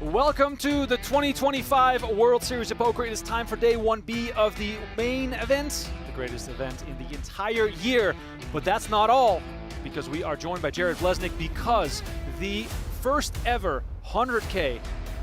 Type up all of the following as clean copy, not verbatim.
Welcome to the 2025 World Series of Poker. It is time for day 1B of the main event, the greatest event in the entire year. But that's not all, because we are joined by Jared Blesnick because the first ever 100K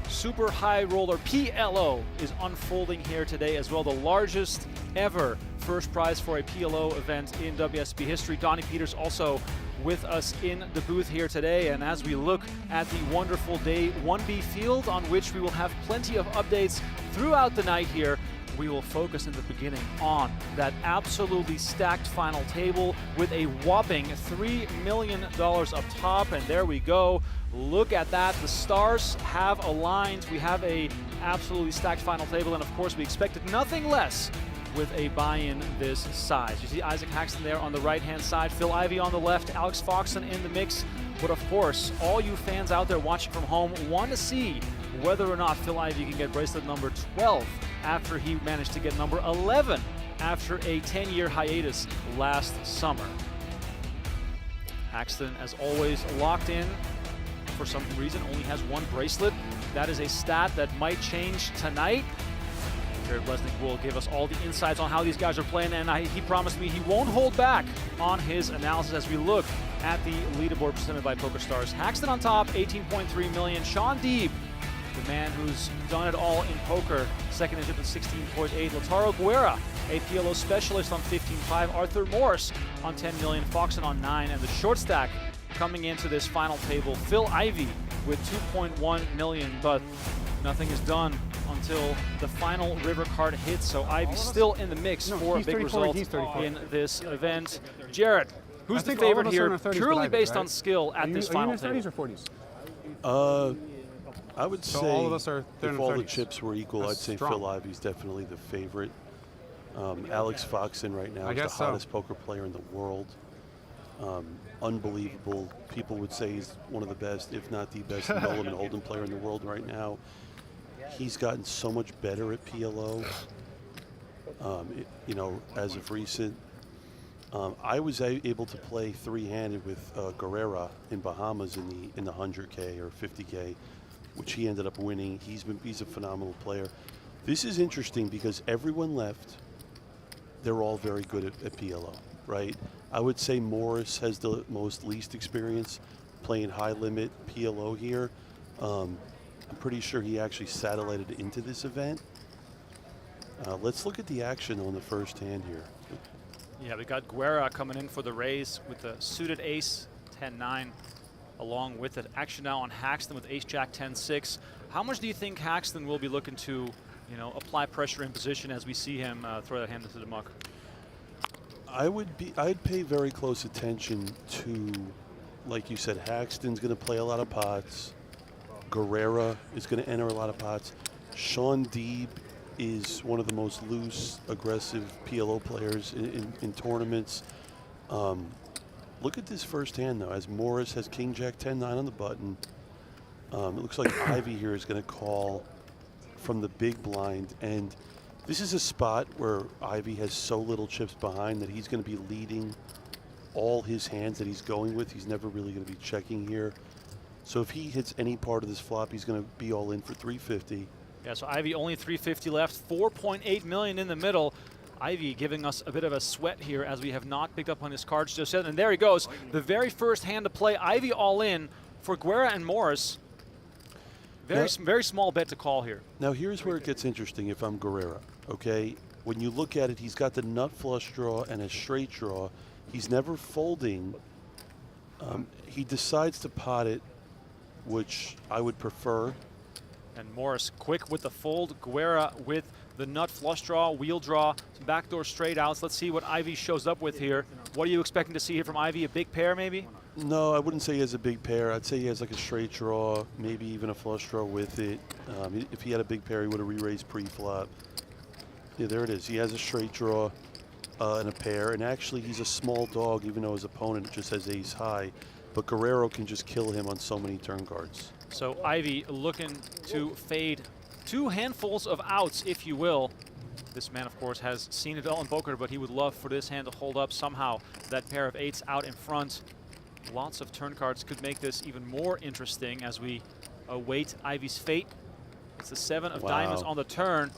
Super High Roller PLO is unfolding here today as well. The largest ever first prize for a PLO event in WSOP history. Donnie Peters also with us in the booth here today, and as we look at the wonderful day 1B field, on which we will have plenty of updates throughout the night here, we will focus in the beginning on that absolutely stacked final table with a whopping $3 million up top, and there we go. Look at that, the stars have aligned. We have a absolutely stacked final table, and of course we expected nothing less with a buy-in this size. You see Isaac Haxton there on the right-hand side, Phil Ivey on the left, Alex Foxen in the mix. But of course, all you fans out there watching from home want to see whether or not Phil Ivey can get bracelet number 12 after he managed to get number 11 after a 10-year hiatus last summer. Haxton, as always, locked in. For some reason, only has one bracelet. That is a stat that might change tonight. Jared Blesnick will give us all the insights on how these guys are playing, and he promised me he won't hold back on his analysis as we look at the leaderboard presented by PokerStars. Haxton on top, 18.3 million. Shaun Deeb, the man who's done it all in poker, second in at 16.8. Lataro Guerra, a PLO specialist on 15.5. Arthur Morris on 10 million. Foxen on 9, and the short stack coming into this final table, Phil Ivey with 2.1 million, but nothing is done until the final river card hits, so Ivey's still in the mix for a big result in this event. Jared, who's the favorite here, purely based on skill at this final table? Are you in 30s or 40s? I would say all of us are if all the chips were equal, I'd say Phil Ivey's definitely the favorite. Alex Foxen right now is the hottest poker player in the world. Unbelievable. People would say he's one of the best, if not the best, Nolan and Holden player in the world right now. He's gotten so much better at PLO, you know, as of recent. I was able to play three-handed with Guerrera in Bahamas in the 100K or 50K, which he ended up winning. He's a phenomenal player. This is interesting because everyone left. They're all very good at PLO, right? I would say Morris has the least experience playing high-limit PLO here. I'm pretty sure he actually satellited into this event. Let's look at the action on the first hand here. Yeah, we got Guerra coming in for the raise with the suited ace, 10-9, along with it. Action now on Haxton with ace-jack, 10-6. How much do you think Haxton will be looking to, you know, apply pressure in position as we see him throw that hand into the muck? I'd pay very close attention to, like you said, Haxton's going to play a lot of pots. Guerrera is going to enter a lot of pots. Shaun Deeb is one of the most loose, aggressive PLO players in tournaments. Look at this first hand, though, as Morris has king-jack, 10-9 on the button. It looks like Ivey here is going to call from the big blind, and this is a spot where Ivey has so little chips behind that he's going to be leading all his hands that he's going with. He's never really going to be checking here. So if he hits any part of this flop, he's going to be all in for 350. Yeah, so Ivey only 350 left, 4.8 million in the middle. Ivey giving us a bit of a sweat here as we have not picked up on his cards just yet. And there he goes, the very first hand to play. Ivey all in for Guerra and Morris. Very small bet to call here. Now here's where it gets interesting if I'm Guerrera, okay? When you look at it, he's got the nut flush draw and a straight draw. He's never folding. He decides to pot it, which I would prefer. And Morris quick with the fold. Guerra with the nut flush draw, wheel draw, some backdoor straight outs. Let's see what Ivey shows up with here. What are you expecting to see here from Ivey? A big pair, maybe? No, I wouldn't say he has a big pair. I'd say he has like a straight draw, maybe even a flush draw with it. If he had a big pair, he would have re-raised pre-flop. Yeah, there it is. He has a straight draw and a pair. And actually, he's a small dog, even though his opponent just has ace high. But Guerrero can just kill him on so many turn cards. So Ivey looking to fade two handfuls of outs, if you will. This man, of course, has seen it all in poker, but he would love for this hand to hold up somehow. That pair of eights out in front. Lots of turn cards could make this even more interesting as we await Ivey's fate. It's the 7 of Wow. diamonds on the turn.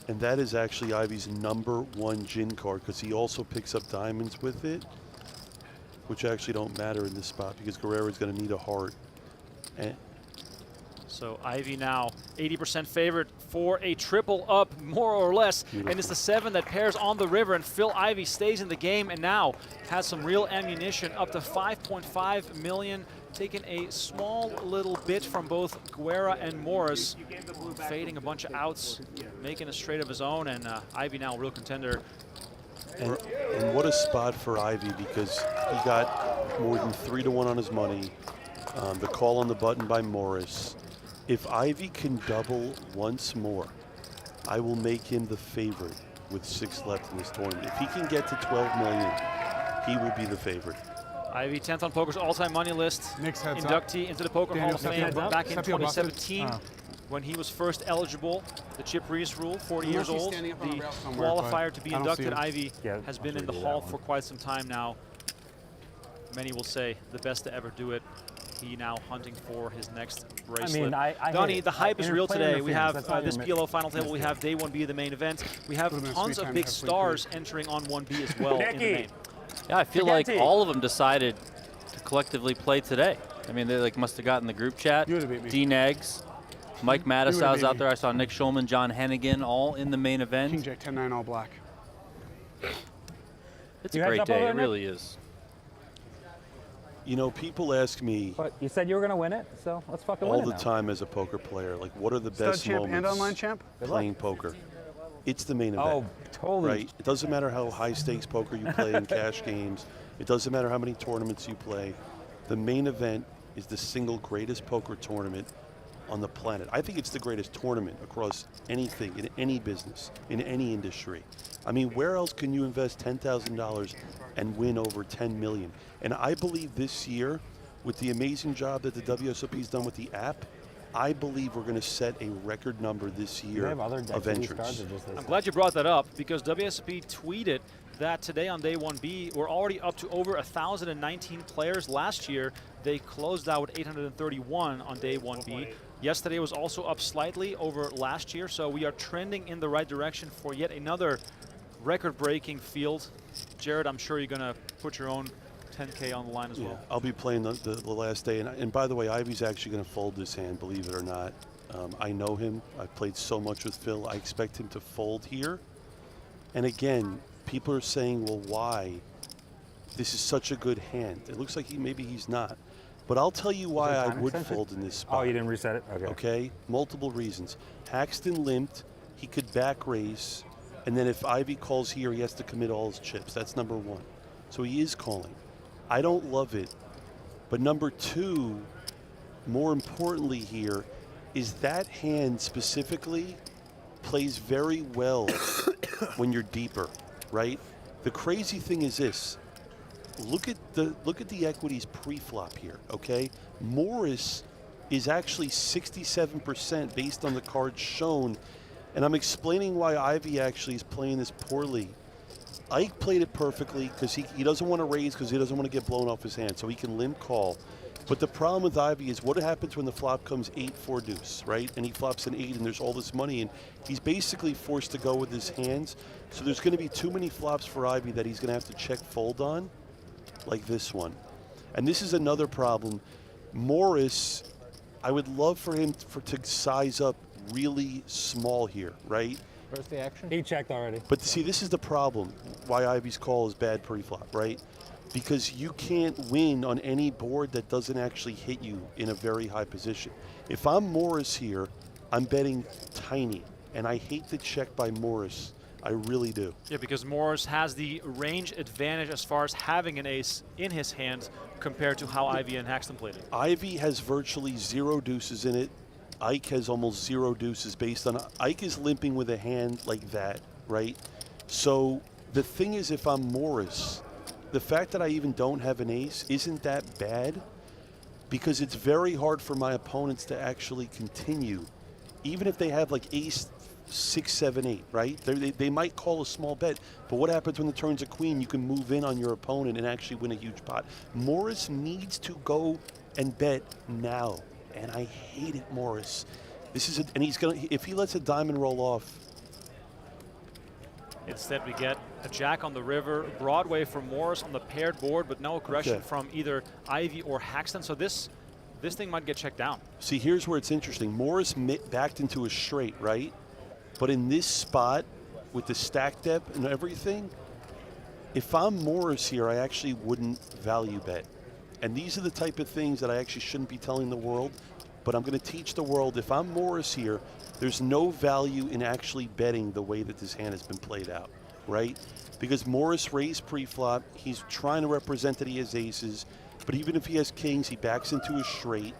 And that is actually Ivey's #1 gin card because he also picks up diamonds with it, which actually don't matter in this spot because Guerrero is going to need a heart. And so Ivey now 80% favored for a triple up, more or less. Beautiful. And it's the 7 that pairs on the river, and Phil Ivey stays in the game and now has some real ammunition, up to 5.5 million, taking a small little bit from both Guerra and Morris, fading a bunch of outs, making a straight of his own, and Ivey now a real contender. And what a spot for Ivey because he got more than 3-1 on his money. The call on the button by Morris. If Ivey can double once more, I will make him the favorite with 6 left in this tournament. If he can get to 12 million, he will be the favorite. Ivey, 10th on Poker's all-time money list, inductee into the Poker Hall of Fame back in 2017 when he was first eligible. The Chip Reese rule, 40 years old, the qualifier to be inducted. Ivey has been in the Hall for quite some time now. Many will say the best to ever do it. He now hunting for his next bracelet. Gunny, the hype is real today. We have this PLO final table. We have day 1B of the main event. We have tons of big stars entering on 1B as well in the main. Yeah, I feel like all of them decided to collectively play today. I mean, they like must have gotten the group chat. Dean Eggs, Mike Mattisau's out there. I saw Nick Schulman, John Hennigan, all in the main event. King Jack 10-9 all black. It's a great day. It really is. You know, people ask me But you said you were going to win it, so let's fucking win all it the now. time as a poker player, like what are the best Stud champ moments and online champ? playing poker? It's the main event. Oh, totally. Right? It doesn't matter how high stakes poker you play in cash games. It doesn't matter how many tournaments you play. The main event is the single greatest poker tournament on the planet. I think it's the greatest tournament across anything, in any business, in any industry. I mean, where else can you invest $10,000 and win over 10 million? And I believe this year, with the amazing job that the WSOP's done with the app, I believe we're going to set a record number this year of entrants. I'm glad you brought that up because WSOP tweeted that today on day 1B, we're already up to over 1,019 players. Last year, they closed out with 831 on day 1B. Yesterday was also up slightly over last year, so we are trending in the right direction for yet another record-breaking field. Jared, I'm sure you're going to put your own 10K on the line as well. I'll be playing the last day. And by the way, Ivey's actually going to fold this hand, believe it or not. I know him. I've played so much with Phil. I expect him to fold here. And again, people are saying, well, why? This is such a good hand. It looks like maybe he's not. But I'll tell you why I would fold in this spot. Oh, you didn't reset it? Okay. Okay? Multiple reasons. Haxton limped. He could back raise. And then if Ivey calls here, he has to commit all his chips. That's number one. So he is calling. I don't love it. But number two, more importantly here, is that hand specifically plays very well when you're deeper, right? The crazy thing is this. Look at the equities pre-flop here, okay? Morris is actually 67% based on the cards shown, and I'm explaining why Ivey actually is playing this poorly. Ike played it perfectly because he doesn't want to raise because he doesn't want to get blown off his hand, so he can limp call. But the problem with Ivey is what happens when the flop comes 8-4 deuce, right? And he flops an 8 and there's all this money, and he's basically forced to go with his hands. So there's going to be too many flops for Ivey that he's going to have to check fold on, like this one. And this is another problem. Morris, I would love for him to size up really small here, right? Where's the action? He checked already. But see, this is the problem why Ivey's call is bad pre-flop, right? Because you can't win on any board that doesn't actually hit you in a very high position. If I'm Morris here, I'm betting tiny, and I hate the check by Morris. I really do. Yeah, because Morris has the range advantage as far as having an ace in his hand compared to how Ivey and Haxton played it. Ivey has virtually 0 deuces in it. Ike has almost 0 deuces based on... Ike is limping with a hand like that, right? So the thing is, if I'm Morris, the fact that I even don't have an ace isn't that bad because it's very hard for my opponents to actually continue. Even if they have like ace 6, 7, 8, right? They might call a small bet, but what happens when the turn's a queen? You can move in on your opponent and actually win a huge pot. Morris needs to go and bet now. and I hate it, Morris. This is and he's gonna, if he lets a diamond roll off. Instead, we get a jack on the river, Broadway for Morris on the paired board, but no aggression from either Ivey or Haxton. So this thing might get checked down. See, here's where it's interesting. Morris backed into a straight, right? But in this spot, with the stack depth and everything, if I'm Morris here, I actually wouldn't value bet. And these are the type of things that I actually shouldn't be telling the world, but I'm going to teach the world. If I'm Morris here, there's no value in actually betting the way that this hand has been played out, right? Because Morris raised pre-flop. He's trying to represent that he has aces, but even if he has kings, he backs into a straight.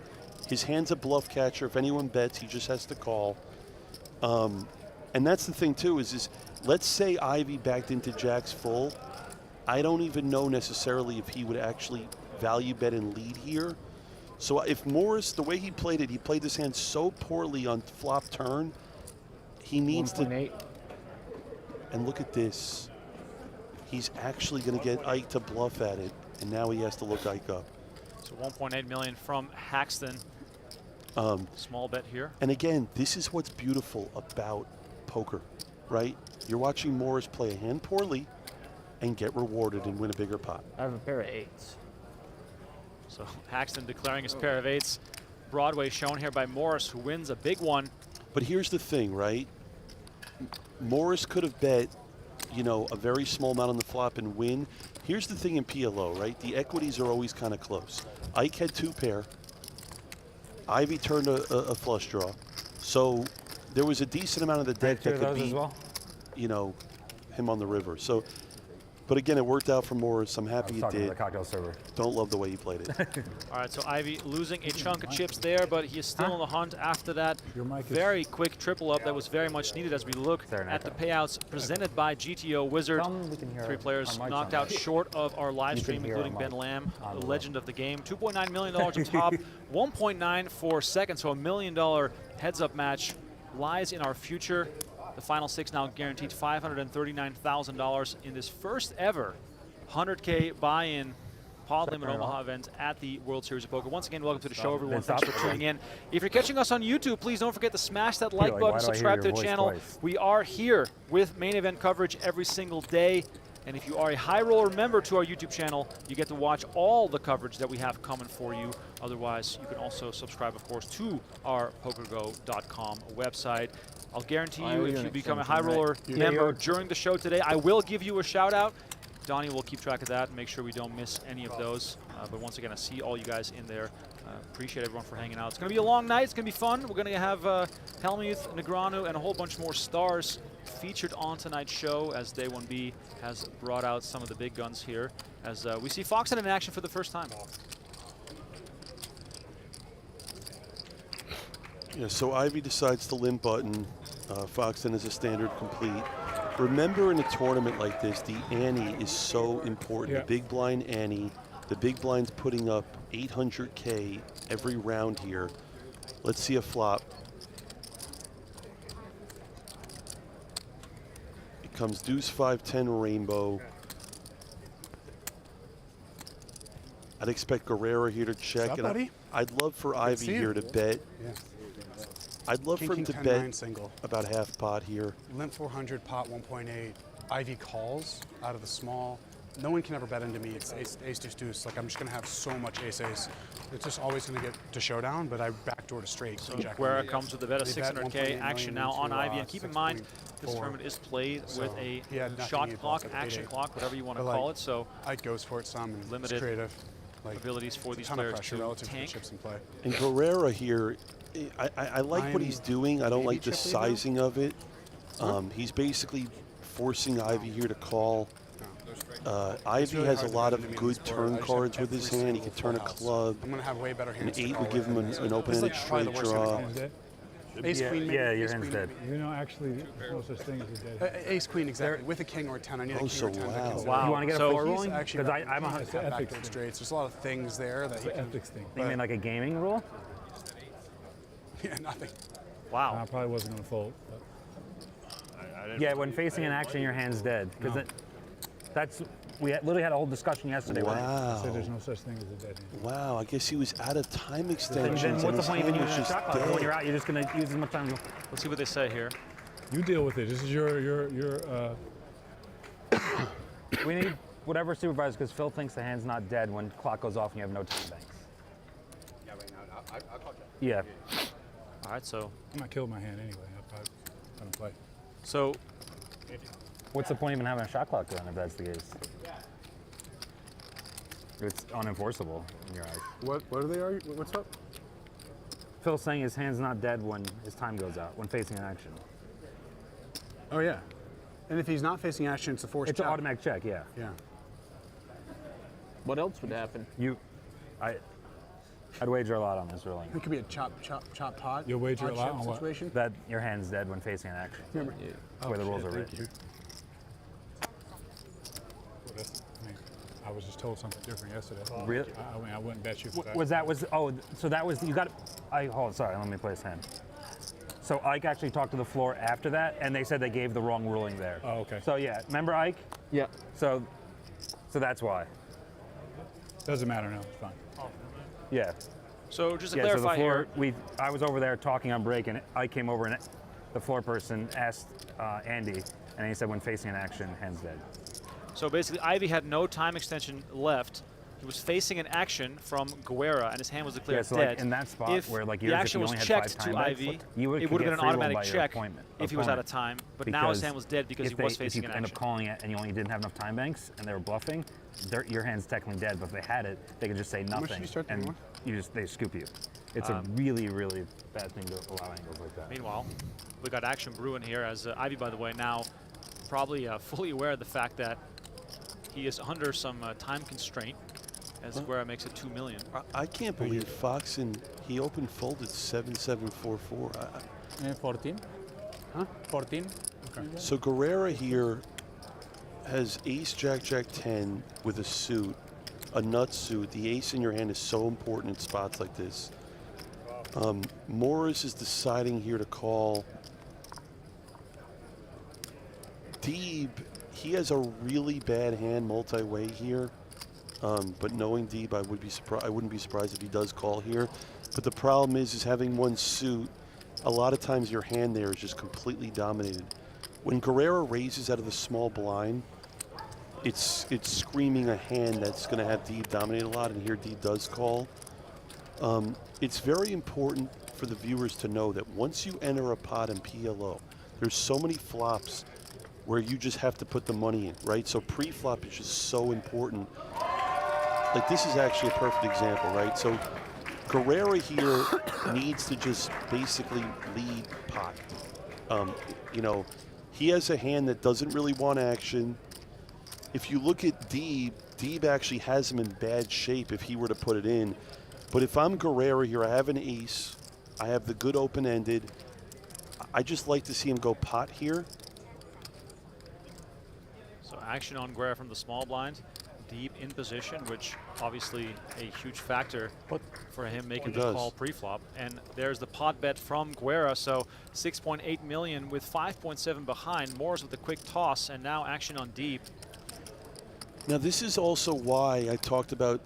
His hand's a bluff catcher. If anyone bets, he just has to call. And that's the thing, too, is let's say Ivey backed into jacks full. I don't even know necessarily if he would actually value bet and lead here. So if Morris, the way he played it, he played this hand so poorly on flop turn, he needs 1.8. to. And look at this. He's actually going to get Ike to bluff at it, and now he has to look Ike up. So 1.8 million from Haxton. Small bet here. And again, this is what's beautiful about poker, right? You're watching Morris play a hand poorly and get rewarded and win a bigger pot. I have a pair of 8s. So Haxton declaring his pair of 8s. Broadway shown here by Morris, who wins a big one. But here's the thing, right? Morris could have bet, you know, a very small amount on the flop and win. Here's the thing in PLO, right? The equities are always kind of close. Ike had 2 pair. Ivey turned a flush draw. So there was a decent amount of the deck that could beat, you know, him on the river. So, but again, it worked out for Morris. I'm happy it did. The cocktail server. Don't love the way he played it. All right, so Ivey losing a chunk of chips there, but he is still on the hunt after that very quick triple up that was very much needed as we look at the payouts presented by GTO Wizard. 3 players knocked out short of our live stream, including Ben Lamb, the legend of the game. $2.9 million up top, 1.9 for second, so $1 million heads-up match lies in our future. The final 6 now guaranteed $539,000 in this first ever 100K buy-in pod limit Omaha event at the World Series of Poker. Once again, welcome to the show, everyone. Thanks for tuning in. If you're catching us on YouTube, please don't forget to smash that like button, subscribe to the channel. We are here with main event coverage every single day. And if you are a High Roller member to our YouTube channel, you get to watch all the coverage that we have coming for you. Otherwise, you can also subscribe, of course, to our PokerGo.com website. I'll guarantee you, if you become a High Roller member during the show today, I will give you a shout out. Donnie will keep track of that and make sure we don't miss any of those. But once again, I see all you guys in there. Appreciate everyone for hanging out. It's going to be a long night. It's going to be fun. We're going to have Hellmuth, Negreanu, and a whole bunch more stars featured on tonight's show, as Day 1B has brought out some of the big guns here, as we see Foxen in action for the first time. Yeah, so Ivey decides to limp button. Foxen is a standard complete. Remember, in a tournament like this, the ante is so important. The big blind ante. The big blind's putting up 800K every round here. Let's see a flop. It comes deuce 5-10 rainbow. I'd expect Guerrero here to check. What's up, buddy? I'd love for Ivey here to bet. Yeah. I'd love for him to bet single. about half pot here. Limp 400, pot 1.8. Ivey calls out of the small. No one can ever bet into me. It's ace deuce deuce. Like, I'm just gonna have so much ace ace. It's just always gonna get to showdown, but I backdoor to straight. So Guerra comes with a bet of 600K action now on Ivey, and keep in mind this tournament is played with a shot clock, action clock, whatever you want to call it. So Ike goes for it some and limited creative abilities for these players to tank. Chips in play. And Guerrera here, I like what he's doing. I don't like the sizing of it. He's basically forcing Ivey here to call. Ivey has a lot of good turn cards with his hand. He can turn a club. I'm gonna have way better hands. An 8 would give him an open-ended straight draw. Ace queen, maybe. Yeah, your hand's dead. You know, actually, no such thing as a dead. Ace queen, exactly. With a king or a 10. I need a king or 10. Wow. You want to get a So four rolling? Actually, Because I'm a have backdoor straights. There's a lot of things there that he can. Ethics thing. You mean like a gaming rule? Yeah, nothing. Wow. I probably wasn't going to fold. Yeah, when facing an action, your hand's dead. Because that's We literally had a whole discussion yesterday. Wow. So there's no such thing as a dead hand. Wow, I guess he was out of time Then extensions. what's the and point his even hand using a was shot just clock? When you're dead. out, you're just going to use as much time. Let's see what they say here. You deal with it. This is your We need whatever supervisor, because Phil thinks the hand's not dead when clock goes off and you have no time banks. Yeah, right now. I'll call you. Yeah. All right, so I might kill my hand anyway. I don't play. so What's the point of even having a shot clock then if that's the case? It's unenforceable in your eyes. What are they arguing? What's up? Phil's saying his hand's not dead when his time goes out, when facing an action. Oh, yeah. And if he's not facing action, it's a forced It's an check. automatic check, yeah. Yeah. What else would happen? I'd wager a lot on this ruling. It could be a chop pot. You'll wager pot a lot chip on what? situation. That your hand's dead when facing an action. Remember, That's the way the rules are Thank written. you. Well, I was just told something different yesterday. Really? I wouldn't bet you for that. Sorry, let me play his hand. So Ike actually talked to the floor after that, and they said they gave the wrong ruling there. Oh, okay. So yeah, remember Ike? Yeah. So that's why. Doesn't matter now. It's fine. Yeah. so just to Yeah, so the clarify floor, here. I was over there talking on break, and I came over, and the floor person asked Andy, and he said when facing an action, hand's dead. So basically, Ivey had no time extension left. He was facing an action from Guerra, and his hand was declared Yeah, so dead. like in that spot if where like the yours, action if was you only had checked 5 to time banks, Ivey, you it would have been an automatic by your check opponent. if he was out of time. But now his hand was dead because he was facing an If you end action. up calling it and you only didn't have enough time banks and they were bluffing, your hand's technically dead. But if they had it, they could just say much did nothing you start the and game they scoop you. It's a really, really bad thing to allow angles like that. Meanwhile, we got action brewing here as Ivey, by the way, now probably fully aware of the fact that he is under some time constraint as Guerra makes it 2 million. I can't believe Foxen, he opened folded 7-7-4-4. 14? Huh? 14? So Guerrera here has ace, jack, jack 10 with a suit, a nut suit. The ace in your hand is so important in spots like this. Morris is deciding here to call. Deeb, he has a really bad hand multi-way here. But knowing Deeb, I wouldn't be surprised if he does call here. But the problem is having one suit, a lot of times your hand there is just completely dominated. When Guerrera raises out of the small blind, it's screaming a hand that's going to have Deeb dominate a lot, and here Deeb does call. It's very important for the viewers to know that once you enter a pot in PLO, there's so many flops where you just have to put the money in, right? So pre-flop is just so important. Like this is actually a perfect example, right? So Guerrera here needs to just basically lead pot. You know, he has a hand that doesn't really want action. If you look at Deeb, Deeb actually has him in bad shape if he were to put it in. But if I'm Guerrera here, I have an ace. I have the good open-ended. I just like to see him go pot here. So action on Guerra from the small blind. Deep in position, which obviously a huge factor for him making the call pre-flop. And there's the pot bet from Guerra, so 6.8 million with 5.7 behind. Morris with a quick toss, and now action on Deep. Now this is also why I talked about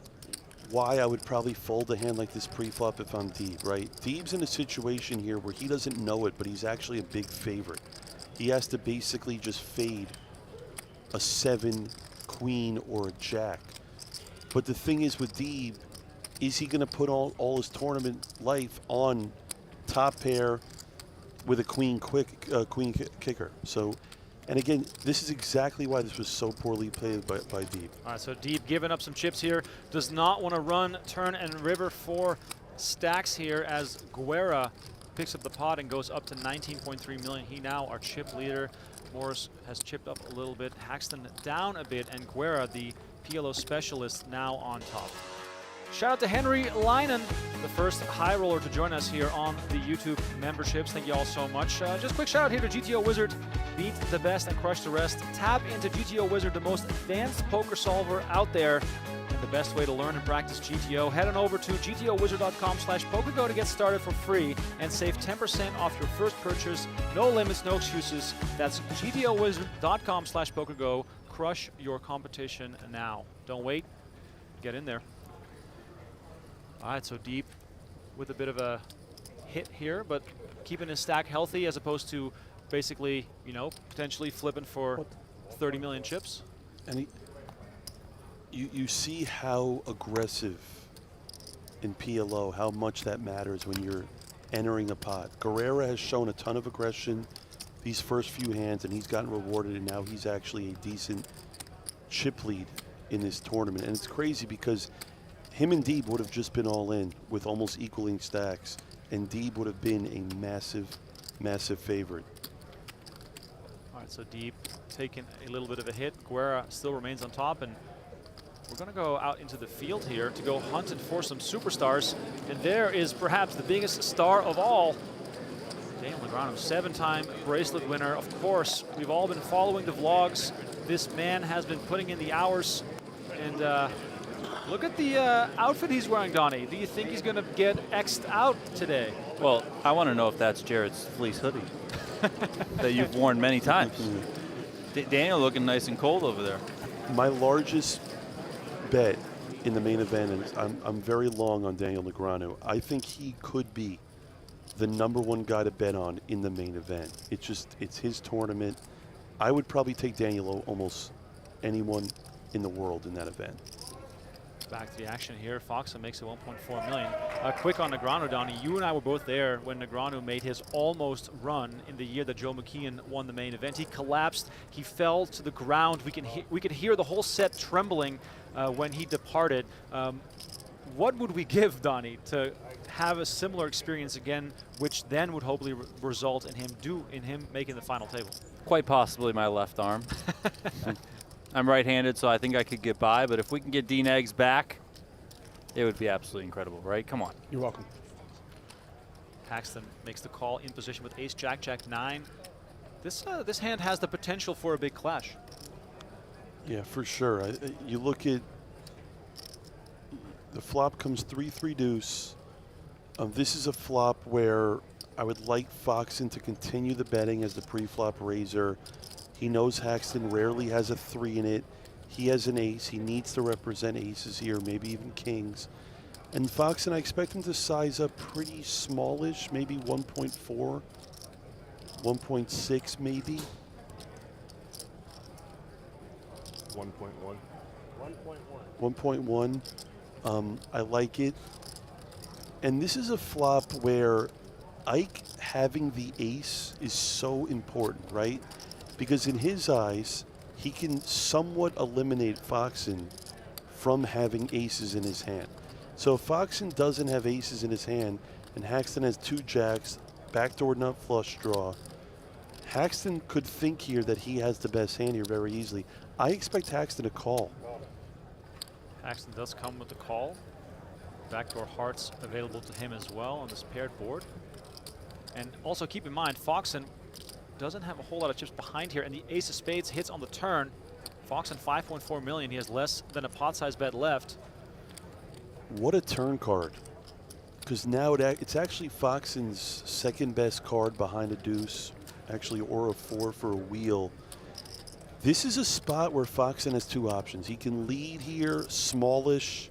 why I would probably fold a hand like this pre-flop if I'm Deeb, right? Deeb's in a situation here where he doesn't know it, but he's actually a big favorite. He has to basically just fade a 7, queen, or a jack. But the thing is with Deeb, is he going to put all his tournament life on top pair with a queen kicker? So, and again, this is exactly why this was so poorly played by Deeb. All right, so Deep giving up some chips here. Does not want to run turn and river for stacks here as Guerra picks up the pot and goes up to 19.3 million. He now our chip leader. Morris has chipped up a little bit, Haxton down a bit, and Guerra, the PLO specialist, now on top. Shout out to Henry Leinen, the first high roller to join us here on the YouTube memberships. Thank you all so much. Just a quick shout out here to GTO Wizard. Beat the best and crush the rest. Tap into GTO Wizard, the most advanced poker solver out there. And the best way to learn and practice GTO. Head on over to gtowizard.com/PokerGo to get started for free and save 10% off your first purchase. No limits, no excuses. That's gtowizard.com/PokerGo. crush your competition now. Don't wait. Get in there. All right, so Deeb with a bit of a hit here, but keeping his stack healthy as opposed to basically, you know, potentially flipping for 30 million chips. And you see how aggressive in PLO, how much that matters when you're entering a pot. Guerrera has shown a ton of aggression these first few hands, and he's gotten rewarded, and now he's actually a decent chip lead in this tournament. And it's crazy because him and Deeb would have just been all in with almost equaling stacks, and Deeb would have been a massive, massive favorite. All right, so Deeb taking a little bit of a hit. Guerrera still remains on top, and we're going to go out into the field here to go hunting for some superstars. And there is perhaps the biggest star of all, Daniel Negreanu, 7-time bracelet winner. Of course, we've all been following the vlogs. This man has been putting in the hours. And look at the outfit he's wearing, Donnie. Do you think he's going to get X'd out today? Well, I want to know if that's Jared's fleece hoodie that you've worn many times. Daniel looking nice and cold over there. My largest bet in the main event, and I'm very long on Daniel Negreanu. I think he could be the #1 guy to bet on in the main event. It's his tournament. I would probably take Daniel almost anyone in the world in that event. Back to the action here. Foxen makes it 1.4 million. Quick on Negreanu, Donnie. You and I were both there when Negreanu made his almost run in the year that Joe McKeon won the main event. He collapsed. He fell to the ground. We could hear the whole set trembling when he departed. What would we give, Donnie, to have a similar experience again, which then would hopefully result in him making the final table? Quite possibly my left arm. I'm right-handed, so I think I could get by, but if we can get D-Negs back, it would be absolutely incredible, right? Come on. You're welcome. Paxton makes the call in position with ace, jack, jack 9. This hand has the potential for a big clash. Yeah, for sure. You look at the flop comes 3-3 deuce. This is a flop where I would like Foxen to continue the betting as the pre-flop raiser. He knows Haxton rarely has a 3 in it. He has an ace. He needs to represent aces here, maybe even kings. And Foxen, I expect him to size up pretty smallish, maybe 1.4, 1.6 maybe. 1.1. 1.1. I like it. And this is a flop where Ike having the ace is so important, right? Because in his eyes, he can somewhat eliminate Foxen from having aces in his hand. So if Foxen doesn't have aces in his hand and Haxton has 2 jacks, backdoor nut flush draw, Haxton could think here that he has the best hand here very easily. I expect Haxton to call. Paxton does come with the call. Backdoor hearts available to him as well on this paired board. And also keep in mind, Foxen doesn't have a whole lot of chips behind here, and the ace of spades hits on the turn. Foxen 5.4 million. He has less than a pot size bet left. What a turn card. Because now it's actually Foxen's second best card behind a deuce, actually, or a 4 for a wheel. This is a spot where Foxen has 2 options. He can lead here, smallish.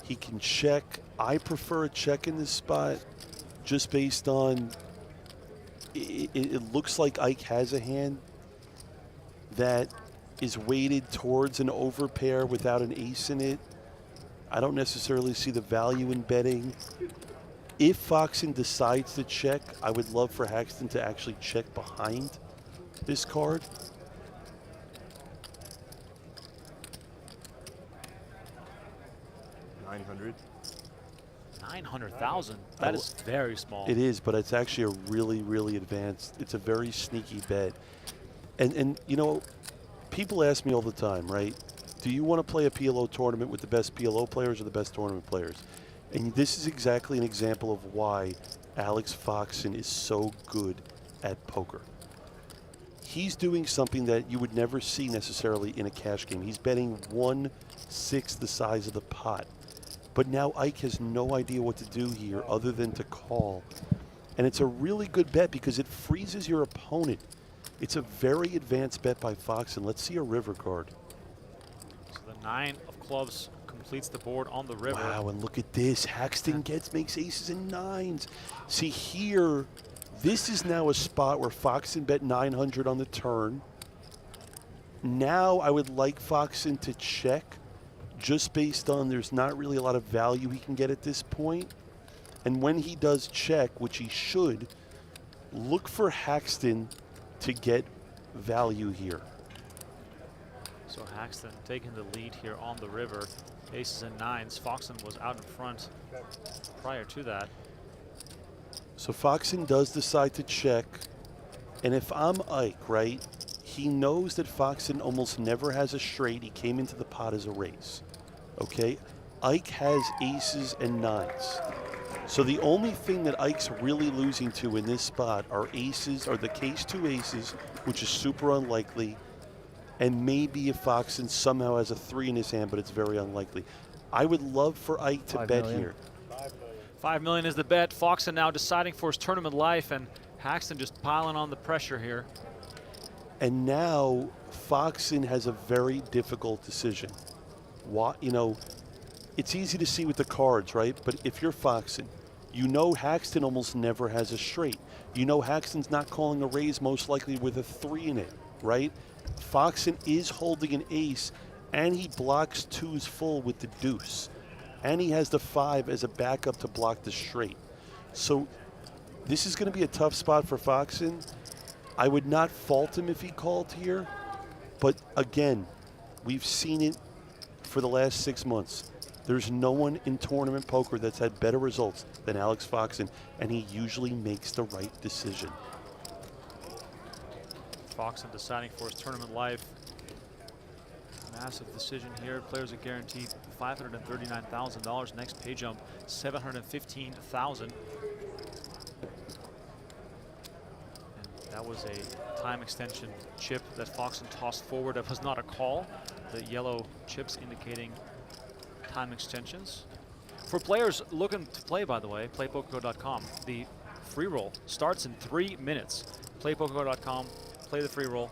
He can check. I prefer a check in this spot just based on it looks like Ike has a hand that is weighted towards an overpair without an ace in it. I don't necessarily see the value in betting. If Foxen decides to check, I would love for Haxton to actually check behind this card. $900,000. That is very small. It is, but it's actually a really, really advanced. It's a very sneaky bet. And you know, people ask me all the time, right? Do you want to play a PLO tournament with the best PLO players or the best tournament players? And this is exactly an example of why Alex Foxen is so good at poker. He's doing something that you would never see necessarily in a cash game. He's betting 1/6 the size of the pot. But now Ike has no idea what to do here other than to call. And it's a really good bet because it freezes your opponent It's a very advanced bet by Foxen. Let's see a river card. So the 9 of clubs completes the board on the river. Wow, and look at this. Haxton makes aces and 9s. See here, this is now a spot where Foxen bet 900 on the turn. Now I would like Foxen to check, just based on there's not really a lot of value he can get at this point. And when he does check, which he should, look for Haxton to get value here. So Haxton taking the lead here on the river. Aces and 9s. Foxen was out in front prior to that. So Foxen does decide to check. And if I'm Ike, right, he knows that Foxen almost never has a straight. He came into the pot as a raise. Okay? Ike has aces and 9s. So the only thing that Ike's really losing to in this spot are aces, or the case 2 aces, which is super unlikely. And maybe if Foxen somehow has a 3 in his hand, but it's very unlikely. I would love for Ike to bet here. 5 million is the bet. Foxen now deciding for his tournament life, and Haxton just piling on the pressure here. And now Foxen has a very difficult decision. What, you know, it's easy to see with the cards, right? But if you're Foxen, you know Haxton almost never has a straight. You know Haxton's not calling a raise most likely with a 3 in it, right? Foxen is holding an ace, and he blocks 2s full with the deuce. And he has the 5 as a backup to block the straight. So this is going to be a tough spot for Foxen. I would not fault him if he called here. But again, we've seen it for the last 6 months. There's no one in tournament poker that's had better results than Alex Foxen, and he usually makes the right decision. Foxen deciding for his tournament life. Massive decision here. Players are guaranteed $539,000. Next pay jump, $715,000. And that was a time extension chip that Foxen tossed forward. That was not a call. The yellow chips indicating time extensions. For players looking to play, by the way, playpokergo.com. The free roll starts in 3 minutes. Playpokergo.com. Play the free roll.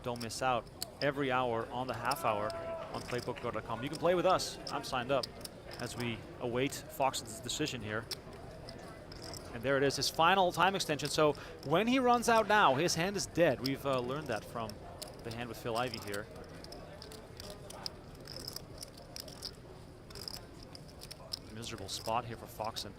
Don't miss out. Every hour on the half hour on playpokergo.com. You can play with us. I'm signed up as we await Foxen's decision here. And there it is, his final time extension. So when he runs out now, his hand is dead. We've learned that from the hand with Phil Ivey here. Miserable spot here for Foxen.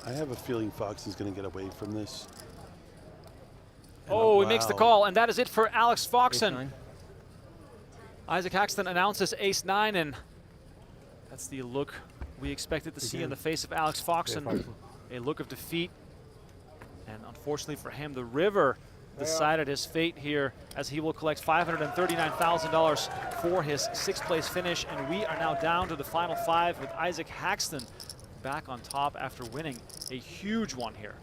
I have a feeling Foxen's going to get away from this. Oh, he makes the call, and that is it for Alex Foxen. Isaac Haxton announces ace-9, and that's the look we expected to see in the face of Alex Foxen. A look of defeat, and unfortunately for him, the river decided his fate here, as he will collect $539,000 for his 6th place finish, and we are now down to the final 5 with Isaac Haxton back on top after winning a huge one here.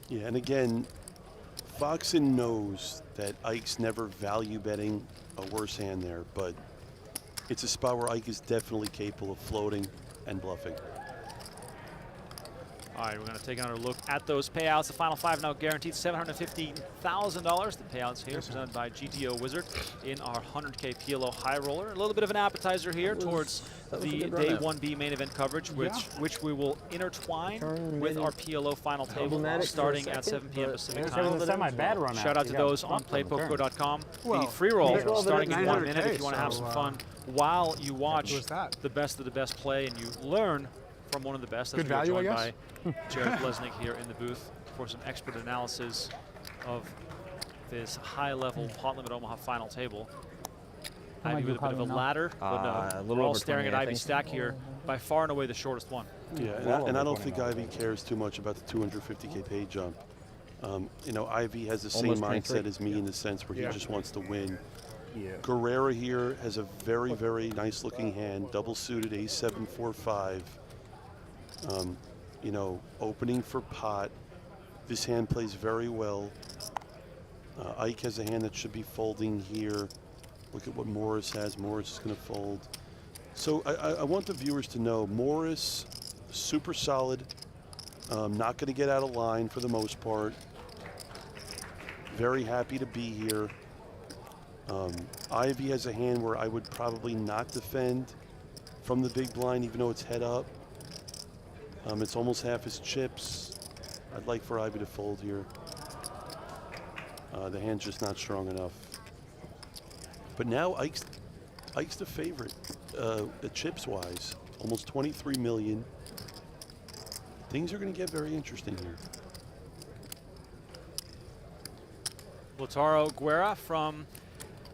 Yeah, and again, Foxen knows that Ike's never value betting a worse hand there, but it's a spot where Ike is definitely capable of floating and bluffing. All right, we're going to take another look at those payouts. The final 5 now guaranteed $750,000. The payouts here presented by GTO Wizard in our 100K PLO High Roller. A little bit of an appetizer here towards the Day 1B main event coverage, which we will intertwine with our PLO final table starting at 7 p.m. Pacific time. Shout out to those on playpokergo.com. The free roll starting in 1 minute if you want to have some fun while you watch the best of the best play and you learn from one of the best. Good value, I guess. By Jared Lesnick here in the booth for some expert analysis of this high-level pot limit Omaha final table. Ivy with a bit of a ladder, but we're all staring at Ivy's stack here. By far and away the shortest one. Yeah, and I don't think Ivy cares too much about the 250K pay jump. You know, Ivy has the same mindset as me in the sense where he just wants to win. Guerrera here has a very, very nice-looking hand, double-suited ace-7, 4-5. You know, opening for pot. This hand plays very well. Ike has a hand that should be folding here. Look at what Morris has. Morris is going to fold. So I want the viewers to know Morris, super solid, not going to get out of line for the most part. Very happy to be here. Ivey has a hand where I would probably not defend from the big blind, even though it's head up. It's almost half his chips. I'd like for Ivey to fold here. The hand's just not strong enough. But now Ike's the favorite, chips-wise. Almost 23 million. Things are going to get very interesting here. Lautaro Guerra from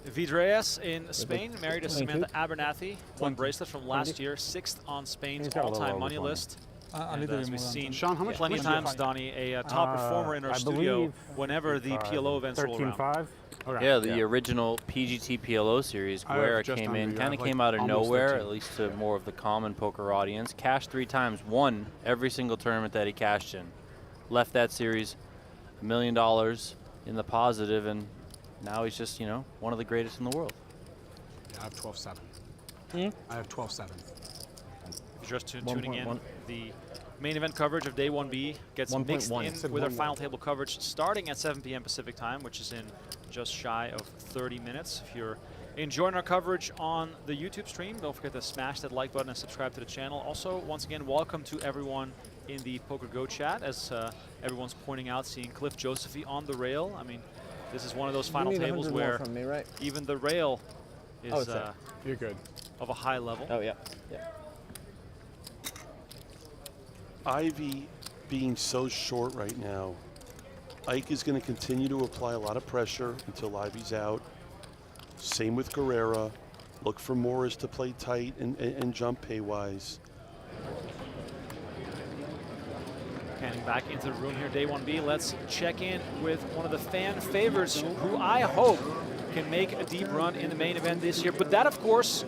Vidreas in Spain, married to Samantha Abernathy. Won bracelet from last year, 6th on Spain's all-time money list. And as we've seen Sean, how much plenty of times, Donnie, a top performer in our studio whenever the PLO events roll around. 13.5. Okay. Yeah, the original PGT PLO series, I have Guerra just came under in, you. I kind have of like came out of almost nowhere, 13. at least to more of the common poker audience. Cashed 3 times, won every single tournament that he cashed in. Left that series $1 million in the positive, and now he's just, you know, one of the greatest in the world. Yeah, I have 12-7. I have 12-7. Just tuning in, the main event coverage of Day 1B gets mixed in with our final table coverage starting at 7 p.m. Pacific time, which is in just shy of 30 minutes. If you're enjoying our coverage on the YouTube stream, don't forget to smash that like button and subscribe to the channel. Also, once again, welcome to everyone in the PokerGO chat. As everyone's pointing out, seeing Cliff Josephy on the rail. I mean, this is one of those final tables where from me, right? even the rail is You're good. of a high level. Oh, yeah. Yeah. Ivey being so short right now, Ike is going to continue to apply a lot of pressure until Ivey's out. Same with Guerrera. Look for Morris to play tight and jump pay-wise. Panning back into the room here, Day 1B. Let's check in with one of the fan favorites who I hope can make a deep run in the main event this year. But that, of course,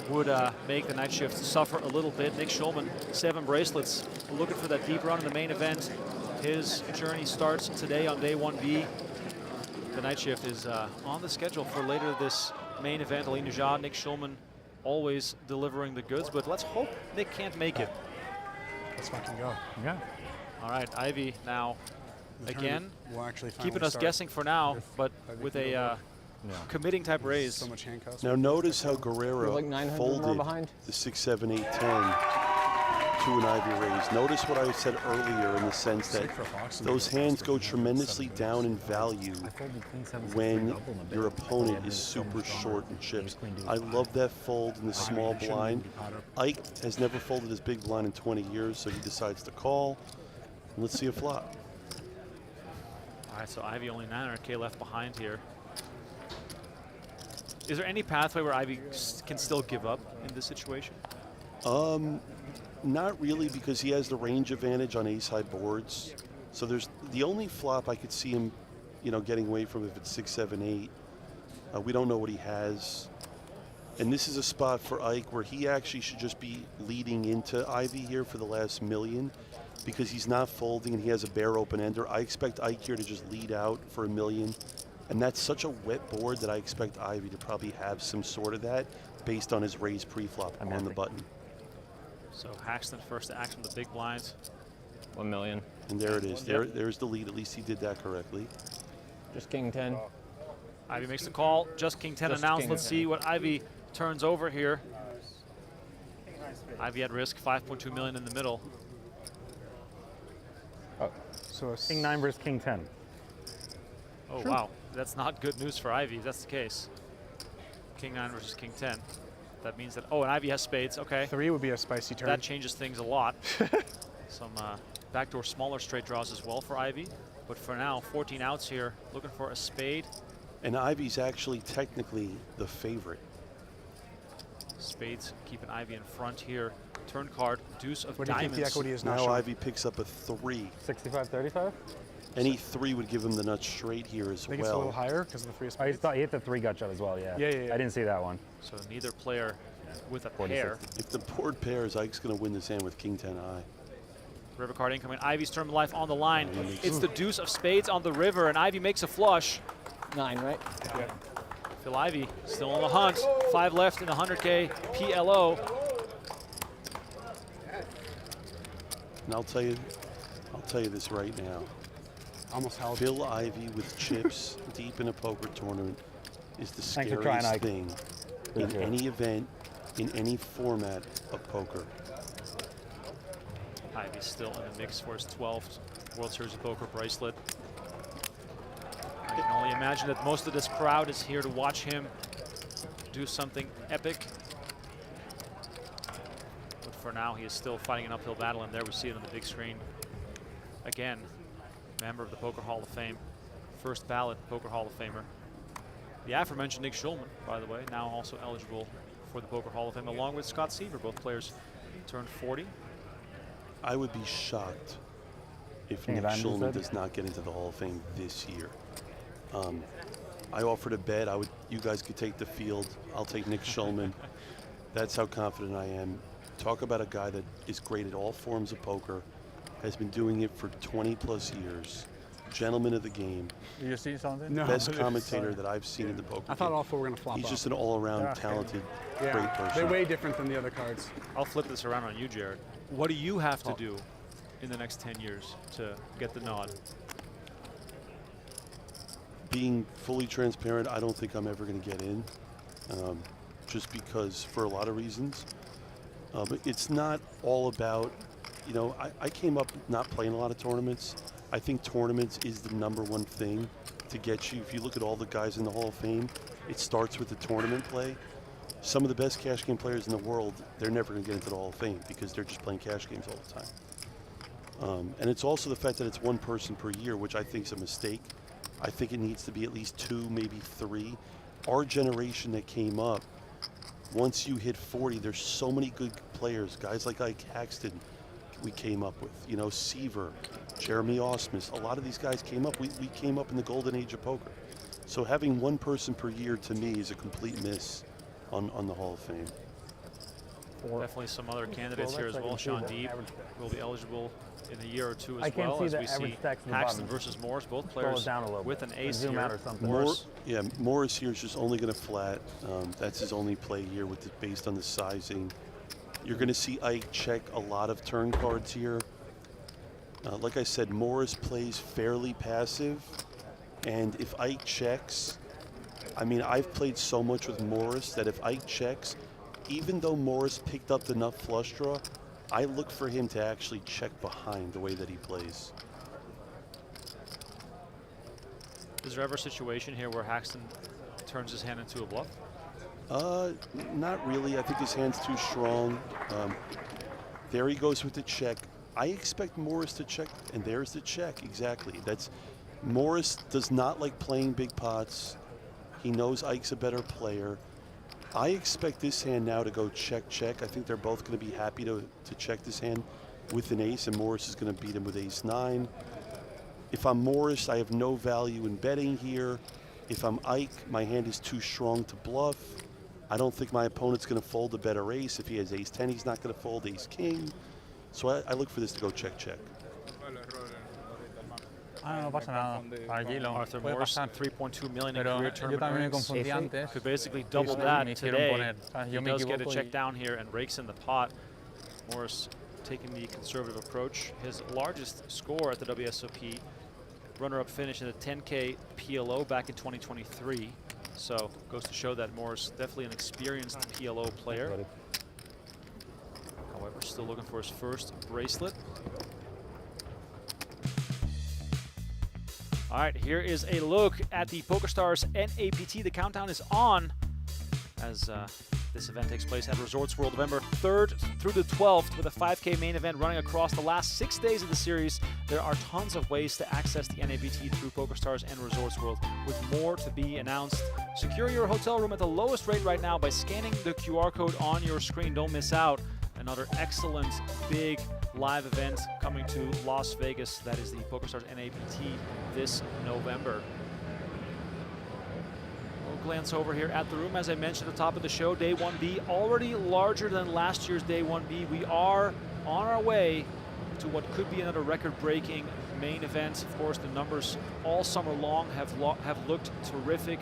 would make the night shift suffer a little bit. Nick Schulman, 7 bracelets, looking for that deep run in the main event. His journey starts today on Day 1B. The night shift is on the schedule for later this main event. Ali Najad, Nick Schulman, always delivering the goods, but let's hope Nick can't make it. Let's fucking go. Yeah. All right, Ivey now again, we'll actually keeping us guessing for now, but with a committing type raise. So much handcuffs. Now notice how Guerrera like 900 more folded behind. the 6, 7, 8, 10 to an Ivey raise. Notice what I said earlier in the sense that those hands go tremendously down in value when your opponent is super short in chips. I love that fold in the small blind. Ike has never folded his big blind in 20 years, so he decides to call. Let's see a flop. All right, so Ivey only 900K left behind here. Is there any pathway where Ivey can still give up in this situation? Not really, because he has the range advantage on ace-high boards. So there's the only flop I could see him, getting away from if it's 6, 7, 8. We don't know what he has. And this is a spot for Ike where he actually should just be leading into Ivey here for the last million, because he's not folding and he has a bare open ender. I expect Ike here to just lead out for $1 million. And that's such a wet board that I expect Ivey to probably have some sort of that based on his raise pre-flop on the button. So Haxton first to act from the big blinds. 1 million. And there it is. There's the lead. At least he did that correctly. Just king 10. Ivey makes the call. Just king 10 Just announced. king Let's 10. see what Ivey turns over here. Ivey at risk, 5.2 million in the middle. So King 9 versus King 10. Oh, wow. That's not good news for Ivey if that's the case. King 9 versus King 10. That means that, and Ivey has spades. Okay. 3 would be a spicy turn. That changes things a lot. Some backdoor smaller straight draws as well for Ivey. But for now, 14 outs here, looking for a spade. And Ivey's actually technically the favorite. Spades keeping Ivey in front here. Turn card, deuce of What do you think diamonds. the equity is now? Now Sean? Ivey picks up a 3. 65-35? Any 3 would give him the nut straight here as I think it's a little well. higher because of the 3 of Oh, he spades. thought he hit the 3 gut shot as well, yeah. Yeah. I didn't see that one. So neither player with a 40, pair. 60. If the board pairs, Ike's going to win this hand with King 10 high. River card incoming. Ivey's term of life on the line. Yeah, It's the deuce of spades on the river, and Ivey makes a flush. 9, right? Yeah. Phil Ivey still on the hunt. 5 left in the 100K PLO. And I'll tell you this right now. Almost held. Phil Ivey with chips deep in a poker tournament is the Thanks for trying, scariest Ike. thing in any event, in any format of poker. Ivey's still in the mix for his 12th World Series of Poker bracelet. I can only imagine that most of this crowd is here to watch him do something epic. But for now, he is still fighting an uphill battle, and there we see it on the big screen. Again, member of the Poker Hall of Fame, first ballot Poker Hall of Famer. The aforementioned Nick Schulman, by the way, now also eligible for the Poker Hall of Fame, along with Scott Seaver. Both players turned 40. I would be shocked if Nick Schulman does not get into the Hall of Fame this year. I offered a bet. You guys could take the field. I'll take Nick Schulman. That's how confident I am. Talk about a guy that is great at all forms of poker, has been doing it for 20+ years. Gentleman of the game. Do you see something? No. Best commentator that I've seen in the poker I thought game. all 4 were going to flop He's up. just an all-around talented, great person. They're way different than the other cards. I'll flip this around on you, Jared. What do you have to do in the next 10 years to get the nod? Being fully transparent, I don't think I'm ever going to get in, just because for a lot of reasons. But it's not all about, you know, I came up not playing a lot of tournaments. I think tournaments is the #1 thing to get you. If you look at all the guys in the Hall of Fame, it starts with the tournament play. Some of the best cash game players in the world, they're never going to get into the Hall of Fame because they're just playing cash games all the time. And it's also the fact that it's 1 person per year, which I think is a mistake. I think it needs to be at least 2, maybe 3. Our generation that came up, once you hit 40, there's so many good players. Guys like Ike Haxton, we came up with. You know, Seaver, Jeremy Osmus. A lot of these guys came up. We came up in the golden age of poker. So having 1 person per year, to me, is a complete miss on the Hall of Fame. Definitely some other candidates here as well. Shaun Deeb will be eligible in a year or 2 as I can't well, see as the we average see text at the Haxton bottom. versus Morris, both Scroll it players down a little with bit. an ace Zoom here. out or something. Morris here is just only going to flat. That's his only play here based on the sizing. You're going to see Ike check a lot of turn cards here. Like I said, Morris plays fairly passive, and if Ike checks, I mean, I've played so much with Morris that if Ike checks, even though Morris picked up the nut flush draw, I look for him to actually check behind the way that he plays. Is there ever a situation here where Haxton turns his hand into a bluff? Not really. I think his hand's too strong. There he goes with the check. I expect Morris to check, and there's the check. Exactly. Morris does not like playing big pots. He knows Ike's a better player. I expect this hand now to go check, check. I think they're both going to be happy to check this hand with an ace, and Morris is going to beat him with ace-9. If I'm Morris, I have no value in betting here. If I'm Ike, my hand is too strong to bluff. I don't think my opponent's going to fold a better ace. If he has ace-10, he's not going to fold ace-king. So I look for this to go check, check. No pasa nada. Tranquilo. Arthur Puede Morris, pasar. 3.2 million in Pero career yo tournament también me earnings. confundí antes. Could basically double Sí, that me hicieron today. poner. ¿Sabes? He Yo me does get a equivoco check y- down here and rakes in the pot. Morris taking the conservative approach. His largest score at the WSOP, runner-up finish in the 10K PLO back in 2023. So goes to show that Morris definitely an experienced PLO player. However, still looking for his first bracelet. All right, here is a look at the PokerStars NAPT. The countdown is on as this event takes place at Resorts World November 3rd through the 12th with a 5K main event running across the last 6 days of the series. There are tons of ways to access the NAPT through PokerStars and Resorts World, with more to be announced. Secure your hotel room at the lowest rate right now by scanning the QR code on your screen. Don't miss out. Another excellent big live event coming to Las Vegas. That is the PokerStars NAPT this November. We'll glance over here at the room. As I mentioned at the top of the show, Day 1B already larger than last year's Day 1B. We are on our way to what could be another record-breaking main event. Of course, the numbers all summer long have looked terrific.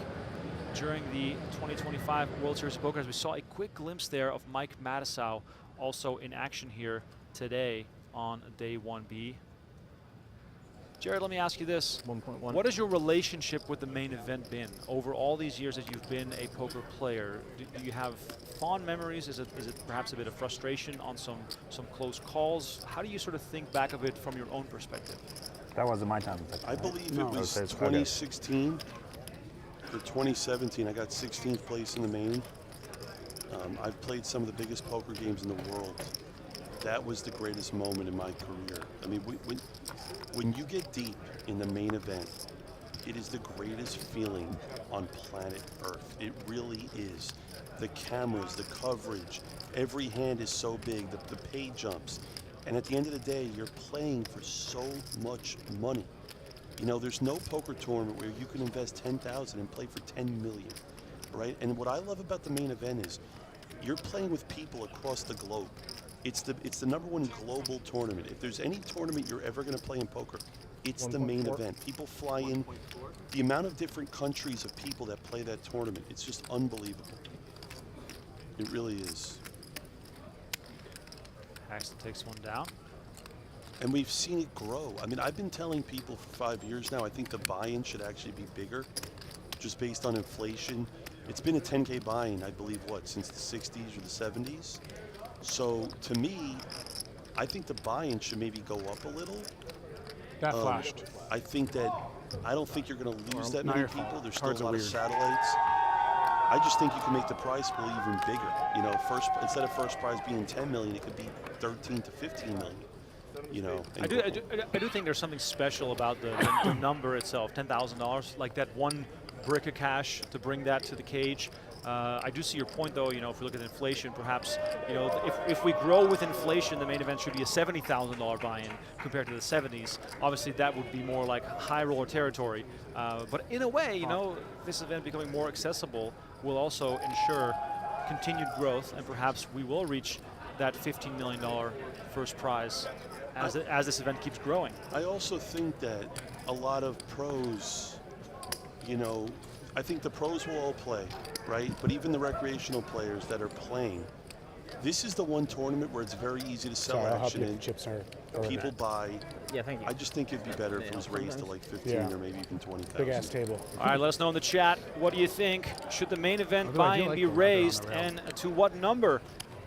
during the 2025 World Series of Poker, as we saw a quick glimpse there of Mike Mattisau also in action here today on day 1B. Jared, let me ask you this. 1.1. What has your relationship with the main event been over all these years that you've been a poker player? Do you have fond memories? Is it perhaps a bit of frustration on some close calls? How do you sort of think back of it from your own perspective? That wasn't my time. I believe it was 2016 or 2017. I got 16th place in the main. I've played some of the biggest poker games in the world. That was the greatest moment in my career. I mean, when you get deep in the main event, it is the greatest feeling on planet Earth. It really is. The cameras, the coverage, every hand is so big, the pay jumps. And at the end of the day, you're playing for so much money. You know, there's no poker tournament where you can invest 10,000 and play for 10 million, right? And what I love about the main event is you're playing with people across the globe. It's the #1 global tournament. If there's any tournament you're ever going to play in poker, it's the main event. People fly in. The amount of different countries of people that play that tournament, it's just unbelievable. It really is. Paxton takes one down. And we've seen it grow. I mean, I've been telling people for 5 years now, I think the buy-in should actually be bigger, just based on inflation. It's been a 10K buy-in, I believe, since the 60s or the 70s? So, to me, I think the buy-in should maybe go up a little. That flashed. I don't think you're going to lose that Not many your fault. people. There's still Cards a are lot of weird. satellites. I just think you can make the prize pool even bigger. You know, instead of first prize being 10 million, it could be 13 to 15 million. You know, I do think there's something special about the number itself, $10,000, like that one brick of cash to bring that to the cage. I do see your point, though. You know, if we look at inflation, perhaps, you know, if we grow with inflation, the main event should be a $70,000 buy-in compared to the 70s. Obviously, that would be more like high roller territory. But in a way, you know, this event becoming more accessible will also ensure continued growth, and perhaps we will reach that $15 million first prize as this event keeps growing. I also think that a lot of pros, you know, I think the pros will all play, right? But even the recreational players that are playing, this is the one tournament where it's very easy to sell action in. People buy. Yeah, thank you. I just think it'd be better if it was raised to like 15 or maybe even 20,000. Big ass table. All right, let us know in the chat. What do you think? Should the main event buy-in be raised, and to what number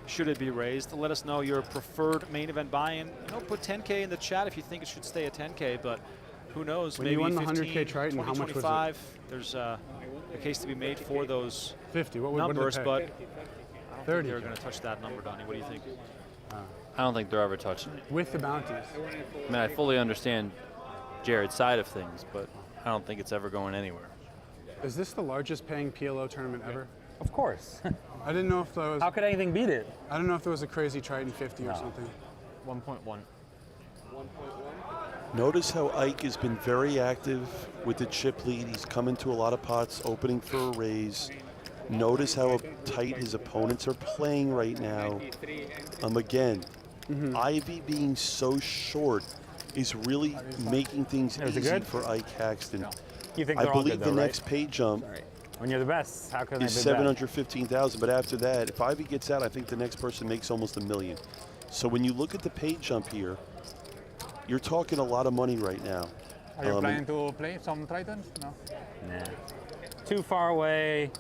should it be raised? Let us know your preferred main event buy-in. You know, put 10K in the chat if you think it should stay at 10K, but who knows? When maybe you won the 15, 100K Triton, 20, how much was it? 25. There's a case to be made for those 50. numbers, but I don't 30. think they're going to touch that number, Donnie. What do you think? I don't think they're ever touching it. With the bounties. I mean, I fully understand Jared's side of things, but I don't think it's ever going anywhere. Is this the largest paying PLO tournament ever? Of course. I didn't know if there was. How could anything beat it? I don't know if there was a crazy Triton 50 or something. 1.1. Notice how Ike has been very active with the chip lead. He's come into a lot of pots, opening for a raise. Notice how tight his opponents are playing right now. Again, Ivy being so short is really making things easy for Ike Haxton. You think I they're all believe good, though, the right? next pay jump When you're the best, how can they is be bad? 715,000, but after that, if Ivy gets out, I think the next person makes almost $1 million. So when you look at the pay jump here, you're talking a lot of money right now. Are you planning to play some Tritons? No. Nah. Too far away.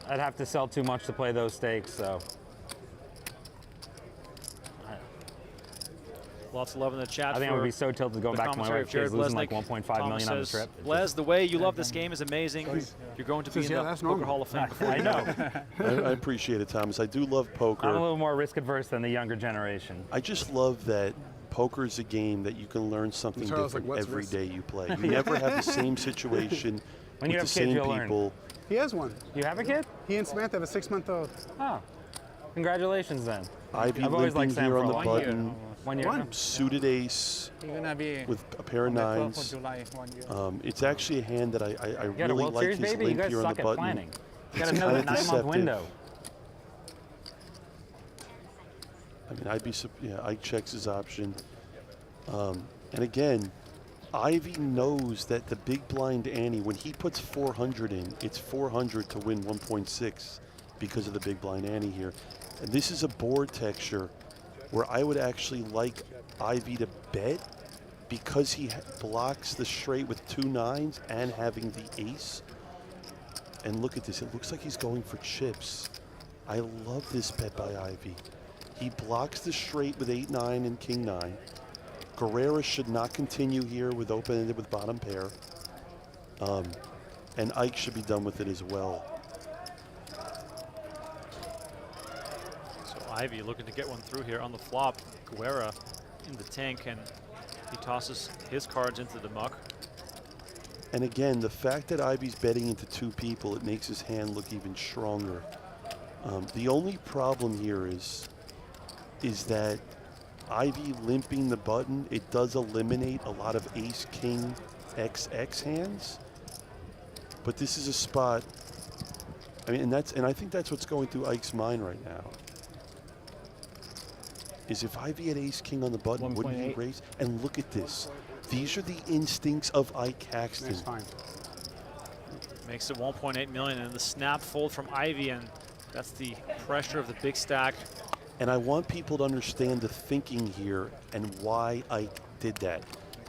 I'd have to sell too much to play those stakes, so. Lots of love in the chat. I think I would be so tilted going back to my wife. She's losing like 1.5 million on the trip. Les, the way you love this game is amazing. You're going to be in the Poker Hall of Fame before I you know. I appreciate it, Thomas. I do love poker. I'm a little more risk adverse than the younger generation. I just love that poker is a game that you can learn something different every day you play. You never have the same situation When you with have the kids, same you'll people. learn. He has one. You have a kid? He and Samantha have a 6-month-old. Oh, congratulations then. Ivy I've always limping liked Sam here for on a the long button. 1 year. Suited ace You're gonna be with a pair of on the 12th of nines. July, 1 year. It's actually a hand that I You got a really World like Series, his baby? You limp guys here on suck the at button. planning. You It's got another kinda 9-month deceptive. window. I mean, Ike checks his option. And again, Ivey knows that the big blind ante, when he puts 400 in, it's 400 to win 1.6 because of the big blind ante here. And this is a board texture where I would actually like Ivey to bet because he blocks the straight with 2 9s and having the ace. And look at this, it looks like he's going for chips. I love this bet by Ivey. He blocks the straight with 8-9 and king-9. Guerrera should not continue here with open-ended with bottom pair. And Ike should be done with it as well. So Ivey looking to get one through here on the flop. Guerrera in the tank, and he tosses his cards into the muck. And again, the fact that Ivey's betting into 2 people, it makes his hand look even stronger. The only problem here is that Ivey limping the button, it does eliminate a lot of ace-king XX hands. But this is a spot, I mean, and I think that's what's going through Ike's mind right now. Is if Ivey had ace-king on the button, wouldn't he raise? And look at this. These are the instincts of Ike Haxton. That's fine. Makes it 1.8 million, and the snap fold from Ivey, and that's the pressure of the big stack. And I want people to understand the thinking here and why Ike did that.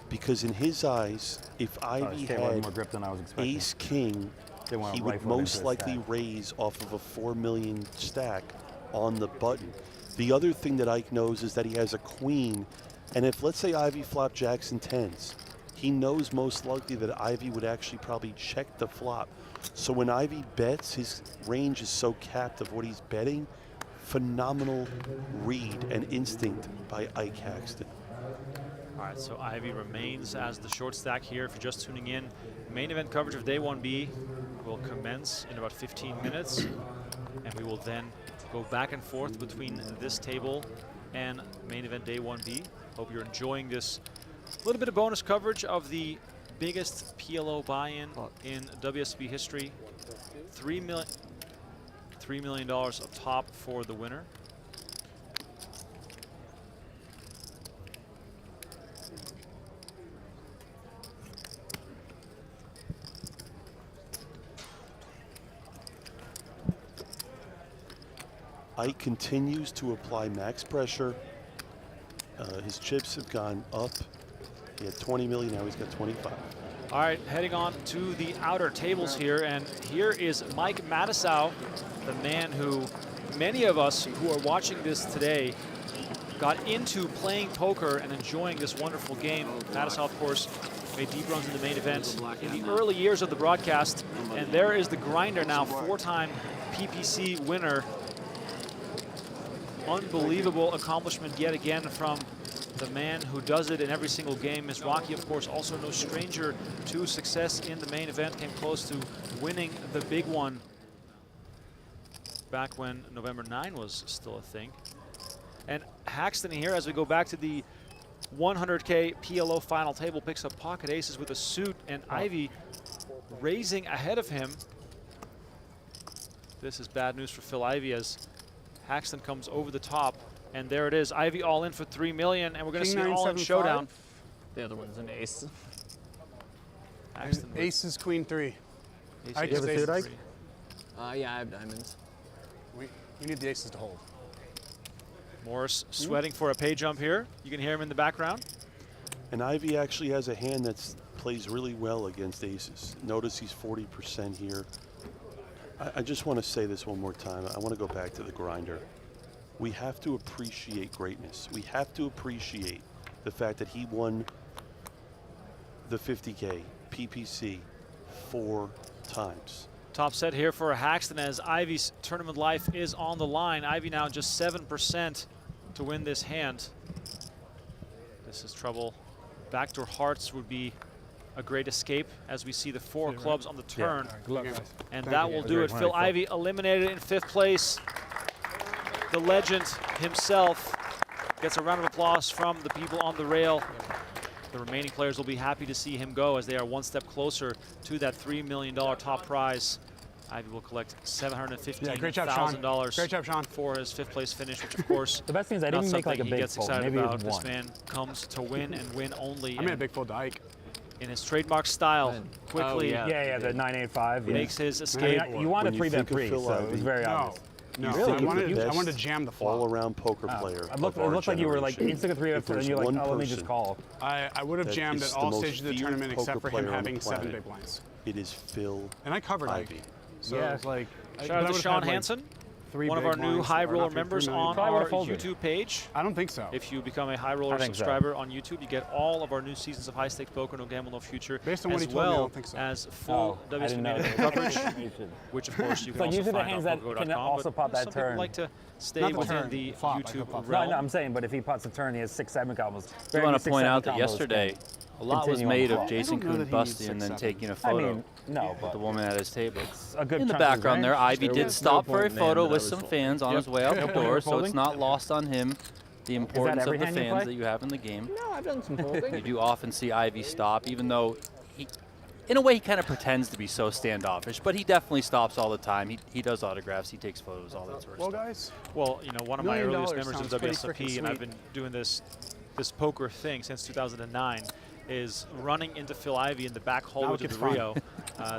Because in his eyes, if Ivey had more grip than I was expecting. ace-king, he would most likely raise off of a 4 million stack on the button. The other thing that Ike knows is that he has a queen, and if, let's say, Ivey flopped jacks and 10s, he knows most likely that Ivey would actually probably check the flop. So when Ivey bets, his range is so capped of what he's betting. Phenomenal read and instinct by Ike Haxton. All right, so Ivey remains as the short stack here. If you're just tuning in, main event coverage of day 1B will commence in about 15 minutes, and we will then go back and forth between this table and main event day 1B. Hope you're enjoying this little bit of bonus coverage of the biggest PLO buy-in in WSOP history. $3 million up top for the winner. Ike continues to apply max pressure. His chips have gone up. He had 20 million, now he's got 25. All right, heading on to the outer tables here, and here is Mike Matisow, the man who many of us who are watching this today got into playing poker and enjoying this wonderful game. Matisow, of course, made deep runs in the main event in the early years of the broadcast, and there is the grinder now, 4-time PPC winner. Unbelievable accomplishment yet again from the man who does it in every single game. Is Rocky, of course, also no stranger to success in the main event. Came close to winning the big one back when November 9 was still a thing. And Haxton here, as we go back to the 100K PLO final table, picks up pocket aces with a suit, and Ivey raising ahead of him. This is bad news for Phil Ivey as Haxton comes over the top, and there it is. Ivey all in for 3 million, and we're going to see an all-in showdown. The other one's an ace. Aces, queen 3. Ace, you have a suit, Ike? Yeah, I have diamonds. We need the aces to hold. Morris sweating for a pay jump here. You can hear him in the background. And Ivey actually has a hand that plays really well against aces. Notice he's 40% here. I just want to say this one more time. I want to go back to the grinder. We have to appreciate greatness. We have to appreciate the fact that he won the 50K PPC 4 times. Top set here for Haxton as Ivey's tournament life is on the line. Ivey now just 7% to win this hand. This is trouble. Backdoor hearts would be a great escape as we see the 4 clubs on the turn. And that will do it. Phil Ivey eliminated in 5th place. The legend himself gets a round of applause from the people on the rail. The remaining players will be happy to see him go as they are one step closer to that $3 million top prize. Ivey will collect $715,000 great job, Shaun. For his 5th place finish, which of course the best thing is I not didn't make like a he big gets fold. excited Maybe about. This one. man comes to win and win only. I made a big fold to Ike. in his trademark style, quickly Yeah, the 985. makes his escape. I mean, you want a 3-bet pre, Phil so it Ivey, was very obvious. No, think I wanted, of the I wanted to best jam the flop. all-around poker player. It looked of our like you were like generation. instant 3-bet, If and there's you're like, one oh, let me just person call. I would have that jammed is at the all most stages of the feared tournament except poker for him player on the having 7 planet. big blinds. It is Phil And I covered Ivey. Ike. So Yeah. it was like, Shout out to Sean Hansen, one of our new High Roller members on our YouTube page. I don't think so. If you become a High Roller subscriber on YouTube, you get all of our new seasons of High Stakes Poker, No Gamble, No Future, Based on what as he told me, I well don't think so. as full I WSOP didn't Main know Event that. coverage, which of course you can So also usually the find hands on that PokerGO.com. can also but pot that some people turn. like to stay Not the within turn, the flop, I YouTube flop. realm. No, I'm saying, but if he pots a turn, he has 6-7 combos. I want to point out that yesterday, a lot was continue on made the of call. Jason I don't know Kuhn that he needs busting and then 6-7. taking a I photo mean, no, with but the woman at his table. a good In the chunk of his background there, range. Ivy There did was stop no for a point in photo that I with was some full. fans on his way out the Yep. door, so Folding? it's not lost on him the importance every of the hand you fans play? that you have in the game. No, I've done some folding. You do often see Ivy stop, even though he, in a way, he kind of pretends to be so standoffish, but he definitely stops all the time. He does autographs, he takes photos, all that sort of Well, stuff. guys, Well, you know, one of my $1 million earliest members of sounds pretty WSOP, freaking and I've sweet. been doing this poker thing since 2009, is running into Phil Ivey in the back Now hallways it of gets the fun. Rio.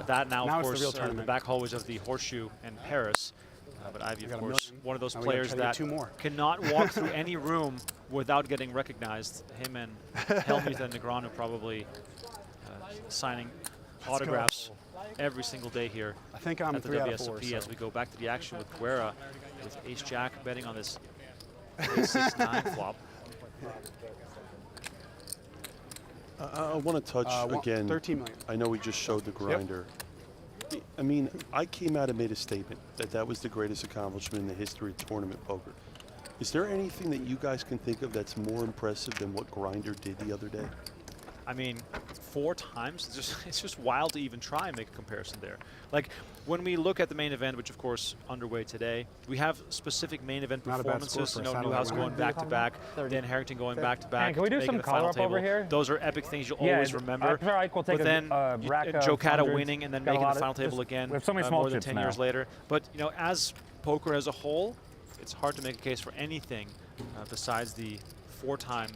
That now, Now of it's the real course, the tournament. back hallways of the Horseshoe in Paris. But Ivey, We of got a course, million. one of those Now we gotta players try to get that 2 more. cannot walk through any room without getting recognized. Him and Hellmuth and Negreanu probably signing autographs every single day here I think I'm at the 3 out of 4. WSOP So. as we go back to the action with Guerra with Ace-Jack betting on this Ace-6-9 flop. I want to touch again. 13 million. I know we just showed the grinder. I mean, I came out and made a statement that that was the greatest accomplishment in the history of tournament poker. Is there anything that you guys can think of that's more impressive than what Grinder did the other day? I mean, 4 times, it's just wild to even try and make a comparison there. Like, when we look at the main event, which of course underway today, we have specific main event Not a bad score performances. for You a know, satellite Newhouse winner. going back-to-back, Dan Harrington going back-to-back. Man, can we do making some the final color up over table. here? Those are epic things you'll Yeah, always remember. I'm sure Ike will take but then rack of Joe Cata hundreds. winning and then Got a making lot the of- final table just- again we have so many small more than chips 10 now. years later. But, you know, as poker as a whole, it's hard to make a case for anything besides the 4-time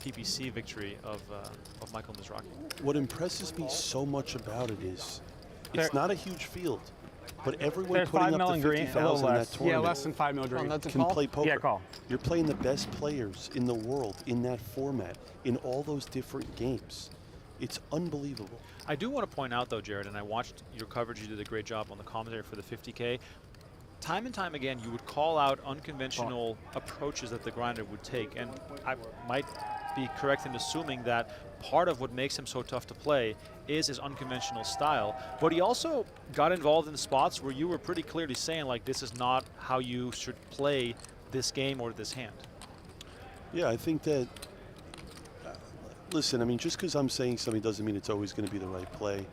PPC victory of Michael Mizrachi. What impresses me so much about it is it's not a huge field, but everyone There's putting 5 up the million green, a 50,000 little in less. that Yeah, tournament less than 5 mil green. That's a can call? play poker. Yeah, call. You're playing the best players in the world in that format, in all those different games. It's unbelievable. I do want to point out, though, Jared, and I watched your coverage. You did a great job on the commentary for the 50K. Time and time again, you would call out unconventional approaches that the grinder would take, and I might be correct in assuming that part of what makes him so tough to play is his unconventional style. But he also got involved in spots where you were pretty clearly saying, like, this is not how you should play this game or this hand. Yeah, I think that, listen, I mean, just because I'm saying something doesn't mean it's always going to be the right play.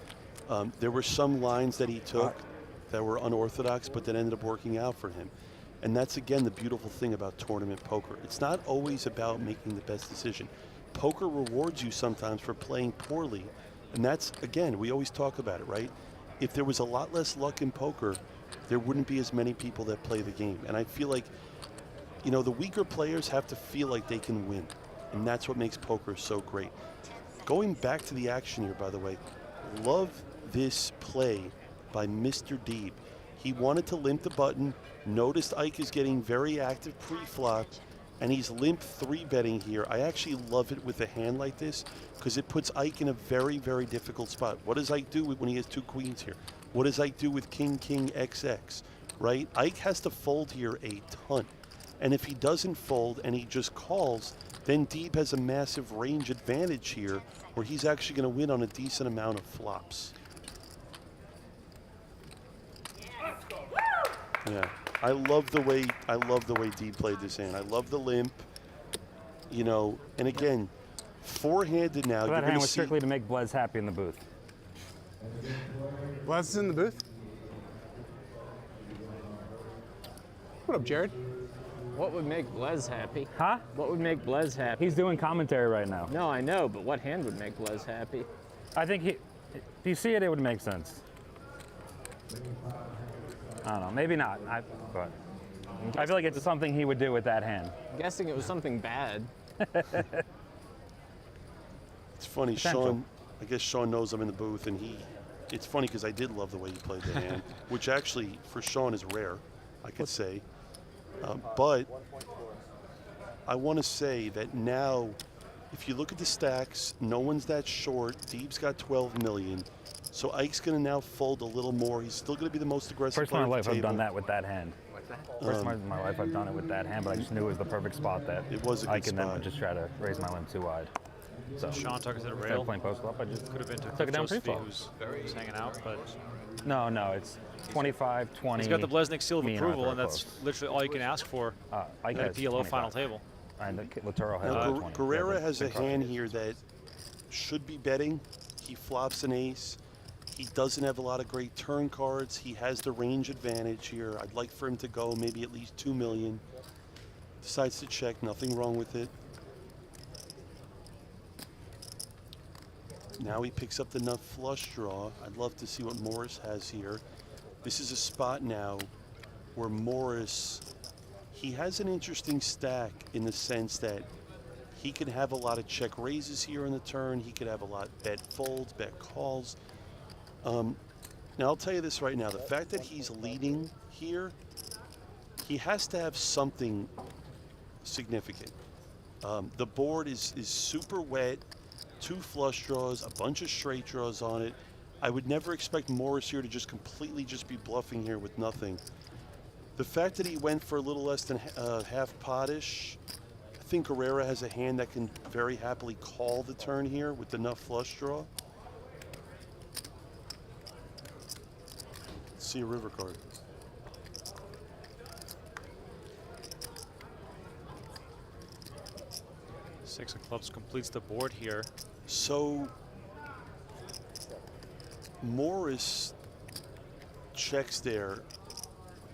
There were some lines that he took that were unorthodox, but that ended up working out for him. And that's, again, the beautiful thing about tournament poker. It's not always about making the best decision. Poker rewards you sometimes for playing poorly. And that's, again, we always talk about it, right? If there was a lot less luck in poker, there wouldn't be as many people that play the game. And I feel like, you know, the weaker players have to feel like they can win. And that's what makes poker so great. Going back to the action here, by the way, love this play by Mr. Deeb. He wanted to limp the button, noticed Ike is getting very active pre-flop, and he's limp 3-betting here. I actually love it with a hand like this because it puts Ike in a very, very difficult spot. What does Ike do when he has 2 queens here? What does Ike do with King, King, XX, right? Ike has to fold here a ton. And if he doesn't fold and he just calls, then Deeb has a massive range advantage here where he's actually going to win on a decent amount of flops. Yeah, I love the way Deeb played this hand. I love the limp, you know, and again, 4-handed now. So You're that going hand to was see. strictly to make Blez happy in the booth. Blaz is in the booth. What up, Jared? What would make Blez happy? Huh? What would make Blez happy? He's doing commentary right now. No, I know, but what hand would make Blez happy? I think if you see it, it would make sense. I don't know, maybe not. But I feel like it's something he would do with that hand. I'm guessing it was something bad. It's funny, Potential. I guess Shaun knows I'm in the booth, and it's funny because I did love the way he played the hand, which actually for Shaun is rare, I could say. But I want to say that now, if you look at the stacks, no one's that short. Deeb's got 12 million. So Ike's going to now fold a little more. He's still going to be the most aggressive First in player my at the life I've table. done that with that hand. First in my life I've done it with that hand, but I just knew it was the perfect spot that It was a good Ike and then spot. would just try to raise my limit too wide. So Shaun took it to the instead rail. of playing post flop, I just Could have been to took it down Josephine, pre-flop. who's hanging out, but No, it's 25, 20. he's got the Blesnik seal of me and approval, Arthur and that's close. literally all you can ask for Ike at a has PLO 25. final table. And Laturo has Now, 20. Guerrera Yeah, has a big card. hand here that should be betting. He flops an ace. He doesn't have a lot of great turn cards. He has the range advantage here. I'd like for him to go maybe at least 2 million. Decides to check, nothing wrong with it. Now he picks up the nut flush draw. I'd love to see what Morris has here. This is a spot now where Morris, he has an interesting stack in the sense that he could have a lot of check raises here on the turn. He could have a lot bet folds, bet calls. Now I'll tell you this right now, the fact that he's leading here, he has to have something significant. The board is super wet, 2 flush draws, a bunch of straight draws on it. I would never expect Morris here to just completely just be bluffing here with nothing. The fact that he went for a little less than half potish, I think Guerrera has a hand that can very happily call the turn here with the nut flush draw. Let's see a river card. Six of clubs completes the board here. So Morris checks there.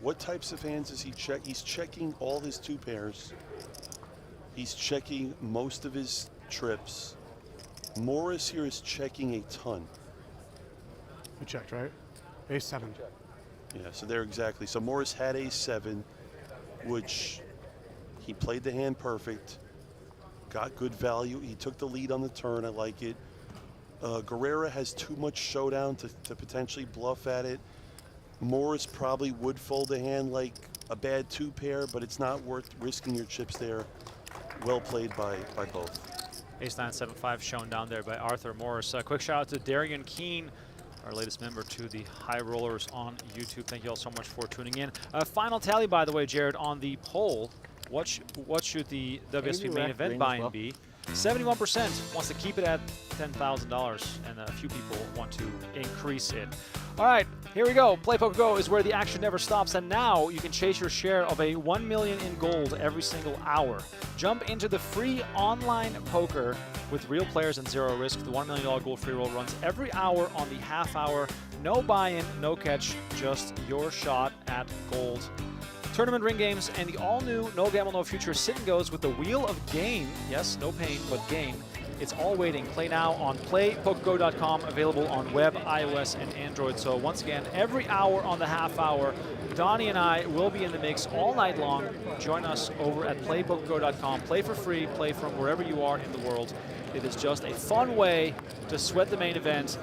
What types of hands does he check? He's checking all his 2 pairs. He's checking most of his trips. Morris here is checking a ton. You checked, right? Ace 7. Yeah, so there exactly. So Morris had ace 7, which he played the hand perfect. Got good value. He took the lead on the turn. I like it. Guerrera has too much showdown to potentially bluff at it. Morris probably would fold a hand like a bad 2 pair, but it's not worth risking your chips there. Well played by both. Ace 9, 7, 5 shown down there by Arthur Morris. Quick shout out to Darian Keene, our latest member to the High Rollers on YouTube. Thank you all so much for tuning in. Final tally, by the way, Jared, on the poll. What should the WSOP Main Event buy-in be? 71% wants to keep it at $10,000, and a few people want to increase it. All right, here we go. Play PokerGO is where the action never stops, and now you can chase your share of a 1 million in gold every single hour. Jump into the free online poker with real players and zero risk. The $1 million gold free roll runs every hour on the half hour. No buy-in, no catch, just your shot at gold. Tournament ring games and the all-new No Gamble, No Future sit and goes with the Wheel of Gain. Yes, no pain, but gain. It's all waiting. Play now on playpokergo.com, available on web, iOS, and Android. So once again, every hour on the half hour, Donnie and I will be in the mix all night long. Join us over at playpokergo.com. Play for free. Play from wherever you are in the world. It is just a fun way to sweat the main event.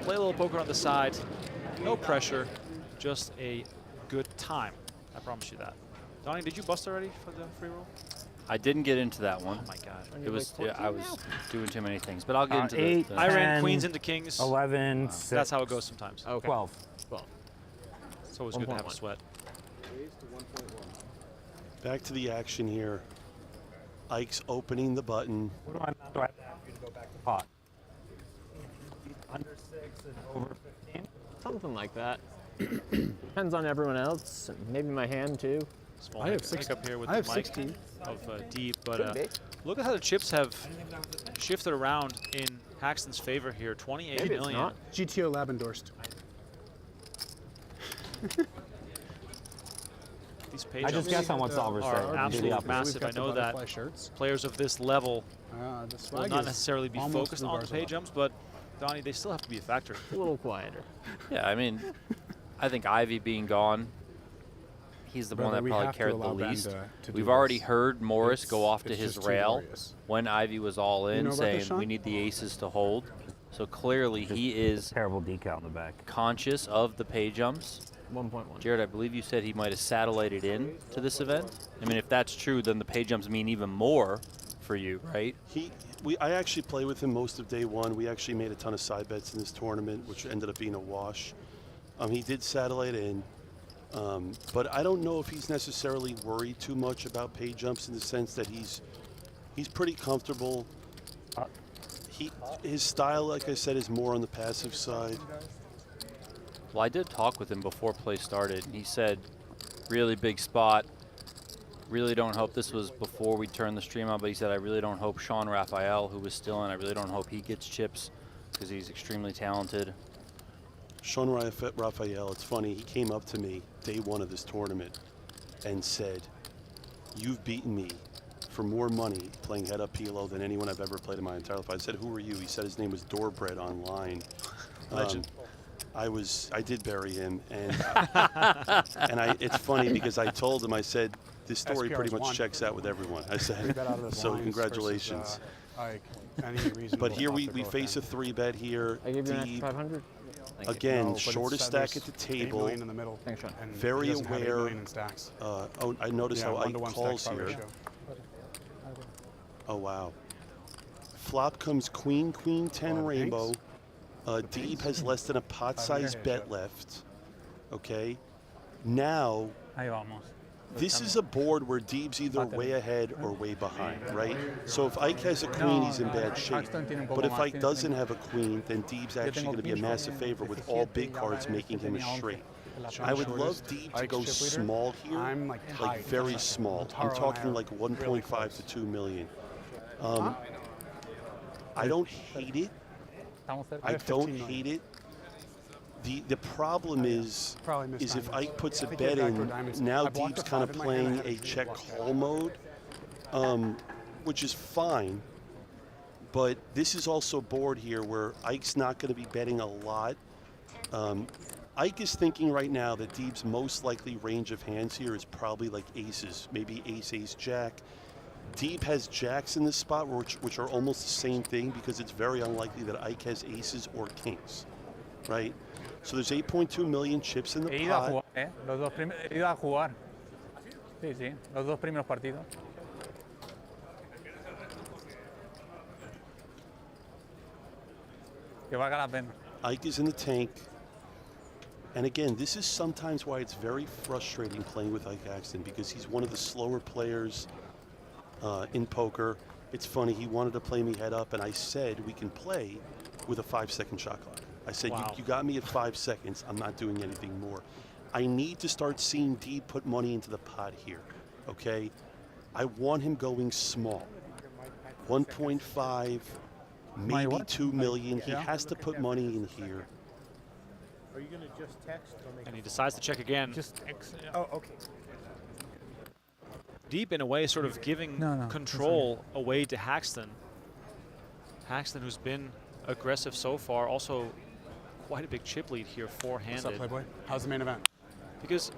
Play a little poker on the side. No pressure. Just a good time. I promise you that. Donnie, did you bust already for the free roll? I didn't get into that one. Oh my God. It was I was doing too many things, but I'll get into 8, the I ran 10, queens into kings. 11, 6. That's how it goes sometimes. Okay. 12. It's always good to have a 1.1. sweat. Back to the action here. Ike's opening the button. What do I have to have for you to go back to pot? Under 6 and over 15? Something like that. Depends on everyone else, and maybe my hand too. Small I have hiccup here with I the have mic 16. of Deeb, but Could be. look at how the chips have shifted around in Haxton's favor here. 28 Maybe it's million. not. GTO Lab endorsed. These page I just guess on what solvers are say. absolutely massive. I know that butterfly shirts. players of this level The will swag not is necessarily be almost focused Blue on the Barcelona. pay jumps, but Donnie, they still have to be a factor. A little quieter. Yeah, I mean, I think Ivy being gone, he's the one Brother, that we probably have to cared the allow Ben least. to do We've already this. heard Morris go off to it's his just too rail glorious. when Ivy was all in, know about saying this, Shaun? we need the aces to hold. So clearly he is terrible decal in the back. Conscious of the pay jumps. 1.1. Jared, I believe you said he might have satellited in to this event. I mean, if that's true, then the pay jumps mean even more for you, right? I actually play with him most of day one. We actually made a ton of side bets in this tournament, which ended up being a wash. He did satellite in, but I don't know if he's necessarily worried too much about pay jumps in the sense that he's pretty comfortable. His style, like I said, is more on the passive side. Well, I did talk with him before play started. He said, really big spot. Really don't hope, this was before we turned the stream on, but he said, I really don't hope Shaun Raphael, who was still in, I really don't hope he gets chips because he's extremely talented. Shaun Raphael, it's funny, he came up to me day one of this tournament and said, you've beaten me for more money playing head-up PLO than anyone I've ever played in my entire life. I said, who are you? He said his name was Doorbread online. Legend. I did bury him, and it's funny because I told him, I said, this story pretty much checks out with everyone. I said, so congratulations. But here we face a 3-bet here. I gave you an extra Deeb, 500. again, shortest stack at the table. In the middle. Thanks, Shaun. Very he doesn't have 8 aware. million in stacks. I noticed how Ike 1-to-1 calls stack here. ratio. Oh, wow. Flop comes queen, queen, 10 rainbow. Deeb has less than a pot-sized bet left. Okay. Now, Ahí vamos. this is a board where Deeb's either way ahead or way behind, right? So if Ike has a queen, he's in bad shape. But if Ike doesn't have a queen, then Deeb's actually going to be a massive favorite with all big cards making him a straight. I would love Deeb to go small here, I'm like very small. I'm talking like 1.5 to 2 million. I don't hate it. I don't hate it. The problem is if Ike puts a bet in, now Deeb's kind of playing a check call mode, which is fine. But this is also a board here where Ike's not going to be betting a lot. Ike is thinking right now that Deeb's most likely range of hands here is probably like aces, maybe ace, ace, jack. Deeb has jacks in this spot, which are almost the same thing because it's very unlikely that Ike has aces or kings, right? So there's 8.2 million chips in the pot. Los dos iba a jugar. Sí, sí, los dos primeros partidos. Que valga la pena. Ike is in the tank. And again, this is sometimes why it's very frustrating playing with Ike Axton because he's one of the slower players in poker. It's funny, he wanted to play me head up, and I said we can play with a 5-second shot clock. I said, you got me at 5 seconds. I'm not doing anything more. I need to start seeing Deeb put money into the pot here, okay? I want him going small. 1.5, maybe 2 million. He has to put money in here. Are you going to just text? And he decides to check again. Just text. Oh, okay. Deeb, in a way, sort of giving control away to Haxton. Haxton, who's been aggressive so far, also quite a big chip lead here, four-handed. What's up, Playboy? How's the main event? Because,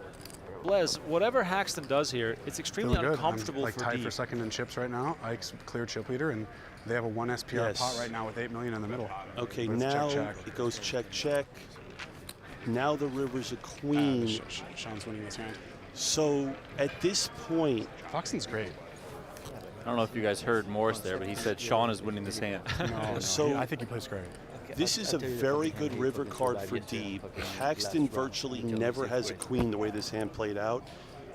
Blaise, whatever Haxton does here, it's extremely uncomfortable I'm, for tied Deeb. for second in chips right now. Ike's clear chip leader, and they have a 1 SPR pot right now with 8 million in the middle. Okay, now it goes check, check. Now the river's a queen. Shaun's winning this hand. So at this point, Foxen's great. I don't know if you guys heard Morris there, but he said Shaun is winning this hand. So I think he plays great. This is a very good river card for Deeb. Haxton virtually never has a queen the way this hand played out.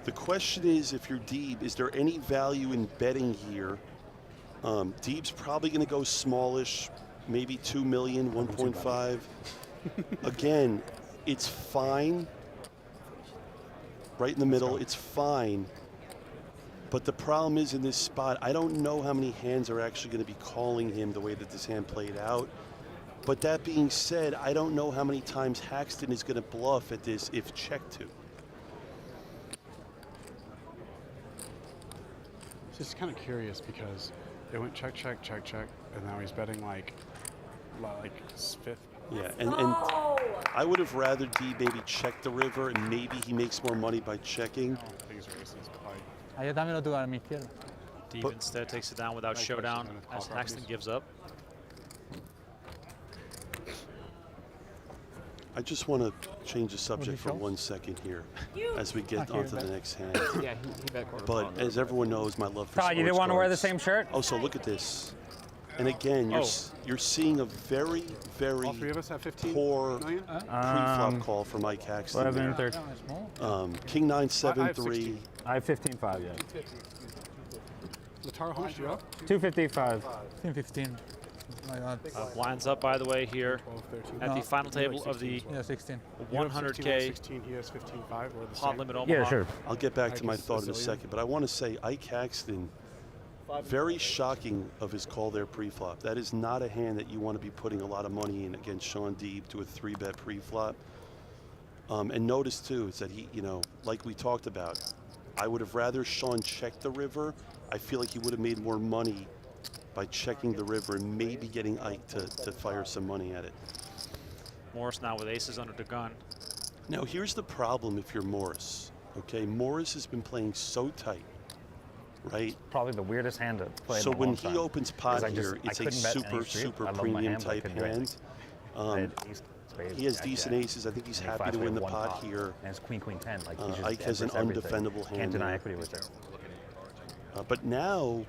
The question is, if you're Deeb, is there any value in betting here? Deeb's probably going to go smallish, maybe 2 million, 1.5. Again, it's fine. Right in the middle, it's fine. But the problem is in this spot, I don't know how many hands are actually going to be calling him the way that this hand played out. But that being said, I don't know how many times Haxton is going to bluff at this if checked to. It's just kind of curious because it went check, check, check, check, and now he's betting like fifth. Yeah, and I would have rather Deeb maybe check the river and maybe he makes more money by checking. Allá también lo tuvo a mi izquierda. Deeb instead takes it down without showdown as Haxton gives up. I just want to change the subject for 1 second here as we get onto the next hand. Yeah, he bet quarter. But as everyone knows, my love for Todd, sports you didn't want to wear the cards. same shirt? Oh, so look at this. And again, you're seeing a very, very All three of us have 15 poor million? pre-flop call from Mike Haxton. 11, 13. King 9, I 7, have 3. 16. I have 15.5, yeah. Lataro, how much do you have? 255. 15. Blinds up, by the way, here 12, 13. at the final table of the Yeah, 16. 100K 16, he has 15.5. We're the pot same. limit Omaha. Yeah, sure. I'll get back to my Ike's thought in a Sicilian. second, but I want to say Ike Haxton, very shocking of his call there pre-flop. That is not a hand that you want to be putting a lot of money in against Shaun Deeb to a 3-bet pre-flop. And notice too is that he, like we talked about, I would have rather Shaun check the river. I feel like he would have made more money by checking the river and maybe getting Ike to fire some money at it. Morris now with aces under the gun. Now here's the problem if you're Morris. Okay, Morris has been playing so tight, right? Probably the weirdest hand to play. So in a when long he time. opens pot 'Cause here, I it's a couldn't bet any super, street. super I love my premium hand, but I type couldn't do hand. I had ace, spade, He has jack, decent jack. aces. I think he's And he happy to flat-played win the one pot pot. here. And it's queen, queen, 10. Like, he just Ike has an everything. undefendable hand Can't deny there. equity with there. But now,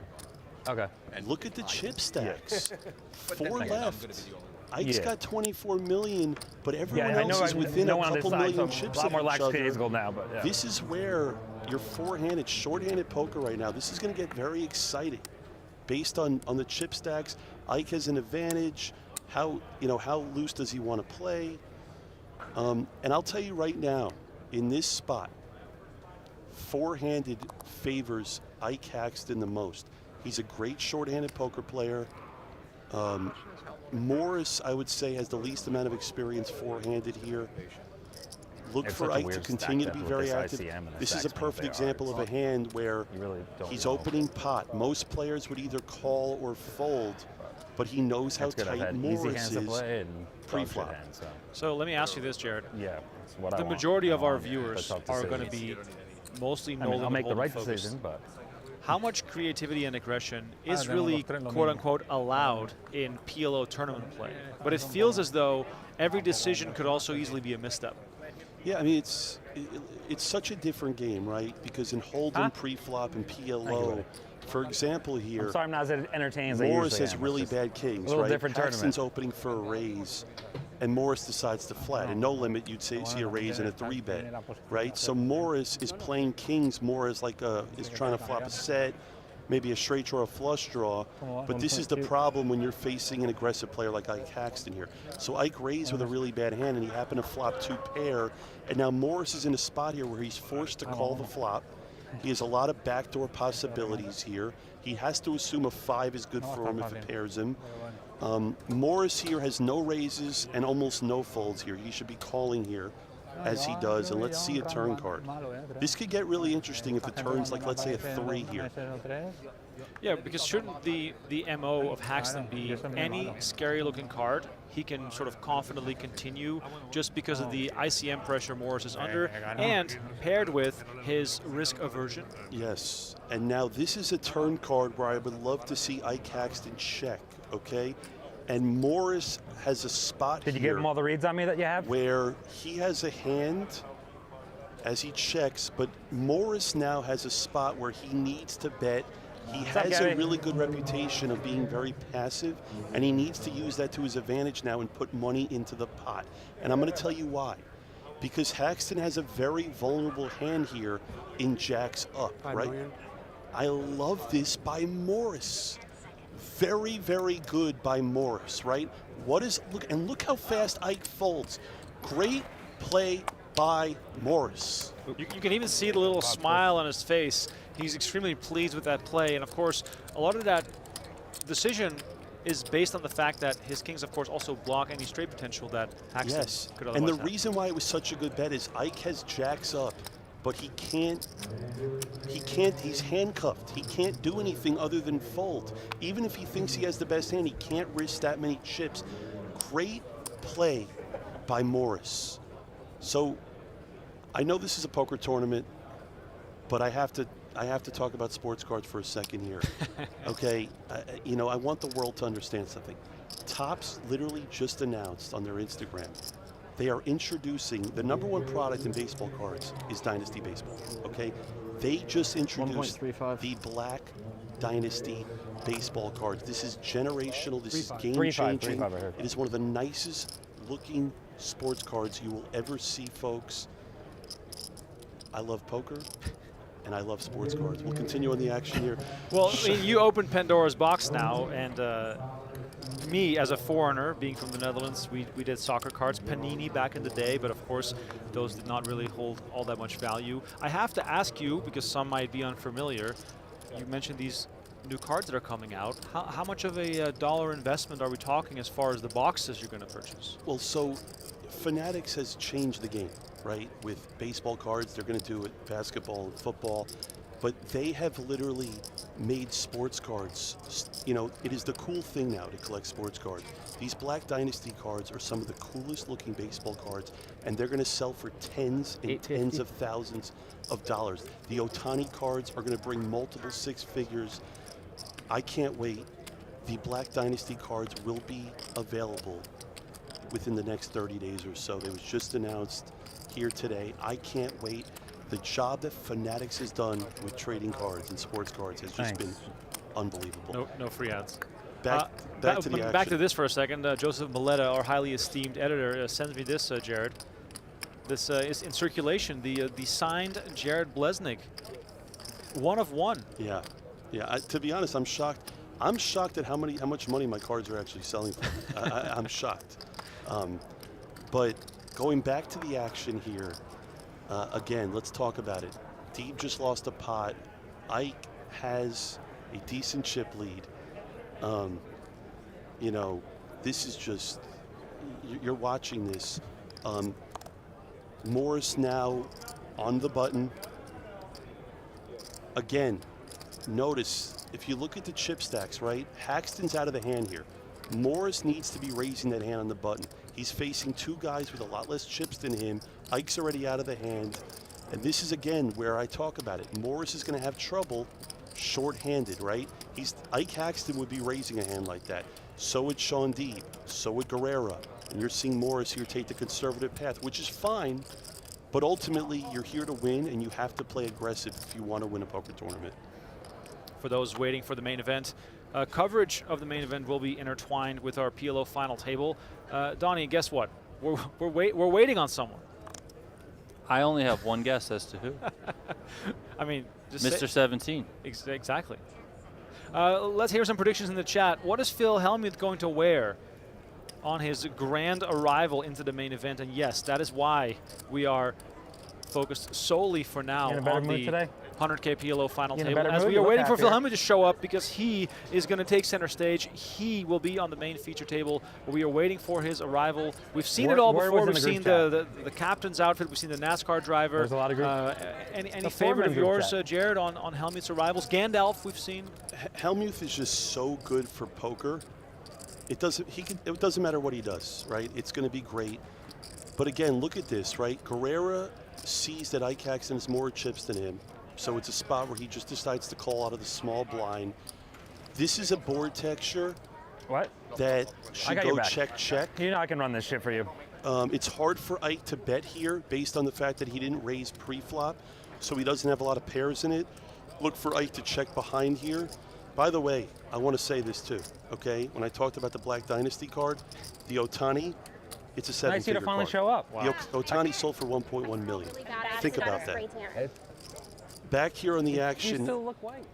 Okay. look at the chip stacks. 4 Thank left. Ike's Yeah. got 24 million, but Yeah, everyone I know else is within no a one on this couple side, million so chips a lot of more each lax other. goal now, but yeah. This is where you're four-handed, short-handed poker right now. This is going to get very exciting, based on the chip stacks. Ike has an advantage. How loose does he want to play? And I'll tell you right now, in this spot, four-handed favors Ike Haxton the most. He's a great short-handed poker player. Morris, I would say, has the least amount of experience four-handed here. Look It's for such a Ike to weird continue to stack be with very this active. ICM and the This is a stacks perfect they are. example of a hand where You really don't he's know. opening pot. Most players would either call or fold, but he knows how It's good. I've tight had easy Morris hands to is play and pre-flop. dog shit hands, so. So let me ask you this, Jared. Yeah, it's what I The want. majority I of our want viewers the tough are going to decisions. be mostly I no mean, limit I'll make the hold'em right focused. decision, but How much creativity and aggression is then really, los tres lo quote mismo. unquote, allowed in PLO tournament play? But it feels as though every decision could also easily be a misstep. Yeah, I mean, it's such a different game, right? Because in Hold'em, pre-flop, and PLO, for example here, I'm sorry I'm not as entertaining as I Morris usually has am. really It's just bad kings, a little right? different Paxton's tournament. opening for a raise, and Morris decides to flat. And no limit, you'd see a raise and a 3-bet, right? So Morris is playing kings more as like is trying to flop a set, maybe a straight draw, a flush draw. But this is the problem when you're facing an aggressive player like Ike Haxton here. So Ike raised with a really bad hand, and he happened to flop 2 pair. And now Morris is in a spot here where he's forced to call the flop. He has a lot of backdoor possibilities here. He has to assume a 5 is good for him if it pairs him. Morris here has no raises and almost no folds here. He should be calling here as he does, and let's see a turn card. This could get really interesting if the turn's like, let's say, a 3 here. Yeah, because shouldn't the MO of Haxton be any scary-looking card he can sort of confidently continue just because of the ICM pressure Morris is under, and paired with his risk aversion? Yes, and now this is a turn card where I would love to see Ike Haxton check, okay? And Morris has a spot Did you here give him all the reads on me that you have? where he has a hand as he checks, but Morris now has a spot where he needs to bet. He up, has a Gary? really good reputation of being very passive, and he needs to use that to his advantage now and put money into the pot. And I'm going to tell you why. Because Haxton has a very vulnerable hand here in jacks up, right? I love this by Morris. Very, very good by Morris, right? Look how fast Ike folds. Great play by Morris. You can even see the little smile on his face. He's extremely pleased with that play. And of course, a lot of that decision is based on the fact that his kings, of course, also block any straight potential that Haxton could otherwise and the have. reason why it was such a good bet is Ike has jacks up, but he's handcuffed. He can't do anything other than fold. Even if he thinks he has the best hand, he can't risk that many chips. Great play by Morris. So I know this is a poker tournament, but I have to talk about sports cards for a second here. Okay, I want the world to understand something. Topps literally just announced on their Instagram They are introducing the #1 product in baseball cards is Dynasty Baseball. Okay, they just introduced 1.35. the Black Dynasty baseball cards. This is generational. This is 3.5. game changing. 3.5, I heard. It is one of the nicest looking sports cards you will ever see, folks. I love poker. And I love sports cards. We'll continue on the action here. Well, I mean, you opened Pandora's box now, and me as a foreigner, being from the Netherlands, we did soccer cards, Panini back in the day, but of course those did not really hold all that much value. I have to ask you, because some might be unfamiliar, you mentioned these new cards that are coming out. How much of a dollar investment are we talking as far as the boxes you're going to purchase? Well, so Fanatics has changed the game, right? With baseball cards, they're going to do it, basketball and football, but they have literally made sports cards. You know, it is the cool thing now to collect sports cards. These Black Dynasty cards are some of the coolest looking baseball cards, and they're going to sell for tens and tens of thousands of dollars. The Ohtani cards are going to bring multiple six figures. I can't wait. The Black Dynasty cards will be available within the next 30 days or so. They was just announced here today. I can't wait. The job that Fanatics has done with trading cards and sports cards has just been unbelievable. No free ads. Back to the action. Back to this for a second. Joseph Maletta, our highly esteemed editor, sends me this, Jared. This is in circulation. The signed Jared Blesnik, 1 of 1. Yeah. To be honest, I'm shocked. I'm shocked at how much money my cards are actually selling for. I'm shocked. But going back to the action here, again, let's talk about it. Deeb just lost a pot. Ike has a decent chip lead. You know, this is just, you're watching this. Morris now on the button. Again, notice, if you look at the chip stacks, right? Haxton's out of the hand here. Morris needs to be raising that hand on the button. He's facing two guys with a lot less chips than him. Ike's already out of the hand. And this is, again, where I talk about it. Morris is going to have trouble short-handed, right? Ike Haxton would be raising a hand like that. So would Shaun Deeb. So would Guerrera. And you're seeing Morris here take the conservative path, which is fine. But ultimately, you're here to win, and you have to play aggressive if you want to win a poker tournament. For those waiting for the main event, coverage of the main event will be intertwined with our PLO final table. Donnie, guess what? We're waiting on someone. I only have one guess as to who. I mean, just Mr. 17. Exactly. Let's hear some predictions in the chat. What is Phil Hellmuth going to wear on his grand arrival into the main event? And yes, that is why we are focused solely for now on the today? 100K PLO final You in a table, better as mood? we are You look waiting for Phil happier. Hellmuth to show up, because he is going to take center stage. He will be on the main feature table. We are waiting for his arrival. We've seen it all Where before. was in We've the group seen the captain's outfit. We've seen the NASCAR driver. There's a lot of group. Any The favorite of four-man group yours, chat. Jared, on Hellmuth's arrivals? Gandalf, we've seen. Hellmuth is just so good for poker. It doesn't matter what he does, right? It's going to be great. But again, look at this, right? Guerrera sees that Ike Haxton has more chips than him, so it's a spot where he just decides to call out of the small blind. This is a board texture that should go check. You know I can run this shit for you. It's hard for Ike to bet here based on the fact that he didn't raise pre-flop, so he doesn't have a lot of pairs in it. Look for Ike to check behind here. By the way, I want to say this too, okay? When I talked about the Black Dynasty card, the Ohtani, it's a seven-figure Nice you to finally card. show up. The Ohtani sold for 1.1 million. Think about that. Back here on the You action, still look white.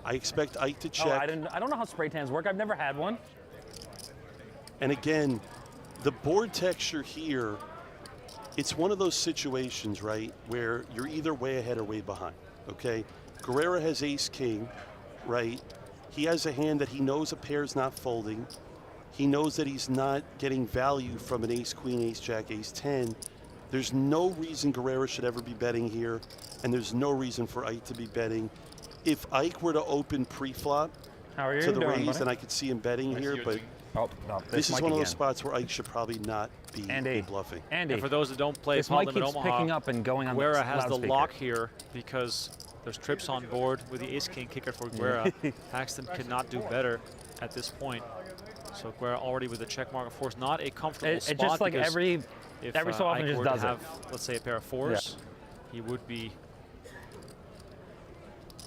I expect Ike to check. Oh, I don't know how spray tans work. I've never had one. And again, the board texture here, it's one of those situations, right, where you're either way ahead or way behind, okay? Guerrera has ace-king, right? He has a hand that he knows a pair's not folding. He knows that he's not getting value from an ace-queen, ace-jack, ace-10. There's no reason Guerrera should ever be betting here, and there's no reason for Ike to be betting. If Ike were to open pre-flop to the raise, then I could see him betting here, but this is one of those spots where Ike should probably not be bluffing. And for those that don't play this Paul mic Limit keeps Omaha, picking up and going on Guerra the has the loudspeaker. lock here because there's trips on board with the ace-king kicker for Guerra. Haxton cannot do better at this point. So Guerra already with a check mark, of course, not a comfortable spot. It's just like if every so often Ike just were to does it. have, let's say, a pair of fours, he would be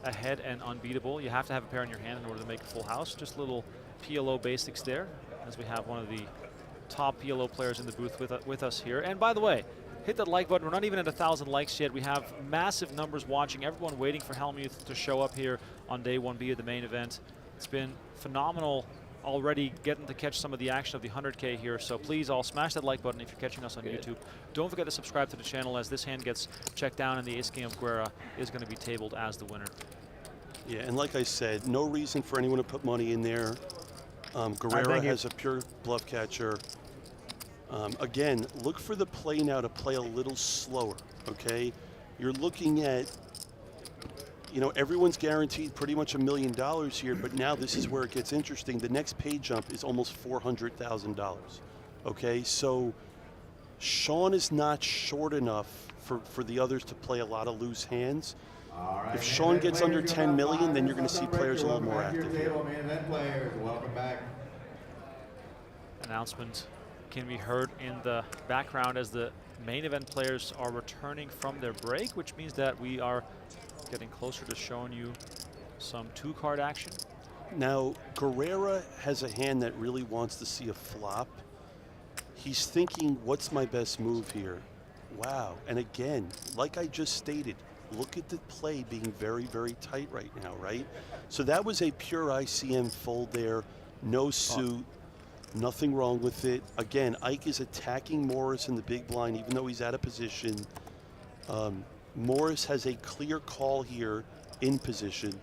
ahead and unbeatable. You have to have a pair in your hand in order to make a full house. Just little PLO basics there, as we have one of the top PLO players in the booth with us here. And by the way, hit that like button. We're not even at 1,000 likes yet. We have massive numbers watching. Everyone waiting for Hellmuth to show up here on day 1B of the main event. It's been phenomenal already getting to catch some of the action of the 100K here. So please all smash that like button if you're catching us on YouTube. Don't forget to subscribe to the channel as this hand gets checked down and the ace king of Guerra is going to be tabled as the winner. Yeah, and like I said, no reason for anyone to put money in there. Guerrera has a pure bluff catcher. Again, look for the play now to play a little slower, okay? You're looking at, you know, everyone's guaranteed pretty much $1 million here, but now this is where it gets interesting. The next pay jump is almost $400,000, okay? So Shaun is not short enough for the others to play a lot of loose hands. If Shaun gets under 10 million, then you're going to see players a little more active here. Welcome back. Announcement can be heard in the background as the main event players are returning from their break, which means that we are getting closer to showing you some 2-card action. Now, Guerrera has a hand that really wants to see a flop. He's thinking, what's my best move here? Wow. And again, like I just stated, look at the play being very, very tight right now, right? So that was a pure ICM fold there, no suit, nothing wrong with it. Again, Ike is attacking Morris in the big blind, even though he's out of position. Morris has a clear call here in position.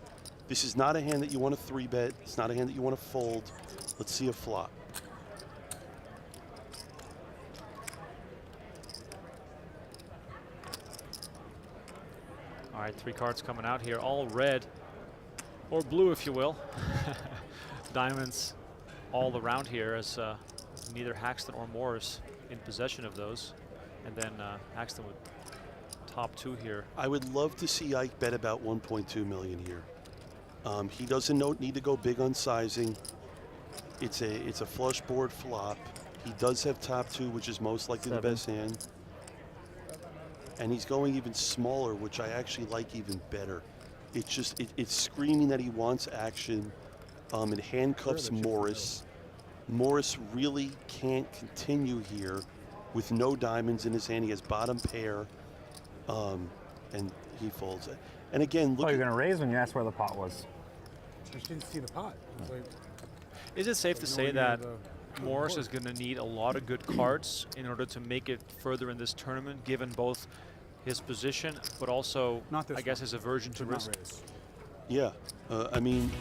This is not a hand that you want to 3-bet. It's not a hand that you want to fold. Let's see a flop. All right, 3 cards coming out here, all red, or blue if you will. Diamonds all around here as neither Haxton or Morris in possession of those. And then Haxton with top 2 here. I would love to see Ike bet about 1.2 million here. He doesn't need to go big on sizing. It's a flush board flop. He does have top 2, which is most likely the best hand. And he's going even smaller, which I actually like even better. It's just, it's screaming that he wants action. It handcuffs Morris. Morris really can't continue here with no diamonds in his hand. He has bottom pair, and he folds it. And again, look. Oh, you're going to raise when you asked where the pot was. I just didn't see the pot. Is it safe to say that Morris is going to need a lot of good cards in order to make it further in this tournament, given both his position, but also, I guess, his aversion to risk? Yeah, I mean.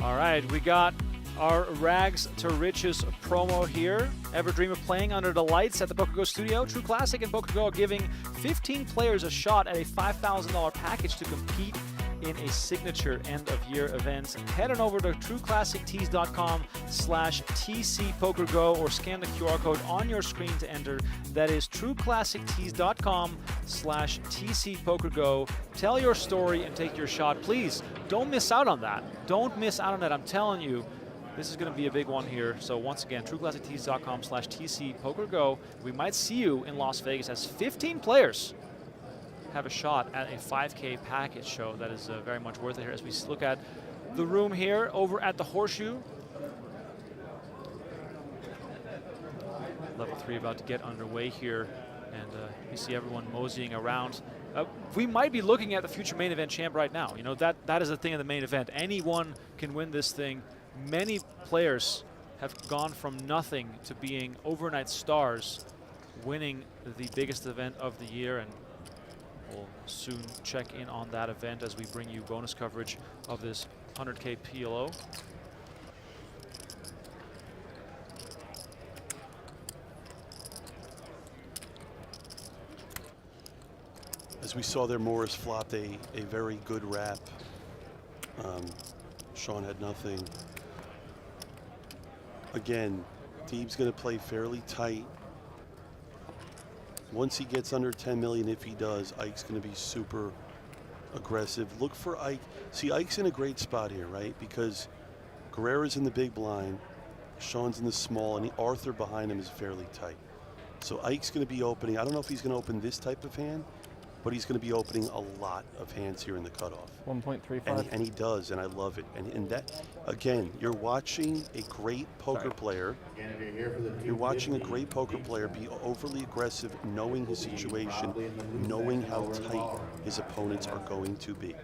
All right, we got our Rags to Riches promo here. Ever dream of playing under the lights at the PokerGO studio? True Classic and PokerGO are giving 15 players a shot at a $5,000 package to compete in a signature end-of-year event. Head on over to trueclassictees.com/TCPokerGo or scan the QR code on your screen to enter. That is trueclassictees.com/TCPokerGo. Tell your story and take your shot. Please, don't miss out on that. Don't miss out on that. I'm telling you, this is going to be a big one here. So once again, trueclassictees.com/TCPokerGo. We might see you in Las Vegas as 15 players have a shot at a 5K package show. That is very much worth it here as we look at the room here over at the Horseshoe. Level 3 about to get underway here, and you see everyone moseying around. We might be looking at the future main event champ right now. You know, that is the thing in the main event. Anyone can win this thing. Many players have gone from nothing to being overnight stars, winning the biggest event of the year, and we'll soon check in on that event as we bring you bonus coverage of this 100K PLO. As we saw there, Morris flopped a very good wrap. Shaun had nothing. Again, Deeb's going to play fairly tight. Once he gets under 10 million, if he does, Ike's going to be super aggressive. Look for Ike. See, Ike's in a great spot here, right? Because Guerrera's in the big blind. Shaun's in the small, and Arthur behind him is fairly tight. So Ike's going to be opening. I don't know if he's going to open this type of hand, but he's going to be opening a lot of hands here in the cutoff. 1.35. And he does, and I love it. And that, again, you're watching a great poker player. You're watching a great poker player be overly aggressive, knowing his situation, knowing how tight his opponents are going to be.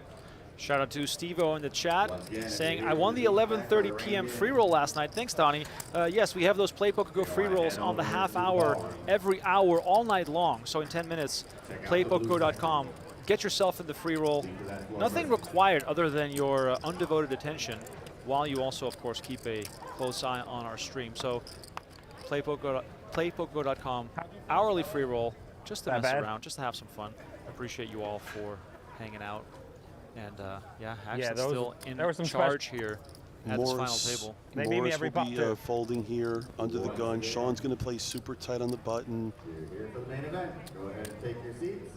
Shout out to Steve-O in the chat saying, I won the 11:30 p.m. free roll last night. Thanks, Donnie. Yes, we have those Play PokerGo free rolls on the half hour, every hour, all night long. So in 10 minutes, playpokergo.com. Get yourself in the free roll. Nothing required other than your undevoted attention, while you also, of course, keep a close eye on our stream. So playpokergo.com, hourly free roll, just to mess around, just to have some fun. Appreciate you all for hanging out. And yeah, Haxton's still in charge here at this final table. Morris will be folding here under the gun. Shaun's going to play super tight on the button. You're here for the main event. Go ahead and take your seats.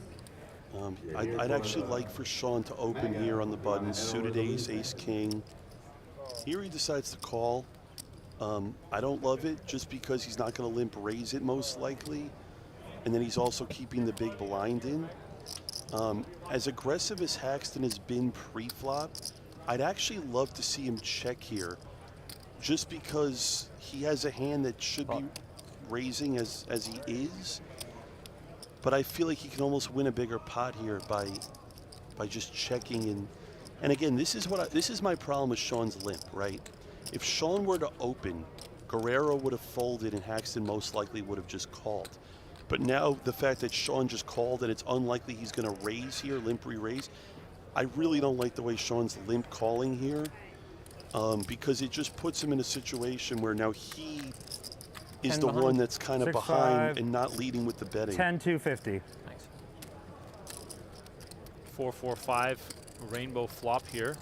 I'd actually like for Shaun to open here on the button, suited ace, ace king. Here he decides to call. I don't love it just because he's not going to limp raise it most likely. And then he's also keeping the big blind in. As aggressive as Haxton has been pre-flop, I'd actually love to see him check here just because he has a hand that should be raising as he is. But I feel like he can almost win a bigger pot here by just checking. And again, this is my problem with Shaun's limp, right? If Shaun were to open, Guerrero would have folded and Haxton most likely would have just called. But now the fact that Shaun just called and it's unlikely he's going to raise here, limp re-raise, I really don't like the way Shaun's limp calling here because it just puts him in a situation where now he is the one that's kind of behind and not leading with the betting. 10-250. Thanks. 4-4-5 rainbow flop here.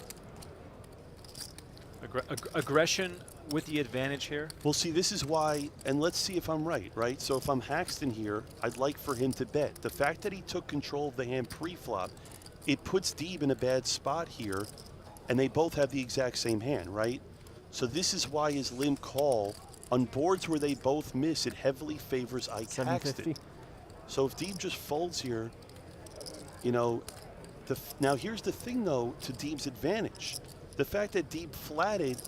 Aggression with the advantage here. Well, see, this is why, and let's see if I'm right? So if I'm Haxton here, I'd like for him to bet. The fact that he took control of the hand pre-flop, it puts Deeb in a bad spot here, and they both have the exact same hand, right? So this is why his limp call, on boards where they both miss, it heavily favors Ike Haxton. So if Deeb just folds here, you know, now here's the thing, though, to Deeb's advantage. The fact that Deeb flatted,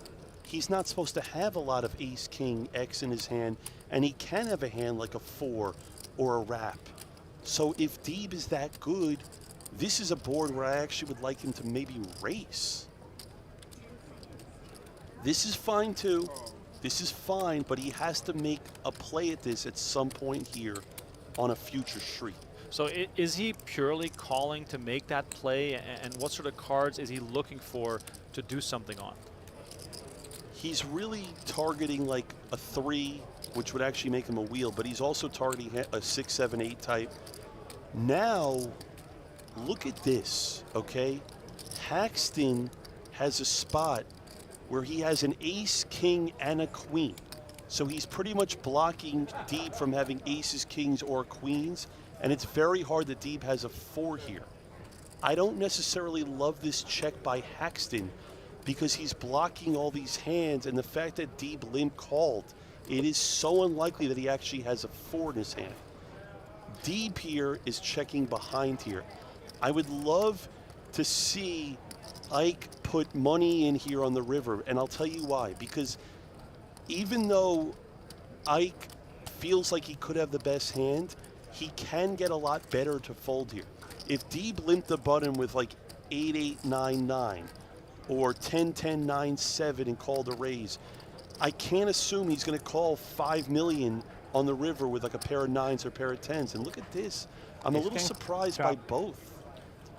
he's not supposed to have a lot of ace, king, X in his hand, and he can have a hand like a 4 or a wrap. So if Deeb is that good, this is a board where I actually would like him to maybe race. This is fine too. This is fine, but he has to make a play at this at some point here on a future street. So is he purely calling to make that play, and what sort of cards is he looking for to do something on? He's really targeting like a 3, which would actually make him a wheel, but he's also targeting a 6, 7, 8 type. Now, look at this, okay? Haxton has a spot where he has an ace, king, and a queen. So he's pretty much blocking Deeb from having aces, kings, or queens, and it's very hard that Deeb has a 4 here. I don't necessarily love this check by Haxton because he's blocking all these hands, and the fact that Deeb limp called, it is so unlikely that he actually has a 4 in his hand. Deeb here is checking behind here. I would love to see Ike put money in here on the river, and I'll tell you why. Because even though Ike feels like he could have the best hand, he can get a lot better to fold here. If Deeb limped the button with like 8-8-9-9 or 10-10-9-7 and called a raise, I can't assume he's going to call 5 million on the river with like a pair of 9s or a pair of 10s. And look at this. I'm a little surprised by both.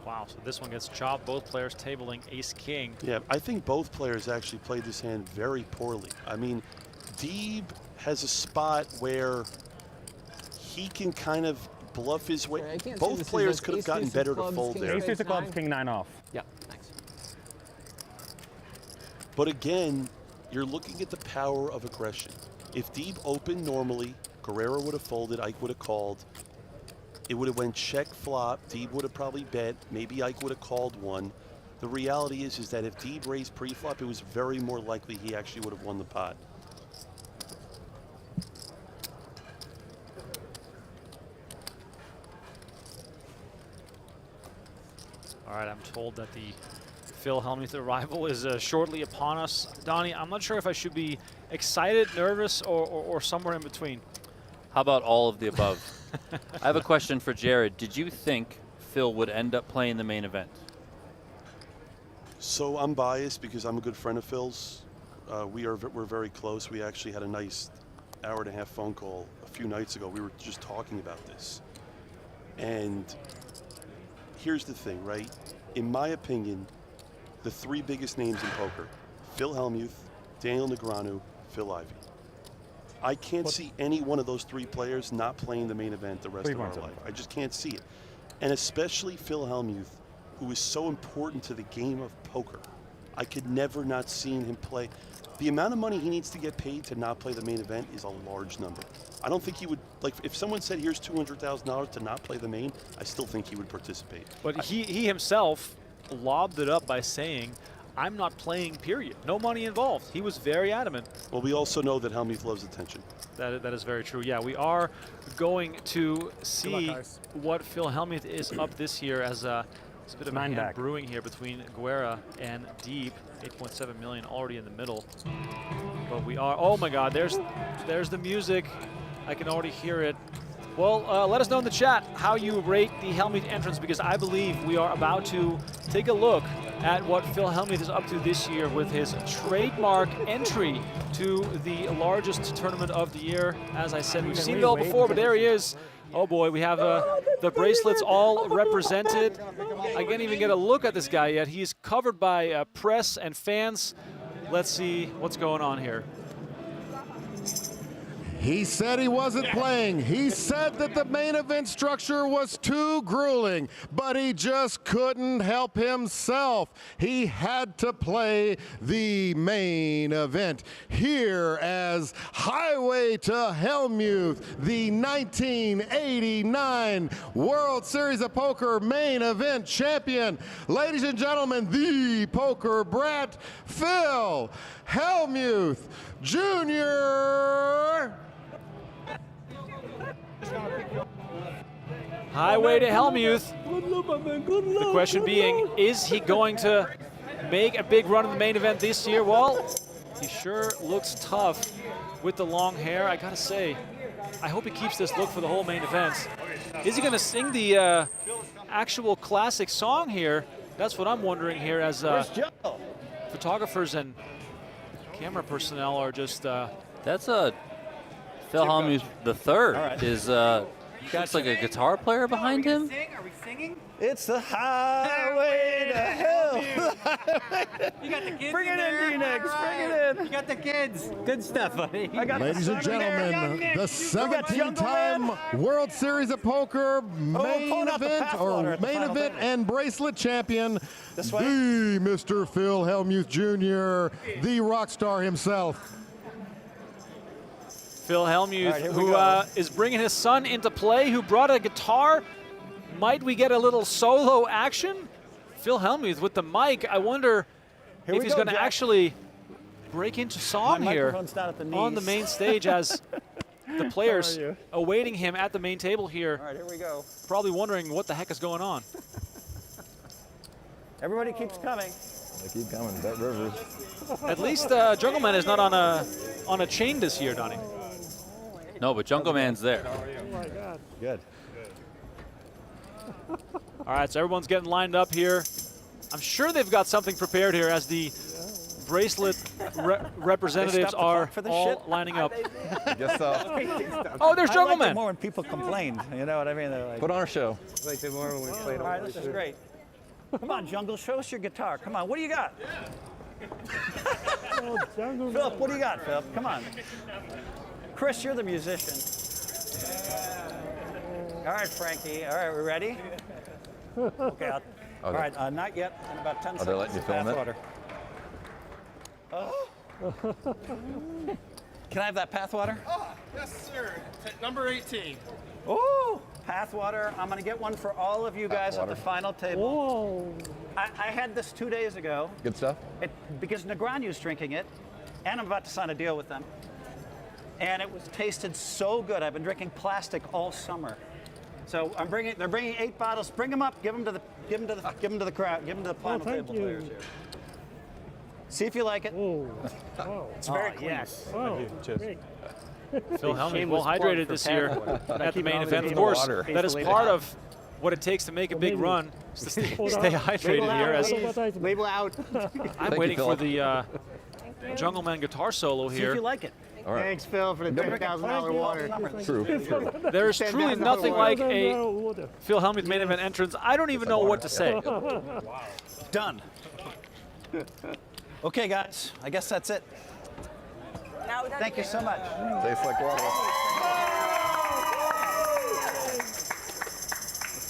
Wow, so this one gets chopped. Both players tabling ace-king. Yeah, I think both players actually played this hand very poorly. I mean, Deeb has a spot where he can kind of bluff his way. Both players could have gotten better to fold there. Ace, 2 of clubs, king, 9 off. Yeah, thanks. But again, you're looking at the power of aggression. If Deeb opened normally, Guerrero would have folded, Ike would have called. It would have went check flop. Deeb would have probably bet. Maybe Ike would have called one. The reality is that if Deeb raised pre-flop, it was very more likely he actually would have won the pot. All right, I'm told that the Phil Hellmuth arrival is shortly upon us. Donnie, I'm not sure if I should be excited, nervous, or somewhere in between. How about all of the above? I have a question for Jared. Did you think Phil would end up playing the main event? So I'm biased because I'm a good friend of Phil's. We're very close. We actually had a nice hour-and-a-half phone call a few nights ago. We were just talking about this. And here's the thing, right? In my opinion, the three biggest names in poker, Phil Hellmuth, Daniel Negreanu, Phil Ivey. I can't see any one of those three players not playing the main event the rest of our life. I just can't see it. And especially Phil Hellmuth, who is so important to the game of poker. I could never not see him play. The amount of money he needs to get paid to not play the main event is a large number. I don't think he would, like, if someone said here's $200,000 to not play the main, I still think he would participate. But he himself lobbed it up by saying, I'm not playing, period. No money involved. He was very adamant. Well, we also know that Hellmuth loves attention. That is very true. Yeah, we are going to see what Phil Hellmuth is up this year as a bit of a hand brewing here between Guerra and Deeb. 8.7 million already in the middle. But we are, oh my God, there's the music. I can already hear it. Well, let us know in the chat how you rate the Hellmuth entrance, because I believe we are about to take a look at what Phil Hellmuth is up to this year with his trademark entry to the largest tournament of the year. As I said, we've seen it all before, but there he is. Oh boy, we have the bracelets all represented. I can't even get a look at this guy yet. He's covered by press and fans. Let's see what's going on here. He said he wasn't playing. He said that the main event structure was too grueling, but he just couldn't help himself. He had to play the main event. Here as Highway to Hellmuth, the 1989 World Series of Poker main event champion. Ladies and gentlemen, the poker brat, Phil Hellmuth Jr. Highway to Hellmuth. The question being, is he going to make a big run in the main event this year? Well, he sure looks tough with the long hair. I gotta say, I hope he keeps this look for the whole main event. Is he gonna sing the actual classic song here? That's what I'm wondering here, as photographers and camera personnel are just... That's a Phil Hellmuth the third. Right. Is looks like a guitar player behind him. Are we singing? It's the highway to hell. You got the kids. Bring it in, D-Nex. Bring it in. You got the kids. Good stuff, buddy. Ladies and gentlemen, the 17-time World Series of Poker main event and bracelet champion, the Mr. Phil Hellmuth Jr., the rock star himself. Phil Hellmuth, who is bringing his son into play, who brought a guitar. Might we get a little solo action? Phil Hellmuth with the mic. I wonder if he's going to actually break into song here on the main stage as the players awaiting him at the main table here. All right, here we go. Probably wondering what the heck is going on. Everybody keeps coming. They keep coming. Bet Rivers. At least Jungleman is not on a chain this year, Donnie. No, but Jungleman's there. Oh my God. Good. All right, so everyone's getting lined up here. I'm sure they've got something prepared here as the bracelet representatives are all lining up. I guess so. Oh, there's Jungleman. I liked it more when people complained. You know what I mean? Like, put on a show. I liked it more when we played. All right, this is great. Come on, Jungle, show us your guitar. Come on, what do you got? Philip, what do you got, Philip? Come on. Chris, you're the musician. All right, Frankie. All right, we ready? Okay. All right, not yet. In about 10 seconds. They're letting you film it? Oh. Can I have that Pathwater? Oh, yes, sir. Number 18. Oh, Pathwater. I'm going to get one for all of you guys at the final table. Whoa. I had this 2 days ago. Good stuff? Because Negreanu's drinking it, and I'm about to sign a deal with them. And it was tasted so good. I've been drinking plastic all summer. So they're bringing 8 bottles. Bring them up. Give them to the crowd. Give them to the final table players here. See if you like it. It's very clean. Yes. Cheers. Phil Hellmuth well hydrated this year at the main event. Of course, that is part of what it takes to make a big run, is to stay hydrated here. As Label out. I'm waiting for the Jungle Man guitar solo See if here. you like it. All right. Thanks, Phil, for the $10,000 water. True. There is truly nothing like a Phil Hellmuth main event entrance. I don't even know what to say. Done. Okay, guys. I guess that's it. Thank you so much. Tastes like water.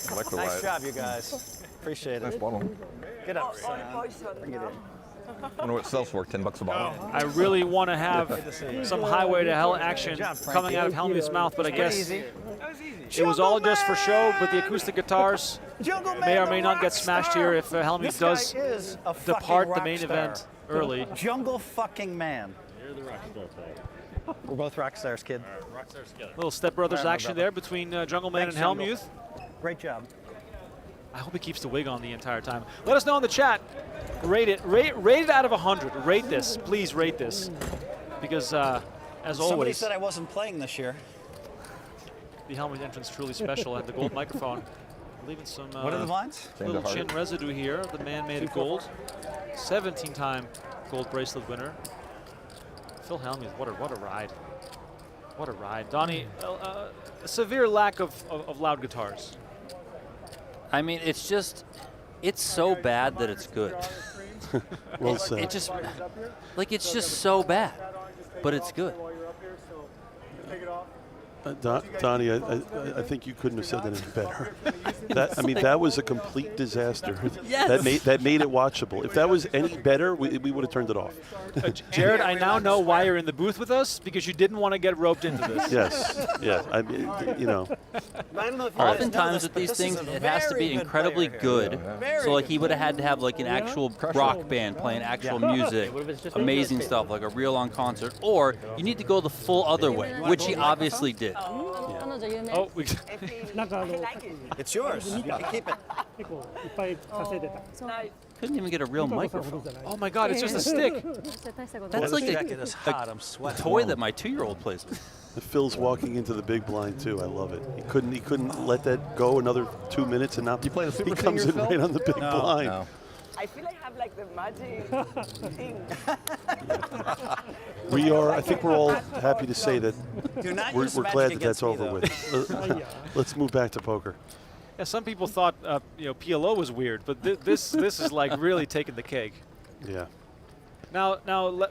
I like the Nice light. job, you guys. Appreciate it. Nice bottle. Get up, son. Bring it in. I wonder what it sells for. $10 a bottle. I really want to have some Highway to Hell action coming out of Hellmuth's mouth, but I guess it was all just for show. But the acoustic guitars may or may not get smashed here if Hellmuth does depart the main event early. Jungle fucking man. You're the rock star type. We're both rock stars, kid. Rock stars together. Little Step Brothers action there between Jungle Man and Hellmuth. Great job. I hope he keeps the wig on the entire time. Let us know in the chat. Rate it. Rate it out of 100. Rate this. Please rate this. Because, as Somebody always, said I wasn't playing this year. the Hellmuth entrance truly special and the gold microphone. Leaving some What are the lines? little chin residue here. The man made of gold. 17-time gold bracelet winner. Phil Hellmuth, what a ride. What a ride. Donnie, a severe lack of loud guitars. I mean, it's so bad that it's good. Well said. It just, like, it's just so bad, but it's good. Donnie, I think you couldn't have said that any better. That was a complete disaster. Yes. That made it watchable. If that was any better, we would have turned it off. Jared, I now know why you're in the booth with us, because you didn't want to get roped into this. Yes. Yeah. I mean, you know. Oftentimes with these things, it has to be incredibly good. So like he would have had to have like an actual rock band playing actual music, amazing stuff, like a real on concert, or you need to go the full other way, which he obviously did. Oh, It's yours. You can keep it. Couldn't even get a real microphone. Oh my God, it's just a stick. That's like Jacket is hot. I'm a sweating. toy that my 2-year-old plays with. Phil's walking into the big blind too. I love it. He couldn't let that go another 2 minutes and not. You play the Super He comes in Singers, right Phil? on the big blind. No. I feel I have like the magic thing. I think we're all happy to say that Do not we're use magic glad that against that's me, over though. with. Let's move back to poker. Yeah, some people thought PLO was weird, but this is like really taking the cake. Yeah. Now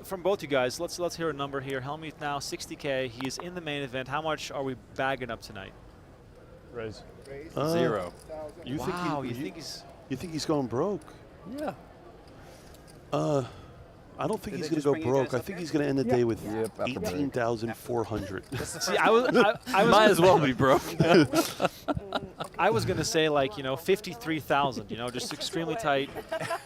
from both you guys, let's hear a number here. Hellmuth now 60K. He is in the main event. How much are we bagging up tonight? Raise. 0. You Wow, think he's going broke? Yeah. I don't think he's going to go broke. I think he's going to end the day with after break. 18,400. See, I was Might as well be broke. I was going to say 53,000. Just extremely tight.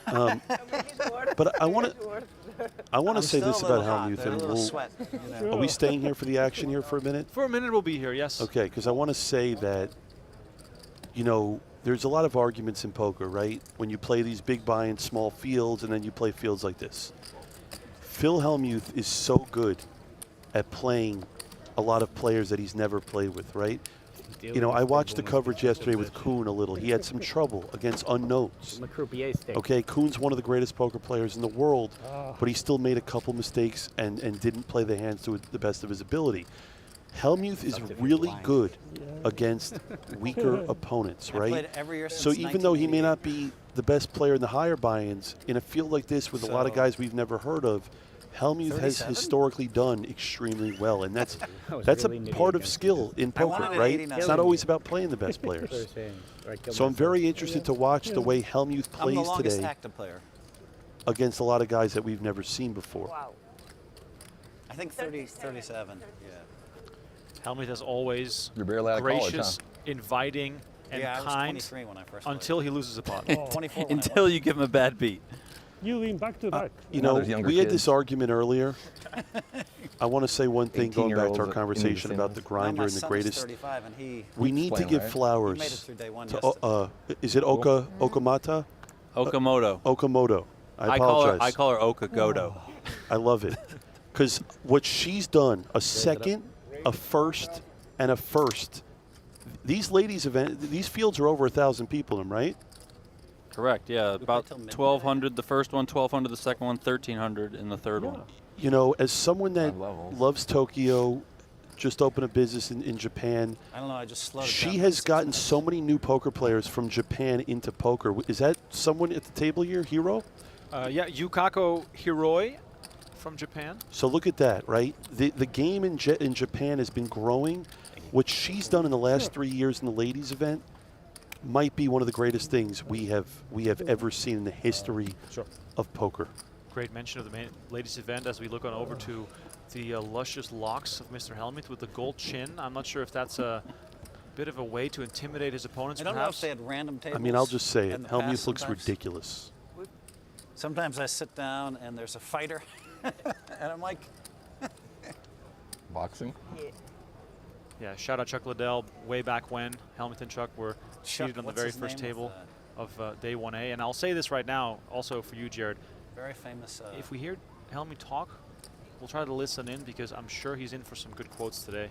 But I want to say this about Hellmuth, and are we staying here for the action here for a minute? For a minute, we'll be here. Yes. Okay, because I want to say that, there's a lot of arguments in poker, right? When you play these big buy in small fields, and then you play fields like this. Phil Hellmuth is so good at playing a lot of players that he's never played with, right? I watched the coverage yesterday with Kuhn a little. He had some trouble against unknowns. Okay, Kuhn's one of the greatest poker players in the world, but he still made a couple mistakes and didn't play the hands to the best of his ability. Hellmuth is really good against weaker opponents, right? So even though he may not be the best player in the higher buy-ins, in a field like this with a lot of guys we've never heard of, Hellmuth has historically done extremely well, and that's a part of skill in poker, right? It's not always about playing the best players. So I'm very interested to watch the way Hellmuth plays today against a lot of guys that we've never seen before. Wow. I think 37. Yeah. Hellmuth is always You're barely out of college, gracious, inviting, and I was kind 23 when I first until he loses a pot. 24 Until you give him a bad beat. You lean back to back. We had this argument earlier I want to say one thing going back to our 18-year-olds conversation in about the the grinder my and the son is greatest. 35 and he We need to playing, give right? flowers. He made it through day one to, is it Oka Okamata? Okamoto. Okamoto. I apologize. I call her Okagodo. I love it. Because what she's done, a second, a first, and a first. These ladies event, these fields are over 1,000 people in them, right? Correct, yeah. About 1,200 the first one, 1,200 the second one, 1,300 in the third one. You know, as someone that loves Tokyo, just opened a business in Japan. I don't know, I just slowed it She down has to gotten so many new poker players from Japan into poker. Is that someone at the table here, Hiro? Yeah, Yukako Hiroi from Japan. So look at that, right? The game in Japan has been growing. What she's done in the last 3 years in the ladies event might be one of the greatest things we have ever seen in the history of poker. Great mention of the ladies event as we look on over to the luscious locks of Mr. Hellmuth with the gold chin. I'm not sure if that's a bit of a way to intimidate his opponents. I don't know perhaps. if they had random tables. I mean, I'll just say in it. the Hellmuth past looks sometimes. ridiculous. Sometimes I sit down and there's a fighter, and I'm like, Boxing? Yeah, shout out Chuck Liddell. Way back when Hellmuth and Chuck were seated on the what's very his first name table of day 1A. And I'll say this right now, also for you, Jared. very famous. If we hear Hellmuth talk, we'll try to listen in because I'm sure he's in for some good quotes today.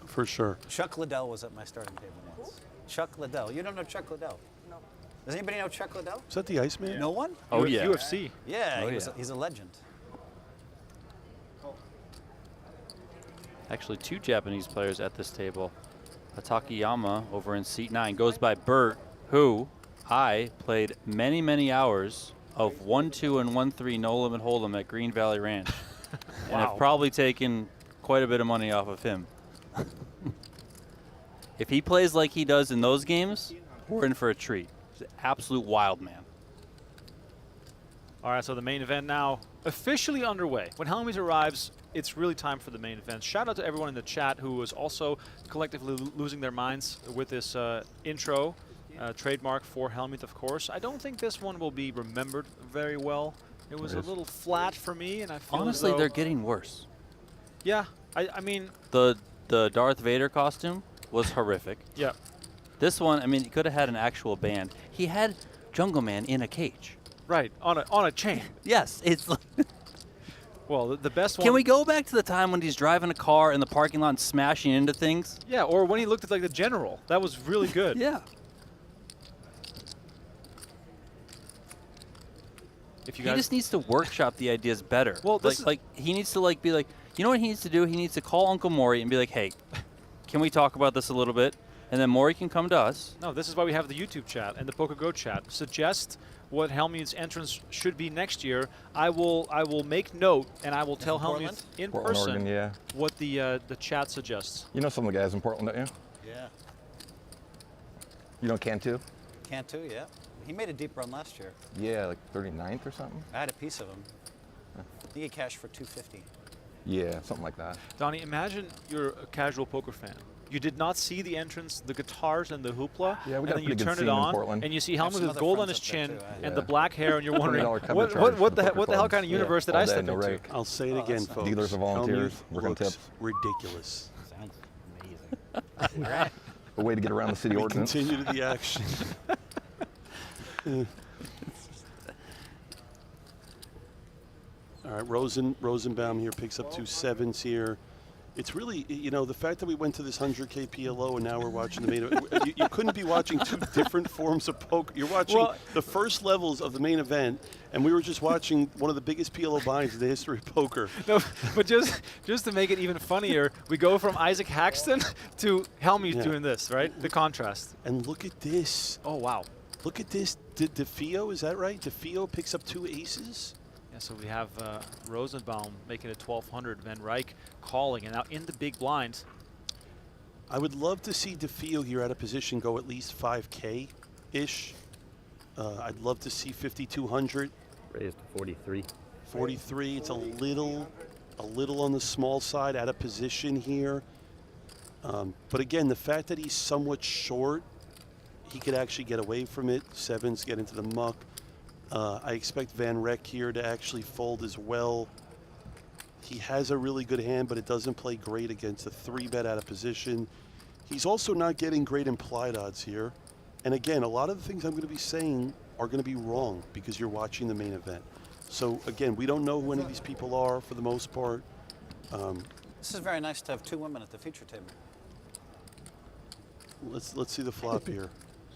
For sure. Chuck Liddell was at my starting table once. Chuck Liddell. You don't know Chuck Liddell? No. Does anybody know Chuck Liddell? Is that the Iceman? No one? Oh, yeah. UFC. Yeah, Oh, he's a legend. Actually, 2 Japanese players at this table. Takayama over in seat 9 goes by Bert, who I played many, many hours of 1-2 and 1-3 no limit hold'em at Green Valley Ranch. And I've probably taken quite a bit of money off of him. If he plays like he does in those games, we're in for a treat. He's an absolute wild man. All right, so the main event now officially underway. When Hellmuth arrives, it's really time for the main event. Shout out to everyone in the chat who was also collectively losing their minds with this intro, trademark for Hellmuth, of course. I don't think this one will be remembered very well. It was a little flat for me, and I feel Honestly, as though they're getting worse. Yeah, I mean... The Darth Vader costume was horrific. Yeah. This one, I mean, he could have had an actual band. He had Jungle Man in a cage. Right, on a chain. Yes, it's like... Well, the best one... Can we go back to the time when he's driving a car in the parking lot and smashing into things? Yeah, or when he looked like the general. That was really good. Yeah. If you He guys just needs to workshop the ideas better. Well, this like he needs to be like, you know what he needs to do? He needs to call Uncle Maury and be like, hey, can we talk about this a little bit? And then Maury can come to us. No, this is why we have the YouTube chat and the PokerGo chat. Suggest what Hellmuth's entrance should be next year. I will make note and I will tell Hellmuth in Portland, person Oregon, yeah. what the chat suggests. You know some of the guys in Portland, don't you? Yeah. You know Cantu? Cantu, yeah. He made a deep run last year. Yeah, like 39th or something. I had a piece of him. He get cash for $250. Yeah, something like that. Donnie, imagine you're a casual poker fan. You did not see the entrance, the guitars and the hoopla, Yeah, we and got a then you pretty good turn scene it in on, Portland. and you see I have Hellmuth some with other gold on friends his up there chin too, and yeah. the black hair, and you're wondering, $20 cover what charge the for hell poker kind of clubs. universe did All I day, step no into? rake. I'll say it again, folks. Dealers are volunteers, Hellmuth working looks tips. ridiculous. Sounds amazing. A way to get around the city We ordinance. continue to the action. All right, Rosenbaum here picks up 2 7s here. It's really, you know, the fact that we went to this 100K PLO and now we're watching the main event. You couldn't be watching 2 different forms of poker. You're watching the first levels of the main event, and we were just watching one of the biggest PLO buys in the history of poker. No, but just to make it even funnier, we go from Isaac Haxton to Hellmuth doing this, right? The contrast. And look at this. Oh, wow. Look at this. DeFeo, is that right? DeFeo picks up 2 aces. Yeah, so we have Rosenbaum making it 1,200, Van Ryck calling, and now in the big blind. I would love to see DeFeo here out of position go at least 5K-ish. I'd love to see 5,200. Raised to 43. 43. It's a little on the small side, out of position here. But again, the fact that he's somewhat short, he could actually get away from it. 7s get into the muck. I expect Van Ryck here to actually fold as well. He has a really good hand, but it doesn't play great against a 3-bet out of position. He's also not getting great implied odds here. And again, a lot of the things I'm going to be saying are going to be wrong because you're watching the main event. So again, we don't know who any of these people are for the most part. This is very nice to have 2 women at the feature table. Let's see the flop here.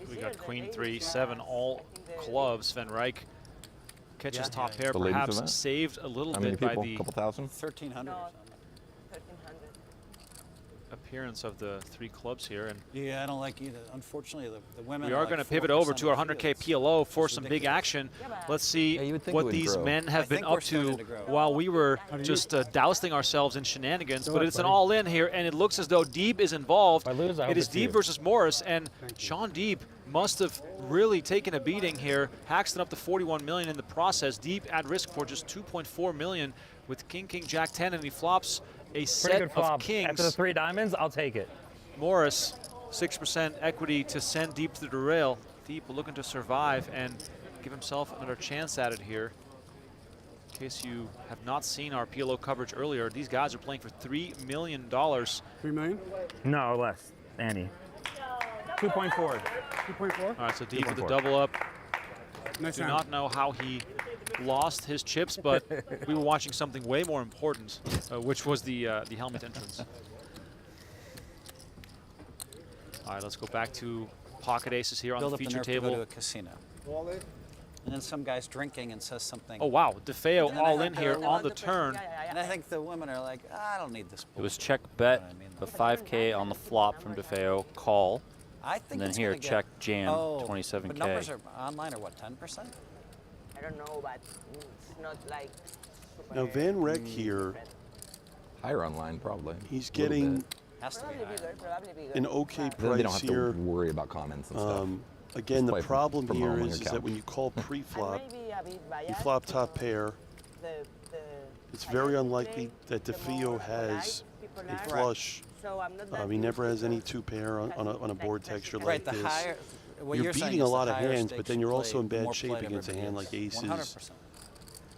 We got Queen 3, 7, all clubs. Sven Reich catches top pair, The ladies perhaps event? saved a little How many bit by people? the Couple thousand? 1,300 or something. appearance of the 3 clubs here. And yeah, I don't like either. Unfortunately, the women. we are going to pivot over to our 100K PLO for some big action. Let's see what these men have been up to while we were just dousing ourselves in shenanigans. But it's an all-in here, and it looks as though Deeb is involved. It is Deeb versus Morris, and Shaun Deeb must have really taken a beating here. Haxton up to 41 million in the process. Deeb at risk for just 2.4 million with King, King, Jack 10, and he flops a set of kings. After the 3 diamonds, I'll take it. Morris, 6% equity to send Deeb to the rail. Deeb looking to survive and give himself another chance at it here. In case you have not seen our PLO coverage earlier, these guys are playing for $3 million. 3 million? No, less. Annie. 2.4. 2.4? All right, so Deeb with the double up. Nice Do hand. not know how he lost his chips, but we were watching something way more important, which was the Hellmuth entrance. All right, let's go back to pocket aces here on the feature table. Go to a casino. And then some guy's drinking and says something. Oh wow, DeFeo all in here on the turn. And I think the women are like, I don't need this. It was check bet, the 5K on the flop from DeFeo, call. I think and then it's here, gonna get- check jam, oh, 27K. But numbers are online are what, 10%? I don't know, but it's not like. Now Van Reck here, Higher online, probably. he's getting Has to be Probably higher. bigger, probably bigger. an okay Then price they don't have here. to worry about comments and stuff. Again, the play problem from here home on is your that couch. when you call pre-flop, Maybe a bit you biased flop to top pair. the It's very unlikely that DeFeo has a flush. So I'm not that He never has any 2 pair on a board texture Right, like the this. higher. What You're you're saying beating a is the lot of higher hands, but stakes then you you're play, also in the bad more shape play against a hand like everybody aces. is.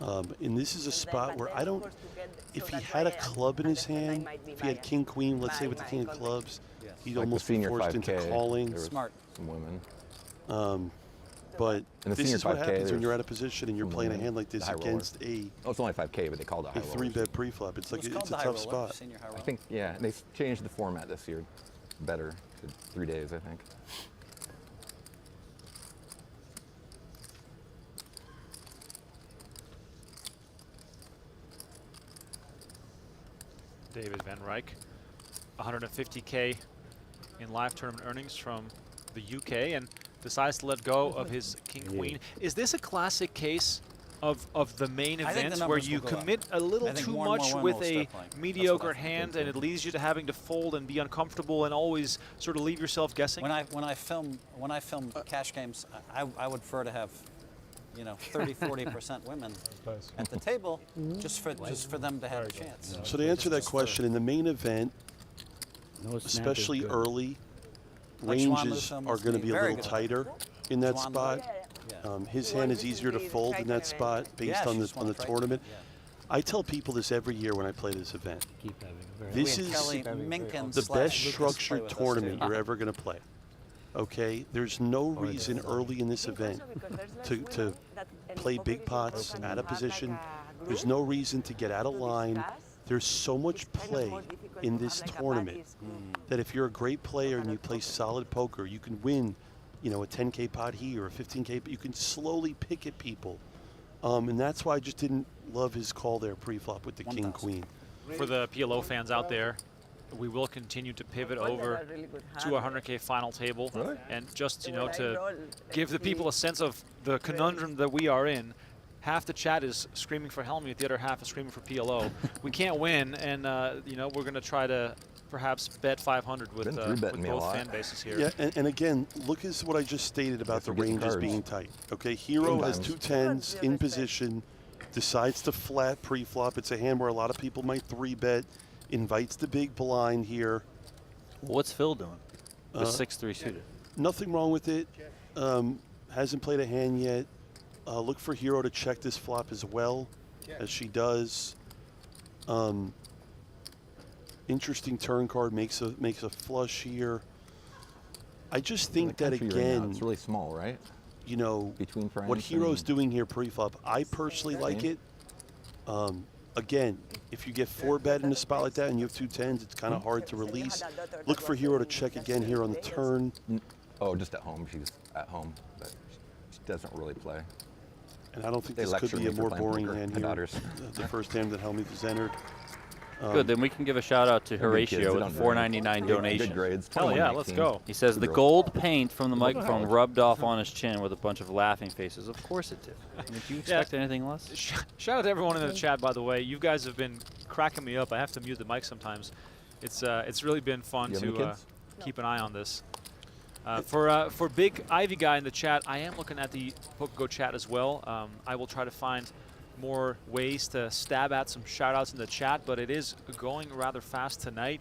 100%. And this is a spot where I don't, if he had a club in his hand, if he had king, queen, let's say with the king of clubs, he'd Like almost the be senior forced 5K, into calling. there was Smart. some women. But In the this senior is what 5K, happens when there's you're out of position and you're some playing a women, hand like the this high roller. against a Oh, it's only 5K, but they call it a high roller. 3-bet pre-flop. It's like It's it's called a the high tough roller, spot. senior high I roller. think, yeah, they changed the format this year better to 3 days, I think. David Van Reich, 150K in live tournament earnings from the UK, and decides to let go of his king queen. Is this a classic case of the main I think the event where numbers you will go up. commit a little I think too more and more much women with will a start playing. That's what mediocre I think. hand, and it leads you to having to fold and be uncomfortable and always sort of leave yourself guessing? When I film cash games, I would prefer to have, 30-40% women at the table, just for them to have a chance. So to answer that question, in the main event, especially early, Like Schwan ranges Lusum are was going to being be a very little good. tighter in that Schwan spot. His hand is easier to fold in that spot based on the tournament. I tell people this every year when I play this event. This is the best structured tournament you're ever going to play. Okay, there's no reason early in this event to play big pots out of position. There's no reason to get out of line. There's so much play in this tournament that if you're a great player and you play solid poker, you can win, a 10K pot here or a 15K. You can slowly pick at people, and that's why I just didn't love his call there pre-flop with the king queen. For the PLO fans out there, we will continue to pivot over to our 100K final table. And just, to give the people a sense of the conundrum that we are in, half the chat is screaming for Hellmuth, the other half is screaming for PLO. We can't win, and, we're going to try to perhaps bet 500 with both fan bases here. Yeah, and again, look at what I just stated about the ranges being tight. Okay, Hero has 2 10s in position, decides to flat pre-flop. It's a hand where a lot of people might 3-bet. Invites the big blind here. What's Phil doing? The 6-3 suited. Nothing wrong with it. Hasn't played a hand yet. Look for Hero to check this flop as well, as she does. Interesting turn card, makes a flush here. I just think that Right now, again, it's really small, right? You know, Between friends what Hero's and- doing here pre-flop, I personally like it. Again, if you get 4-bet in a spot like that and you have 2 10s, it's kind of hard to release. Look for Hero to check again here on the turn. Oh, just at home. She's at home, but she doesn't really play. And I don't think They this could lecture be me a for more playing boring poker, hand my here. daughters. The first hand that Hellmuth has entered. Good, then we can give a shout out to They're good kids, Horatio they with a don't drink. $4.99 donation. Good grades. Hell yeah, let's 21-19. go. He says the gold paint from the microphone rubbed off on his chin with a bunch of laughing faces. Of course it did. Did you expect anything less? Shout out to everyone in the chat, by the way. You guys have been cracking me up. I have to mute the mic sometimes. It's really been fun You have any to kids? keep an eye on this. For Big Ivy Guy in the chat, I am looking at the PokerGO chat as well. I will try to find more ways to stab at some shout-outs in the chat, but it is going rather fast tonight.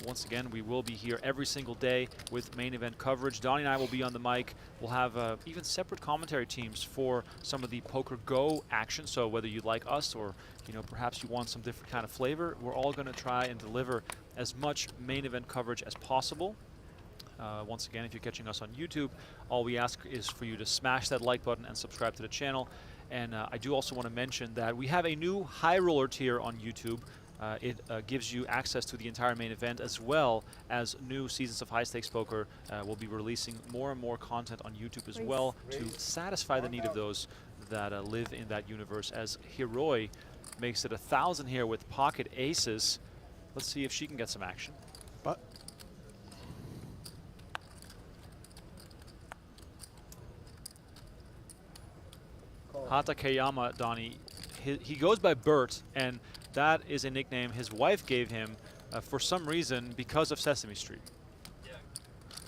Once again, we will be here every single day with main event coverage. Donnie and I will be on the mic. We'll have even separate commentary teams for some of the PokerGO action. So whether you like us or perhaps you want some different kind of flavor, we're all going to try and deliver as much main event coverage as possible. Once again, if you're catching us on YouTube, all we ask is for you to smash that like button and subscribe to the channel. And I do also want to mention that we have a new High Roller tier on YouTube. It gives you access to the entire main event as well as new seasons of High Stakes Poker. We'll be releasing more and more content on YouTube as well to satisfy the need of those that live in that universe, as Heroi makes it 1,000 here with pocket aces. Let's see if she can get some action. But Hata Kayama, Donnie, he goes by Bert, and that is a nickname his wife gave him for some reason because of Sesame Street.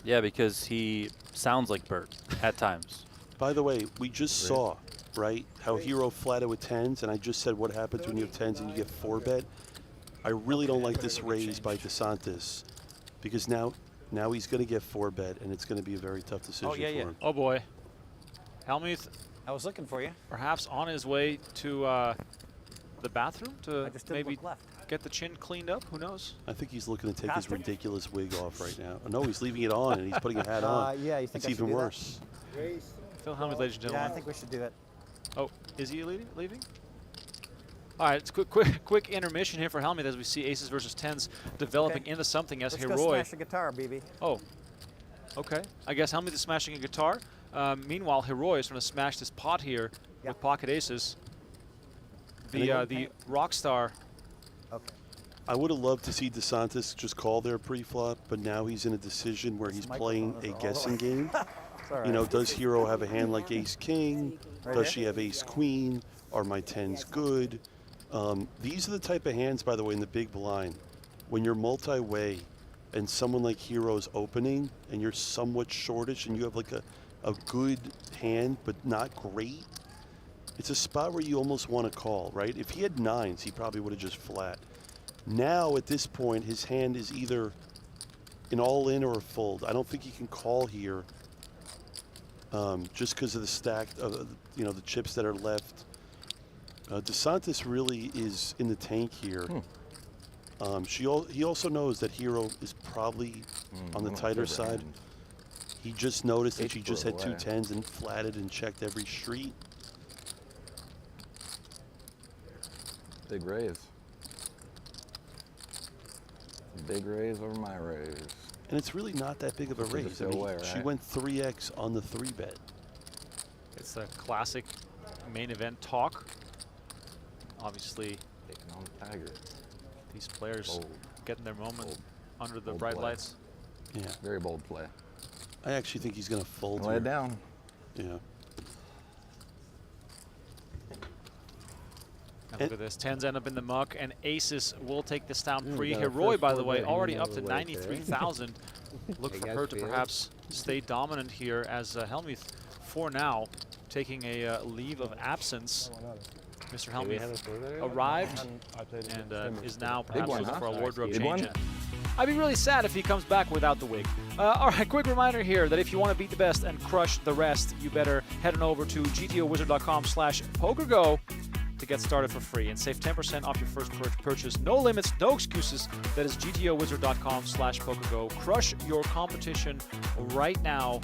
Yeah, because he sounds like Bert at times. by the way, we just saw, right, how Hero flatted with 10s, and I just said what happens when you have 10s and you get 4-bet. I really don't like this raise by DeSantis because now he's going to get 4-bet, and it's going to be a very tough decision for him. Oh, boy. Hellmuth. I was looking for you. Perhaps on his way to the bathroom to maybe left. get the chin cleaned up. Who knows? I think he's looking to take his ridiculous wig off right now. No, he's leaving it on, and he's putting a hat on. Yeah, you think it's I should even do that? worse. Phil Hellmuth, ladies and gentlemen. Yeah, I think we should do it. Oh, is he leaving? All right, it's quick intermission here for Hellmuth as we see aces versus 10s developing into something as Let's Heroi. go smash a guitar, BB. Oh, okay. I guess Hellmuth is smashing a guitar. Meanwhile, Heroi is going to smash this pot here with pocket aces. The rock star. Okay. I would have loved to see DeSantis just call their pre-flop, but now he's in a decision where he's playing a guessing game. You know, does Hero have a hand like Ace-King? Does she have Ace-Queen? Are my 10s good? These are the type of hands, by the way, in the big blind. When you're multi-way and someone like Hero's opening and you're somewhat shortish and you have like a good hand but not great, it's a spot where you almost want to call, right? If he had 9s, he probably would have just flat. Now, at this point, his hand is either an all-in or a fold. I don't think he can call here just because of the stack of, the chips that are left. DeSantis really is in the tank here. He also knows that Hero is probably on the tighter side. He just noticed that she just had 2 10s and flatted and checked every street. Big raise. Big raise over my raise. And it's really not that big of a raise. I mean, she went 3x on the 3-bet. It's a classic main event talk. Obviously, taking on the tiger. These players getting their moment under the Bold bright play. lights. Yeah. Very bold play. I actually think he's going to fold Lay here. it down. Yeah. And look at this. 10s end up in the muck, and aces will take this down got a pre-Heroi, first by the 4 way, bet already here up to all the way there. 93,000. Look Hey, for guys, her to feel it? perhaps stay dominant here as Hellmuth, for now, taking a leave of absence. Mr. Okay, we have a Hellmuth 4 bet. arrived I played it and against him. is now Big perhaps one, looking huh? for a wardrobe Big change. one. I'd be really sad if he comes back without the wig. All right, quick reminder here that if you want to beat the best and crush the rest, you better head on over to gtowizard.com/PokerGo. to get started for free and save 10% off your first purchase. No limits, no excuses. That is gtowizard.com/PokerGo. Crush your competition right now.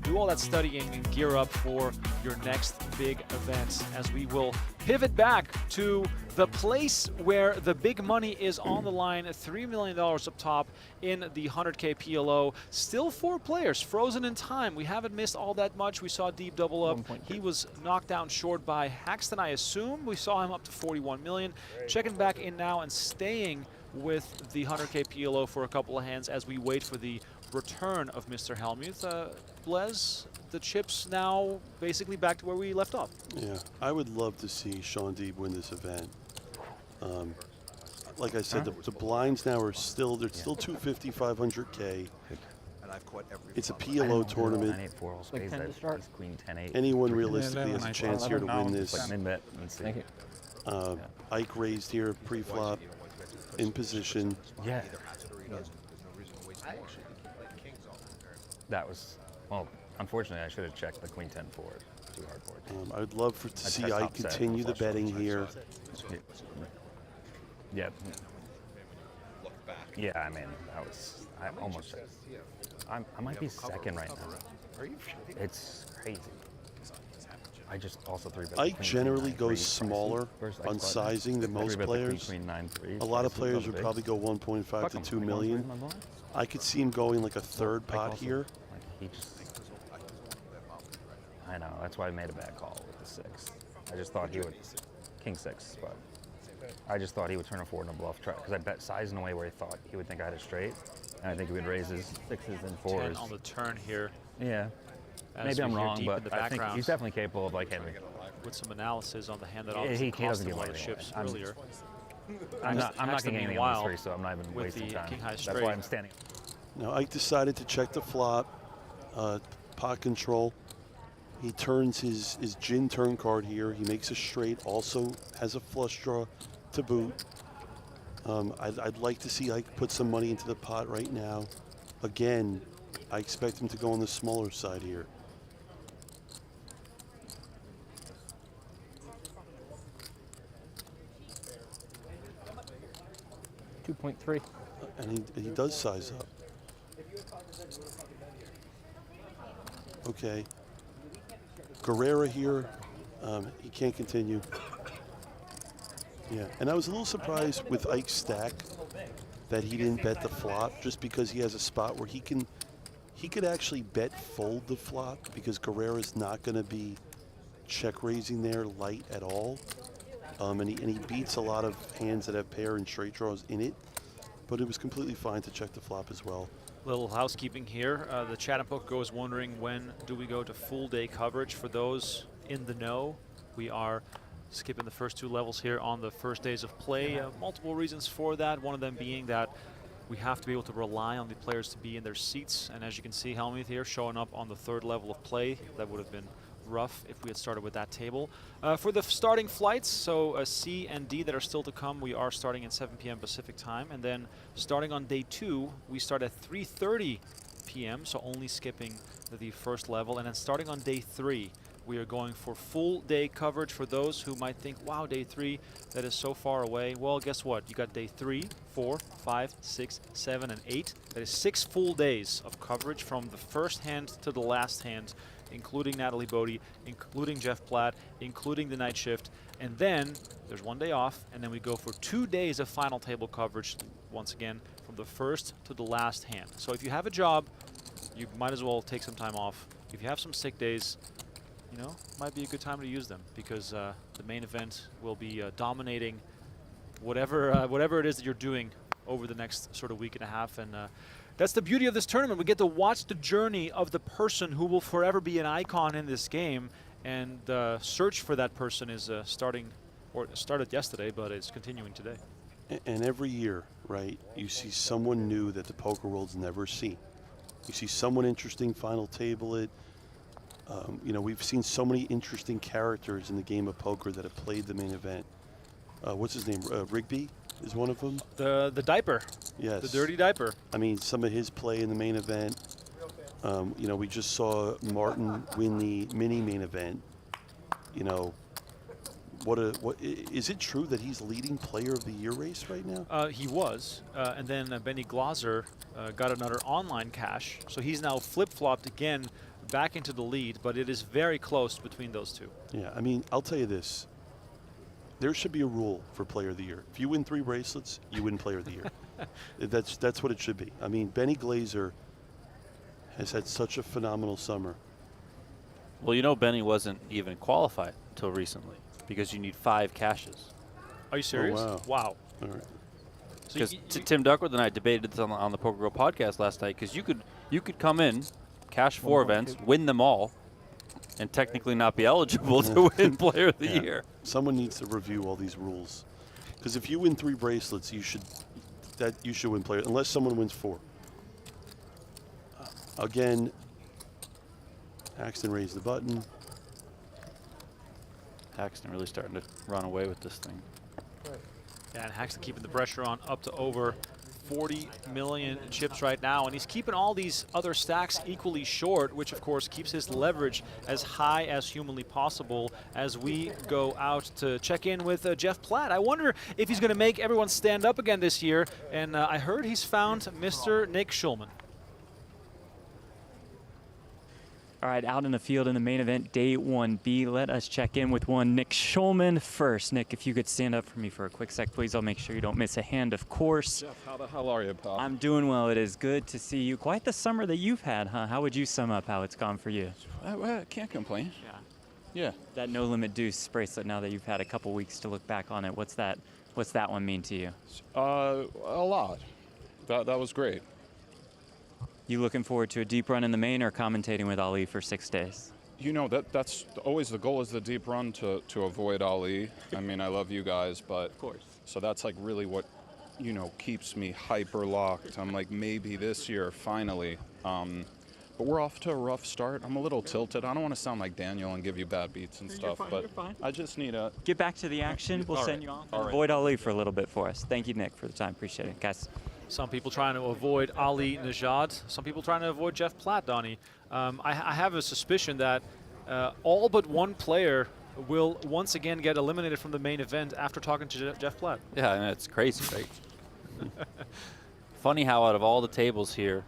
Do all that studying and gear up for your next big event, as we will pivot back to the place where the big money is on the line. $3 million up top in the 100K PLO. Still 4 players frozen in time. We haven't missed all that much. We saw Deeb double up. He was knocked down short by Haxton, I assume. We saw him up to 41 million. Checking back in now and staying with the 100K PLO for a couple of hands as we wait for the return of Mr. Hellmuth. Blez, the chips now basically back to where we left off. Yeah, I would love to see Shaun Deeb win this event. Like I said, the blinds now are still, they're still 250, 500K. It's a PLO tournament. Anyone realistically has a chance here to win this. Thank you. Ike raised here, pre-flop, in position. Yeah. That was, well, unfortunately, I should have checked the Queen 10-4. Too hard board. I would love to see Ike continue the betting here. Yeah. Yeah, I mean, that was, I almost, I might be second right now. It's crazy. I just also 3-bet. Ike generally goes smaller on sizing than most players. A lot of players would probably go 1.5 to 2 million. I could see him going like a third pot here. I know, that's why I made a bad call with the 6. I just thought he would, King 6, but I just thought he would turn a 4 and a bluff try, because I bet size in a way where he thought he would think I had a straight, and I think he would raise his 6s and 4s. 10 on the turn here. Yeah. Maybe I'm wrong, but I think he's definitely capable of like hitting. With some analysis on the hand that obviously cost him one of the chips earlier. I'm not getting anything on this 3, so I'm not even wasting time. That's why I'm standing. Now Ike decided to check the flop, pot control. He turns his gin turn card here. He makes a straight, also has a flush draw to boot. I'd like to see Ike put some money into the pot right now. Again, I expect him to go on the smaller side here. $2.3. And he does size up. Okay. Guerrera here, he can't continue. Yeah, and I was a little surprised with Ike's stack that he didn't bet the flop, just because he has a spot where he could actually bet fold the flop, because Guerrera's not going to be check raising there light at all. And he beats a lot of hands that have pair and straight draws in it, but it was completely fine to check the flop as well. Little housekeeping here. The chat and PokerGo is wondering, when do we go to full day coverage? For those in the know, we are skipping the first 2 levels here on the first days of play. Multiple reasons for that, one of them being that we have to be able to rely on the players to be in their seats. And as you can see, Hellmuth here showing up on the 3rd level of play. That would have been rough if we had started with that table. For the starting flights, so C and D that are still to come, we are starting at 7 p.m. Pacific time. And then starting on day 2, we start at 3:30 p.m., so only skipping the first level. And then starting on day 3, we are going for full day coverage. For those who might think, wow, day 3, that is so far away. Well, guess what? You got day 3, 4, 5, 6, 7, and 8. That is 6 full days of coverage from the first hand to the last hand, including Natalie Bodie, including Jeff Platt, including the night shift. And then there's 1 day off, and then we go for 2 days of final table coverage, once again, from the first to the last hand. So if you have a job, you might as well take some time off. If you have some sick days, you know, might be a good time to use them, because the main event will be dominating whatever it is that you're doing over the next sort of week and a half. And that's the beauty of this tournament. We get to watch the journey of the person who will forever be an icon in this game, and the search for that person is started yesterday, but it's continuing today. And every year, right, you see someone new that the poker world's never seen. You see someone interesting final table it. You know, we've seen so many interesting characters in the game of poker that have played the main event. What's his name? Rigby is one of them. The diaper. Yes. The dirty diaper. I mean, some of his play in the main event. You know, we just saw Martin win the mini main event. You know, what is it true that he's leading player of the year race right now? He was, and then Benny Glaser got another online cash, so he's now flip-flopped again back into the lead, but it is very close between those two. Yeah, I mean, I'll tell you this. There should be a rule for player of the year. If you win 3 bracelets, you win player of the year. That's what it should be. I mean, Benny Glaser has had such a phenomenal summer. Well, you know, Benny wasn't even qualified until recently because you need 5 cashes. Are you serious? Oh, wow. All right. Because Tim Duckworth and I debated this on the PokerGo podcast last night, because you could come in, cash 4 events, win them all, and technically not be eligible to win player of the year. Someone needs to review all these rules. Because if you win 3 bracelets, you should win player, unless someone wins 4. Again, Haxton raised the button. Haxton really starting to run away with this thing. Yeah, and Haxton keeping the pressure on, up to over 40 million chips right now, and he's keeping all these other stacks equally short, which of course keeps his leverage as high as humanly possible as we go out to check in with Jeff Platt. I wonder if he's going to make everyone stand up again this year, and I heard he's found Mr. Nick Schulman. All right, out in the field in the main event, day 1B. Let us check in with one Nick Schulman first. Nick, if you could stand up for me for a quick sec, please. I'll make sure you don't miss a hand, of course. Jeff, how the hell are you, pal? I'm doing well. It is good to see you. Quite the summer that you've had, huh? How would you sum up how it's gone for you? I can't complain. Yeah. That No Limit Deuce bracelet, now that you've had a couple weeks to look back on it, what's that one mean to you? A lot. That was great. You looking forward to a deep run in the main or commentating with Ali for 6 days? You know, that's always the goal, is the deep run to avoid Ali. I mean, I love you guys, but of course. So that's like really what, you know, keeps me hyper locked. I'm like, maybe this year, finally. But we're off to a rough start. I'm a little tilted. I don't want to sound like Daniel and give you bad beats and stuff, but I just need a... Get back to the action. We'll send you off. Avoid Ali for a little bit for us. Thank you, Nick, for the time. Appreciate it, guys. Some people trying to avoid Ali Najad. Some people trying to avoid Jeff Platt, Donnie. I have a suspicion that all but one player will once again get eliminated from the main event after talking to Jeff Platt. Yeah, I mean, it's crazy, right? Funny how out of all the tables here,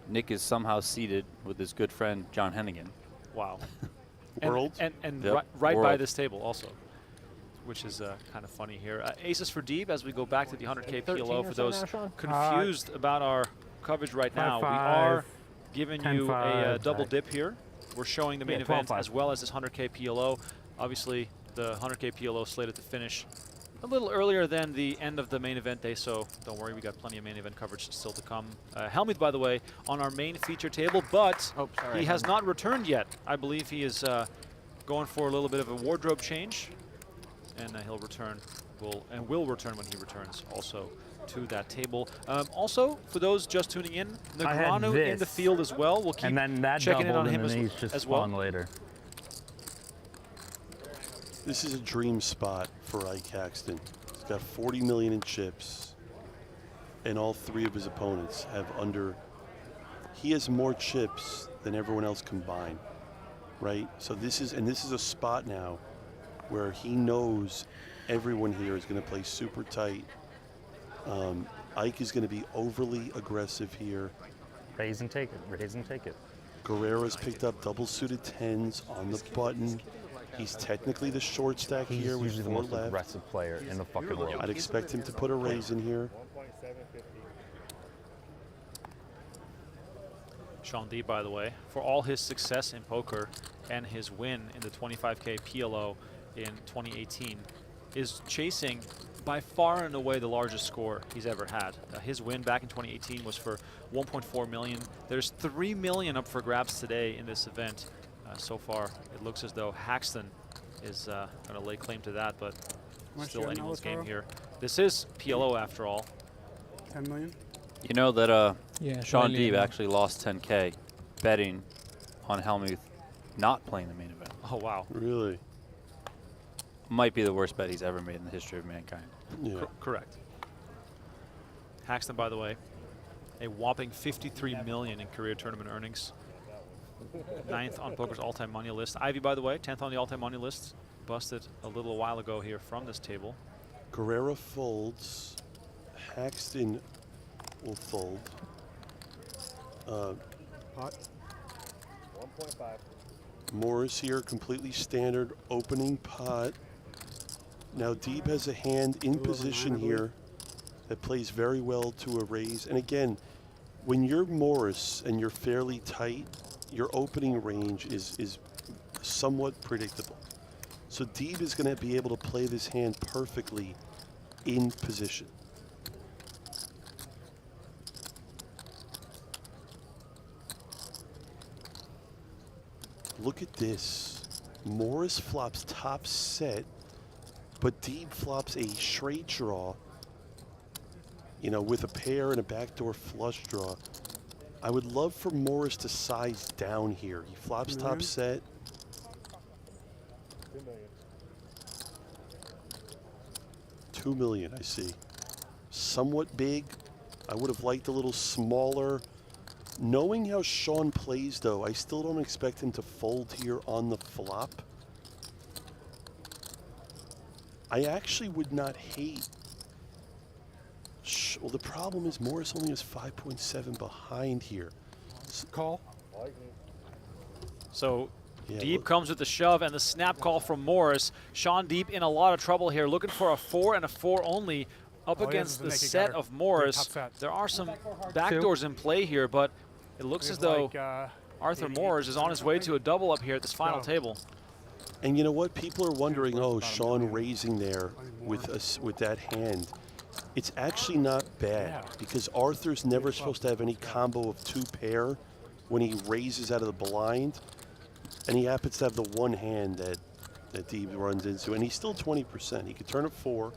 Nick is somehow seated with his good friend John Hennigan. Wow. World? And Yep. right by World. this table also, which is kind of funny here. Aces for Deeb as we go back to the 100K PLO. For those confused about our coverage right now, we are giving you a double dip here. We're showing the main event as well as this 100K PLO. Obviously, the 100K PLO slated to finish a little earlier than the end of the main event day, so don't worry, we got plenty of main event coverage still to come. Hellmuth, by the way, on our main feature table, but he has not returned yet. I believe he is going for a little bit of a wardrobe change, and he'll return, will return when he returns also to that table. Also, for those just tuning in, Negreanu in the field as well. We'll keep checking in on him as well. Later. This is a dream spot for Ike Haxton. He's got 40 million in chips, and all 3 of his opponents have under. He has more chips than everyone else combined, right? So this is a spot now where he knows everyone here is going to play super tight. Ike is going to be overly aggressive here. Raise and take it. Raise and take it. Guerrera's picked up double suited 10s on the button. He's technically the short stack He's here with usually the 4 most left. aggressive player in the fucking world. I'd expect him to put a raise in here. Shaun Deeb, by the way, for all his success in poker and his win in the 25K PLO in 2018, is chasing by far and away the largest score he's ever had. His win back in 2018 was for 1.4 million. There's 3 million up for grabs today in this event. So far, it looks as though Haxton is going to lay claim to that, but still anyone's game here. This is PLO after all. 10 million? You know that Yeah, Shaun slightly Deeb more. actually lost 10K betting on Hellmuth not playing the main event. Oh, wow. Really? Might be the worst bet he's ever made in the history of mankind. Yeah. Correct. Haxton, by the way, a whopping 53 million in career tournament earnings. 9th on poker's all-time money list. Ivey, by the way, 10th on the all-time money list. busted a little while ago here from this table. Guerrera folds. Haxton will fold. Pot. 1.5. Morris here, completely standard opening pot. Now Deeb has a hand in position here that plays very well to a raise. And again, when you're Morris and you're fairly tight, your opening range is somewhat predictable. So Deeb is going to be able to play this hand perfectly in position. Look at this. Morris flops top set, but Deeb flops a straight draw, you know, with a pair and a backdoor flush draw. I would love for Morris to size down here. He flops top set. 2 million. 2 million, I see. Somewhat big. I would have liked a little smaller. Knowing how Shaun plays, though, I still don't expect him to fold here on the flop. I actually would not hate. Well, the problem is Morris only has 5.7 behind here. Call. So yeah, Deeb comes with the shove and the snap call from Morris. Shaun Deeb in a lot of trouble here, looking for a 4 and a 4 only up against the set of Morris. There are some backdoors in play here, but it looks as though Arthur Morris is on his way to a double up here at this final table. And you know what? People are wondering, oh, Shaun raising there with us with that hand. It's actually not bad because Arthur's never supposed to have any combo of 2 pair when he raises out of the blind, and he happens to have the one hand that Deeb runs into, and he's still 20%. He could turn it 4.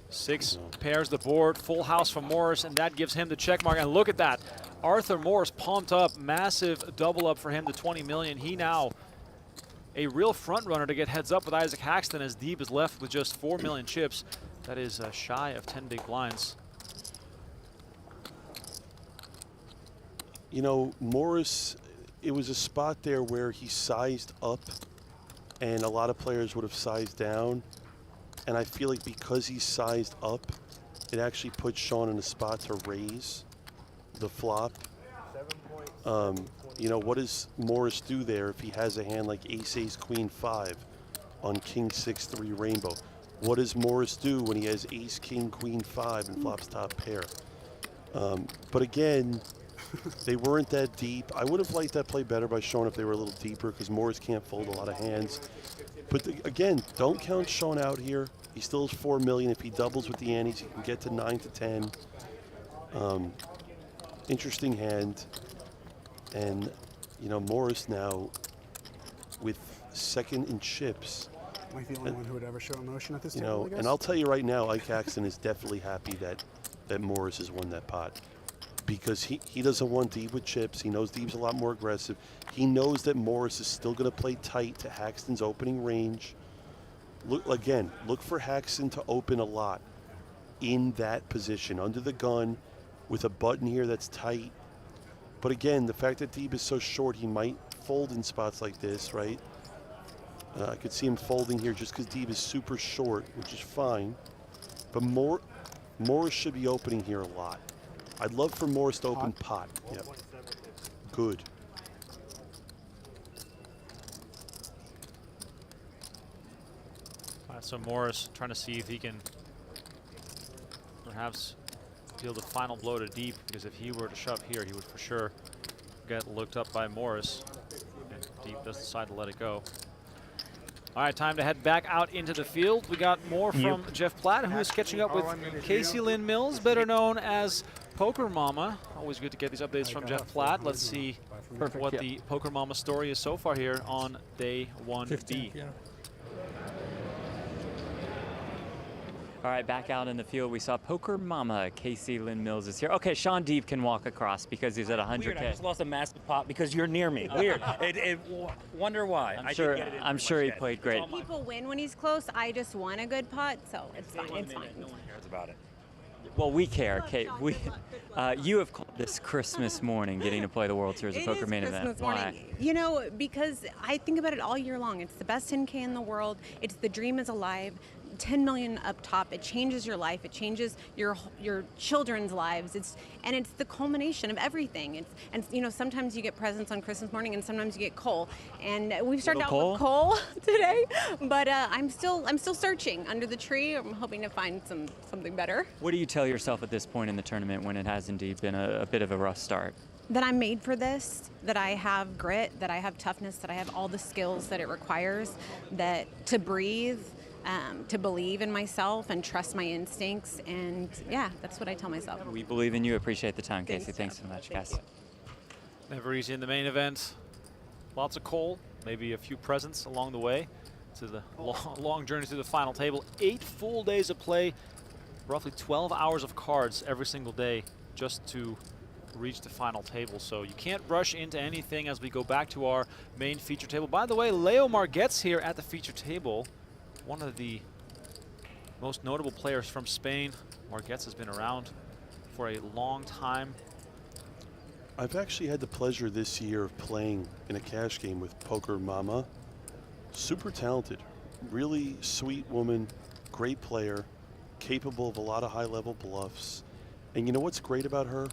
6 pairs the board, full house from Morris, and that gives him the check mark. And look at that. Arthur Morris pumped up, massive double up for him to 20 million. He now a real front runner to get heads up with Isaac Haxton as Deeb is left with just 4 million chips. That is shy of 10 big blinds. You know, Morris, it was a spot there where he sized up and a lot of players would have sized down. And I feel like because he sized up, it actually put Shaun in a spot to raise the flop. You know, what does Morris do there if he has a hand like ace, queen, 5 on king, 6, 3 rainbow? What does Morris do when he has ace, king, queen, 5 and flops top pair? But again, they weren't that deep. I would have liked that play better by Shaun if they were a little deeper because Morris can't fold a lot of hands. But again, don't count Shaun out here. He still has 4 million. If he doubles with the antes, he can get to 9 to 10. Interesting hand. And, you know, Morris now with second in chips. Am I the only one who would ever show emotion at this table, table, I guess? And I'll tell you right now, Ike Haxton is definitely happy that Morris has won that pot. Because he doesn't want Deeb with chips. He knows Deeb's a lot more aggressive. He knows that Morris is still going to play tight to Haxton's opening range. Look for Haxton to open a lot in that position, under the gun, with a button here that's tight. But again, the fact that Deeb is so short, he might fold in spots like this, right? I could see him folding here just because Deeb is super short, which is fine. But Morris should be opening here a lot. I'd love for Morris to open pot. Yep. Good. All right, so Morris trying to see if he can perhaps deal the final blow to Deeb, because if he were to shove here, he would for sure get looked up by Morris. And Deeb does decide to let it go. All right, time to head back out into the field. We got more from Jeff Platt, who is catching up with Casey Lynn Mills, better known as Poker Mama. Always good to get these updates from Jeff Platt. Let's see what the Poker Mama story is so far here on day 1B. All right, back out in the field, we saw Poker Mama. Casey Lynn Mills is here. Okay, Shaun Deeb can walk across because he's at 100K. Weird, I just lost a massive pot because you're near me. Weird. Wonder why. I'm sure he played great. People win when he's close. I just won a good pot, so it's fine. It's fine. No one cares about it. Well, we care, Kate. You have called this Christmas morning, getting to play the World Series of Poker Main Event. Christmas morning. You know, because I think about it all year long. It's the best 10K in the world. It's the dream is alive. 10 million up top. It changes your life. It changes your children's lives. It's the culmination of everything. And you know, sometimes you get presents on Christmas morning, and sometimes you get coal. And we've started out with coal today, but I'm still searching under the tree. I'm hoping to find something better. What do you tell yourself at this point in the tournament when it has indeed been a bit of a rough start? That I'm made for this, that I have grit, that I have toughness, that I have all the skills that it requires, that to breathe, to believe in myself and trust my instincts. And yeah, that's what I tell myself. We believe in you. Appreciate the time, Casey. Thanks so much, guys. Never easy in the main event. Lots of coal, maybe a few presents along the way to the long journey to the final table. 8 full days of play, roughly 12 hours of cards every single day just to reach the final table. So you can't rush into anything as we go back to our main feature table. By the way, Leo Marguet's here at the feature table. One of the most notable players from Spain. Marguet's has been around for a long time. I've actually had the pleasure this year of playing in a cash game with Poker Mama. Super talented, really sweet woman, great player, capable of a lot of high-level bluffs. And you know what's great about her?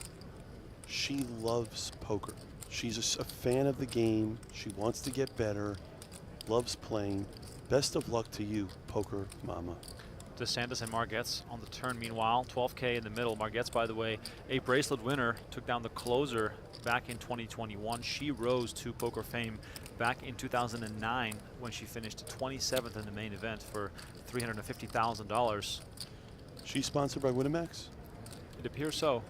She loves poker. She's a fan of the game. She wants to get better, loves playing. Best of luck to you, Poker Mama. DeSantis and Marguet's on the turn. Meanwhile, 12K in the middle. Marguet's, by the way, a bracelet winner, took down the closer back in 2021. She rose to poker fame back in 2009 when she finished 27th in the main event for $350,000. She's sponsored by Winamax? It appears so.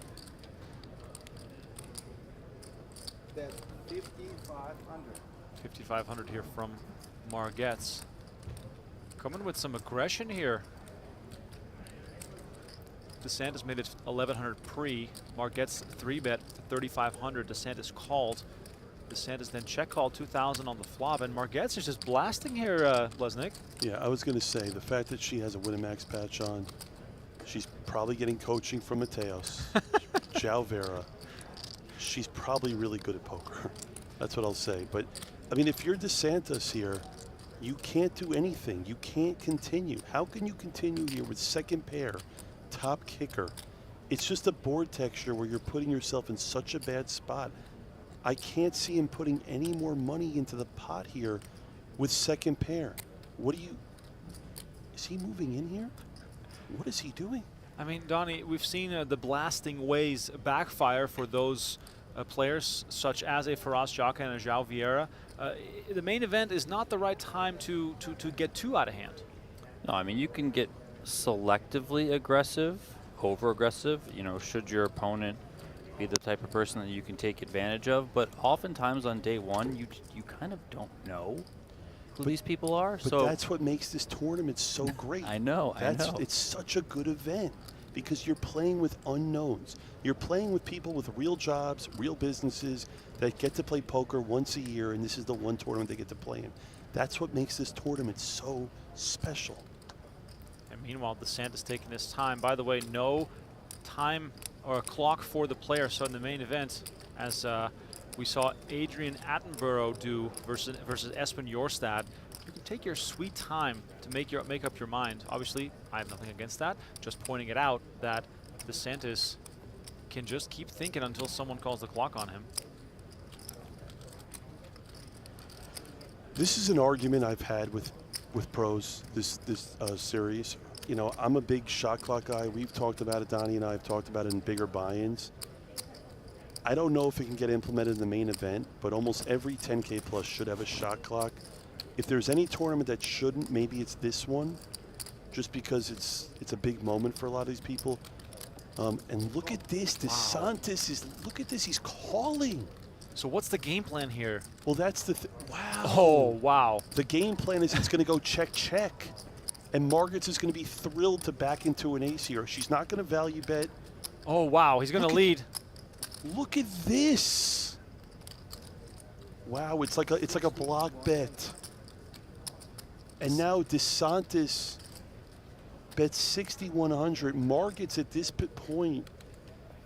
That's 5,500. 5,500 here from Marguet's. Coming with some aggression here. DeSantis made it 1,100 pre. Marguet's 3-bet 3,500. DeSantis called. DeSantis then check called 2,000 on the flop, and Marguet's is just blasting here, Blesnik. Yeah, I was going to say the fact that she has a Winamax patch on, she's probably getting coaching from Mateos, João Vera. She's probably really good at poker. That's what I'll say. But I mean, if you're DeSantis here, you can't do anything. You can't continue. How can you continue here with second pair, top kicker? It's just a board texture where you're putting yourself in such a bad spot. I can't see him putting any more money into the pot here with second pair. What do you... Is he moving in here? What is he doing? I mean, Donnie, we've seen the blasting ways backfire for those players such as a Faraz Jaka and a João Vieira. The main event is not the right time to get too out of hand. No, I mean, you can get selectively aggressive, over-aggressive, you know, should your opponent be the type of person that you can take advantage of. But oftentimes on day one, you kind of don't know who these people are. But so that's what makes this tournament so great. I know. It's such a good event because you're playing with unknowns. You're playing with people with real jobs, real businesses that get to play poker once a year, and this is the one tournament they get to play in. That's what makes this tournament so special. And meanwhile, DeSantis taking his time. By the way, no time or a clock for the player. So in the main event, as we saw Adrian Attenborough do versus Espen Jorstad, you can take your sweet time to make up your mind. Obviously, I have nothing against that. Just pointing it out that DeSantis can just keep thinking until someone calls the clock on him. This is an argument I've had with pros this series. You know, I'm a big shot clock guy. We've talked about it, Donnie and I have talked about it in bigger buy-ins. I don't know if it can get implemented in the main event, but almost every 10K plus should have a shot clock. If there's any tournament that shouldn't, maybe it's this one, just because it's a big moment for a lot of these people. And look at this, DeSantis look at this, he's calling. So what's the game plan here? Well, that's the wow. Oh, wow. The game plan is it's going to go check. And Margaret's is going to be thrilled to back into an ace here. She's not going to value bet. Oh, wow, he's going to lead. Look at this. Wow, it's like a block bet. And now DeSantis bet 6,100. Margits at this point,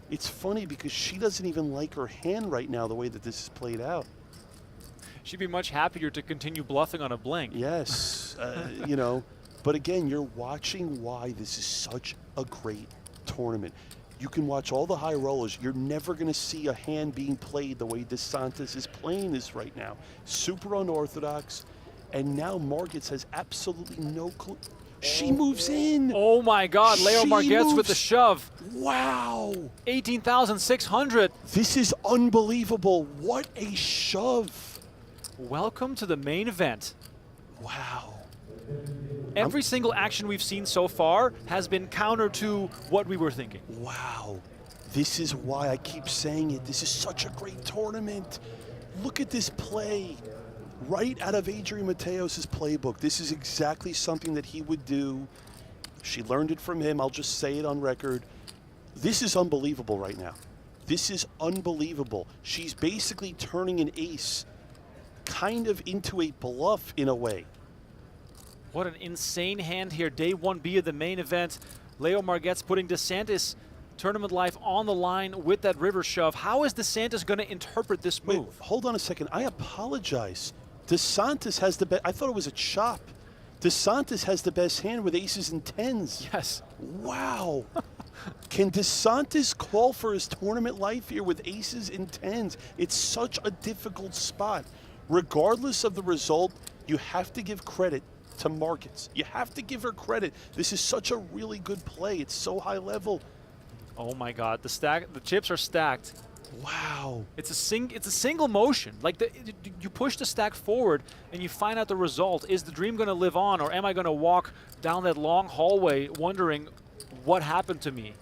it's funny because she doesn't even like her hand right now the way that this is played out. She'd be much happier to continue bluffing on a blink. Yes, you know, but again, you're watching why this is such a great tournament. You can watch all the high rollers. You're never going to see a hand being played the way DeSantis is playing this right now. Super unorthodox, and now Margits has absolutely no clue. She moves in. Oh my God, Leo She Margits with moves. the shove. Wow. 18,600. This is unbelievable. What a shove. Welcome to the main event. Wow. Every single action we've seen so far has been counter to what we were thinking. Wow. This is why I keep saying it. This is such a great tournament. Look at this play. Right out of Adrian Mateos' playbook. This is exactly something that he would do. She learned it from him. I'll just say it on record. This is unbelievable right now. This is unbelievable. She's basically turning an ace kind of into a bluff in a way. What an insane hand here. Day 1B of the main event. Leo Margits putting DeSantis tournament life on the line with that river shove. How is DeSantis going to interpret this move? Wait, hold on a second. I apologize. DeSantis has the best. I thought it was a chop. DeSantis has the best hand with aces and tens. Yes. Wow. Can DeSantis call for his tournament life here with aces and tens? It's such a difficult spot. Regardless of the result, you have to give credit to Margits. You have to give her credit. This is such a really good play. It's so high level. Oh my God, the chips are stacked. Wow. It's a single motion. Like you push the stack forward and you find out the result. Is the dream going to live on, or am I going to walk down that long hallway wondering what happened to me?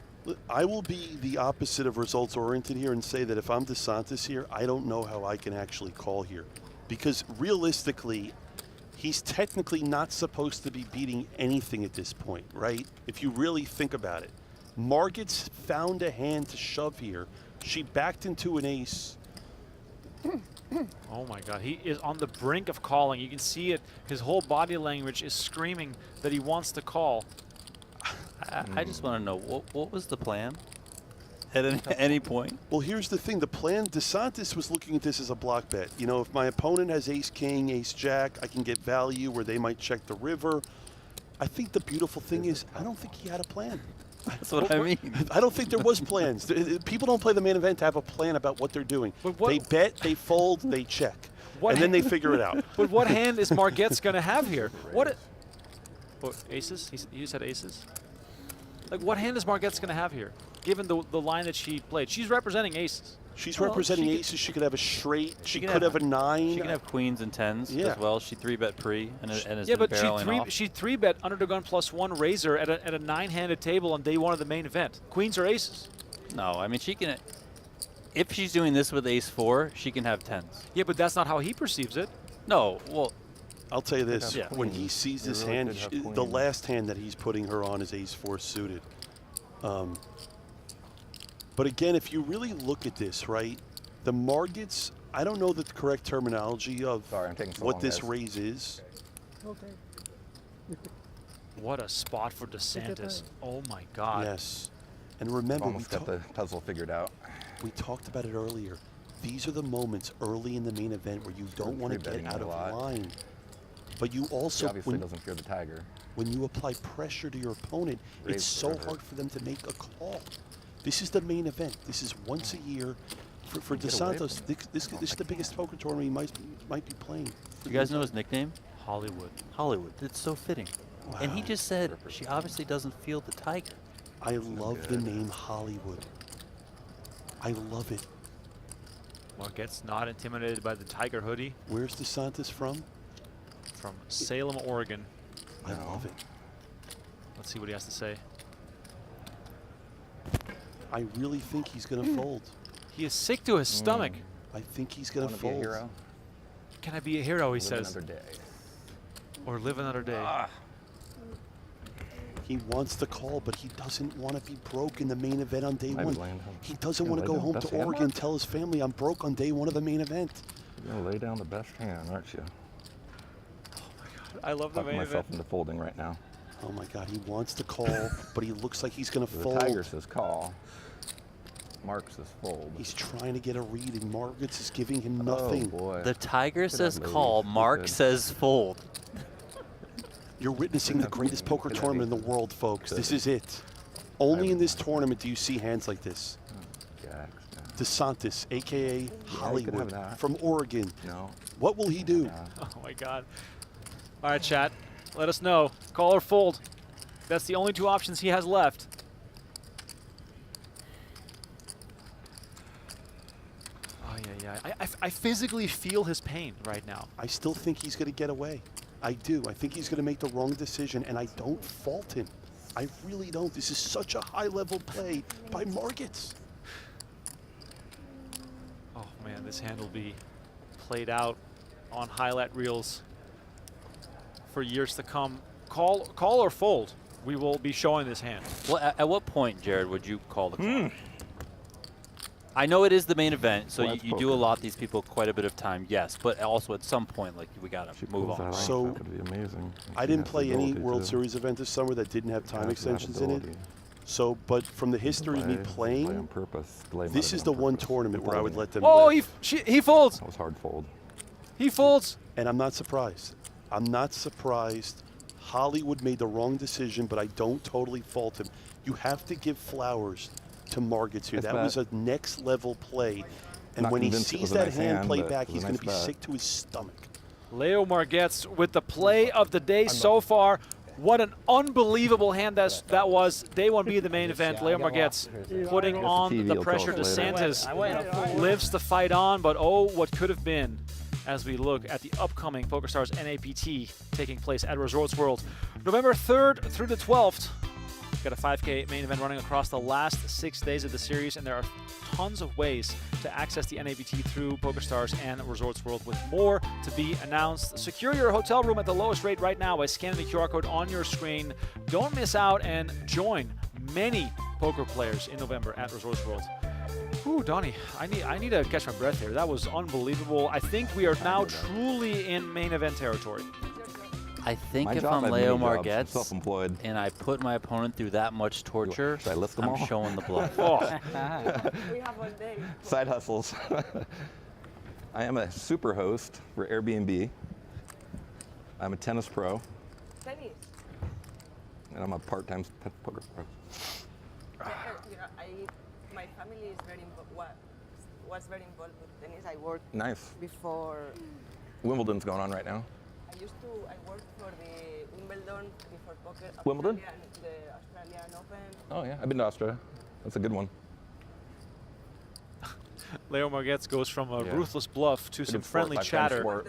I will be the opposite of results oriented here and say that if I'm DeSantis here, I don't know how I can actually call here. Because realistically, he's technically not supposed to be beating anything at this point, right? If you really think about it. Margits found a hand to shove here. She backed into an ace. Oh my God, he is on the brink of calling. You can see it. His whole body language is screaming that he wants to call. I just want to know, what was the plan at any point? Well, here's the thing. The plan, DeSantis was looking at this as a block bet. You know, if my opponent has ace-king, ace-jack, I can get value where they might check the river. I think the beautiful thing is I don't think he had a plan. That's what I mean. I don't think there was plans. People don't play the main event to have a plan about what they're doing. They bet, they fold, they check, and then they figure it out. But what hand is Margits going to have here? Aces? You said aces? Like, what hand is Margits going to have here, given the line that she played? She's representing aces. She's representing aces. She could have a straight. She could have a 9. She can have queens and tens as well. She 3-bet pre and is barreling off. She 3-bet under the gun +1 razor at a 9-handed table on day 1 of the main event. Queens or aces? No, I mean, she can. If she's doing this with ace-4, she can have tens. Yeah, but that's not how he perceives it. No, well, I'll tell you this. When he sees this hand, the last hand that he's putting her on is ace-4 suited. But again, if you really look at this, right, the Margits, I don't know the correct terminology of what this raise is. Okay. What a spot for DeSantis. Oh my God. Yes. And remember, almost got the puzzle figured out. We talked about it earlier. These are the moments early in the main event where you don't want to get out of line. But you also, She obviously doesn't fear the tiger. When you apply pressure to your opponent, it's so hard for them to make a call. This is the main event. This is once a year for DeSantis. This is the biggest poker tournament he might be playing. You guys know his nickname? Hollywood. Hollywood. It's so fitting. Wow. And he just said she obviously doesn't feel the tiger. I love the name Hollywood. I love it. Margits not intimidated by the tiger hoodie. Where's DeSantis from? From Salem, Oregon. I love it. Let's see what he has to say. I really think he's going to fold. He is sick to his stomach. I think he's going to fold. Be a hero? Can I be a hero, he says. Live another day. Or live another day. He wants to call, but he doesn't want to be broke in the main event on day 1. He doesn't want to go home to Oregon and tell his family, I'm broke on day 1 of the main event. You're going to lay down the best hand, aren't you? Oh my God, I love the main myself event. into folding right now. Oh my God, he wants to call, but he looks like he's going to fold. The Tiger says call. Mark says fold. He's trying to get a read, and Margaret's is giving him nothing. Oh boy. The Tiger says call, Mark says fold. You're witnessing the greatest poker tournament in the world, folks. This is it. Only in this tournament do you see hands like this. DeSantis, a.k.a. Hollywood, from Oregon. No. What will he do? Oh, my God. All right, chat. Let us know. Call or fold. That's the only two options he has left. Oh, yeah. I physically feel his pain right now. I still think he's going to get away. I do. I think he's going to make the wrong decision, and I don't fault him. I really don't. This is such a high-level play by Margits. Oh, man, this hand will be played out on highlight reels for years to come. Call or fold. We will be showing this hand. Well, at what point, Jared, would you call the call? I know it is the main event, so you do allot these people quite a bit of time, yes. But also at some point, like, we got to move on. So, that would be amazing. I didn't play any World Series event this summer that didn't have time extensions in it. So, but from the history of me playing, on purpose. this is the one tournament where I would let them Oh, live. he folds. That was hard fold. He folds. And I'm not surprised. I'm not surprised. Hollywood made the wrong decision, but I don't totally fault him. You have to give flowers to Margits here. That was a next level play. And when he sees that hand play back, he's going to be sick to his stomach. Leo Margits with the play of the day so far. What an unbelievable hand that was. Day 1B of the main event. Leo Margits putting on the pressure. DeSantis lives the fight on, but oh, what could have been as we look at the upcoming PokerStars NAPT taking place at Resorts World. November 3rd through the 12th. Got a 5K main event running across the last 6 days of the series, and there are tons of ways to access the NAPT through PokerStars and Resorts World, with more to be announced. Secure your hotel room at the lowest rate right now by scanning the QR code on your screen. Don't miss out and join many poker players in November at Resorts World. Ooh, Donnie, I need to catch my breath here. That was unbelievable. I think we are now truly in main event territory. I think if I'm Leo Margits and I put my opponent through that much torture, I'm showing the bluff. We have one day. Side hustles. I am a super host for Airbnb. I'm a tennis pro. Tennis. And I'm a part-time poker pro. My family is was very involved with tennis. I worked before. Wimbledon's going on right now. I worked for the Wimbledon before poker. Wimbledon? The Australian Open. Oh yeah, I've been to Australia. That's a good one. Leo Margits goes from a ruthless bluff to some friendly chatter.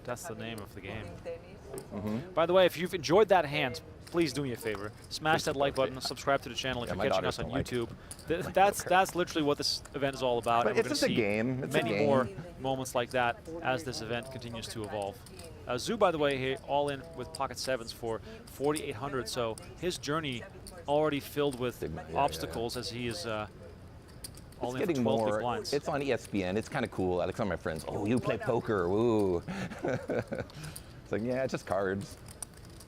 That's the name of the game. By the way, if you've enjoyed that hand, please do me a favor. Smash that like button, subscribe to the channel if you're catching us on YouTube. That's literally what this event is all about. But and we're it's just a game. It's many more moments like that as this event continues to evolve. Zoo, by the way, here all in with pocket sevens for 4,800. So his journey already filled with obstacles as he is all in for 12 big blinds. It's on ESPN. It's kind of cool. Like some of my friends, oh, you play poker, woo. It's like, yeah, it's just cards.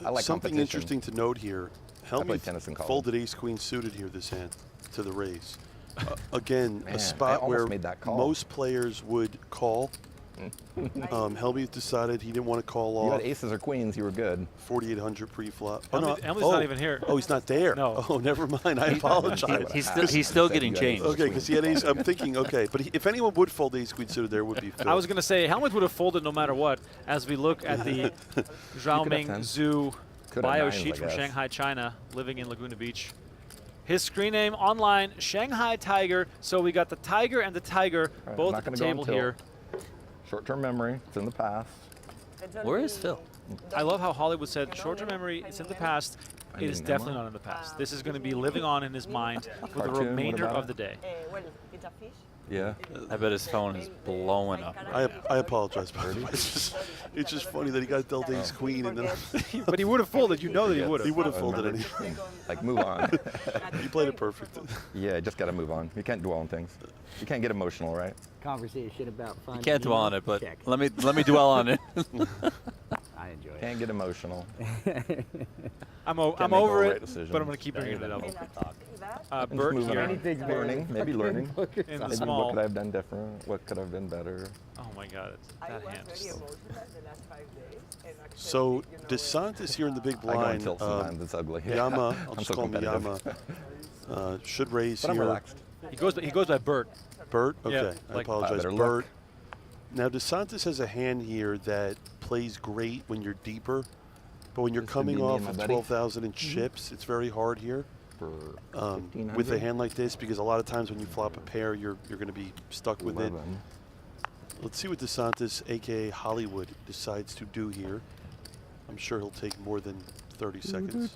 I like something interesting to note here. Hellmuth folded ace-queen suited here this hand to the raise. Again, a spot where most players would call. Hellmuth decided he didn't want to call off. You had aces or queens, you were good. 4,800 pre-flop. Hellmuth's not even here. Oh, he's not there. No. Oh, never mind. I apologize. He's still getting changed. Okay, because he had ace. I'm thinking, okay, but if anyone would fold ace-queen suited, there would be Phil. I was going to say, Hellmuth would have folded no matter what, as we look at the Zhao Ming Zhu bio sheet from Shanghai, China, living in Laguna Beach. His screen name online, Shanghai Tiger. So we got the Tiger and the Tiger both at the table here. Short-term memory, it's in the past. Where is Phil? I love how Hollywood said short-term memory, it's in the past. It is definitely not in the past. This is going to be living on in his mind for the remainder of the day. Well, it's a fish. Yeah. I bet his phone is blowing up. I apologize, by the way. It's just funny that he got dealt ace queen and then. But he would have folded. You know that he would have. He would have folded anyway. Like, move on. You played it perfect. Yeah, just got to move on. You can't dwell on things. You can't get emotional, right? Conversation about fun. You can't dwell on it, but let me dwell on it. I enjoy it. Can't get emotional. I'm Can't make over all it, right decisions. but I'm going to keep bringing it up. And Bert just moving here. on. Learning, maybe learning. In the Maybe small. what could I have done different? What could have been better? Oh my God, that hand. So DeSantis here in the big I go blind. until sometimes it's ugly. Yama, I'll I'm just so call him competitive. Yama. Should raise But I'm here. relaxed. He goes by Bert. Bert? Okay, Yeah, I like- apologize. Better Bert. look. Now DeSantis has a hand here that plays great when you're deeper, but when you're This could be coming me off and my of buddy. 12,000 in chips, it's very hard here. For With a hand like this, because a lot of times when you flop a pair, you're going to be stuck with it. 11. Let's see what DeSantis, aka Hollywood, decides to do here. I'm sure he'll take more than 30 seconds.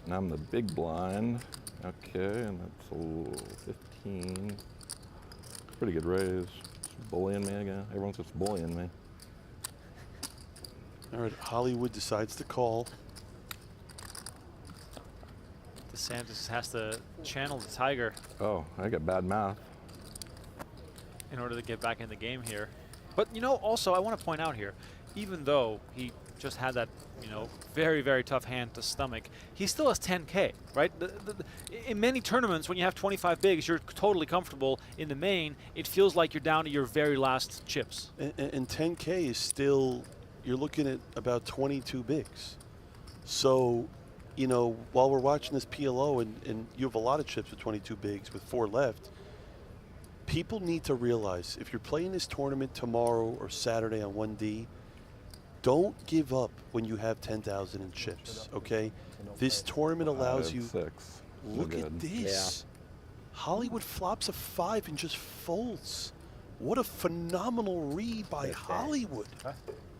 And I'm the big blind. Okay, and that's a 15. Pretty good raise. Just bullying me again. Everyone's just bullying me. All right, Hollywood decides to call. DeSantis has to channel the Tiger Oh, I got bad math. in order to get back in the game here. But, you know, also I want to point out here, even though he just had that, you know, very, very tough hand to stomach, he still has 10K, right? In many tournaments, when you have 25 bigs, you're totally comfortable. In the main, it feels like you're down to your very last chips. And 10K is still, you're looking at about 22 bigs. So, you know, while we're watching this PLO and you have a lot of chips with 22 bigs with 4 left, people need to realize if you're playing this tournament tomorrow or Saturday on 1D, don't give up when you have 10,000 in chips, okay? This tournament allows you. 6. Look at this. Hollywood flops a 5 and just folds. What a phenomenal read by Hollywood.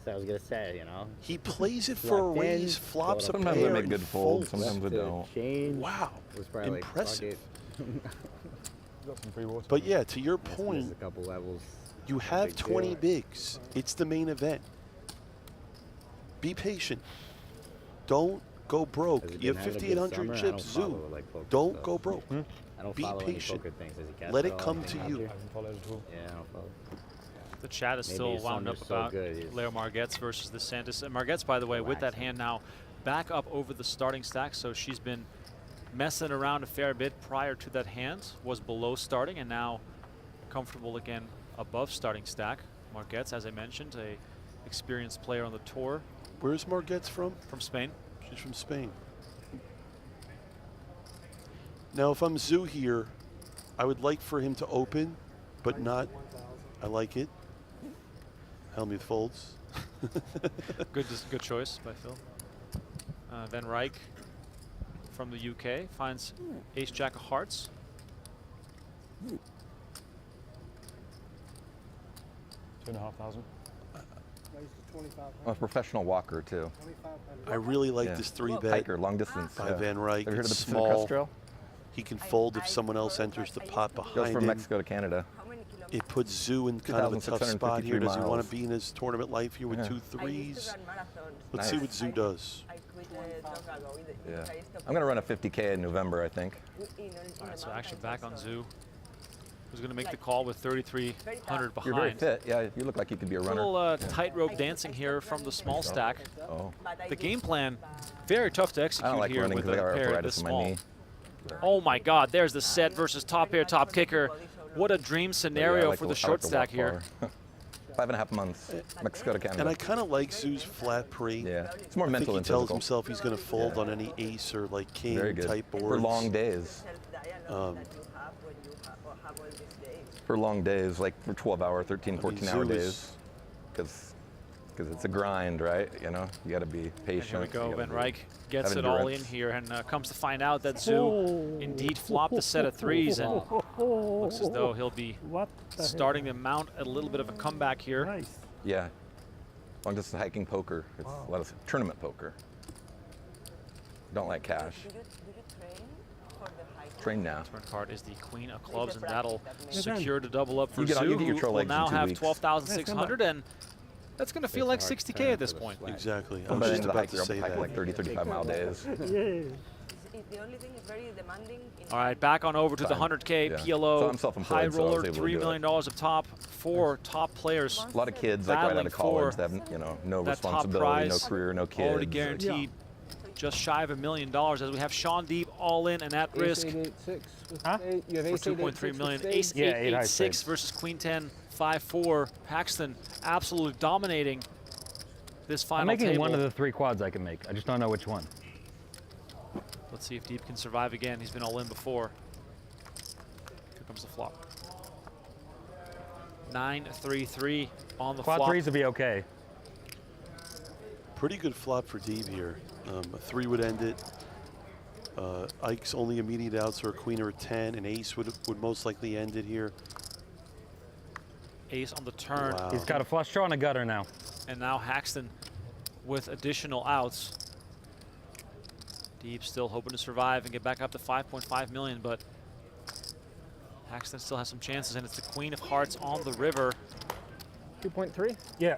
So I was gonna say, you know. He plays it for a Locked in, raise, flops a Sometimes pair, I make and good folds, folds. sometimes I don't. Change. Wow, Was probably like, impressive. fuck it. Got some free water. But yeah, to your Missed point, a couple levels. you have Big 20 deal. bigs. It's the main event. Be patient. Don't go broke. Has he You been have having a good 5,800 summer? I chips, don't Zoo. follow, like, poker Don't stuff. go broke. I don't Be follow any patient. poker things. Does he catch Let at it all? come Anything to out you. there? I haven't followed at all. Yeah, I don't follow. The chat is Maybe still his wound up summer's so about good, he's Leo Margetts versus DeSantis. And Margetts, by the way, with that hand now back up over the starting stack. So she's been messing around a fair bit prior to that hand, was below starting, and now comfortable again above starting stack. Margetts, as I mentioned, a experienced player on the tour. Where's Margetts from? From Spain. She's from Spain. Now, if I'm Zoo here, I would like for him to open, but not. I like it. Hellmuth folds. Good choice by Phil. Van Rijk from the UK finds Ace-Jack of Hearts. $2,500. I'm a professional walker too. I really like this 3-bet. Hiker, long distance. By yeah. Van Rijk. Have you heard of the It's Pacific Crest small. Trail? He can fold if someone else enters the pot behind Goes from him. Mexico to Canada. It puts Zoo in kind of a tough spot here. 2,653 Does he want miles. to be in his tournament life here with Yeah. 2 threes? Let's Nice. see what Zoo does. Yeah. I'm gonna run a 50K in November, I think. All right, so action back on Zoo, who's going to make the call with 3,300 behind. You're very fit. Yeah, you look like you could be a runner. Little Yeah. tightrope dancing here from the small stack. Oh. The game plan, very tough to I execute don't like here running with because I a got pair arthritis this in my small. knee. Oh my God, there's the set versus top pair, top kicker. What a dream scenario for the short stack here. 5.5 months, Mexico to Canada. And I kind of like Zoo's flat pre. Yeah, it's more I mental think than he tells physical. himself he's going to fold on any ace or like king Very good. type boards. For long days. For long days, like for 12-hour, 13, 14-hour Zoo is- days. Because it's a grind, right? You know, you got to be And patient. here we go, you Van gotta Rijk gets have it all in endurance. here and comes to find out that Zoo indeed flopped a set of threes and looks as though he'll be starting to mount a little bit of a comeback here. Yeah. Long distance hiking poker. It's a lot of tournament poker. Don't like cash. Train now. Turn card is the Queen of Clubs, and that'll secure the double up for You get Zoo, your who troll will legs in now 2 have weeks. 12,600, and that's going to feel like It's a hard 60K turn at this for the point. flat. Exactly. I But was just into the about hike, to you're say hiking that. like 30, 35 mile days. The only thing is very demanding. All right, back on over to the 100K Yeah. So PLO I'm self-employed, High so I was Roller, able to $3 do it. million up top, 4 top players. A lot of kids like right out battling of college for that have, you know, no that top responsibility, no prize, career, no kids. already guaranteed just shy of $1 million as we have Shaun Deeb all in and at risk You have for ace 8, 2.3 million. with Ace spades? 8, 8, 6 versus Queen 10, 5-4. Paxton absolutely dominating this final I'm making table. one of the 3 quads I can make. I just don't know which one. Let's see if Deeb can survive again. He's been all in before. Here comes the flop. 9-3-3 on the Quad flop. 3s will be okay. Pretty good flop for Deeb here. A 3 would end it. Ike's only immediate outs are a queen or a 10. An ace would most likely end it here. Ace on the turn. Wow. He's got a flush draw and a gutter now. And now Haxton with additional outs. Deeb still hoping to survive and get back up to 5.5 million, but Haxton still has some chances, and it's the Queen of Hearts on the river. 2.3? Yeah.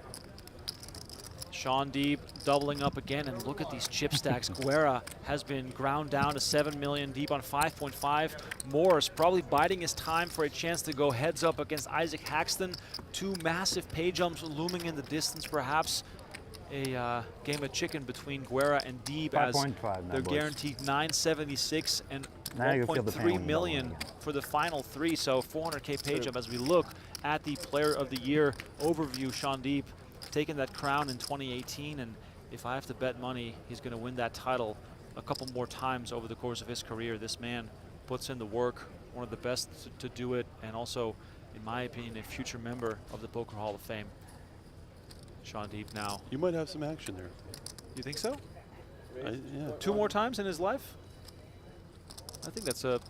Shaun Deeb doubling up again, and look at these chip stacks. Guerra has been ground down to 7 million. Deeb on 5.5. Morris probably biding his time for a chance to go heads up against Isaac Haxton. 2 massive pay jumps looming in the distance, perhaps a game of chicken between Guerra and Deeb as 5.5 now, they're boys. guaranteed 976 and Now you feel the pain 1.3 when you million double for the final 3. So 400K pay jump as we look at the Player of the Year overview. Shaun Deeb taking that crown in 2018, and if I have to bet money, he's going to win that title a couple more times over the course of his career. This man puts in the work, one of the best to do it, and also, in my opinion, a future member of the Poker Hall of Fame. Shaun Deeb now. You might have some action there. You think so? Yeah. 2 more times in his life? I think that's a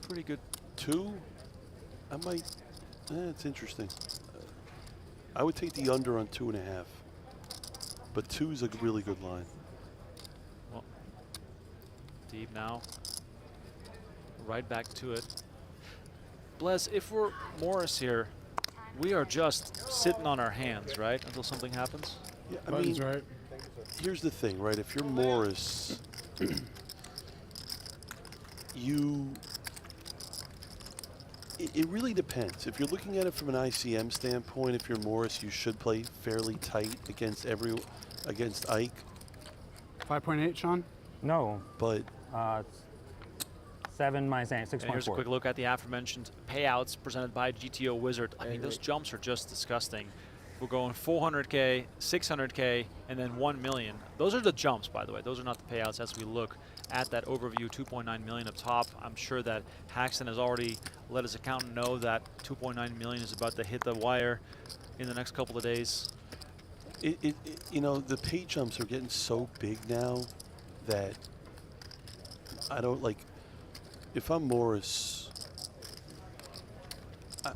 pretty good. 2? I might. It's interesting. I would take the under on 2.5. But 2 is a really good line. Well, Deeb now right back to it. Blez, if we're Morris here, we are just sitting on our hands, right? Until something happens? Yeah, I mean, right. Here's the thing, right? If you're Morris, it really depends. If you're looking at it from an ICM standpoint, if you're Morris, you should play fairly tight against Ike. 5.8, Shaun? No. But 7 minus 8, And 6.4. here's a quick look at the aforementioned payouts presented by GTO Wizard. I mean, those jumps are just disgusting. We're going 400K, 600K, and then 1 million. Those are the jumps, by the way. Those are not the payouts as we look at that overview. 2.9 million up top. I'm sure that Haxton has already let his accountant know that 2.9 million is about to hit the wire in the next couple of days. You know, the pay jumps are getting so big now that I don't like. If I'm Morris,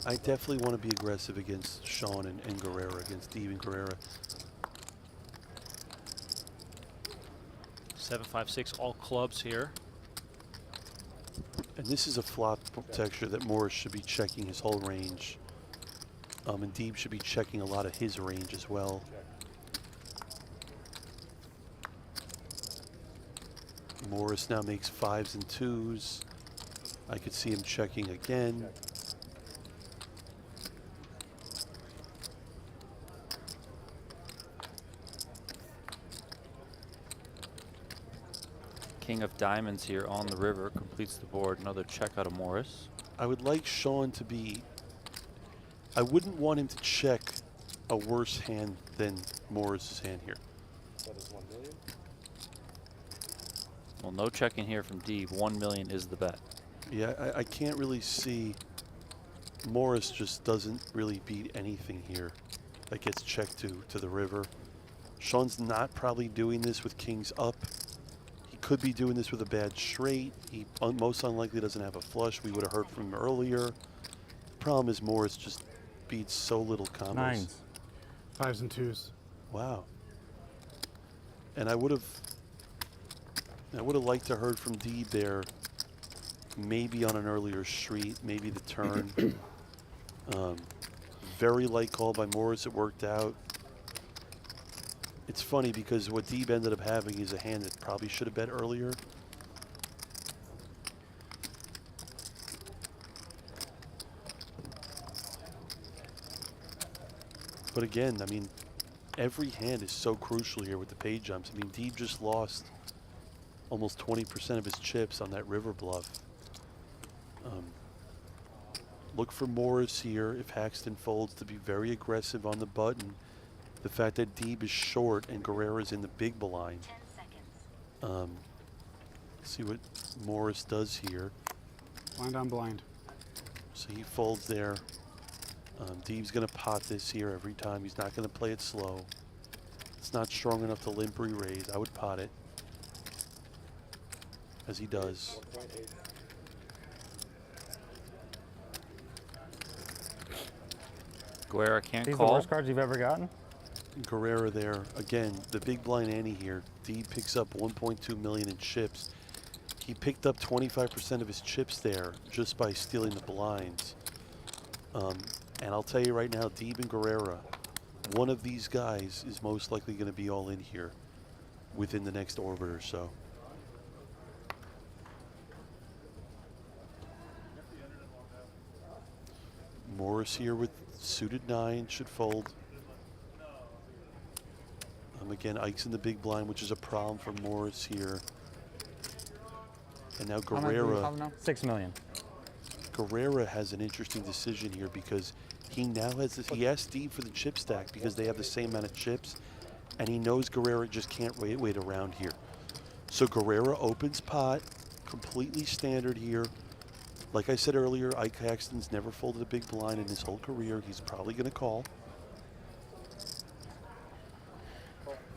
I definitely want to be aggressive against Shaun and Guerrera, against Deeb and Guerrera. 7-5-6 all clubs here. And this is a flop texture that Morris should be checking his whole range. And Deeb should be checking a lot of his range as well. Morris now makes 5s and 2s. I could see him checking again. King of Diamonds here on the river completes the board. Another check out of Morris. I would like Shaun to be. I wouldn't want him to check a worse hand than Morris's hand here. That is 1 million. Well, no checking here from Deeb. 1 million is the bet. Yeah, I can't really see. Morris just doesn't really beat anything here that gets checked to the river. Shaun's not probably doing this with kings up. He could be doing this with a bad straight. He most unlikely doesn't have a flush. We would have heard from him earlier. Problem is Morris just beats so little combos. 9s. 5s and 2s. Wow. And I would have liked to heard from Deeb there, maybe on an earlier street, maybe the turn. Very light call by Morris. It worked out. It's funny because what Deeb ended up having is a hand that probably should have bet earlier. But again, I mean, every hand is so crucial here with the pay jumps. I mean, Deeb just lost almost 20% of his chips on that river bluff. Look for Morris here if Haxton folds to be very aggressive on the button. The fact that Deeb is short and Guerrera's in the big blind. See what Morris does here. Blind on blind. So he folds there. Deeb's going to pot this here every time. He's not going to play it slow. It's not strong enough to limp re-raise. I would pot it. As he does. Guerrera can't These call. the worst cards you've ever gotten? Guerrera there. Again, the big blind ante here. Deeb picks up 1.2 million in chips. He picked up 25% of his chips there just by stealing the blinds. And I'll tell you right now, Deeb and Guerrera, one of these guys is most likely going to be all in here within the next orbit or so. Morris here with suited 9 should fold. Again, Ike's in the big blind, which is a problem for Morris here. And now Guerrera. 6 million. Guerrera has an interesting decision here because he now has this. He asked Deeb for the chip stack because they have the same amount of chips, and he knows Guerrera just can't wait around here. So Guerrera opens pot, completely standard here. Like I said earlier, Ike Haxton's never folded a big blind in his whole career. He's probably going to call.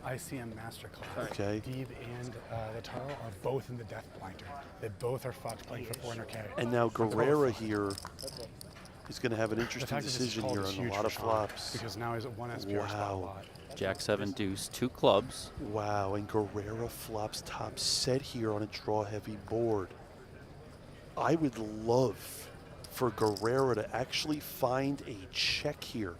ICM Masterclass. Okay. Deeb and Lataro are both in the death blinder. They both are fucked playing for 400K. And now Guerrera here is going to have an interesting decision here on a lot of flops. Because now he's at 1 SPR spot a lot. Jack 7 deuce, 2 clubs. Wow, and Guerrera flops top set here on a draw heavy board. I would love for Guerrera to actually find a check here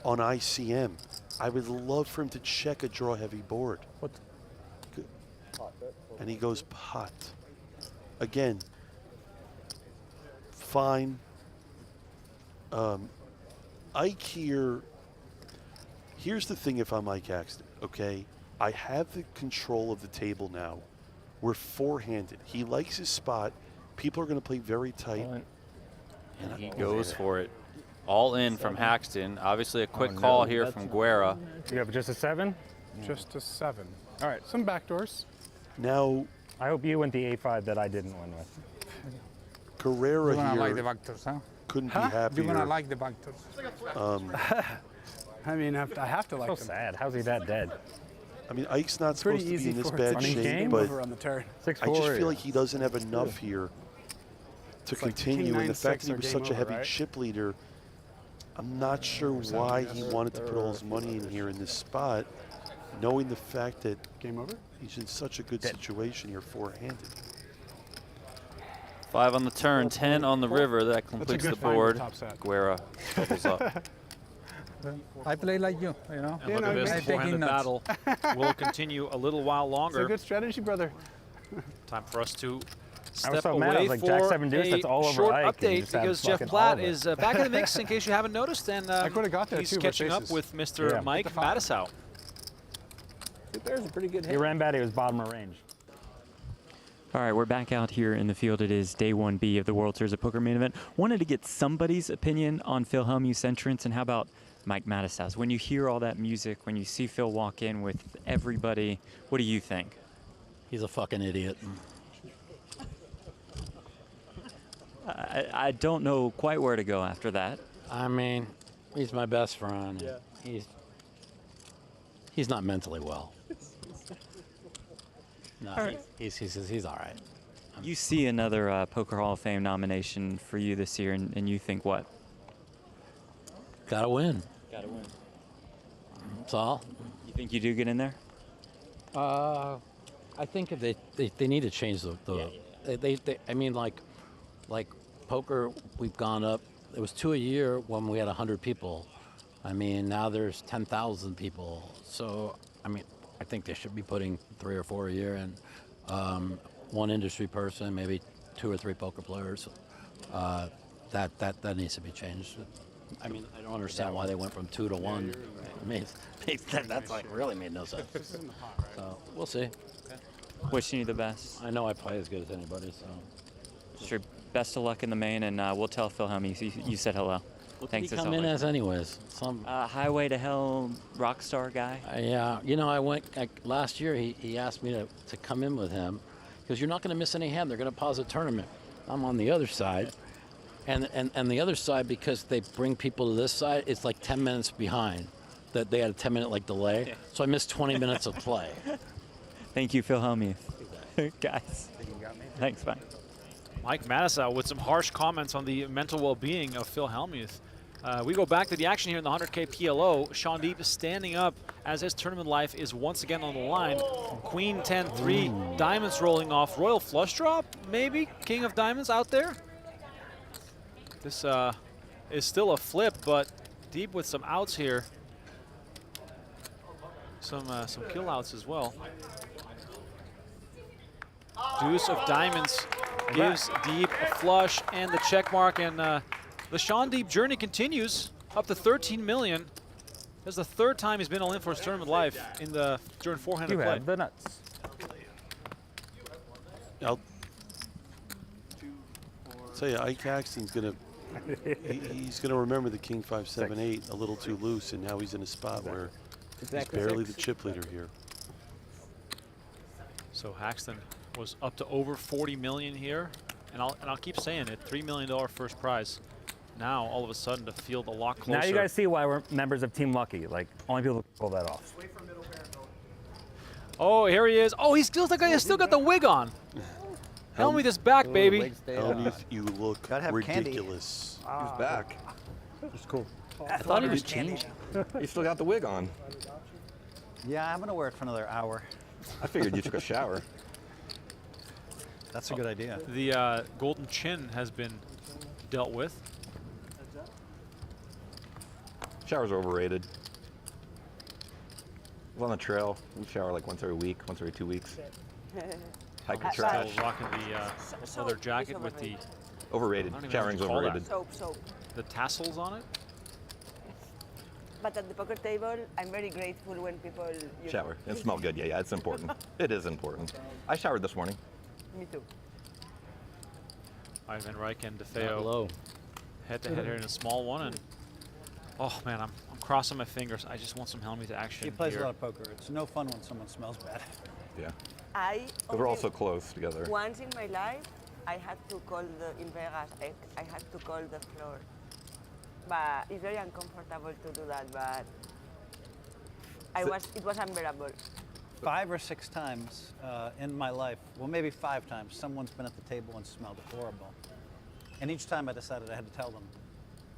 on ICM. I would love for him to check a draw heavy board. What? And he goes pot. Again, fine. Ike here, here's the thing if I'm Ike Haxton, okay? I have the control of the table now. We're four-handed. He likes his spot. People are going to play very tight. And he goes for it. All in from Haxton. Obviously a quick call here from Guerrera. You have just a 7? Just a 7. All right, some backdoors. Now, I hope you went the 8-5 that I didn't win with. Guerrera You're gonna here like the backdoors, huh? couldn't be happier. You're gonna like the backdoors. I mean, I have to like so them. sad. How's he that dead? I mean, Ike's not supposed to be in this for bad funny shape, game but over on the turn. I just feel like he doesn't have enough here to continue. And the fact that he was such a heavy chip leader, I'm not sure why he wanted to put all his money in here in this spot, knowing the fact that he's in such a good situation here four-handed. 5 on the turn, 10 on the river. That completes the board. Guerrera doubles up. I play like you know. And look at this, the four-handed battle will continue a little while longer. It's a good strategy, brother. Time for us to I was step so mad. I away was like, for Jack 7 deuce, that's all a over short Ike, and you update just have because Jeff fucking Platt all of it. is back in the mix in case you haven't noticed, and he's catching up with Mr. Mike Matisow. There's a pretty good He hit. ran bad. He was bottom of range. All right, we're back out here in the field. It is day 1B of the World Series of Poker Main Event. Wanted to get somebody's opinion on Phil Hellmuth's entrance, and how about Mike Matisow's? When you hear all that music, when you see Phil walk in with everybody, what do you think? He's a fucking idiot. I don't know quite where to go after that. I mean, he's my best friend. Yeah. He's not mentally well. No, All right. he's all right. You see another Poker Hall of Fame nomination for you this year, and you think what? Gotta win. Gotta win. That's all. You think you do get in there? I think if they need to change they I mean, like poker, we've gone up. It was 2 a year when we had 100 people. I mean, now there's 10,000 people. So, I mean, I think they should be putting 3 or 4 a year and one industry person, maybe 2 or 3 poker players. That needs to be changed. I mean, I don't understand why they went from 2 to 1. That's like really made no sense. So we'll see. Wishing you the best. I know I play as good as anybody, so. Sure. Best of luck in the main, and we'll tell Phil Hellmuth you said hello. What Thanks did he as come in always. as anyways? Some Highway to Hell rock star guy. yeah, you know, I went last year. He asked me to come in with him because you're not going to miss any hand. They're going to pause the tournament. I'm on the other side, and the other side, because they bring people to this side, it's like 10 minutes behind. That they had a 10-minute delay, so I missed 20 minutes of play. Thank you, Phil Hellmuth. Guys. Thanks, bye. Mike Mattisau with some harsh comments on the mental well-being of Phil Hellmuth. We go back to the action here in the 100K PLO. Shaun Deeb standing up as his tournament life is once again on the line. Queen 10-3, diamonds rolling off. Royal flush drop, maybe? King of diamonds out there? This is still a flip, but Deeb with some outs here. Some kill outs as well. Deuce of diamonds gives Deeb a flush and the check mark, and the Shaun Deeb journey continues up to 13 million. This is the third time he's been all in for his tournament life during four-handed play. You have the nuts. I'll tell you, Ike Axton's gonna he's gonna remember the King 5-7-8 a little too loose, and now he's in a spot where he's barely the chip leader here. So Haxton was up to over 40 million here, and I'll keep saying it, $3 million first prize. Now all of a sudden to field a lot closer. Now you guys see why we're members of Team Lucky. Like, only people can pull that off. Oh, here he is. Oh, he's still got the wig on. Hellmuth is back, baby. Hellmuth, you look ridiculous. He's back. It's cool. I thought he was changing. You still got the wig on. Yeah, I'm gonna wear it for another hour. I figured you took a shower. That's a good idea. The golden chin has been dealt with. Showers are overrated. On the trail, we shower like once every week, once every 2 weeks. Hike the trash. Still rocking the leather jacket with the Overrated. Showering's overrated. Soap. The tassels on it. But at the poker table, I'm very grateful when people Shower. It smells good. Yeah, it's important. It is important. I showered this morning. Me too. Ivan Reich and DeFeo head-to-head here in a small one, and oh man, I'm crossing my fingers. I just want some Hellmuth action. He plays here. a lot of poker. It's no fun when someone smells bad. Yeah. But we're all so close together. Once in my life, I had to call in Vegas, I had to call the floor. But it's very uncomfortable to do that, but it was unbearable. 5 or 6 times in my life, well, maybe 5 times, someone's been at the table and smelled horrible. And each time I decided I had to tell them.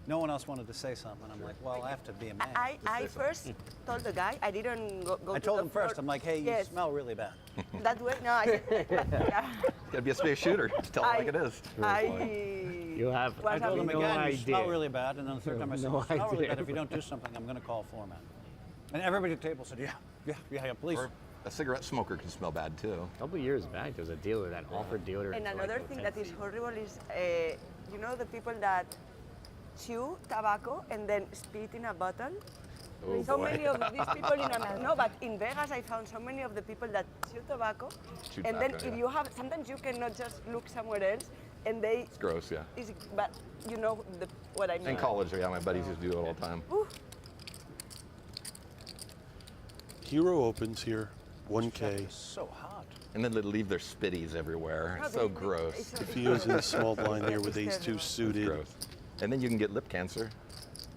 No one else wanted to say something. I'm like, well, I have to be a man. I first told the guy, I didn't go I to told the him first, floor. I'm like, hey, you Yes. smell really bad. That way, no, I yeah. Gotta be a space shooter. Just tell it like it is. I told him again, you smell really bad. And then the third time I said, you smell really bad. If you don't do something, I'm going to call a foreman. And everybody at the table said, yeah, please. Or a cigarette smoker can smell bad too. A couple years back, there was a dealer that offered deodorant. And another thing that is horrible is, you know, the people that chew tobacco and then spit in a bottle. Oh, so boy. many of these people no, but in Vegas I found so many of the people that chew tobacco, and then if you have, sometimes you cannot just look somewhere else, and they. It's gross, yeah. But you know what I mean. In college, yeah, my buddies used to do it all the time. Ooh. Hero opens here, 1K. So hot. And then they leave their spitties everywhere. It's so gross. DeFeo's in a small blind here with ace-2 suited. Gross. And then you can get lip cancer.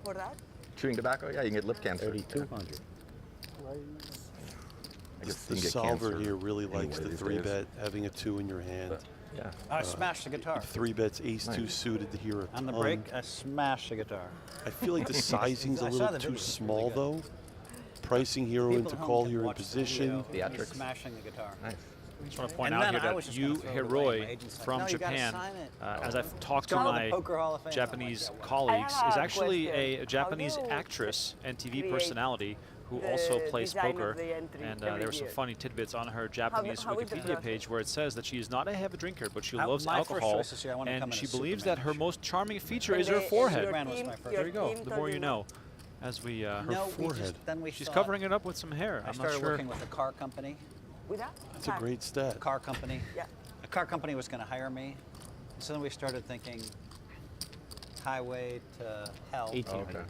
For that? Chewing tobacco, yeah, you can get lip cancer. 3,200. I guess The you can get solver cancer here really likes the these 3-bet, having a 2 in your hand. Yeah. I smashed the guitar. 3-bets, ace-2 suited here. A On the ton. break, I smashed the guitar. I feel like the sizing's a I saw little the too video. small though. Pricing hero People into at home call can here in watch the position. video. He's smashing the guitar. Nice. I just want to point And out then here I was that just Yu gonna throw it away. My Hiroi agent's like, from "No, you gotta Japan, sign it." as I've talked to Go to the my Poker Hall of Fame. Japanese I'm like, yeah, colleagues, I have is a actually question. a Japanese How do you actress and TV create personality who the also plays design poker, of the entry and every there were some year. funny tidbits on her Japanese how is the Wikipedia process? page where it says that she is not a heavy drinker, but she My loves first alcohol, choice this year, I wanna come and in she as believes Superman. that her most charming feature And is her the- forehead. Superman was my first There you go. team The told more you you know. As we No, we just- then we She's thought- covering it up with some hair. I I'm not started sure. working with a car company. With that? That's a great stat. A car company. Yeah. A car company was going to hire me. So then we started thinking Highway to Hell. 18. Oh, okay.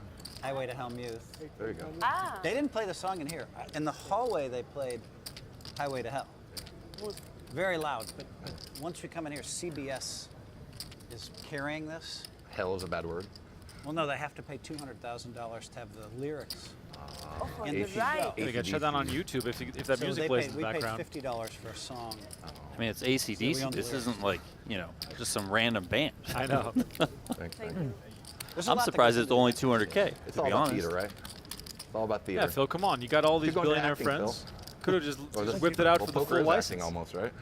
Highway to Hellmuth. There you go. Ah. They didn't play the song in here. In the hallway, they played Highway to Hell. Very loud, but once we come in here, CBS is carrying this. Hell is a bad word. Well, no, they have to pay $200,000 to have the lyrics. Oh, in you're the right. They get shut down on YouTube if that So music they plays paid, in the background. We paid $50 for a song. I mean, it's So we AC/DC. own the This lyrics. isn't like, you know, just some random band. I know. Thanks. There's a I'm lot that surprised goes it's into only that. 200K. It's to all be about honest. theater, right? It's all about theater. Yeah, Phil, come on. You got all these Keep going to billionaire acting, friends. Phil. Could have just Or just whipped it out well, for the poker full is license. acting almost, right?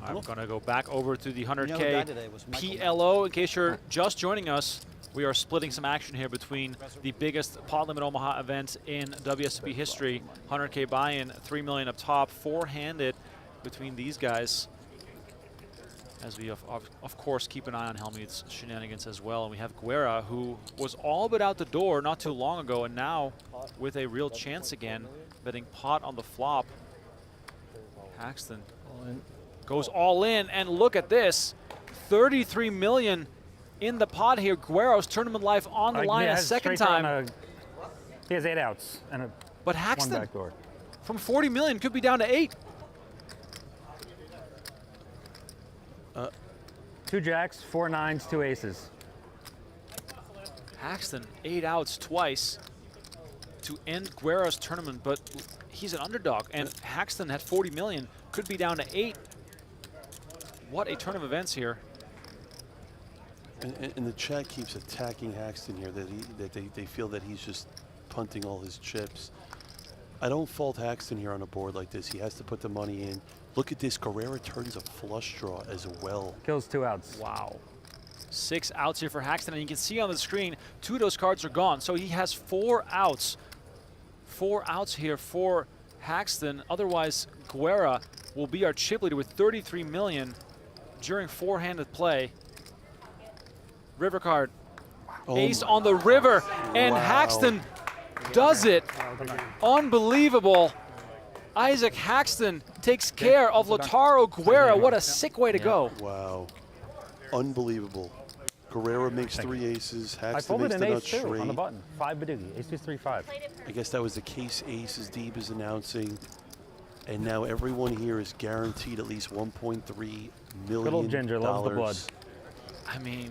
I'm going to go back over to the You know who 100K died today was Michael PLO. In case you're just joining us, we are splitting some action here between the biggest pot limit Omaha event in WSOP history. 100K buy-in, $3 million up top, four-handed between these guys. As we, of course, keep an eye on Hellmuth's shenanigans as well. And we have Guerra, who was all but out the door not too long ago, and now with a real chance again, betting pot on the flop. Paxton goes all in, and look at this. 33 million in the pot here. Guerra's tournament life on the line a second time. He has 8 outs and But one Haxton, backdoor. from 40 million, could be down to 8. 2 jacks, 4 nines, 2 aces. Paxton, 8 outs twice to end Guerra's tournament, but he's an underdog. And Haxton at 40 million could be down to 8. What a turn of events here. And the chat keeps attacking Haxton here, that they feel that he's just punting all his chips. I don't fault Haxton here on a board like this. He has to put the money in. Look at this. Guerrera turns a flush draw as well. Kills 2 outs. Wow. 6 outs here for Haxton, and you can see on the screen 2 of those cards are gone. So he has 4 outs. 4 outs here for Haxton. Otherwise, Guerra will be our chip leader with 33 million during four-handed play. River card. Ace on the river, and Haxton does it. Unbelievable. Isaac Haxton takes care of Lautaro Guerra. What a sick way to go. Wow. Unbelievable. Guerrera makes 3 aces. I Haxton folded makes an the nut ace too straight. on the button. 5 Badoogie. Ace 2, 3, 5. I guess that was the case aces Deeb is announcing. And now everyone here is guaranteed at least $1.3 million. Good old Ginger loves the blood. I mean,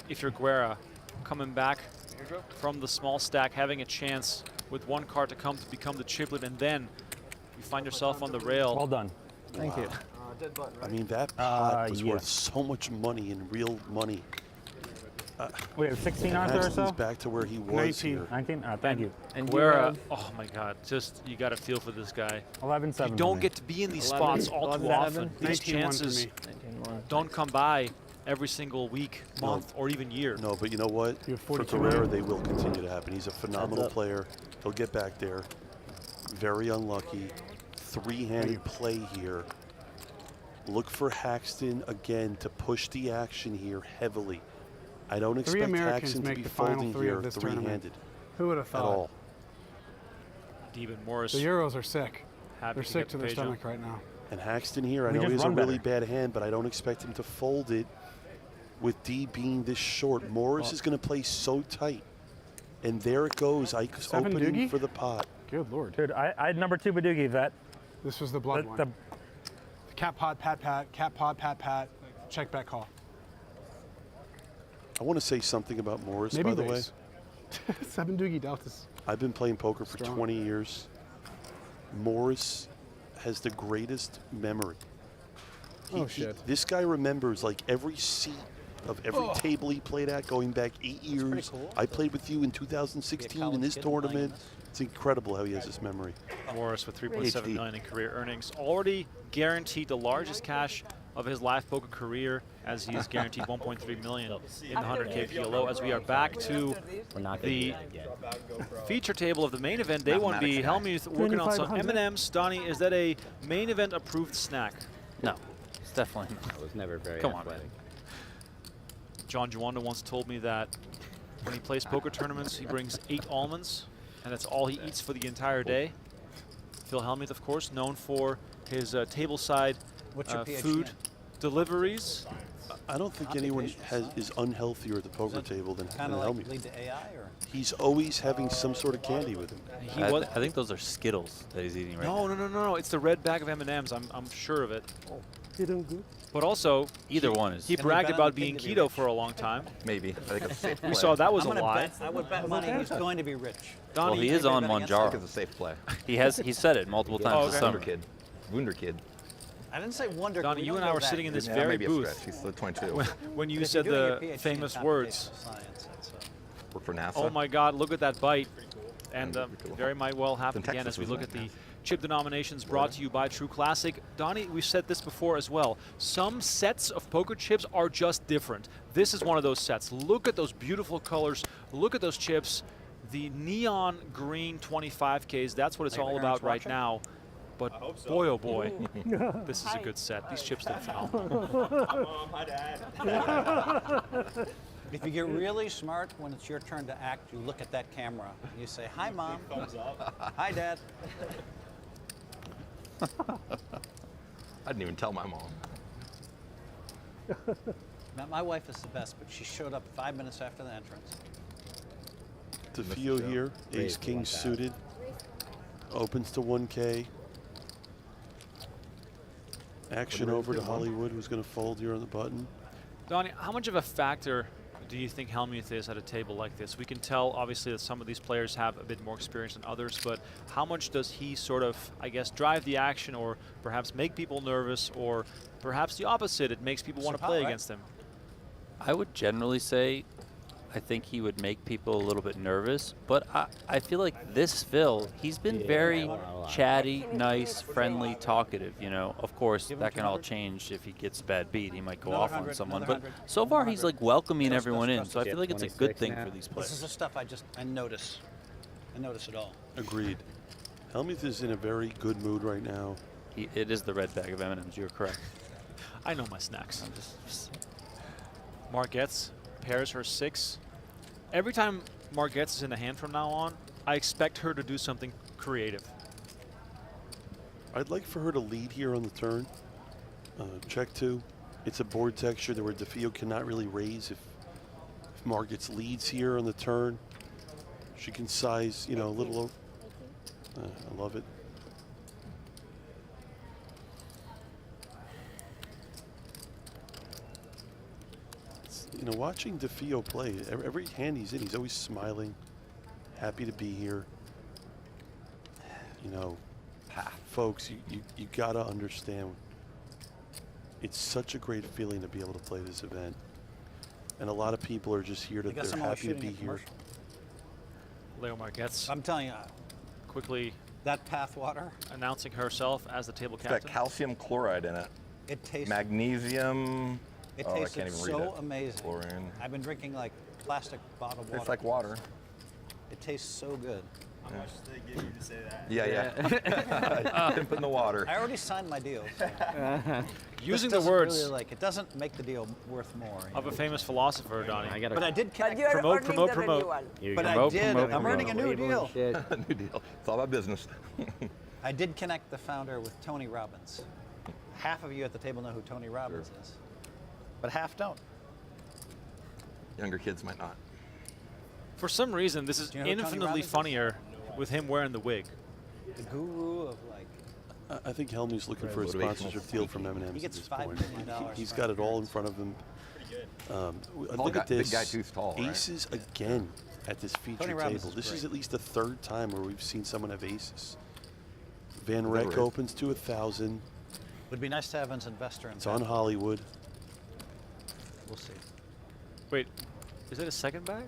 if you're Guerra, coming back from the small stack, having a chance with 1 card to come to become the chip lead, and then you find yourself on the rail. Well done. Thank you. I mean, that pot was worth so much money in real money. We have 16 on there or Paxton's so? back to where he was 19. here. 19? Thank you. And Guerra, oh my God, just, you got to feel for this guy. 11-7. You don't get to be in these spots all too often. These chances don't come by every single week, month, or even year. No, but you know what? For Guerrera, they will continue to happen. He's a phenomenal player. He'll get back there. Very unlucky. 3-handed play here. Look for Haxton again to push the action here heavily. I don't expect Haxton to be folding here 3-handed. Who would have at thought? all. Deeb and Morris. The Euros are sick. Happy They're to sick get to the their page stomach up. right now. And Haxton here, I We know just he has a run really better. bad hand, but I don't expect him to fold it with D being this short. Morris is going to play so tight. And there it goes. Ike's 7 opening doogie? for the pot. Good Lord. Dude, I had number 2 Badoogie, Vet. This was the blood one. Cat pot, pat, pat, cat pot, pat, pat, check back call. I want to say something about Morris, Maybe by the way. raise. 7 doogie deltas. I've been playing poker for Strong. 20 years. Morris has the greatest memory. Shit. This guy remembers like every seat of every Oh. table he played at going back 8 years. cool. I played with you in 2016 in this kid playing tournament. this. It's incredible how he has this memory. Morris with 3.7 million in career earnings, already guaranteed the largest cash of his live poker career, as he is guaranteed 1.3 million in the 100K PLO. As we are back to the feature table of the main event, day 1B. Hellmuth working on some M&Ms. Donnie, is that a main event approved snack? No, it's definitely not. I was never very Come on, athletic. man. John Juanda once told me that when he plays poker tournaments, he brings 8 almonds, and that's all he eats for the entire day. Phil Hellmuth, of course, known for his tableside food deliveries. I don't think anyone is unhealthier at the poker table than Hellmuth. Lead to AI, or? He's always having some sort of candy with him. I think those are Skittles that he's eating right now. No. It's the red bag of M&Ms. I'm sure of it. Feeling good? But also, either one is. He bragged about being keto for a long time. Maybe. I think it's a safe play. We saw that was a lie. I would bet money he's going to be rich. Well, he is on Monjaro. It's a safe play. He said it multiple times this summer. Wunder kid. I didn't say wonder. Donnie, you and I were sitting in this very booth. He's the 22. When you said the famous words. Work for NASA. Oh my God, look at that bite. And very might well happen again as we look at the chip denominations brought to you by True Classic. Donnie, we've said this before as well. Some sets of poker chips are just different. This is one of those sets. Look at those beautiful colors. Look at those chips. The neon green 25Ks, that's what it's all about right now. But boy, oh boy, this is a good set. These chips look phenomenal. Hi, Dad. If you get really smart when it's your turn to act, you look at that camera and you say, "Hi, Mom." Thumbs up. "Hi, Dad." I didn't even tell my mom. Now, my wife is the best, but she showed up 5 minutes after the entrance. DeFeo here, ace king suited, opens to 1K. Action over to Hollywood, who's going to fold here on the button. Donnie, how much of a factor do you think Hellmuth is at a table like this? We can tell, obviously, that some of these players have a bit more experience than others, but how much does he sort of, I guess, drive the action or perhaps make people nervous, or perhaps the opposite, it makes people want to play against him? I would generally say I think he would make people a little bit nervous, but I feel like this Phil, he's been very chatty, nice, friendly, talkative, you know. Of course, that can all change if he gets a bad beat. He might go off on someone, but so far he's like welcoming everyone in, so I feel like it's a good thing for these players. This is the stuff I notice. I notice it all. Agreed. Hellmuth is in a very good mood right now. It is the red bag of M&Ms, you're correct. I know my snacks. Margette's pairs her 6. Every time Margette's is in the hand from now on, I expect her to do something creative. I'd like for her to lead here on the turn. Check 2. It's a board texture where DeFeo cannot really raise if Margette's leads here on the turn. She can size, you know, a little. I love it. You know, watching DeFeo play, every hand he's in, he's always smiling, happy to be here. You know, folks, you gotta understand, it's such a great feeling to be able to play this event. And a lot of people are just here to, they're happy to be here. Leo Margette's. I'm telling you, quickly that path water announcing herself as the table It's captain. got calcium chloride in it. It tastes magnesium. It I tastes can't even read so it. amazing. Chlorine. I've been drinking like plastic bottled water. Tastes like water. It tastes so good. How much did they give you to say that? Yeah. Dip in the water. I already signed my deal. Using This the words really, like, it doesn't make the deal worth more. of a famous philosopher, Donnie. But I did connect. But you're promote. But I did. I'm earning a new deal. New deal. It's all about business. I did connect the founder with Tony Robbins. Half of you at the table know who Tony Robbins is, but half don't. Younger kids might not. For some reason, this is Do you know who Tony infinitely Robbins is? funnier with him wearing the wig. The guru of like. I think Hellmuth's looking for a sponsorship deal from M&M's He gets at this $5 point. million. He's got it all in front of him. Look at this. Big guy tooth tall, right? Aces again at this feature Tony Robbins table. is This great. is at least the 3rd time where we've seen someone have aces. Van Never Reck is. opens to 1,000. Would be nice to have an investor in It's on Hollywood. We'll see. Wait, is that a second bag?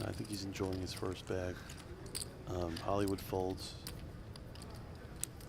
I think he's enjoying his first bag. Hollywood folds.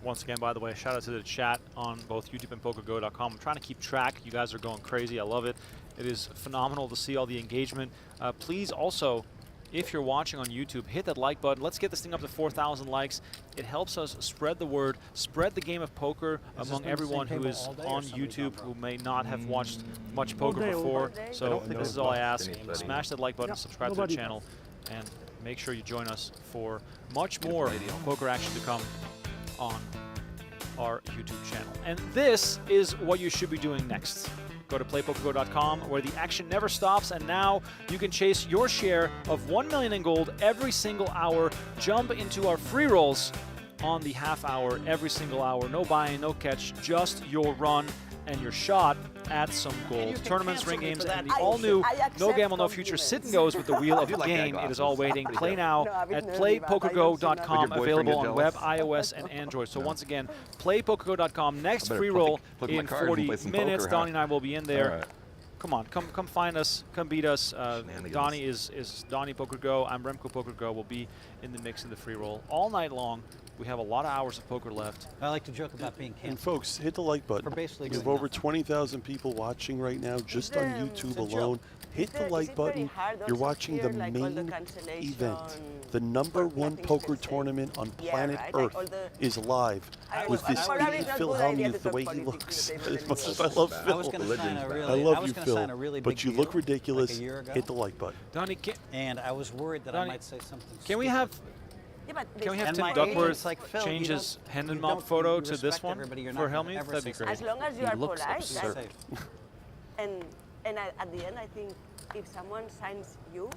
Once again, by the way, shout out to the chat on both YouTube and PokerGo.com. I'm trying to keep track. You guys are going crazy. I love it. It is phenomenal to see all the engagement. Please also, if you're watching on YouTube, hit that like button. Let's get this thing up to 4,000 likes. It helps us spread the word, spread the game of poker among everyone who is on YouTube who may not have watched much poker before. So this is all I ask. Smash that like button, subscribe to the channel, and make sure you join us for much more poker action to come on our YouTube channel. And this is what you should be doing next. Go to playpokergo.com where the action never stops, and now you can chase your share of 1 million in gold every single hour. Jump into our free rolls on the half hour every single hour. No buy-in, no catch, just your run and your shot at some gold. Tournaments, ring games, and the all-new No Gamble, No Future sit and goes with the wheel of the game. It is all waiting. Play now at playpokergo.com, available on web, iOS, and Android. So once again, playpokergo.com. Next free roll in 40 minutes. Donnie and I will be in there. Come on, come find us, come beat us. Donnie is Donnie PokerGo. I'm Remco PokerGo. We'll be in the mix in the free roll all night long. We have a lot of hours of poker left. I like to joke about being canceled. And folks, hit the like button. We have over 20,000 people watching right now just on YouTube alone. Hit the like button. You're watching the main event. The #1 poker tournament on planet Earth is live with this idiot Phil Hellmuth, the way he looks. As much as I love Phil, I love you, Phil, but you look ridiculous. Hit the like button. Donnie, and I was worried that I might say something Can we have Tim Duckworth change his Hendon Mob photo to this one for Hellmuth? That'd be great. As long as you are polite, guys. And at the end, I think if someone signs you,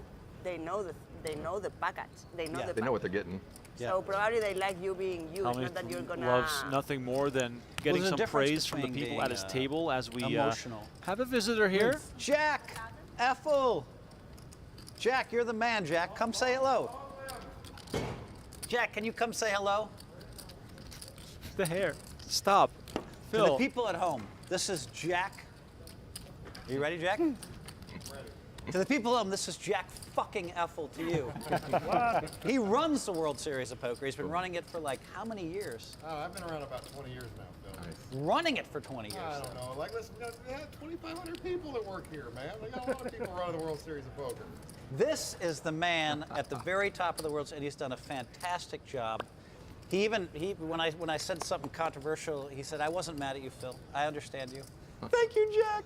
they know the package. They know what they're getting. So probably they like you being you. It's not that you're gonna loves nothing more than getting some praise from the people at his table as we have a visitor here. Jack, Ethel. Jack, you're the man, Jack. Come say hello. Jack, can you come say hello? The hair. Stop. Phil. To the people at home, this is Jack. Are you ready, Jack? To the people at home, this is Jack fucking Ethel to you. He runs the World Series of Poker. He's been running it for like how many years? Oh, I've been around about 20 years now, Phil. Running it for 20 years. I don't know. Like, listen, we have 2,500 people that work here, man. We got a lot of people running the World Series of Poker. This is the man at the very top of the world, and he's done a fantastic job. When I said something controversial, he said, "I wasn't mad at you, Phil. I understand you." Thank you, Jack.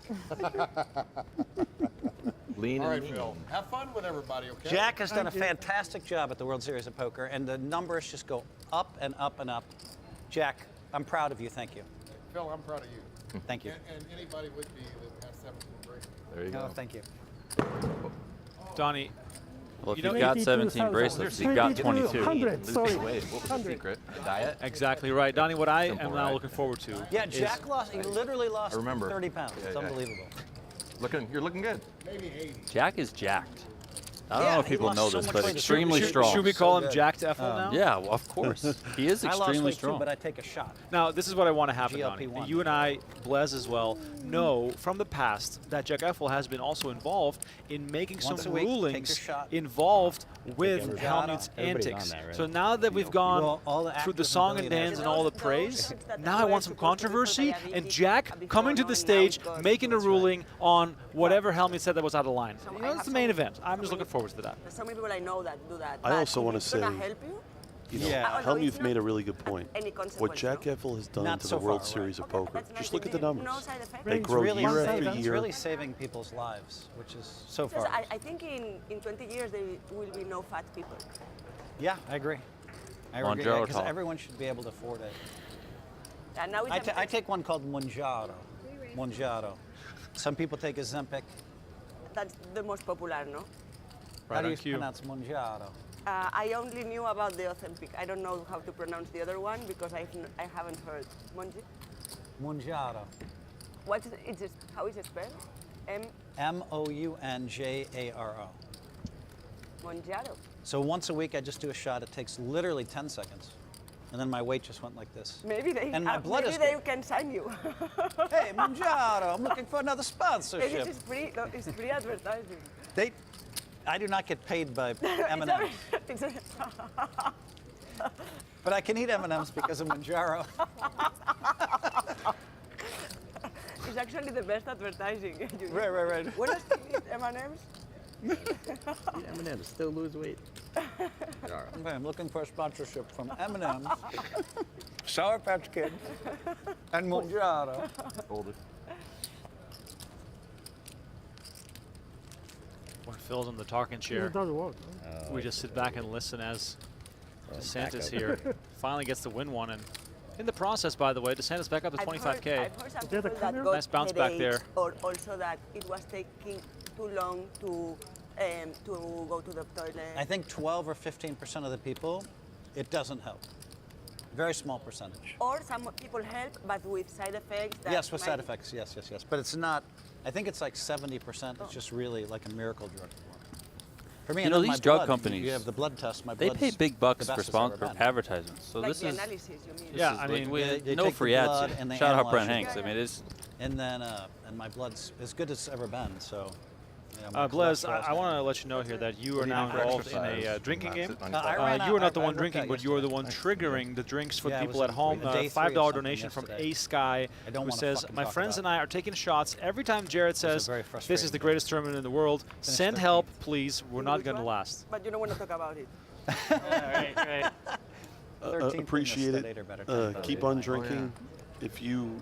Lean All right, and Phil. Have fun with everybody, okay? Jack has done a fantastic job at the World Series of Poker, and the numbers just go up and up and up. Jack, I'm proud of you. Thank you. Phil, I'm proud of you. Thank you. And anybody would be that has 17 bracelets. There you go. Thank you. Donnie. Well, if you've got 17 bracelets, you've got 22. 100, sorry. Wait, what was the secret? Diet? Exactly right. Donnie, what I am now looking forward to. Yeah, Jack lost. He literally lost I remember. 30 pounds. It's unbelievable. You're looking good. Maybe 80. Jack is jacked. I don't know if people know this, but extremely should, strong. Should we call him Jack to Ethel now? Yeah, well, of course. He is extremely I lost weight strong. Too, but I take a shot. Now, this is what I want to happen, Donnie. GLP-1. You and I, Blez as well, know from the past that Jack Ethel has been also involved in making some rulings involved with Hellmuth's antics. So now that we've gone through the song and dance and all the praise, now I want some controversy and Jack coming to the stage, making a ruling on whatever Hellmuth said that was out of line. You know, it's the main event. I'm just looking forward to that. There's so many people I know that do that. I also want to say, help you? Hellmuth made a really good point. What Jack Ethel has done to the World Series of Poker, just look at the numbers. They grow year after It's year. really saving people's lives, which is so far. I think in 20 years there will be no fat people. Yeah, I agree. I agree, because everyone should be able to afford it. And now I take one called Monjaro. Monjaro. Some people take Ozempic. That's the most popular, no? How do you pronounce Monjaro? I only knew about the Ozempic. I don't know how to pronounce the other one because I haven't heard. Monjaro. How is it spelled? M-O-U-N-J-A-R-O. Monjaro. So once a week I just do a shot. It takes literally 10 seconds. And then my weight just went like this. Maybe they, and my blood maybe they can sign you. Hey, Monjaro, I'm looking for another sponsorship. It's free advertising. I do not get paid by M&M. But I can eat M&Ms because of Manjaro. It's actually the best advertising. Right. What else do you eat? M&Ms? M&M's, still lose weight. Okay, I'm looking for a sponsorship from M&M's, Sour Patch Kids, and Manjaro. Hold it. When Phil's in the talking chair, we just sit back and listen as DeSantis here finally gets to win one. And in the process, by the way, DeSantis back up to 25K. I've heard some people that got Nice bounce back there. Or also that it was taking too long to go to the toilet. I think 12 or 15% of the people, it doesn't help. Very small percentage. Or some people help, but with side effects. That Yes, with side effects, yes. But it's not, I think it's like 70%. It's just really like a miracle drug. For me, You know, my these drug blood, companies, you have the blood test, my they blood's pay big bucks the for best it's ever been. advertisements. So Like this the is analysis, you mean? Yeah, this I is mean, They no take free the ads blood here. and they Shout out analyze Brent it. Hanks. I mean, it's And then, and my blood's as good as it's ever been. So, my Blaise, cholesterol's I want to let you know here that you are now involved in a drinking game. I ran You are out- not the I one worked drinking, out but you are the one triggering the drinks for the Yeah, it people was at home. day 3 of $5 something donation from yesterday. Ace Guy, I don't who wanna says, fucking my talk friends about and I are taking shots every time Jared says, very this is frustrating the greatest tournament in the world. Send 13th. help, please. We're not Which going to one? last. But you don't want to talk about it. Right. 13th Appreciate in the state or better, it. 10th. Keep on drinking. If you,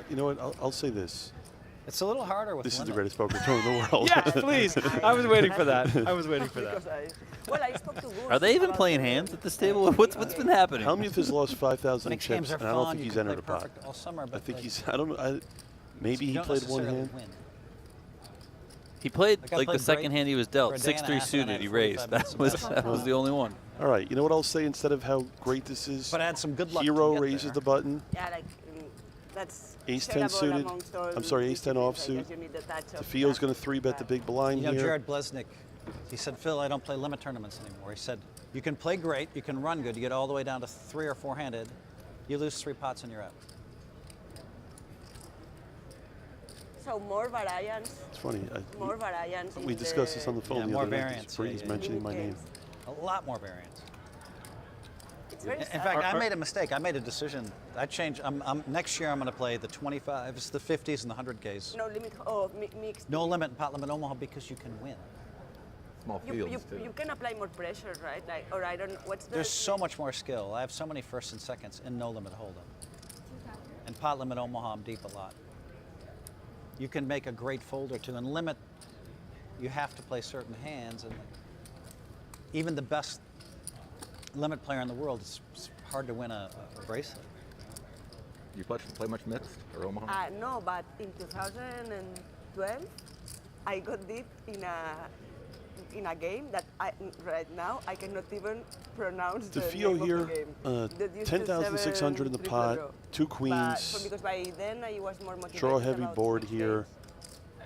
you know what? I'll say this. It's a little harder with This is the women. greatest poker tournament in the world. Yes, please. I was waiting for that. I was waiting for Because that. I spoke to Gus Are they even about playing the- hands at this table? What's been happening? Hellmuth has lost 5,000 Mixed games chips, are and I don't fun. think You he's can entered play a pot. perfect all summer, I but think like, he's. I don't know. Maybe you he don't played one necessarily hand. win. He played Like, I like the played second great hand he was dealt, for a day and a 6-3 half, and then I suited. had He 45 raised. minutes That was the only one. All right. You know what I'll say instead of how great this is? But I had some good luck. Hero to get raises there. the button. Yeah, like that's Ace 10 shareable suited. amongst all I'm sorry, Ace 10 disciplines. I offsuit. guess you need the touch of DeFio's that. going to 3-bet the big blind You know, here. Jared Blesnick, he said, Phil, I don't play limit tournaments anymore. He said, you can play great, you can run good, you get all the way down to 3 or 4-handed, you lose 3 pots and you're out. So more variants. It's funny. More variants. We discussed this on the phone Yeah, the more other night. variants, Breeze yeah. mentioning my name. A lot more variants. It's very In sad. fact, I made a mistake. I made a decision. I changed. Next year, I'm going to play the 25s, the 50s, and the 100Ks. No limit. Oh, mixed. No limit in pot limit Omaha because you can win. Small You fields, too. can apply more pressure, right? Like, or I don't. What's the? There's so much more skill. I have so many firsts and seconds in no limit hold'em. And pot limit Omaha, I'm deep a lot. You can make a great fold or two. And limit, you have to play certain hands. And even the best limit player in the world, it's hard to win a bracelet. You play much mixed or Omaha? No, but in 2012, I got deep in a game that right now I cannot even pronounce the DeFio name here, of the game. That used to 10,600 in the triple pot, draw. 2 But, queens, because by then I was more motivated. draw heavy about board mixed here. games.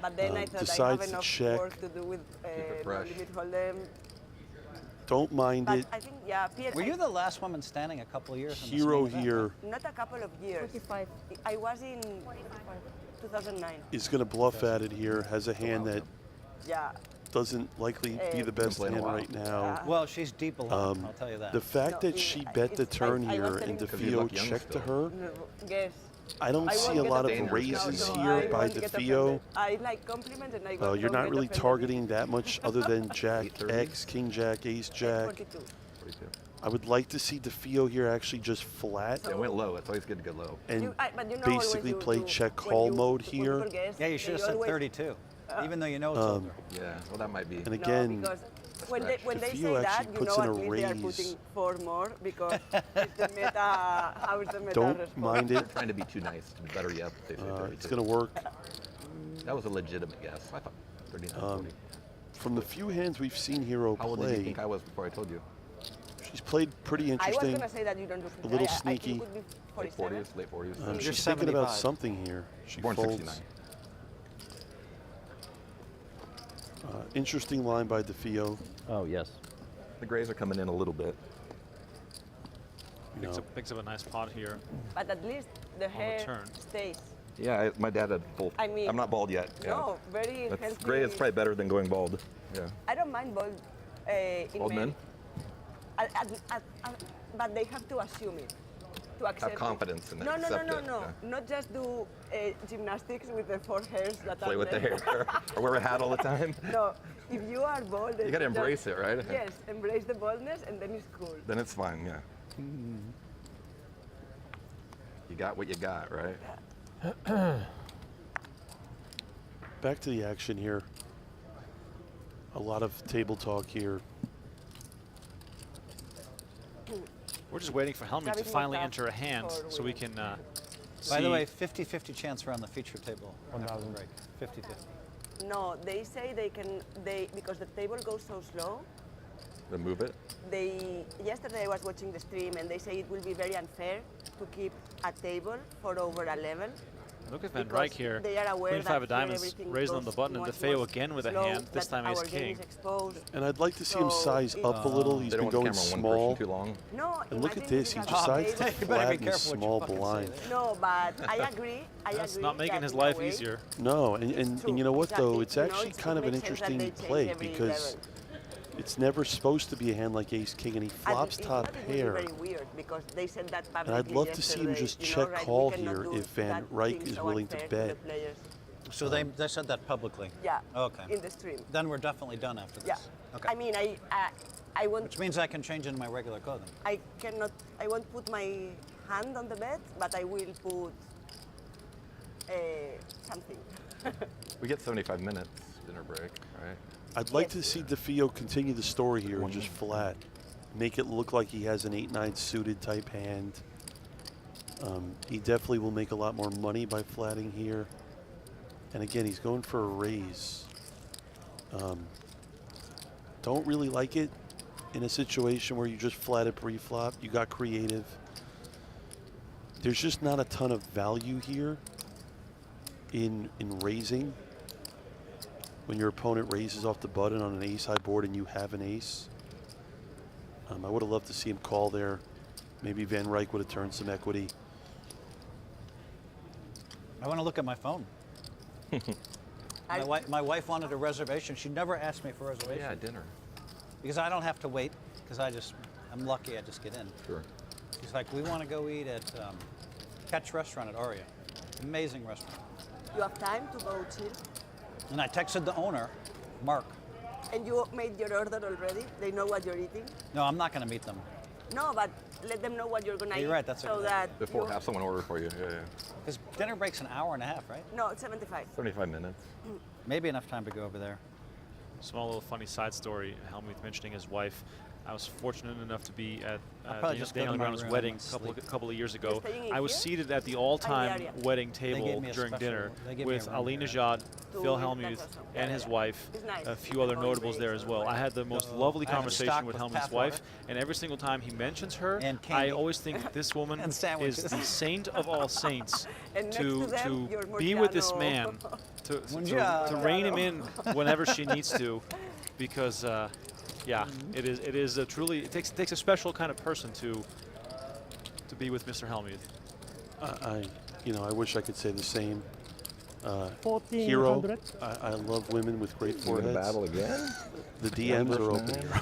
But then I thought I decides have to enough check. work to do with fresh. limit hold'em. Don't mind But it. I think, yeah, Were you the last woman standing a couple of years? in this Hero main event? here Not a couple of years. 45. I was in 2009. is going to bluff at it here, has a hand that Yeah. doesn't likely be the best hand right now. Well, she's deep a lot, I'll tell you that. The fact that she bet the turn here and DeFio checked to her, Guess. I don't see a lot of raises here by DeFio. I like compliments and I got You're not really targeting that much other than Jack X, King Jack, Ace Jack. 42. I would like to see DeFio here actually just flat. Yeah, it went low. It's always good to go low. And but you know basically play check call mode here. Yeah, you should have said 32, even though you know it's older. Yeah, well, that might be. And again, because when they say DeFio that, actually you puts know in at a least they are raise. putting 4 more because it's the meta. How is the meta Don't response? mind it. Trying to be too nice. To be better yet, they say 32. It's going to work. That was a legitimate guess. I thought 39, 40. From the few hands we've seen Hero How old did you play, think I was before I told you? she's played pretty I was interesting. gonna say that you don't do A little 50. I think sneaky. it would be Late 47. 40s, late 40s. You're She's thinking about 75. something here. She Born folds. 69. Interesting line by DeFio. Oh, yes. The grays are coming in a little bit. Picks up a nice pot here. But at least the hair turn. stays. Yeah, my dad had full. I mean, I'm not bald yet. No, very That's healthy. gray is probably better than going bald. Yeah. I don't mind bald in Bald men? But they have to assume it, to accept Have confidence in it. No, accept it. no. Yeah. Not just do gymnastics with the four hairs that Play are with the there. hair or wear a hat all the time. No, if you are bald, You gotta embrace it, right? Yes, embrace the baldness, and then it's cool. Then it's fine, yeah. You got what you got, right? Back to the action here. A lot of table talk here. We're just waiting for Hellmuth to finally enter a hand so we can see. By the way, 50-50 chance we're on the feature table. 1,000 break. 50-50. No, they say because the table goes so slow. Then move it. Yesterday I was watching the stream and they say it will be very unfair to keep a table for over a level. Look at Van Rijk here. They are aware Queen that 5 of here diamonds, everything raising on the goes button, and much DeFeo more again with a slow, hand. This that time ace our game king. is exposed. And I'd like to see him size up a little. He's They been don't want going the camera on one small. person too long. No, And look at imagine this. He if decides to you flatten his small blind. No, but I agree. That's not making that his in a life way, easier. No, and you know what though? It's You know, actually it kind of an makes sense that interesting they change play every because level. it's never supposed to be a hand like ace king, and he flops And top it's not pair. very weird because they said that And publicly I'd love to see him yesterday, just you know, check right, we call cannot here do if Van that Rijk thing is so willing to unfair to the bet. players. So they said that publicly? Yeah. Okay. In the stream. Then we're definitely done after this. Yeah. Okay. I mean, I won't. Which means I can change into my regular clothing. I won't put my hand on the bed, but I will put something. We get 75 minutes dinner break, right? I'd like to see DeFeo continue the story here and just flat. Make it look like he has an 8-9 suited type hand. He definitely will make a lot more money by flatting here. And again, he's going for a raise. Don't really like it in a situation where you just flat it pre-flop. You got creative. There's just not a ton of value here in raising. When your opponent raises off the button on an ace high board and you have an ace. I would have loved to see him call there. Maybe Van Rijk would have turned some equity. I want to look at my phone. My wife wanted a reservation. She never asked me for a reservation. Yeah, dinner. Because I don't have to wait, because I'm lucky I just get in. Sure. She's like, we want to go eat at Catch Restaurant at Aria. Amazing restaurant. You have time to go chill. And I texted the owner, Mark. And you made your order already? They know what you're eating? No, I'm not going to meet them. No, but let them know what you're going to eat. You're right, that's a so good that Before, have someone order for you. Yeah, yeah. Because dinner break's an hour and a half, right? No, it's 75. 75 minutes. Maybe enough time to go over there. Small little funny side story. Hellmuth mentioning his wife. I was fortunate enough to be at Daniel Negreanu's wedding a couple of years ago. I was seated at the all-time wedding table during dinner with Ali Najad, Phil Hellmuth, and his wife, a few other notables there as well. I had the most lovely conversation with Hellmuth's wife, and every single time he mentions her, I always think this woman is the saint of all saints to be with this man, to rein him in whenever she needs to, because yeah, it is a truly, it takes a special kind of person to be with Mr. Hellmuth. I wish I could say the same. Hero, I love women with great foreheads. Battle again? The DMs are open, Hero.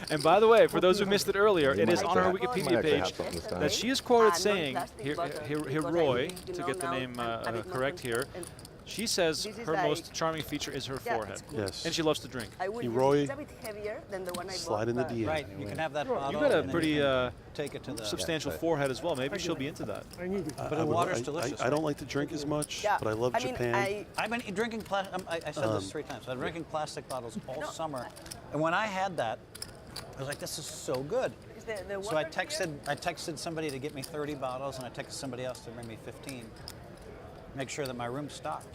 And by the way, for those who missed it earlier, it is on her Wikipedia page that she is quoted saying, Roy, to get the name correct here, she says her most charming feature is her forehead. Yes. And she loves to drink. Roy, it's a bit heavier than the one I slide in the DM. Right, you can have that bottle. You've got a pretty take it to the substantial forehead as well. Maybe she'll be into that. But the water's delicious. I don't like to drink as much, but I love Japan. I've been drinking plastic. I said this 3 times. I've been drinking plastic bottles all summer, and when I had that, I was like, "This is so good." So I texted somebody to get me 30 bottles, and I texted somebody else to bring me 15. Make sure that my room's stocked.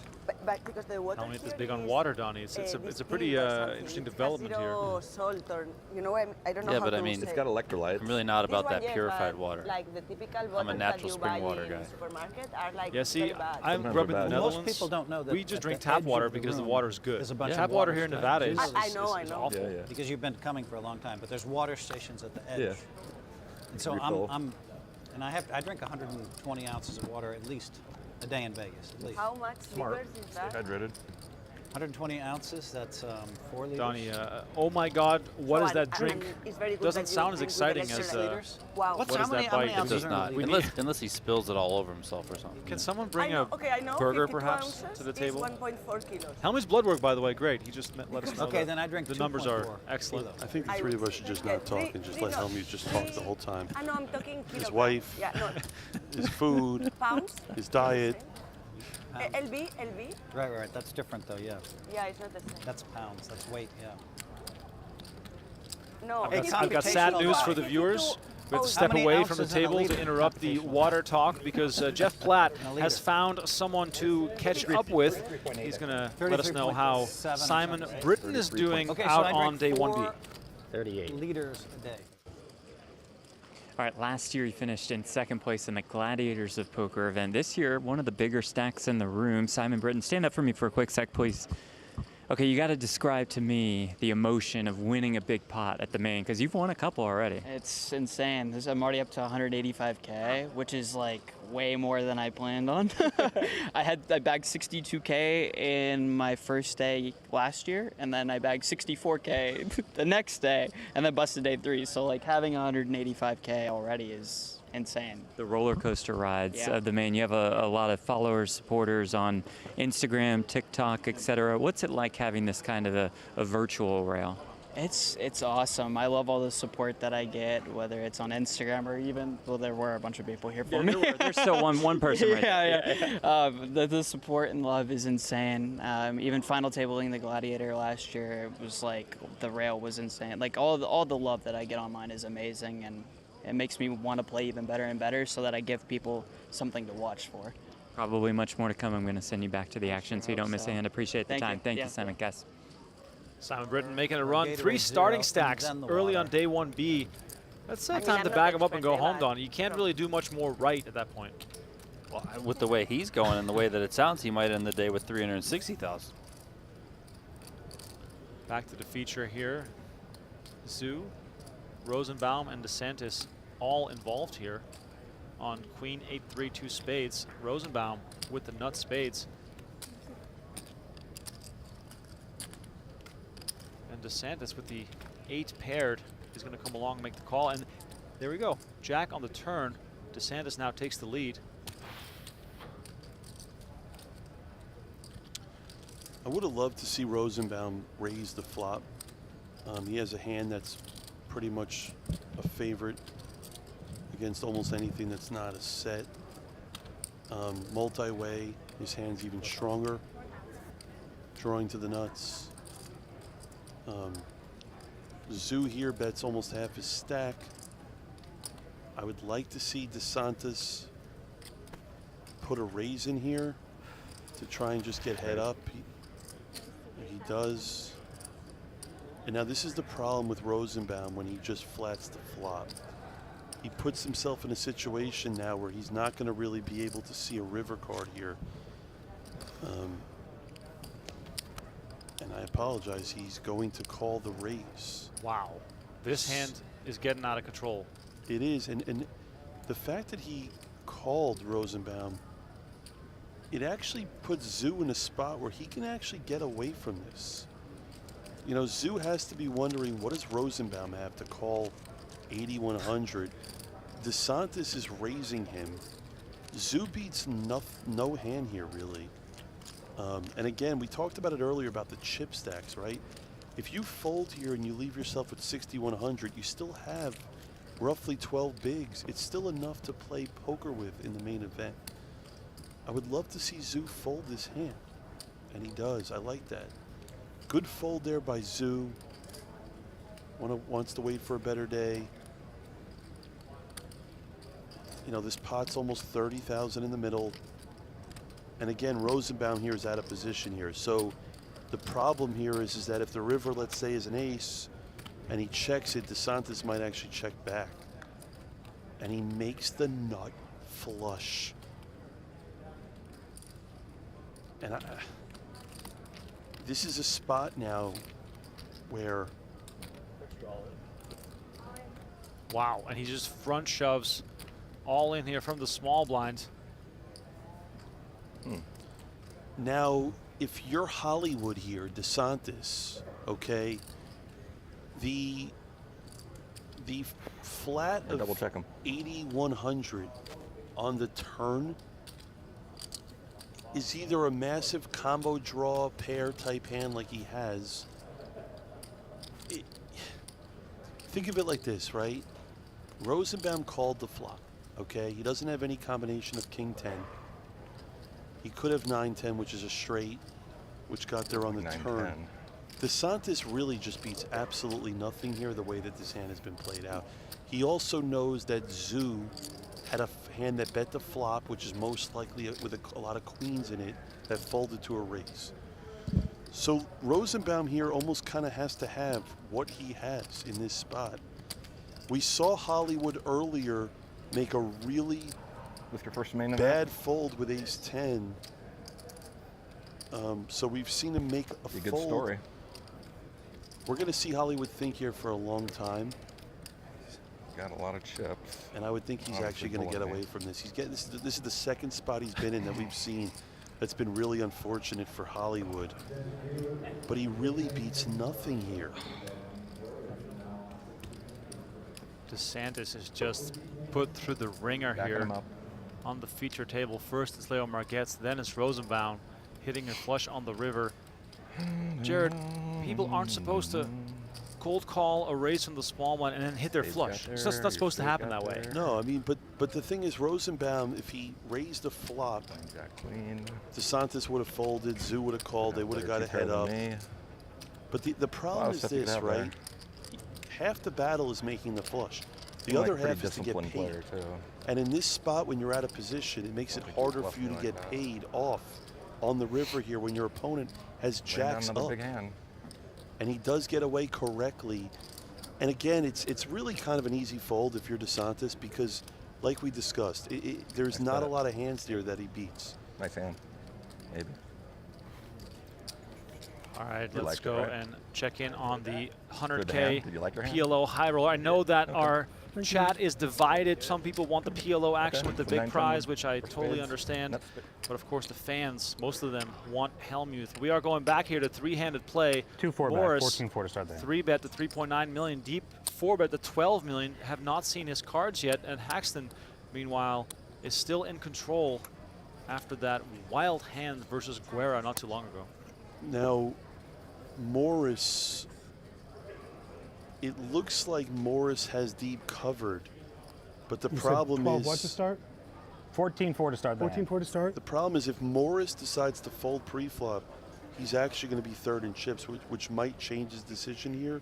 But because the water Hellmuth is big on water, Donnie. It's a pretty interesting development here. Salt or, I don't know yeah, how but to I mean, say. It's got electrolytes. I'm really not about This one, that yes, purified but water. Like the typical I'm a bottles natural that spring you buy water in guy. the supermarket are like Yeah, see, very bad. I grew up in the Most Netherlands. people don't know that we just at drink the tap edge water of the because the room, water's good. there's a bunch Tap of water water here in stations. Nevada is I know. awful. Yeah, yeah. Because you've been coming for a long time, but there's water stations at the edge. Yeah. And so Refill. I drink 120 ounces of water at least a day in Vegas, at least. How much Smart. liters is Stay that? hydrated. 120 ounces, that's 4 liters. Donnie, oh my God, what is that drink? It's very good Doesn't that sound as you drink exciting with as liters. Wow. what How is many that bite? It does not, unless he spills it all over himself or something. Can someone bring I know, burger 52 perhaps ounces to the is table? 1.4 kilos. Hellmuth's blood work, by the way, great. He just let us know. Okay, that then I drink the numbers are 2.4 excellent. kilos. I think the three of us should just not talk and just let Hellmuth just talk the whole time. I know I'm talking kilograms. His wife, Yeah, no. his food, Pounds? his diet. LB? Right. That's different though, yeah. Yeah, it's not the same. That's pounds, that's weight, yeah. No, I've got sad news for the viewers. We have to step away from the table to interrupt the water talk because Jeff Platt has found someone to catch up with. He's going to let us know how Simon Britton is doing out on day 1B. 38 liters a day. All right, last year he finished in second place in the Gladiators of Poker event. This year, one of the bigger stacks in the room. Simon Britton, stand up for me for a quick sec, please. Okay, you got to describe to me the emotion of winning a big pot at the main, because you've won a couple already. It's insane. I'm already up to 185K, which is like way more than I planned on. I bagged 62K in my first day last year, and then I bagged 64K the next day, and then busted day 3. So like having 185K already is insane. The roller coaster rides Yeah. of the main. You have a lot of followers, supporters on Instagram, TikTok, etc. What's it like having this kind of a virtual rail? It's awesome. I love all the support that I get, whether it's on Instagram or even, well, there were a bunch of people here for me. There's still one person right there. Yeah. The support and love is insane. Even final tabling the Gladiator last year, it was like the rail was insane. Like all the love that I get online is amazing, and it makes me want to play even better and better so that I give people something to watch for. Probably much more to come. I'm going to send you back to the action so you don't miss a hand. Appreciate the time. Thank you, Simon. Guys. Simon Britton making a run. 3 starting stacks early on day 1B. That's time to bag him up and go home, Don. You can't really do much more right at that point. Well, with the way he's going and the way that it sounds, he might end the day with 360,000. Back to the feature here. Zhu, Rosenbaum, and DeSantis all involved here on Queen 8-3 2 spades. Rosenbaum with the nut spades. And DeSantis with the 8 paired is going to come along and make the call. And there we go. Jack on the turn. DeSantis now takes the lead. I would have loved to see Rosenbaum raise the flop. He has a hand that's pretty much a favorite against almost anything that's not a set. Multi-way, his hand's even stronger. Drawing to the nuts. Zhu here bets almost half his stack. I would like to see DeSantis put a raise in here to try and just get head up. He does. And now this is the problem with Rosenbaum when he just flats the flop. He puts himself in a situation now where he's not going to really be able to see a river card here. And I apologize, he's going to call the raise. Wow. This hand is getting out of control. It is, and the fact that he called Rosenbaum, it actually puts Zhu in a spot where he can actually get away from this. You know, Zhu has to be wondering, what does Rosenbaum have to call 8,100? DeSantis is raising him. Zhu beats no hand here, really. And again, we talked about it earlier about the chip stacks, right? If you fold here and you leave yourself with 6,100, you still have roughly 12 bigs. It's still enough to play poker with in the main event. I would love to see Zhu fold this hand, and he does. I like that. Good fold there by Zhu. Wants to wait for a better day. You know, this pot's almost 30,000 in the middle. And again, Rosenbaum here is out of position here. So the problem here is that if the river, let's say, is an ace, and he checks it, DeSantis might actually check back. And he makes the nut flush. And this is a spot now where... Wow, and he just front shoves all in here from the small blind. Now, if you're Hollywood here, DeSantis, okay, the flat of double check 'em. 8,100 on the turn is either a massive combo draw pair type hand like he has. Think of it like this, right? Rosenbaum called the flop, okay? He doesn't have any combination of king 10. He could have 9-10, which is a straight, which got there on the 9-10. turn. DeSantis really just beats absolutely nothing here the way that this hand has been played out. He also knows that Zoo had a hand that bet the flop, which is most likely with a lot of queens in it, that folded to a raise. So Rosenbaum here almost kind of has to have what he has in this spot. We saw Hollywood earlier make a really Mr. First Main Event. bad fold with ace-10. So we've seen him make a Be a good fold. story. We're going to see Hollywood think here for a long time. Got a lot of chips. And I would think he's actually going to get away from this. He's getting this is the second spot he's been in that we've seen that's been really unfortunate for Hollywood. But he really beats nothing here. DeSantis is just put through the ringer Backing here him up. on the feature table. First it's Leo Margetts, then it's Rosenbaum hitting a flush on the river. Jared, people aren't supposed to cold call a raise from the small one and then hit their flush. It's just not supposed to happen that way. No, I mean, but the thing is, Rosenbaum, if he raised a flop, DeSantis would have folded, Zoo would have called, they would have got a head up. But the problem is this, right? Half the battle is making the flush. The other half is to get paid. And in this spot, when you're out of position, it makes it harder for you to get paid off on the river here when your opponent has jacks up. Big hand. And he does get away correctly. And again, it's really kind of an easy fold if you're DeSantis because, like we discussed, there's not a lot of hands there that he beats. Nice hand, maybe. All right, You let's liked it, go right? and check in on the Good 100K hand. Did you like your hand? PLO High Roller. I know that our chat is divided. Some people want the PLO action with the big 9-10, prize, which I six totally bids. understand. That's But of course, the fans, most of them want Hellmuth. We are going back here to three-handed play. 2-4 bet, Morris, 14-4 to start there. 3-bet to 3.9 million. Deep 4-bet to 12 million. Have not seen his cards yet. And Haxton, meanwhile, is still in control after that wild hand versus Guerra not too long ago. Now, Morris, it looks like Morris has Deep covered, but the You said problem 12 is what to start? 14-4 to start there. 14-4 to start? the problem is if Morris decides to fold pre-flop, he's actually going to be third in chips, which might change his decision here.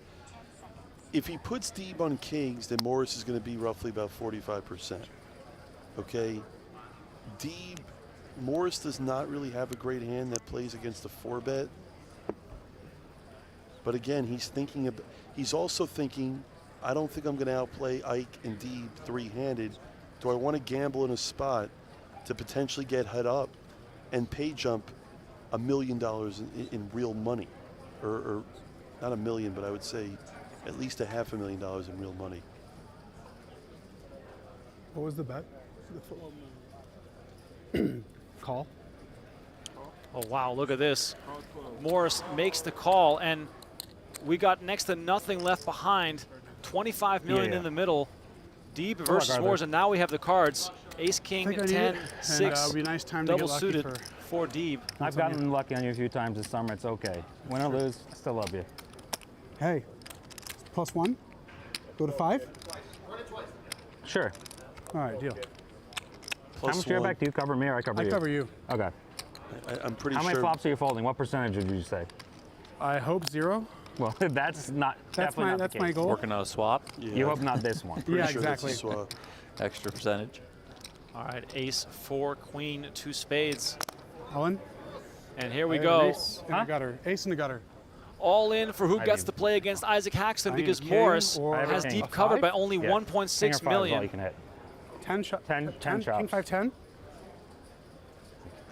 If he puts Deeb on kings, then Morris is going to be roughly about 45%. Okay, Morris does not really have a great hand that plays against a 4-bet. But again, he's also thinking, I don't think I'm going to outplay Ike and Deeb three-handed. Do I want to gamble in a spot to potentially get head up and pay jump $1 million in real money? Or not $1 million, but I would say at least $500,000 in real money. What was the bet? Call. Oh, wow, look at this. Morris makes the call, and we got next to nothing left behind. 25 million in the middle. Deeb versus Morris, and now we have the cards. Ace, King, 10, 6, be a nice time double to get lucky suited for Deeb. I've gotten lucky on you a few times this summer. It's okay. Win or lose, I still love you. Hey, +1. Go to 5. Sure. All right, deal. How much your back do you cover me or I cover you? I cover you. Okay. I'm pretty How sure. many flops are you folding? What percentage would you say? I hope 0. Well, that's not. That's definitely not that's the my case. goal. Working on a swap. You hope not this one. Yeah, Sure that's a exactly. swap. Extra percentage. All right, Ace, 4, Queen, 2 spades. Owen. And here we I have go. an Ace in the gutter. Ace in the gutter. All in for who I gets mean- to play against Isaac Haxton I need because king Morris or has a Deep king. covered by Five? only Yeah. 1.6 King or 5 is all million. you can hit. 10 shot. 10 King chops. 5 10.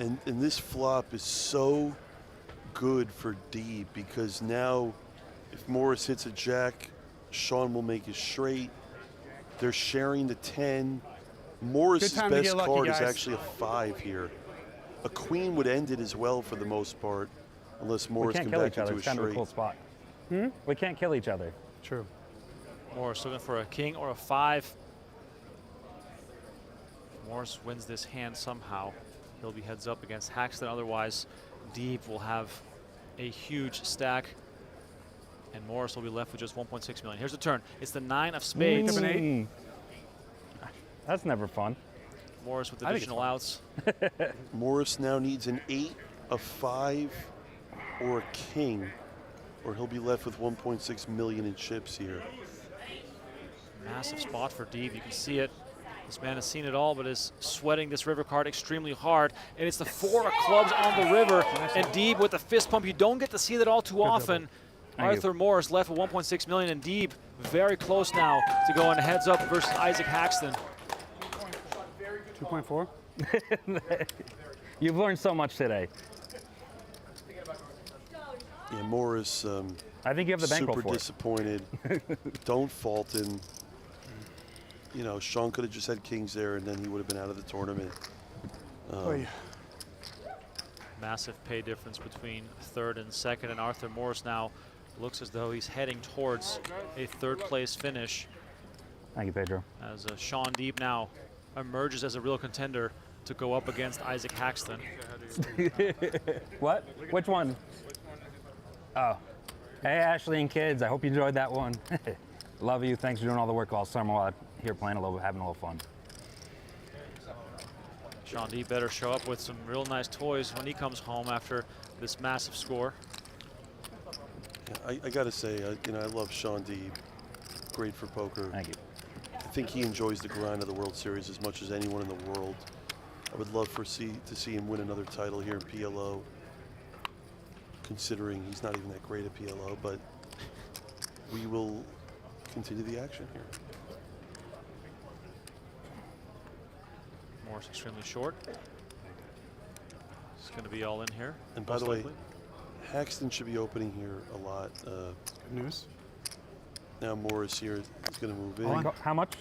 And this flop is so good for Deeb because now if Morris hits a jack, Shaun will make it straight. They're sharing the 10. Morris's Good time to best get lucky, card guys. is actually a 5 here. A queen would end it as well for the most part, unless We Morris can't can kill back each other. into a It's kind of a straight. cool spot. We can't kill each other. True. Morris looking for a king or a 5. Morris wins this hand somehow. He'll be heads up against Haxton. Otherwise, Deeb will have a huge stack. And Morris will be left with just 1.6 million. Here's the turn. It's the 9 of spades. That's never fun. Morris with additional outs. Morris now needs an 8, a 5, or a king, or he'll be left with 1.6 million in chips here. Massive spot for Deeb. You can see it. This man has seen it all, but is sweating this river card extremely hard. And it's the 4 of clubs on the river. And Deeb with the fist pump. You don't get to see that all too often. Arthur Morris left with 1.6 million, and Deeb very close now to going heads up versus Isaac Haxton. 2.4. You've learned so much today. Yeah, Morris. I think you have the bankroll super for it. disappointed. Don't fault him. You know, Shaun could have just had kings there, and then he would have been out of the tournament. Massive pay difference between 3rd and 2nd, and Arthur Morris now looks as though he's heading towards a 3rd place finish. Thank you, Pedro. As Shaun Deeb now emerges as a real contender to go up against Isaac Haxton. What? Which one? Oh. Hey, Ashley and kids. I hope you enjoyed that one. Love you. Thanks for doing all the work all summer while I'm here playing a little, having a little fun. Shaun Deeb better show up with some real nice toys when he comes home after this massive score. Yeah, I got to say, you know, I love Shaun Deeb. Great for poker. Thank you. I think he enjoys the grind of the World Series as much as anyone in the world. I would love to see him win another title here in PLO, considering he's not even that great at PLO, but we will continue the action here. Morris extremely short. It's going to be all in here. And by the way, Haxton should be opening here a lot. Good news. Now Morris here is going to move in. How much?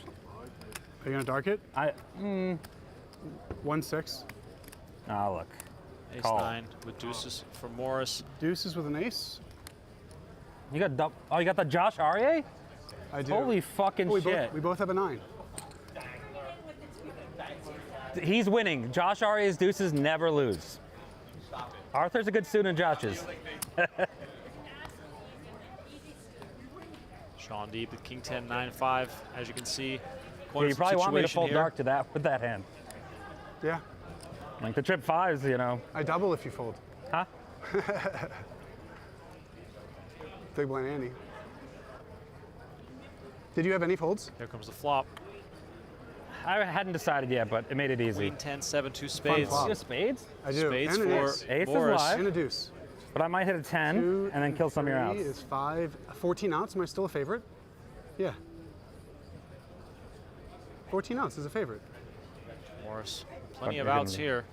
Are you going to dark it? 1-6. Oh, look. Ace-9 with deuces for Morris. Deuces with an ace. You got you got the Josh Aryeh? I do. Holy fucking shit. We both have a 9. He's winning. Josh Aryeh's deuces never lose. Arthur's a good student of Josh's. Shaun Deeb with King 10, 9-5, as you can see. Yeah, you probably want me to fold here. dark to that with that hand. Yeah. Like the trip 5s, you know. I double if you fold. Huh? Big blind Andy. Did you have any folds? Here comes the flop. I hadn't decided yet, but it made it easy. Queen 10, 7, 2 spades. You have spades? I do. Spades and for ace. Ace Morris. is live. And a deuce. But I might hit a 10 and then kill some of your outs. 3 is 5. 14 outs. Am I still a favorite? Yeah. 14 outs is a favorite. Morris, plenty of outs here.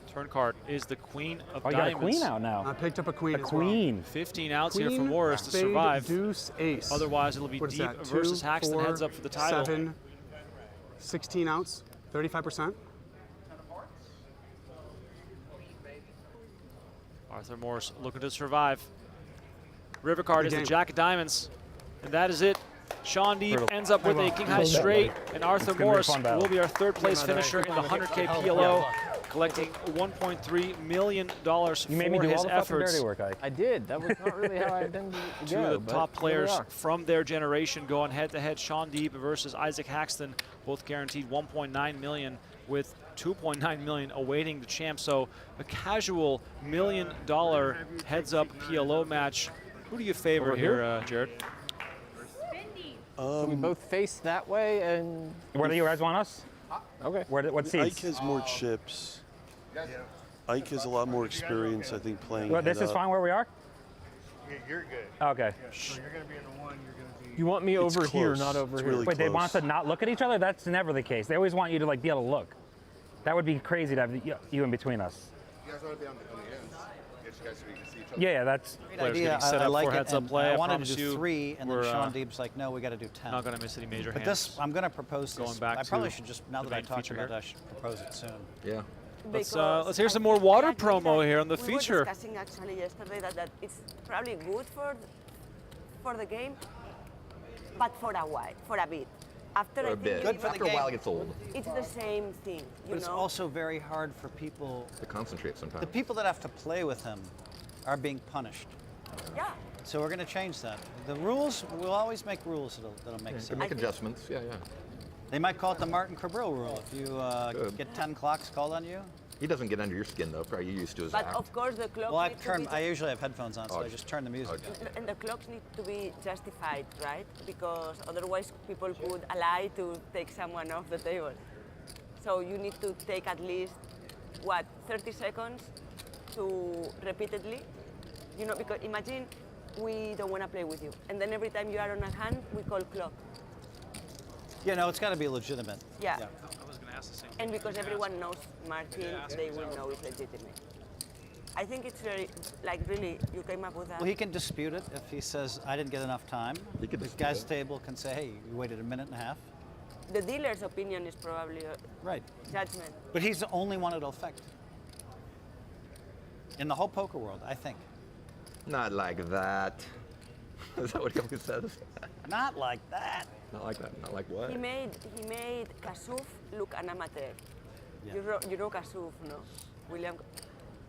Turn card is the Queen of you Diamonds. got a queen out now. I picked up a queen. A queen. 15 outs Queen, here for Morris to spade, survive. Deuce, ace. Otherwise, it'll be What is Deeb that? versus 2, Haxton 4, heads up for the title. 7, 16 outs, 35%. Arthur Morris looking to survive. River card is the game. Jack of Diamonds, and that is it. Shaun Deeb ends up with a King High straight, and Arthur Morris will be our 3rd place finisher in the 100K PLO, collecting $1.3 million for You made me do his all the fucking efforts. dirty work, Ike. I did. That was not really how I intended to Two go. of the but top here we players are. from their generation going head-to-head. Shaun Deeb versus Isaac Haxton, both guaranteed $1.9 million, with $2.9 million awaiting the champ. So a casual $1 million heads-up PLO match. Who do you favor Over here, Jared? So we both face that way, and Where do you guys want us? okay. What seats? Ike has more chips. Ike has a lot more experience, I think, playing. Well, this head is up. fine where we are? Yeah, you're good. Okay. So you're going to be in the 1, you're going to be... You want me It's over here, close. not over It's here. really Wait, they want us close. to not look at each other? That's never the case. They always want you to like be able to look. That would be crazy to have you in between us. You guys want to be on the ends? Get you guys so you can see each other. Yeah, that's... Players idea. getting set I up like for it, heads-up and play. I I wanted promise to do you 3, and then we're, Shaun Deeb's like, no, we got to do 10. not going to miss any major But hands. this, I'm going to propose this. Going back I probably to should just, now the that I main talked feature about it, here. I should propose it soon. Yeah. Let's hear some more water promo here on the we feature. were discussing actually yesterday that it's probably good for the game, but for a while, for a bit. After I think After a while, it gets old. It's the same thing, But it's also very hard for people to concentrate sometimes. The people that have to play with him are being punished. Yeah. So we're going to change that. The rules, we'll always make rules that'll make You sense. can make adjustments. Yeah, yeah. They might call it the Martin Cabril rule. If you get 10 clocks called on you. He doesn't get under your skin though. Probably you're used to his But act. of course the clock. Well, needs to be I usually have headphones on, so I just turn the music on. And the clocks need to be justified, right? Because otherwise people would lie to take someone off the table. So you need to take at least, 30 seconds to repeatedly, because imagine we don't want to play with you. And then every time you are on a hand, we call clock. Yeah, no, it's got to be legitimate. Yeah. I was going to ask the same. And because everyone knows Martin, they will know it's legitimate. I think it's very, really, you came up with that. Well, he can dispute it if he says, I didn't get enough time. The guy's table can say, hey, you waited a minute and a half. The dealer's opinion is probably right. Judgment. But he's the only one it'll affect. In the whole poker world, I think. Not like that. Is that what he always says? Not like that. Not like that. Not like what? He made Kasuf look an amateur. Yeah. You know Kasuf, no? William.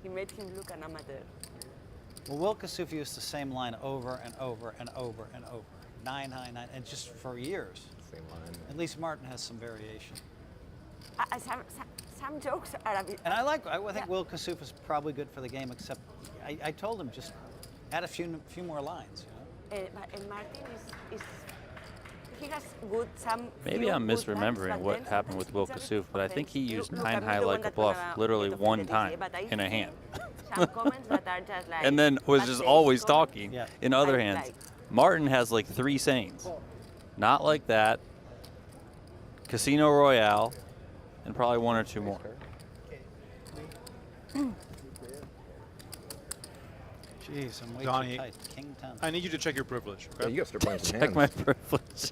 He made him look an amateur. Well, Will Kasuf used the same line over and over and over and over. 9, 9, 9, and just for years. Same line. At least Martin has some variation. Some jokes are a bit. And I think Will Kasuf is probably good for the game, except I told him just add a few more lines. And Martin is he has some. Maybe I'm misremembering what happened with Will Kasuf, but I think he used 9 high like a bluff literally one time in a hand. Some comments that are just like. And then was just always talking in other Like- hands. like- Martin has like 3 sayings. Not like that. Casino Royale, and probably 1 or 2 more. Jeez, I'm way Donnie, too tight. King 10. I need you to check your privilege. Okay? Yeah, you got to start playing some Check hands. my privilege.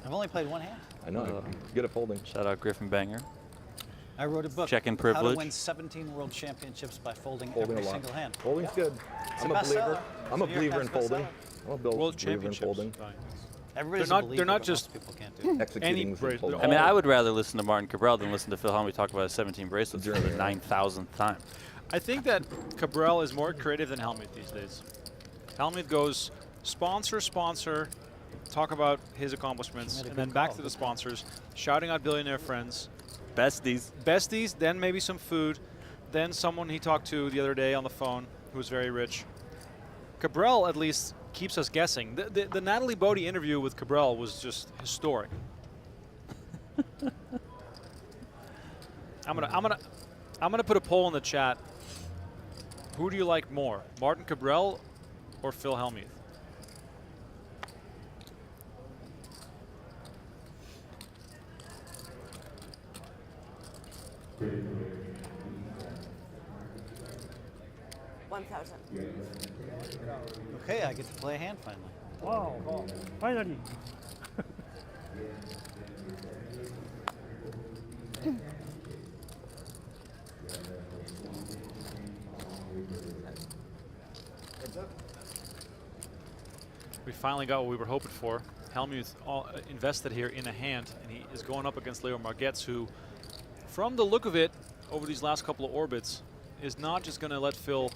I've only played one hand. I know. Good at folding. Shout out Griffin Banger. I wrote a book. Checking How privilege. to win 17 world championships by folding Folding every a lot. single hand. Folding's good. It's I'm a a believer. bestseller. I'm a It's a New York believer in Times folding. bestseller. I'm a believer World in championships. folding. Everybody's They're a not- believer, they're not but just most people can't do it. Executing bracelet. and folding. I mean, I would rather listen to Martin Cabral than listen to Phil Hellmuth talk about his 17 bracelets for the 9,000th time. I think that Cabral is more creative than Hellmuth these days. Hellmuth goes sponsor, talk about his accomplishments, and then back to the sponsors, shouting out billionaire friends. Besties. Then maybe some food, then someone he talked to the other day on the phone who was very rich. Cabral at least keeps us guessing. The Natalie Bodie interview with Cabral was just historic. I'm gonna put a poll in the chat. Who do you like more, Martin Cabral or Phil Hellmuth? Okay, I get to play a hand finally. Wow, finally. We finally got what we were hoping for. Hellmuth invested here in a hand, and he is going up against Leo Margetts, who, from the look of it, over these last couple of orbits, is not just going to let Phil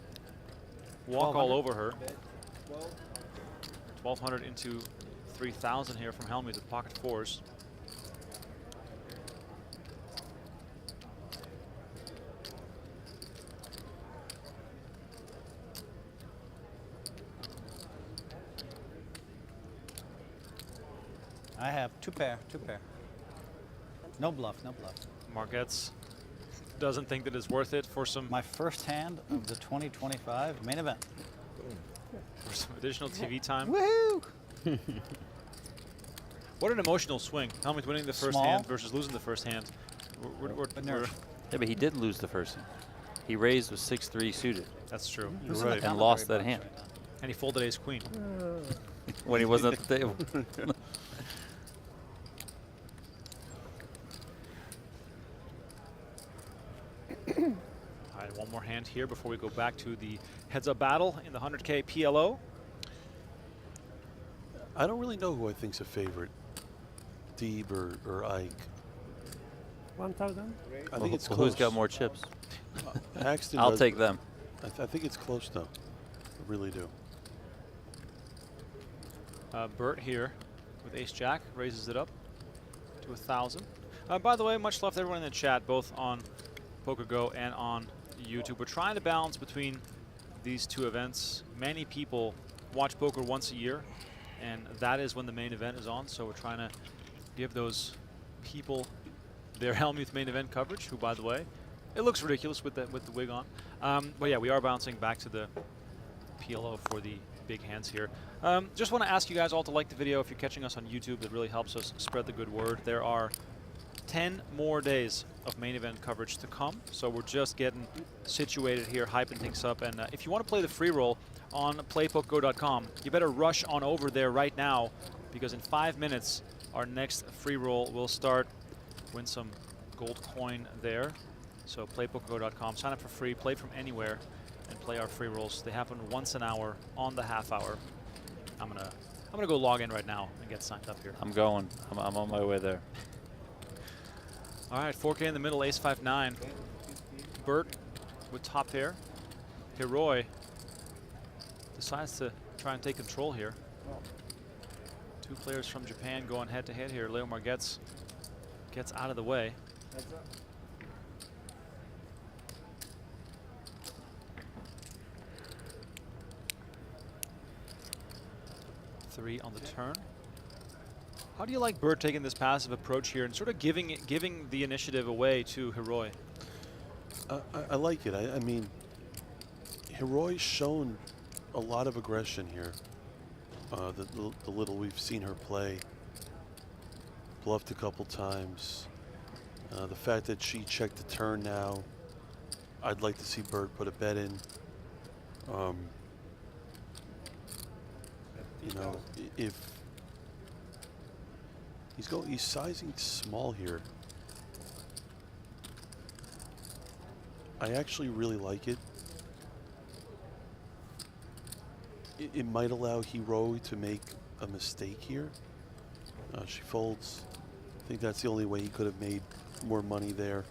walk all over her. 1,200 into 3,000 here from Hellmuth with pocket fours. I have two pair. No bluff. Margetts doesn't think that it's worth it for some. My first hand of the 2025 main event. For some additional TV time. Woohoo! What an emotional swing. Hellmuth winning the first Small. hand versus losing the first hand. Yeah, but he did lose the first hand. He raised with 6-3 suited. That's true. You're right. And lost that hand. And he folded ace queen. When he wasn't at the table. right, one more hand here before we go back to the heads-up battle in the 100K PLO. I don't really know who I think's a favorite, Deeb or Ike. 1,000. I think it's Well, close. who's got more chips? Haxton I'll does, take but them. I think it's close though. I really do. Bert here with Ace-Jack raises it up to 1,000. By the way, much love to everyone in the chat, both on PokerGo and on YouTube. We're trying to balance between these two events. Many people watch poker once a year, and that is when the main event is on. So we're trying to give those people their Hellmuth main event coverage, who, by the way, it looks ridiculous with the wig on. But yeah, we are bouncing back to the PLO for the big hands here. Just want to ask you guys all to like the video if you're catching us on YouTube. It really helps us spread the good word. There are 10 more days of main event coverage to come, so we're just getting situated here, hyping things up. And if you want to play the free roll on playpokergo.com, you better rush on over there right now, because in 5 minutes our next free roll will start. Win some gold coin there. So playpokergo.com, sign up for free, play from anywhere, and play our free rolls. They happen once an hour on the half hour. I'm gonna go log in right now and get signed up here. I'm going. I'm on my way there. All right, 4K in the middle, ace 5-9. Bert with top pair. Hiroi decides to try and take control here. Two players from Japan going head to head here. Leomar gets out of the way. Three on the turn. How do you like Bert taking this passive approach here and sort of giving the initiative away to Hiroi? I like it. I mean, Hiroi's shown a lot of aggression here. The little we've seen her play. Bluffed a couple times. The fact that she checked the turn now, I'd like to see Bert put a bet in. You know, if he's sizing small here. I actually really like it. It might allow Hiroi to make a mistake here. She folds. I think that's the only way he could have made more money there.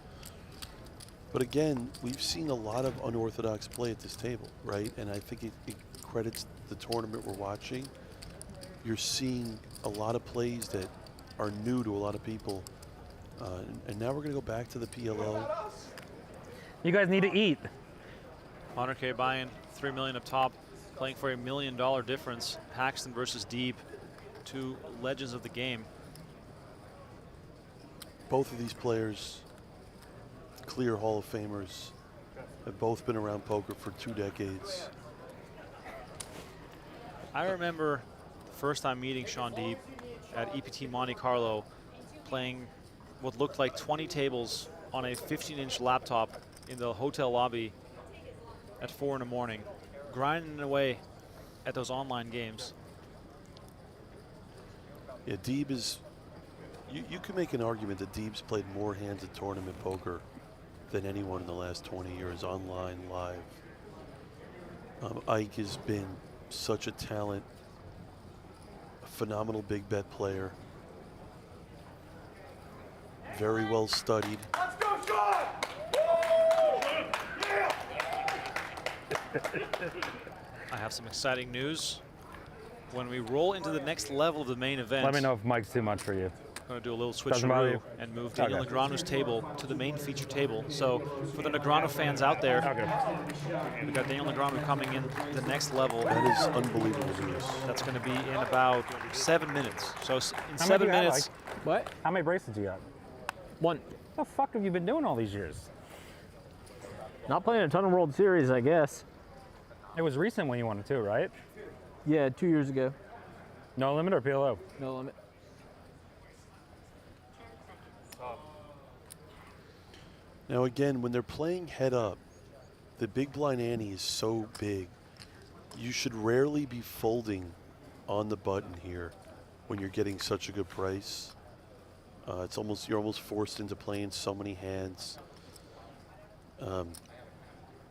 But again, we've seen a lot of unorthodox play at this table, right? And I think it credits the tournament we're watching. You're seeing a lot of plays that are new to a lot of people. And now we're going to go back to the PLO. You guys need to eat. 100K buy-in, 3 million up top, playing for $1 million difference. Haxton versus Deeb, two legends of the game. Both of these players, clear Hall of Famers, have both been around poker for 2 decades. I remember the first time meeting Shaun Deeb at EPT Monte Carlo, playing what looked like 20 tables on a 15-inch laptop in the hotel lobby at 4 in the morning, grinding away at those online games. Yeah, Deeb is, you can make an argument that Deeb's played more hands at tournament poker than anyone in the last 20 years, online, live. Ike has been such a talent, a phenomenal big bet player, very well studied. Let's go, Shaun! I have some exciting news. When we roll into the next level of the main event, Let me know if Mike's too much for you. I'm going to do a little Doesn't bother switcheroo you? and move Daniel Okay. Negreanu's table to the main feature table. So for the Negreanu fans out there, we've got Daniel Negreanu coming in the next level. That is unbelievable news. That's going to be in about 7 minutes. So in How 7 many do you minutes. have, What? How many bracelets you got? 1. What the fuck have you been doing all these years? Not playing a ton of World Series, I guess. It was recent when you won it too, right? Yeah, 2 years ago. No limit or PLO? No limit. Now again, when they're playing head up, the big blind ante is so big. You should rarely be folding on the button here when you're getting such a good price. You're almost forced into playing so many hands.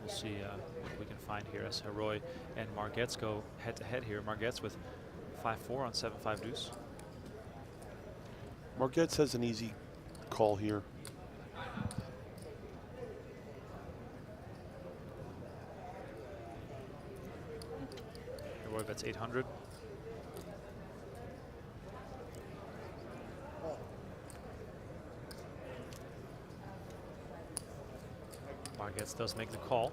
We'll see what we can find here as Heroy and Margetts go head-to-head here. Margetts with 5-4 on 7-5 deuce. Margetts has an easy call here. Heroy bets 800. Margetts does make the call.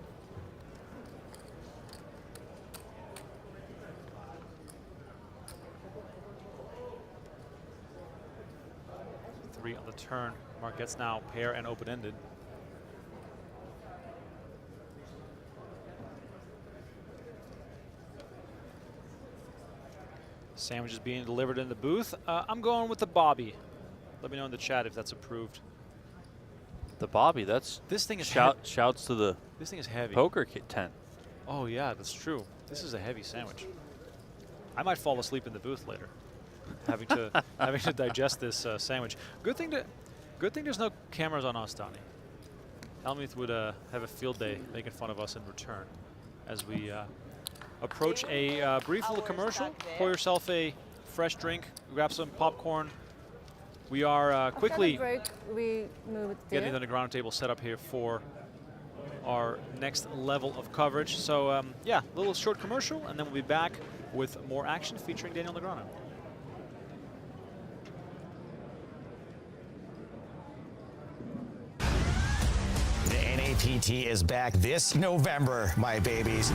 Three on the turn. Margetts now pair and open-ended. Sandwich is being delivered in the booth. I'm going with the Bobby. Let me know in the chat if that's approved. The Bobby, that's this thing is shouts to the this thing is heavy. poker kit tent. Oh yeah, that's true. This is a heavy sandwich. I might fall asleep in the booth later, having to digest this sandwich. Good thing there's no cameras on us, Donnie. Hellmuth would have a field day making fun of us in return as we approach a brief little commercial. Pour yourself a fresh drink, grab some popcorn. We are quickly getting the Negreanu table set up here for our next level of coverage. So yeah, a little short commercial, and then we'll be back with more action featuring Daniel Negreanu. The NAPT is back this November, my babies.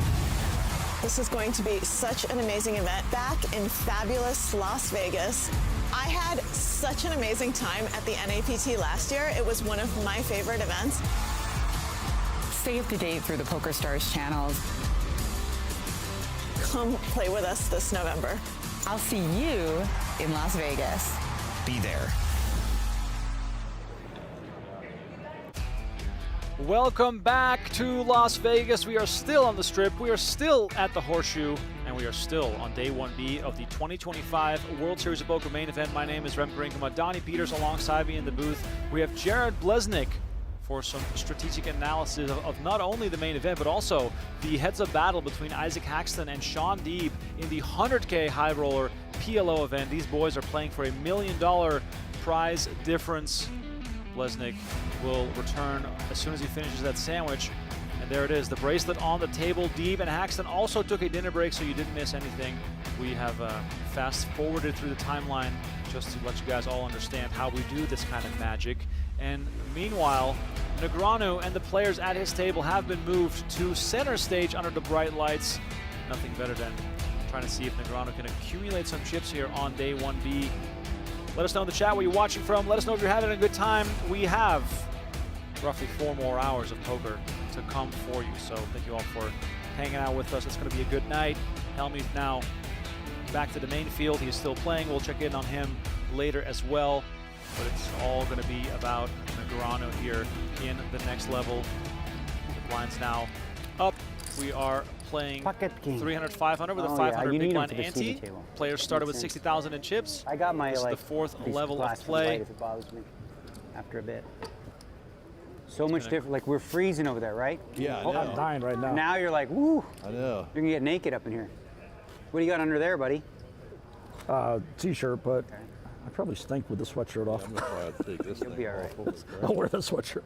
This is going to be such an amazing event back in fabulous Las Vegas. I had such an amazing time at the NAPT last year. It was one of my favorite events. Stay up to date through the PokerStars channels. Come play with us this November. I'll see you in Las Vegas. Be there. Welcome back to Las Vegas. We are still on the Strip. We are still at the Horseshoe, and we are still on day 1B of the 2025 World Series of Poker Main Event. My name is Remco Brinkema. Donnie Peters alongside me in the booth. We have Jared Blesnick for some strategic analysis of not only the main event, but also the heads-up battle between Isaac Haxton and Shaun Deeb in the 100K High Roller PLO event. These boys are playing for $1 million prize difference. Blesnick will return as soon as he finishes that sandwich. And there it is, the bracelet on the table. Deeb and Haxton also took a dinner break, so you didn't miss anything. We have fast-forwarded through the timeline just to let you guys all understand how we do this kind of magic. And meanwhile, Negreanu and the players at his table have been moved to center stage under the bright lights. Nothing better than trying to see if Negreanu can accumulate some chips here on day 1B. Let us know in the chat where you're watching from. Let us know if you're having a good time. We have roughly 4 more hours of poker to come for you. So thank you all for hanging out with us. It's going to be a good night. Hellmuth now back to the main field. He is still playing. We'll check in on him later as well. But it's all going to be about Negreanu here in the next level. The blinds now up. We are playing 300, 500 with a 500 big blind ante. Players started with 60,000 in chips. I got my this is the 4th level of play. If it bothers me after a bit. So much different. Like we're freezing over there, right? Yeah, I know. I'm dying right now. Now you're like, woo. I know. You're gonna get naked up in here. What do you got under there, buddy? T-shirt, but I probably stink with the sweatshirt off. You'll be all right. I'll wear the sweatshirt.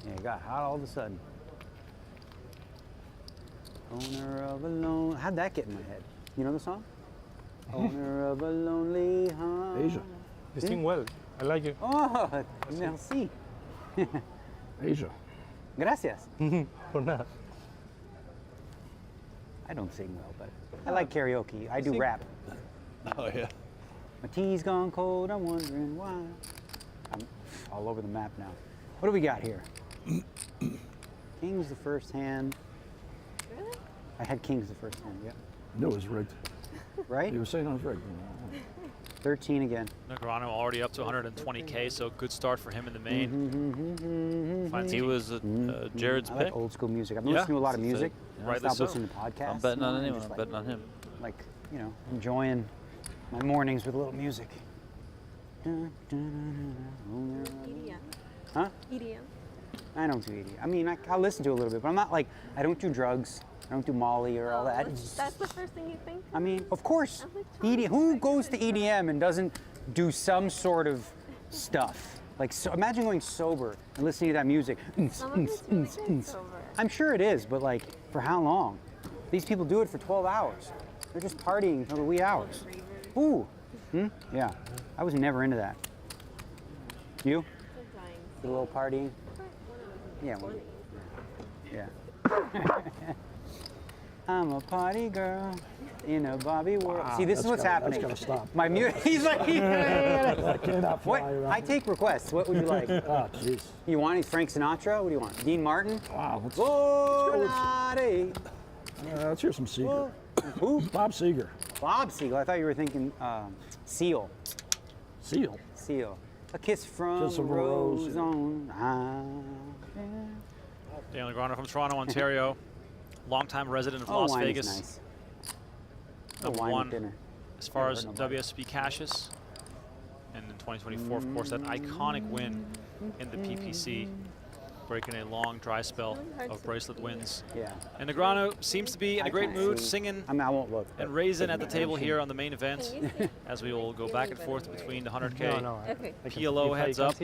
Yeah, it got hot all of a sudden. Owner of a lone. How'd that get in my head? You know the song? Owner of a lonely heart. Asia. You sing well. I like it. Oh, merci. Asia. Gracias. Por nada. I don't sing well, but I like karaoke. I do rap. Oh, yeah. My tea's gone cold, I'm wondering why. I'm all over the map now. What do we got here? King's the first hand. Really? I had kings the first hand, yeah. No, it was rigged. Right? You were saying I was rigged. 13 again. Negreanu already up to 120K, so good start for him in the main. He was Jared's I pick. like old school music. I've been listening to a lot of music. Rightly Stop so. listening to podcasts. I'm betting on now, anyone. just I'm betting on him. Like, you know, enjoying my mornings with a little music. EDM. Huh? EDM. I don't do EDM. I mean, I'll listen to a little bit, but I'm not like, I don't do drugs. I don't do Molly or all that. That's the first thing you think? I mean, of course, EDM. Who goes to EDM and doesn't do some sort of stuff? Like, so, imagine going sober and listening to that music. I'm sure it is, but like, for how long? These people do it for 12 hours. They're just partying until the wee hours. Ooh. Yeah. I was never into that. You? A little partying? Yeah. Well, yeah. I'm a party girl in a Bobby world. See, this is what's happening. That's gotta stop. My music. He's like, I cannot fly what? around. I take requests. What would you like? Oh, jeez. You want Frank Sinatra? What do you want? Dean Martin? Wow. Let's hear some Seeger. Who? Bob Seger. Bob Seger. I thought you were thinking Seal. Seal. Seal. A kiss from Kiss a of a rose rose. on. Dan Negreanu from Toronto, Ontario. Longtime resident of Oh, Las wine is Vegas. nice. Number wine at one dinner. as far Never as heard nobody. WSOP Cassius. And in 2024, of course, that iconic win in the PPC, breaking a long dry spell of bracelet wins. Yeah. And Negreanu seems to be in a great mood, singing I won't look. and raising at the table here on the main event, as we will go back and forth between the 100K PLO heads up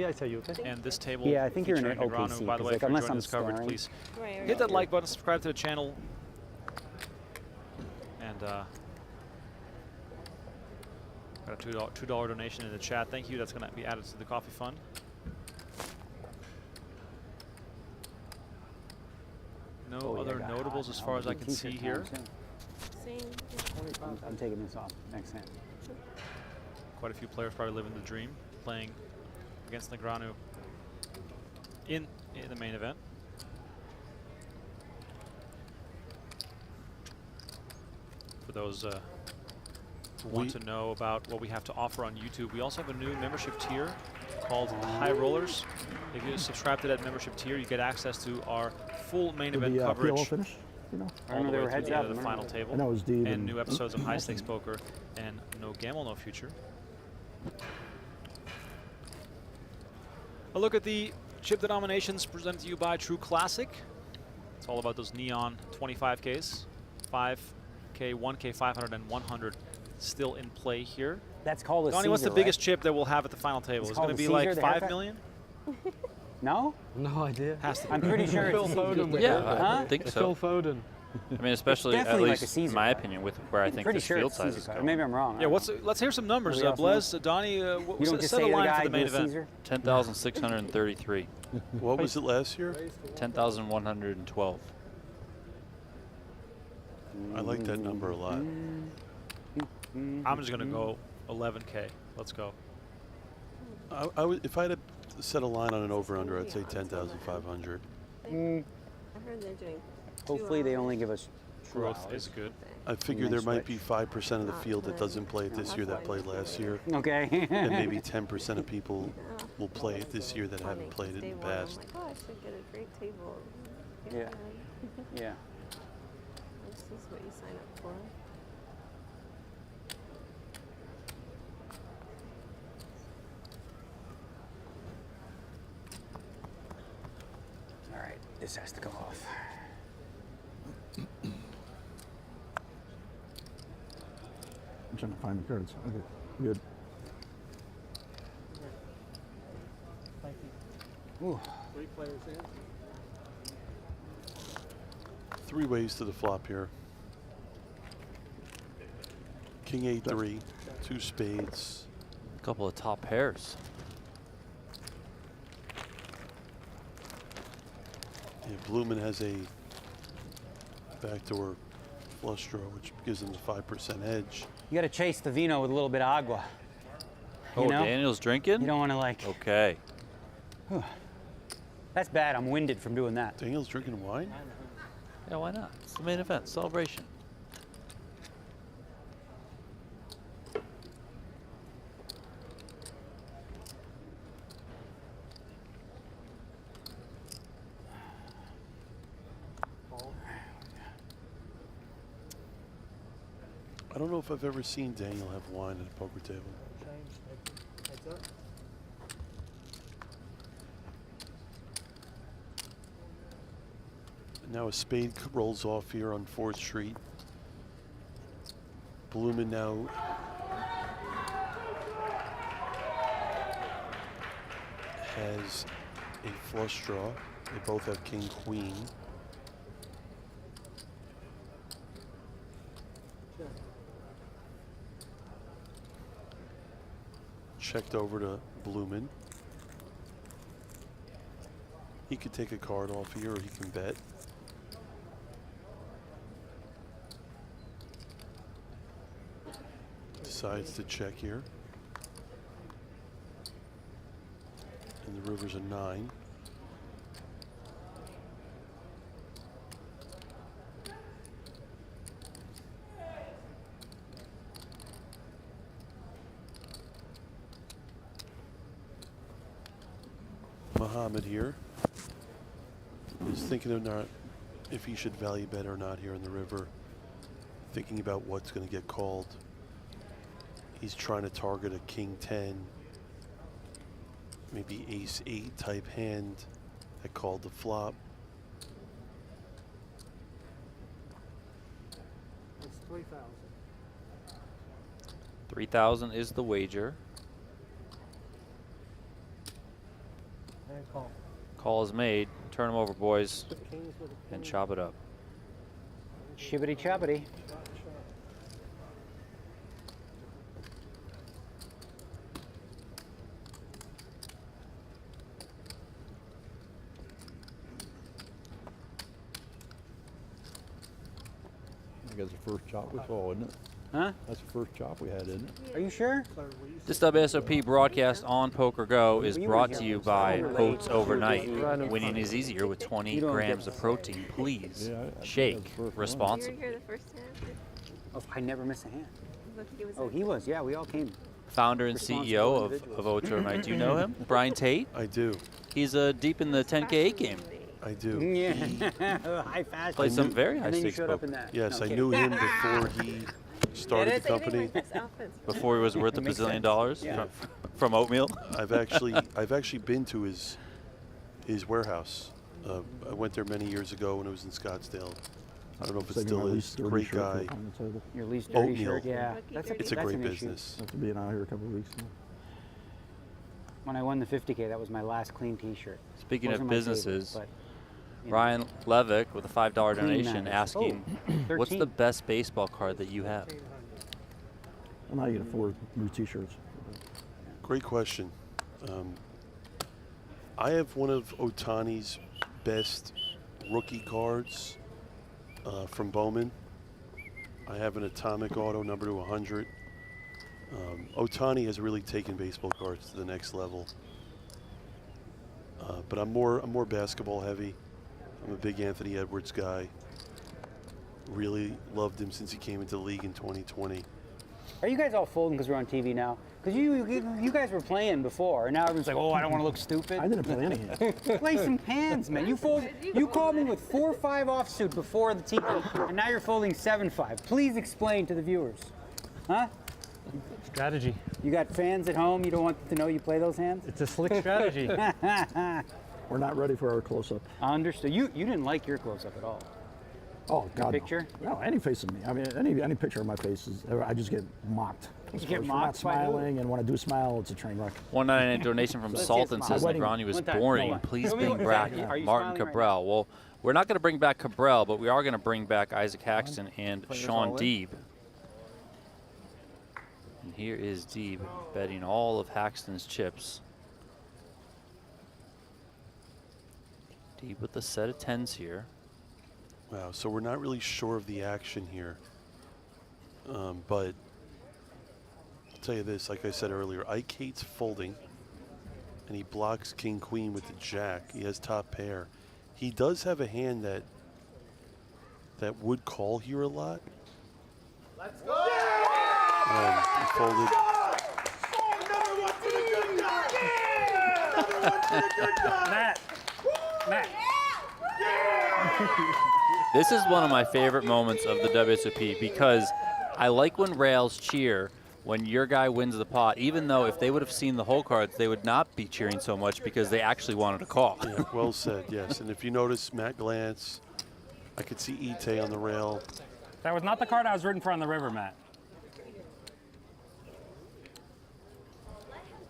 and this table. Yeah, I think you're in featuring an Negreanu. OKC, By the 'cause, way, like, if you're unless enjoying I'm this coverage, staring. please Right, hit that like button, subscribe to the channel, and got a $2 donation in the chat. Thank you. That's going to be added to the coffee fund. No other notables as far as I can see here. I'm taking this off next hand. Quite a few players probably living the dream, playing against Negreanu in the main event. For those who want to know about what we have to offer on YouTube, we also have a new membership tier called High Rollers. If you subscribe to that membership tier, you get access to our full main event PLO coverage. finish? You know? All the way through the end of the final table. I know it was Deeb and new episodes of High Stakes Poker and No Gamble, No Future. A look at the chip denominations presented to you by True Classic. It's all about those neon 25Ks, 5K, 1K, 500, and 100 still in play here. That's called a Donnie, Caesar, what's the biggest right? chip that we'll have at the final table? It's Is it going to called be the like Caesar, the 5 haircut? million? No? No idea. Has to be. I'm pretty sure it's Phil a Caesar. Foden. Yeah, I think so. Phil Foden. I mean, especially at definitely like least a Caesar in my card. opinion, with where I think Pretty this sure field it's size Caesar is card. going. Maybe I'm wrong. Yeah, let's hear some numbers. Nobody else Blaise, knows? Donnie, You don't set just the say to the line guy, for the main do a event. Caesar? 10,633. What was it last year? 10,112. I like that number a lot. I'm just going to go 11K. Let's go. I would, if I had to set a line on an over-under, I'd say 10,500. I heard they're doing Hopefully they only give us Growth is good. I figure there might be 5% of the field that doesn't play it this year that played last year. Okay. And maybe 10% of people will play it this year that haven't played it in the past. I'm like, oh, I should get a great table. Yeah. Yeah. This is what you sign up for. All right, this has to come off. I'm trying to find the cards. Okay, good. Ooh. 3 players in. 3 ways to the flop here. King 8-3, 2 spades. A couple of top pairs. Yeah, Blumen has a backdoor flush draw, which gives him the 5% edge. You got to chase the vino with a little bit of agua. Oh, You know? Daniel's drinking? You don't want to like. Okay. That's bad. I'm winded from doing that. Daniel's drinking wine? Yeah, why not? It's the main event. Celebration. I don't know if I've ever seen Daniel have wine at a poker table. James, heads up. Now a spade rolls off here on 4th Street. Blumen now has a flush draw. They both have king, queen. Checked over to Blumen. He could take a card off here, or he can bet. Decides to check here. And the river's a 9. Muhammad here is thinking of not if he should value bet or not here in the river, thinking about what's going to get called. He's trying to target a king 10, maybe ace 8 type hand that called the flop. It's 3,000. 3,000 is the wager. And call. Call is made. Turn them over, boys, and chop it up. Shibbity choppity. I guess the first chop we saw, isn't it? Huh? That's the first chop we had, isn't it? Are you sure? This WSOP broadcast on PokerGo is brought to you by Oats Overnight. Winning is easier with 20 grams of protein. Please shake responsibly. You were here the first time? Oh, I never miss a hand. Look, he was Oh, he was. Yeah, we all came. Founder and CEO of Oats Overnight. Do you know him? Brian Tate? I do. He's deep in the 10K game. I do. Yeah. High fashion. Played some very high And then you stakes showed up poker. in that. Yes, No, I I'm knew kidding. him before he started the company. Before he was worth a Makes bazillion sense. dollars Yeah. from oatmeal. I've actually been to his warehouse. I went there many years ago when it was in Scottsdale. I don't know if it still is. Great guy. Your least dirty Oatmeal. shirt. Yeah, It's a that's great an issue. business. After being out here a couple of weeks now. When I won the 50K, that was my last clean T-shirt. Speaking Wasn't of my favorite, businesses, but, you know. Ryan Levick with a $5 donation Matters. asking, Oh, what's 13. the best baseball card that you have? I'm not going to afford new T-shirts. Great question. I have one of Ohtani's best rookie cards from Bowman. I have an atomic auto number to 100. Ohtani has really taken baseball cards to the next level. But I'm more basketball heavy. I'm a big Anthony Edwards guy. Really loved him since he came into the league in 2020. Are you guys all folding because we're on TV now? Because you guys were playing before, and now everyone's like, oh, I don't want to look stupid. I didn't play any hand. Play some hands, man. You called me with 4-5 offsuit before the TV, and now you're folding 7-5. Please explain to the viewers. Huh? Strategy. You got fans at home, you don't want them to know you play those hands? It's a slick strategy. We're not ready for our close-up. Understood. You didn't like your close-up at all. Oh, God, picture? No, any face of me. I mean, any picture of my face is, I just get mocked. You get For mocked not by who? smiling, and when I do smile, it's a train wreck. 199 donation from Let's Sultan get says smile. Negreanu was One time. boring. No. Please Show me bring what- back Are you Martin smiling right Cabral. Well, we're not going to bring back Cabral, but we are going to bring back Isaac Haxton and Players Shaun all in. Deeb. And here is Deeb betting all of Haxton's chips. Deeb with the set of 10s here. Wow, so we're not really sure of the action here. But I'll tell you this, like I said earlier, Ike hates folding, and he blocks king queen with the jack. He has top pair. He does have a hand that would call here a lot. Let's go! He folded. Matt. This is one of my favorite moments of the WSOP because I like when rails cheer when your guy wins the pot, even though if they would have seen the hole cards, they would not be cheering so much because they actually wanted a call. Yeah, well said, yes. And if you notice, Matt Glantz I could see Ite on the rail. That was not the card I was rooting for on the river, Matt.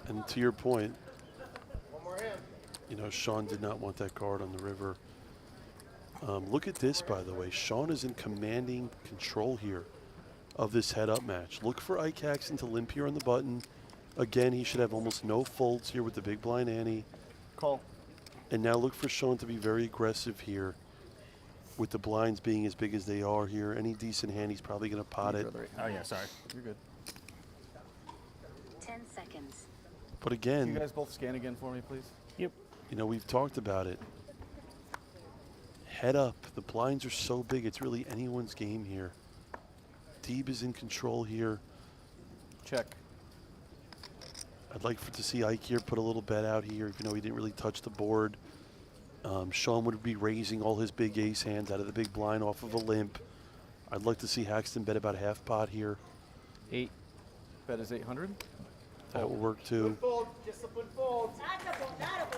And to your point, you know, Shaun did not want that card on the river. Look at this, by the way. Shaun is in commanding control here of this head-up match. Look for Ike Haxton to limp here on the button. Again, he should have almost no folds here with the big blind ante. Call. And now look for Shaun to be very aggressive here with the blinds being as big as they are here. Any decent hand, he's probably going to pot it. Oh, yeah, sorry. You're good. 10 seconds. But again, Can you guys both scan again for me, please? Yep. you know, we've talked about it. Head up. The blinds are so big, it's really anyone's game here. Deeb is in control here. Check. I'd like to see Ike here put a little bet out here, even though he didn't really touch the board. Shaun would be raising all his big ace hands out of the big blind off of a limp. I'd like to see Haxton bet about half pot here. 8. Bet is 800. That will work too. Discipline fold.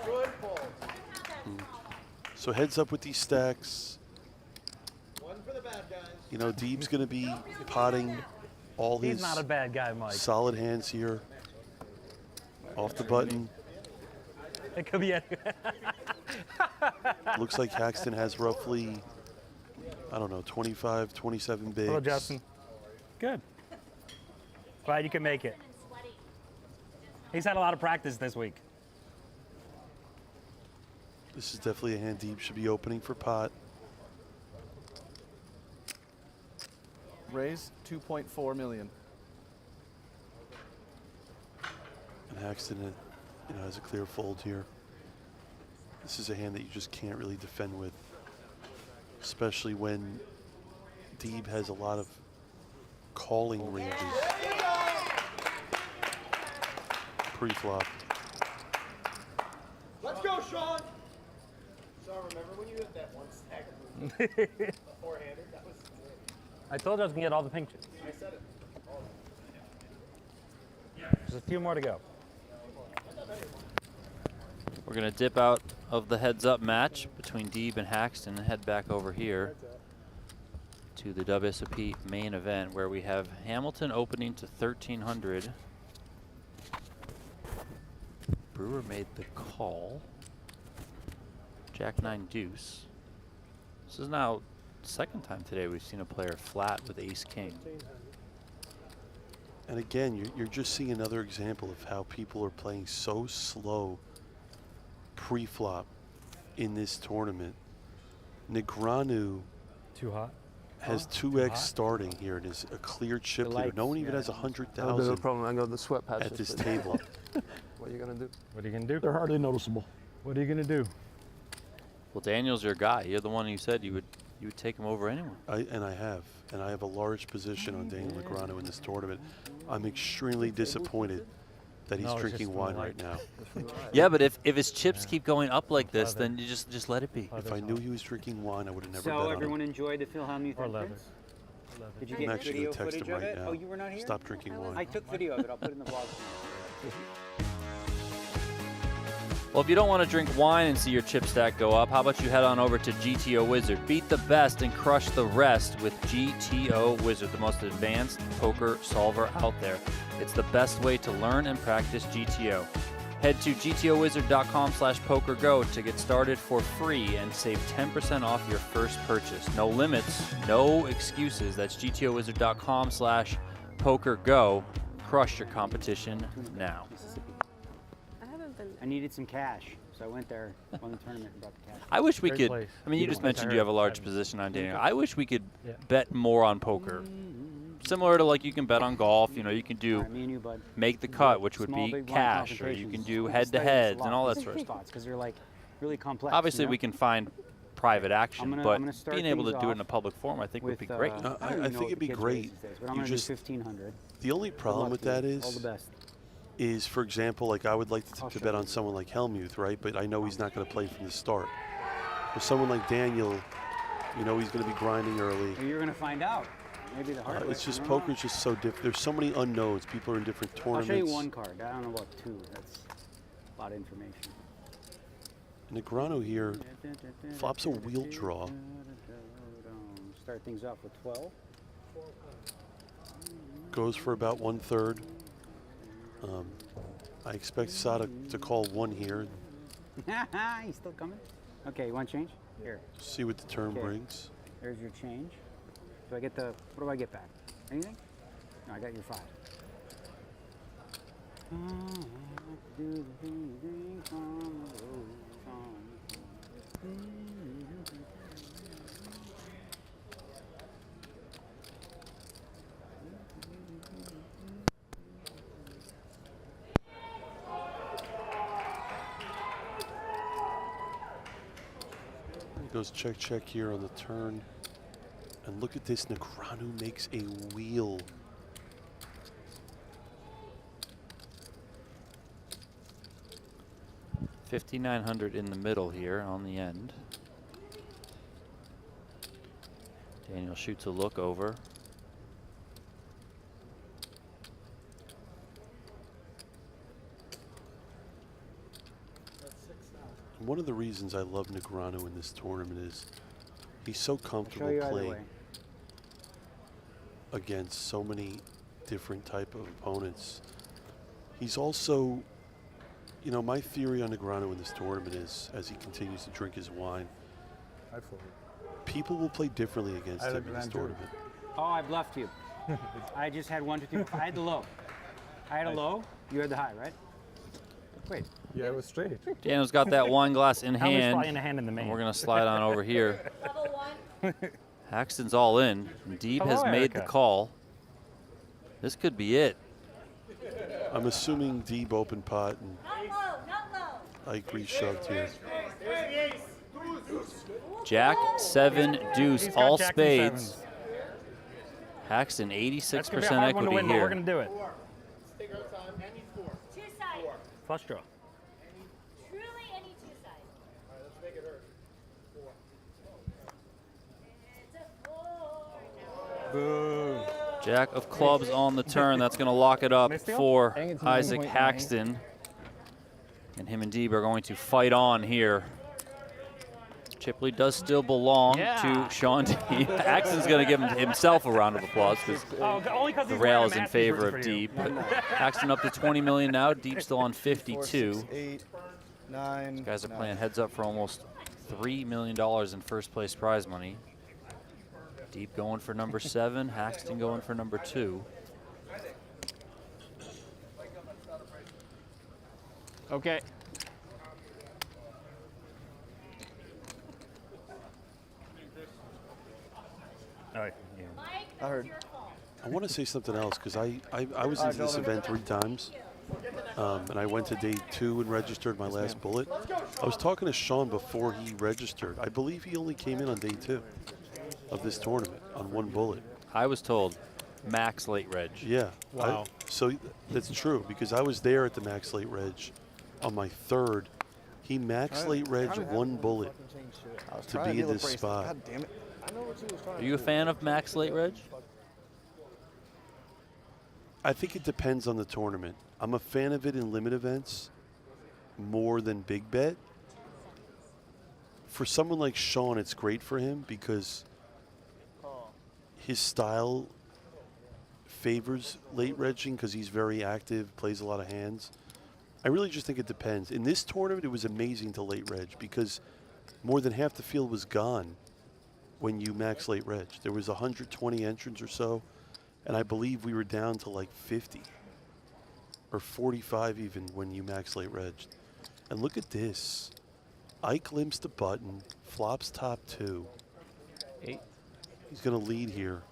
Good fold. So heads up with these stacks. One for the bad guys. You know, Deeb's going to be potting all He's his not a bad guy, Mike. solid hands here. Off the button. It could be Looks like Haxton has roughly, I don't know, 25, 27 bigs. Hello, Justin. Good. Glad you can make it. He's had a lot of practice this week. This is definitely a hand Deeb should be opening for pot. Raise 2.4 million. And Haxton, you know, has a clear fold here. This is a hand that you just can't really defend with, especially when Deeb has a lot of calling ranges pre-flop. Let's go, Shaun. So remember when you hit that one stack of four-hander? That was great. I told you I was going to get all the pink chips. I said it. There's a few more to go. We're going to dip out of the heads-up match between Deeb and Haxton and head back over here to the WSOP main event, where we have Hamilton opening to 1,300. Brewer made the call. Jack-9 deuce. This is now the second time today we've seen a player flat with ace-king. And again, you're just seeing another example of how people are playing so slow pre-flop in this tournament. Negreanu Too hot. has 2x starting here and is a clear chip leader. No one even has 100,000 No problem. I got the sweat patches at this table. What are you gonna do? What are you going to do? They're hardly noticeable. What are you going to do? Well, Daniel's your guy. You're the one who said you would take him over anyone. I have a large position on Daniel Negreanu in this tournament. I'm extremely disappointed that he's drinking wine right now. Yeah, but if his chips keep going up like this, then you just let it be. If I knew he was drinking wine, I would have never bet So on everyone him. enjoyed the Phil Hellmuth entrance? Did you I'm get actually video gonna text footage him of right it? now. Oh, you were not here? Stop drinking wine. I took video of it. I'll put it in the vlog. Well, if you don't want to drink wine and see your chip stack go up, how about you head on over to GTO Wizard. Beat the best and crush the rest with GTO Wizard, the most advanced poker solver out there. It's the best way to learn and practice GTO. Head to gtowizard.com/PokerGo to get started for free and save 10% off your first purchase. No limits, no excuses. That's gtowizard.com/PokerGo. Crush your competition now. I needed some cash, so I went there, won the tournament, and brought the cash. I wish we Great could. place. I mean, you just mentioned you have a large position on Daniel. I wish we could bet more on poker. Similar to like you can bet on golf. You know, you can do make the cut, which would Small, be big blind cash, or you can do concentrations. head-to-heads and all that sort of stuff. Because they're like really complex. Obviously, you know? we can find private action, I'm but gonna start being able to things do it in a off public forum, I think would be with, great. I think it'd be great. But I'm You going to just- do 1,500. The only problem with that All the is, best. for example, like I would like to bet on someone like Hellmuth, right? But I know he's not going to play from the start. For someone like Daniel, you know he's going to be grinding early. Well, you're going to find out. Maybe the hard way. It's just I don't know. poker's just so different. There's so many unknowns. People are in different I'll tournaments. show you one card. I don't know about two. That's a lot of information. Negreanu here flops a wheel draw. start things off with 12. Goes for about 1/3. I expect Sada to call 1 here. He's still coming. Okay, you want to change? Here. See what the turn Okay. brings. There's your change. Do I get the, what do I get back? Anything? No, I got your 5. Goes check, check here on the turn. And look at this, Negreanu makes a wheel. $5,900 in the middle here on the end. Daniel shoots a look over. One of the reasons I love Negreanu in this tournament is he's so comfortable you either playing way. against so many different type of opponents. He's also, you know, my theory on Negreanu in this tournament is, as he continues to drink his wine, people will play differently against him in this tournament. Oh, I bluffed you. I just had 1, 2, 3. I had the low. I had a low. You had the high, right? Wait. Yeah, it was straight. Daniel's got that wine glass in Helmut's hand. probably in the hand in the And main. we're going to slide on over here. Haxton's all in. Deeb has Hello, made the Erica. call. This could be it. I'm assuming Deeb open pot and Ike reshoved here. Jack, 7, deuce, He's got all jacks and spades. sevens. Haxton, That's going 86% to be a hard one to equity win, but here. we're going to do it. Flush draw. Jack of clubs on the turn. That's going to lock it up Missed for Dang, it's Isaac 9.9. Haxton. And him and Deeb are going to fight on here. Chipley does still belong to Shaun Deeb. Haxton's going to give himself a round of applause because only 'cause the he's rail wearing is a in mask, favor he's of rooting Deeb. for you. But Haxton up to 20 million now. Deeb still on 52. 4, 6, 8, 9. These guys are 9. playing heads up for almost $3 million in first place prize money. Deeb going for number 7, Haxton going for number 2. Okay. Oh, yeah. I heard. I want to say something else because I was into this event 3 times. And I went to day 2 and registered my last bullet. I was talking to Shaun before he registered. I believe he only came in on day 2 of this tournament on 1 bullet. I was told max late reg. Yeah. Wow. So that's true because I was there at the max late reg on my 3rd. He max late reg 1 bullet to be in this spot. God damn it. Are you a fan of max late reg? I think it depends on the tournament. I'm a fan of it in limit events more than big bet. For someone like Shaun, it's great for him because his style favors late regging because he's very active, plays a lot of hands. I really just think it depends. In this tournament, it was amazing to late reg because more than half the field was gone when you max late reg. There was 120 entrants or so, and I believe we were down to like 50 or 45 even when you max late reg. And look at this. Ike limps the button, flops top 2. 8. He's going to lead here.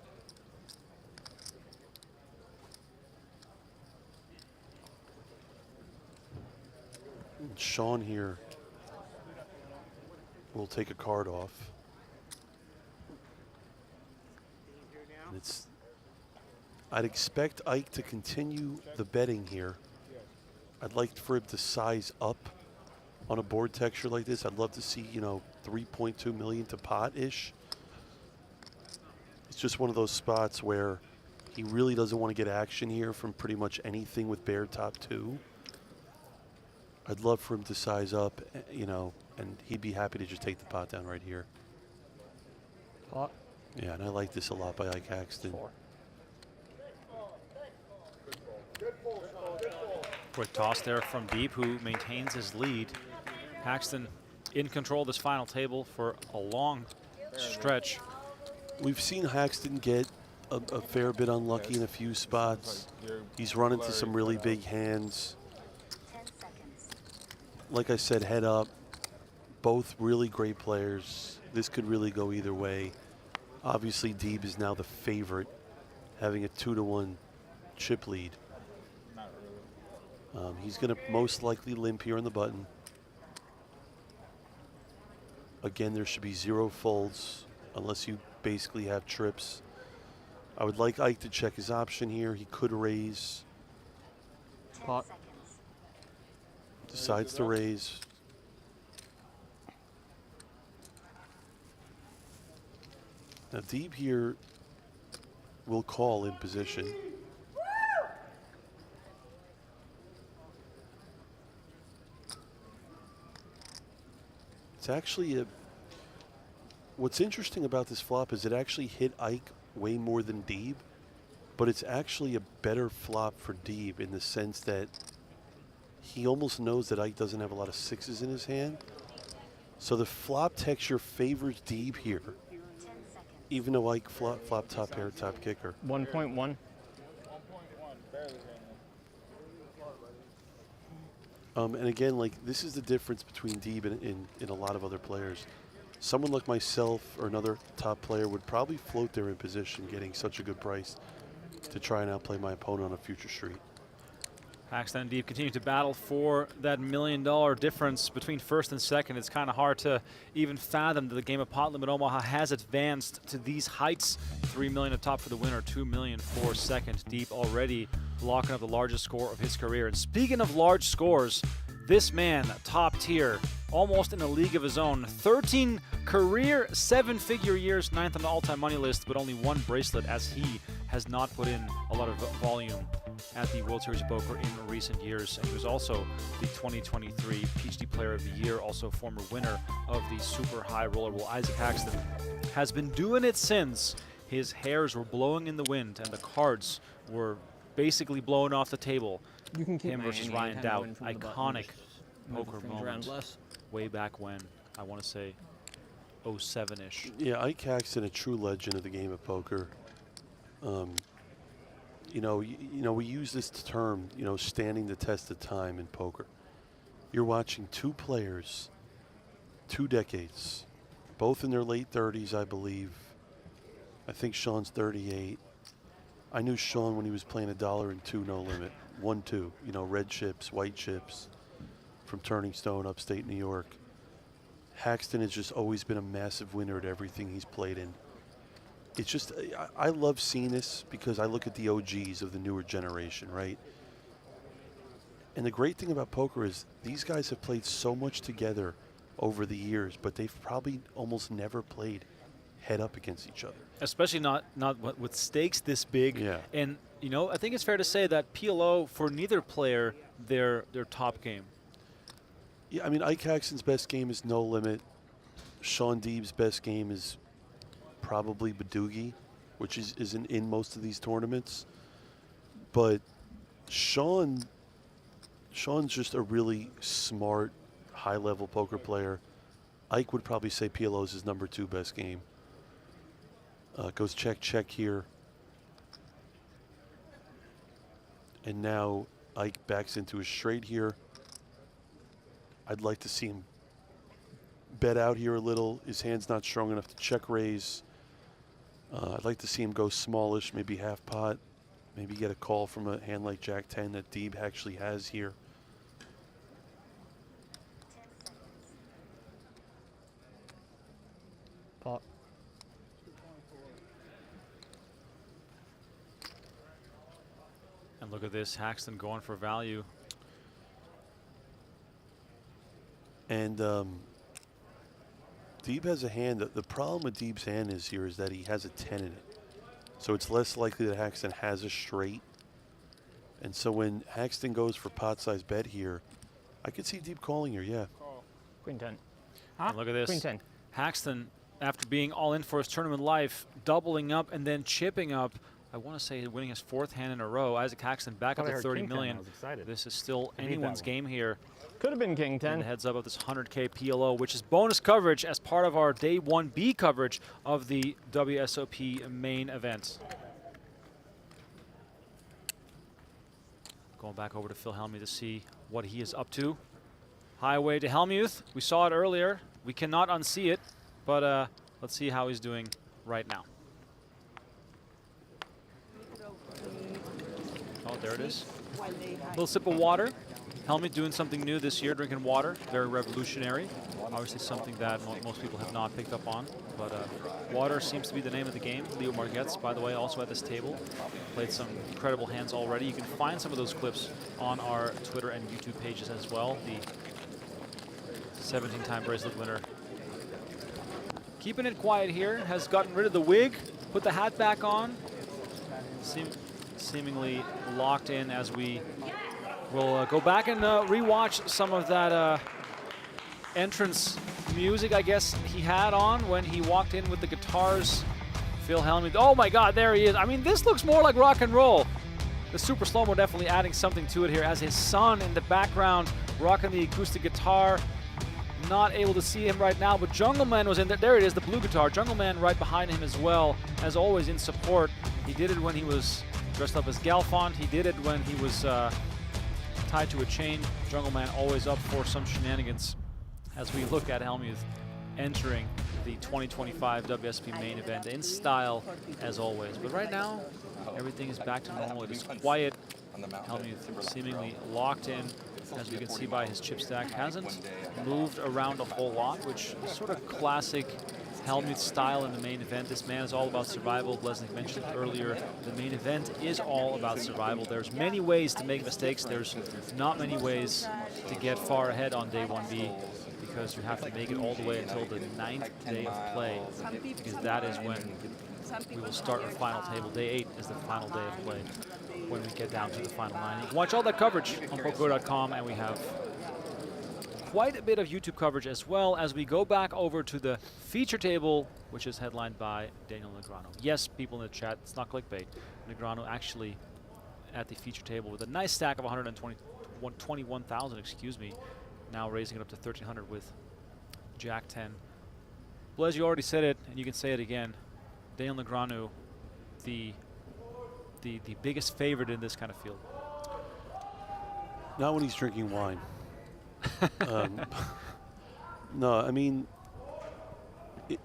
And Shaun here will take a card off. And I'd expect Ike to continue the betting here. I'd like for him to size up on a board texture like this. I'd love to see, 3.2 million to pot-ish. It's just one of those spots where he really doesn't want to get action here from pretty much anything with bare top 2. I'd love for him to size up, and he'd be happy to just take the pot down right here. Pot. Yeah, and I like this a lot by Ike Haxton. Quick toss there from Deeb, who maintains his lead. Haxton in control of this final table for a long stretch. We've seen Haxton get a fair bit unlucky in a few spots. He's run into some really big hands. Like I said, head up. Both really great players. This could really go either way. Obviously, Deeb is now the favorite, having a 2-to-1 chip lead. He's going to most likely limp here on the button. Again, there should be 0 folds unless you basically have trips. I would like Ike to check his option here. He could raise. Pot. Decides to raise. Now Deeb here will call in position. It's actually what's interesting about this flop is it actually hit Ike way more than Deeb, but it's actually a better flop for Deeb in the sense that he almost knows that Ike doesn't have a lot of 6s in his hand. So the flop texture favors Deeb here, even though Ike flop top pair, top kicker. 1.1. And again, like this is the difference between Deeb and a lot of other players. Someone like myself or another top player would probably float there in position, getting such a good price to try and outplay my opponent on a future street. Haxton and Deeb continue to battle for that $1 million difference between first and second. It's kind of hard to even fathom that the game of Pot Limit Omaha has advanced to these heights. $3 million at top for the winner, $2 million for second. Deeb already locking up the largest score of his career. And speaking of large scores, this man, top tier, almost in a league of his own. 13 career 7-figure years, 9th on the all-time money list, but only 1 bracelet as he has not put in a lot of volume at the World Series of Poker in recent years. And he was also the 2023 PhD Player of the Year, also former winner of the Super High Roller. Well, Isaac Haxton has been doing it since his hairs were blowing in the wind and the cards were basically blown off the table. You can keep him my versus hand, Ryan kind of Dowd, win from the button, iconic just move poker things around moment less. way back when, I want to say 07-ish. Yeah, Ike Haxton, a true legend of the game of poker. You know, we use this term, standing the test of time in poker. You're watching 2 players, 2 decades, both in their late 30s, I believe. I think Shaun's 38. I knew Shaun when he was playing $1 and 2 no limit, 1-2. Red chips, white chips, from Turning Stone, upstate New York. Haxton has just always been a massive winner at everything he's played in. It's just, I love seeing this because I look at the OGs of the newer generation, right? And the great thing about poker is these guys have played so much together over the years, but they've probably almost never played head up against each other. Especially not with stakes this big. Yeah. And, I think it's fair to say that PLO, for neither player, their top game. Yeah, I mean, Ike Haxton's best game is no limit. Shaun Deeb's best game is probably Badoogie, which isn't in most of these tournaments. But Shaun's just a really smart, high-level poker player. Ike would probably say PLO's his number 2 best game. Goes check, check here. And now Ike backs into a straight here. I'd like to see him bet out here a little. His hand's not strong enough to check raise. I'd like to see him go smallish, maybe half pot. Maybe get a call from a hand like Jack 10 that Deeb actually has here. Pot. And look at this, Haxton going for value. And Deeb has a hand. The problem with Deeb's hand is that he has a 10 in it. So it's less likely that Haxton has a straight. And so when Haxton goes for pot size bet here, I could see Deeb calling here, yeah. Queen 10. And look at this. Queen 10. Haxton after being all in for his tournament life, doubling up and then chipping up. I want to say winning his 4th hand in a row. Isaac Haxton back up to 30 million. I was excited. This is still I need anyone's that game here. Could have been King 10. And the heads up of this 100K PLO, which is bonus coverage as part of our Day 1B coverage of the WSOP Main Event. Going back over to Phil Hellmuth to see what he is up to. Highway to Hellmuth. We saw it earlier. We cannot unsee it, but let's see how he's doing right now. Oh, there it is. Little sip of water. Hellmuth doing something new this year, drinking water. Very revolutionary. Obviously something that most people have not picked up on. But water seems to be the name of the game. Leo Margetz, by the way, also at this table. Played some incredible hands already. You can find some of those clips on our Twitter and YouTube pages as well. The 17-time bracelet winner. Keeping it quiet here. Has gotten rid of the wig. Put the hat back on. Seemingly locked in as we will go back and rewatch some of that entrance music, I guess, he had on when he walked in with the guitars. Phil Hellmuth. Oh my God, there he is. I mean, this looks more like rock and roll. The super slow-mo definitely adding something to it here as his son in the background rocking the acoustic guitar. Not able to see him right now, but Jungle Man was in there. There it is, the blue guitar. Jungle Man right behind him as well, as always in support. He did it when he was dressed up as Galfond. He did it when he was tied to a chain. Jungle Man always up for some shenanigans as we look at Hellmuth entering the 2025 WSOP Main Event in style as always. But right now, everything is back to normal. It is quiet. Hellmuth seemingly locked in, as we can see by his chip stack. Hasn't moved around a whole lot, which is sort of classic Hellmuth style in the main event. This man is all about survival. Blesnik mentioned earlier, the main event is all about survival. There's many ways to make mistakes. There's not many ways to get far ahead on day 1B, because you have to make it all the way until the 9th day of play, because that is when we will start our final table. Day 8 is the final day of play when we get down to the final 9. You can watch all that coverage on PokerGO.com, and we have quite a bit of YouTube coverage as well as we go back over to the feature table, which is headlined by Daniel Negreanu. Yes, people in the chat, it's not clickbait. Negreanu actually at the feature table with a nice stack of 121,000, excuse me, now raising it up to 1,300 with Jack 10. Blez, you already said it, and you can say it again. Daniel Negreanu, the biggest favorite in this kind of field. Not when he's drinking wine. No, I mean,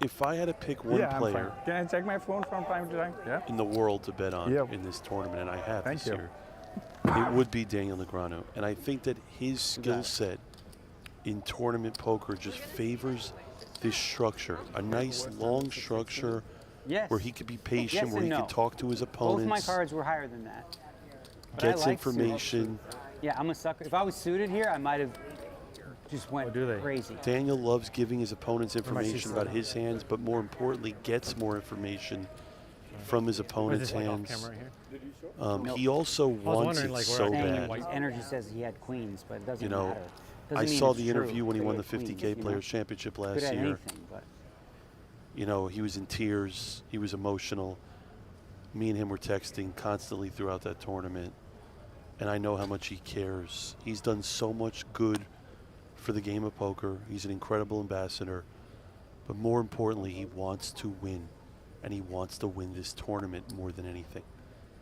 if I had to pick one player Can I check my phone from time to time? Yeah. in the world to bet on in this tournament, and I have this year, it would be Daniel Negreanu. And I think that his skill set in tournament poker just favors this structure. A nice long structure where he could be patient, where he could talk to his opponents. Both my cards were higher than that. But gets information. Yeah, I'm a sucker. If I was suited here, I might have just went crazy. Daniel loves giving his opponents information about his hands, but more importantly, gets more information from his opponent's hands. He also wants it so bad. His energy says he had queens, but it doesn't matter. I saw the interview when he won the 50K Players Championship last year. Anything, but you know, he was in tears. He was emotional. Me and him were texting constantly throughout that tournament. And I know how much he cares. He's done so much good for the game of poker. He's an incredible ambassador. But more importantly, he wants to win. And he wants to win this tournament more than anything.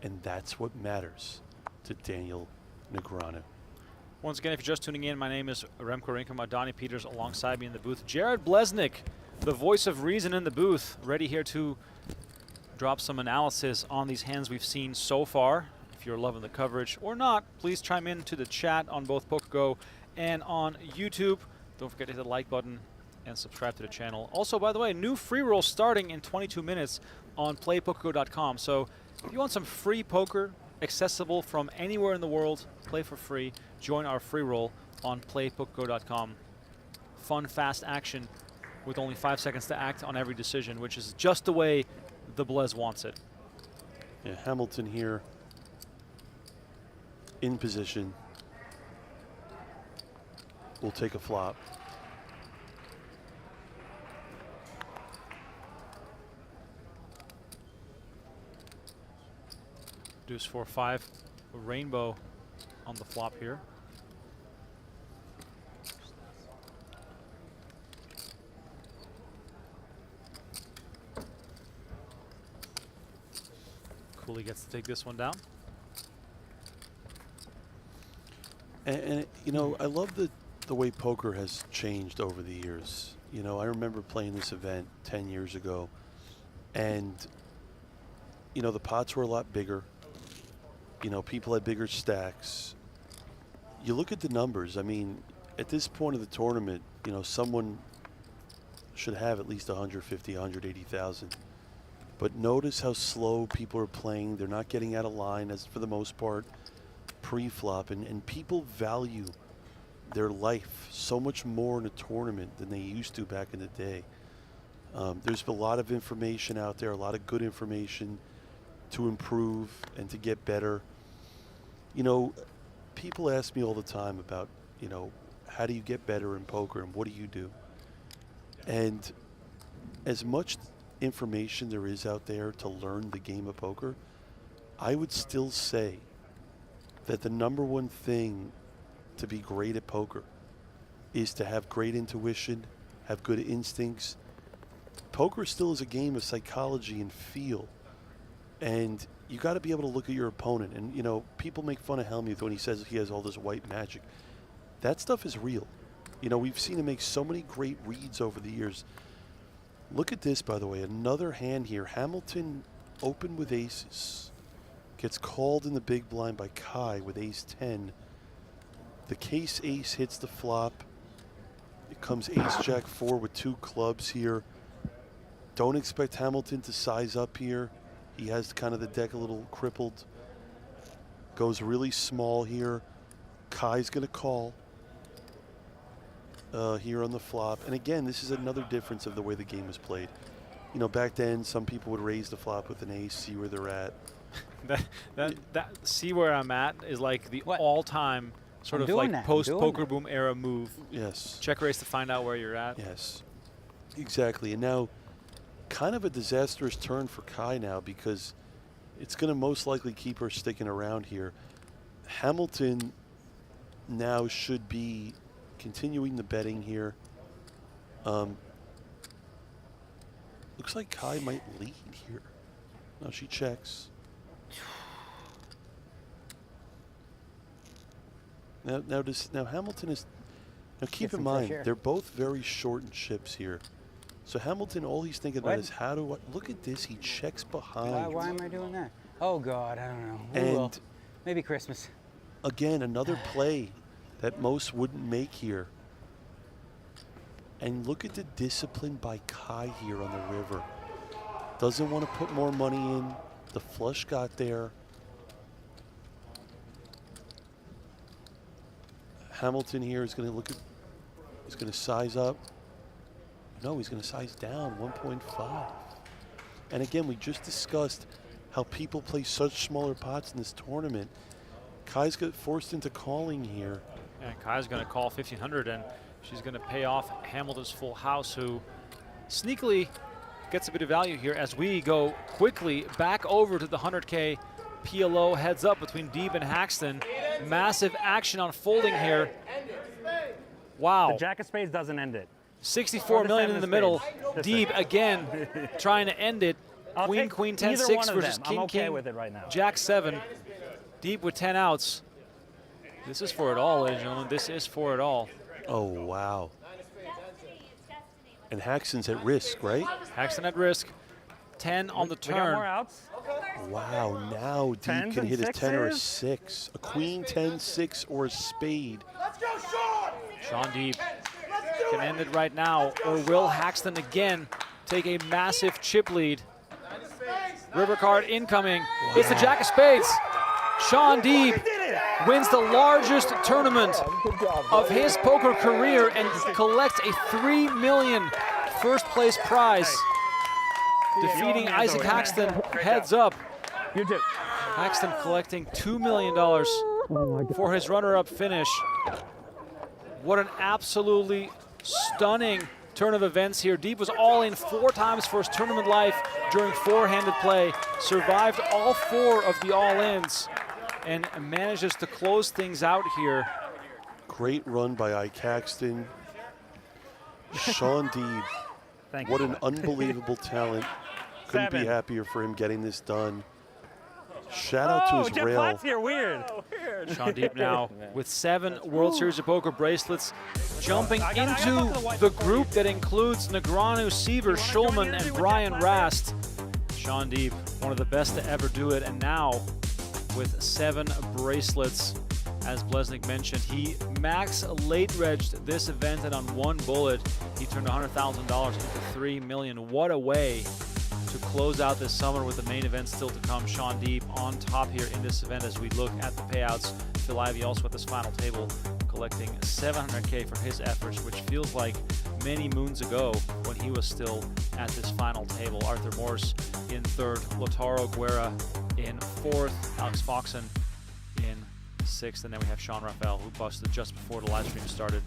And that's what matters to Daniel Negreanu. Once again, if you're just tuning in, my name is Remco Rinkema, Donnie Peters alongside me in the booth. Jared Blesnik, the voice of reason in the booth, ready here to drop some analysis on these hands we've seen so far. If you're loving the coverage or not, please chime in to the chat on both PokerGO and on YouTube. Don't forget to hit the like button and subscribe to the channel. Also, by the way, new free roll starting in 22 minutes on playpokergo.com. So if you want some free poker accessible from anywhere in the world, play for free, join our free roll on playpokergo.com. Fun, fast action with only 5 seconds to act on every decision, which is just the way the Blez wants it. Yeah, Hamilton here in position. We'll take a flop. Deuce 4-5, rainbow on the flop here. Cooley gets to take this one down. And you know, I love the way poker has changed over the years. You know, I remember playing this event 10 years ago, and you know, the pots were a lot bigger. You know, people had bigger stacks. You look at the numbers. I mean, at this point of the tournament, you know, someone should have at least 150, 180,000. But notice how slow people are playing. They're not getting out of line, as for the most part, pre-flop. And people value their life so much more in a tournament than they used to back in the day. There's a lot of information out there, a lot of good information to improve and to get better. You know, people ask me all the time about, you know, how do you get better in poker and what do you do? And as much information there is out there to learn the game of poker, I would still say that the #1 thing to be great at poker is to have great intuition, have good instincts. Poker still is a game of psychology and feel. And you got to be able to look at your opponent. And, you know, people make fun of Hellmuth when he says he has all this white magic. That stuff is real. You know, we've seen him make so many great reads over the years. Look at this, by the way, another hand here. Hamilton opened with aces. Gets called in the big blind by Kai with ace-10. The case ace hits the flop. It comes ace-jack-4 with 2 clubs here. Don't expect Hamilton to size up here. He has kind of the deck a little crippled. Goes really small here. Kai's going to call here on the flop. And again, this is another difference of the way the game is played. You know, back then, some people would raise the flop with an ace, see where they're at. that see where I'm at is like the all-time sort of like post-poker boom era move. Yes. Check raise to find out where you're at. Yes, exactly. And now, kind of a disastrous turn for Kai now, because it's going to most likely keep her sticking around here. Hamilton now should be continuing the betting here. Looks like Kai might lead here. No, she checks. Now Hamilton is. Now keep in mind, they're both very short in chips here. So Hamilton, all he's thinking about is how do I look at this? He checks behind. Why am I doing that? Oh God, I don't know. And maybe Christmas. Again, another play that most wouldn't make here. And look at the discipline by Kai here on the river. Doesn't want to put more money in. The flush got there. Hamilton here is going to look at. He's going to size up. No, he's going to size down 1.5. And again, we just discussed how people play such smaller pots in this tournament. Kai's got forced into calling here. And Kai's going to call 1,500, and she's going to pay off Hamilton's full house, who sneakily gets a bit of value here as we go quickly back over to the 100K PLO heads up between Deeb and Haxton. Massive action unfolding here. Wow. The Jack of Spades doesn't end it. 64 million in the middle. Deeb again trying to end it. Queen, queen, 10, 6 versus king, I'm okay king, with it right now. Jack 7. Deeb with 10 outs. This is for it all, ladies and gentlemen. This is for it all. Oh, wow. And Haxton's at risk, right? Haxton at risk. 10 on the turn. We got more outs. Wow, now Deeb can hit a 10 or a 6. A queen, 10, 6, or a spade. Let's go, Shaun! Shaun Deeb can end it right now, or will Haxton again take a massive chip lead? River card incoming. Wow. It's the Jack of Spades. Shaun Deeb wins the largest tournament of his poker career and collects a $3 million first place prize. Defeating Isaac Haxton heads up. You too. Haxton collecting $2 million for his runner-up finish. What an absolutely stunning turn of events here. Deeb was all in 4 times for his tournament life, during four-handed play, survived all 4 of the all-ins, and manages to close things out here. Great run by Ike Caxton. Shaun Deeb, what an unbelievable talent. Couldn't be happier for him getting this done. Shout out to his Jeff rail. Platt's here, weird. Shaun Deeb now with 7 World Series of Poker bracelets, jumping into the group that includes Negreanu, Seaver, Schulman, and Brian Rast. Shaun Deeb, one of the best to ever do it, and now with 7 bracelets. As Blesnik mentioned, he max late-regged this event, and on 1 bullet, he turned $100,000 into $3 million. What a way to close out this summer with the main event still to come. Shaun Deeb on top here in this event as we look at the payouts. Phil Ivey also at this final table collecting $700K for his efforts, which feels like many moons ago when he was still at this final table. Arthur Morse in 3rd, Lautaro Guerra in 4th, Alex Foxen in 6th, and then we have Sean Raphael, who busted just before the live stream started.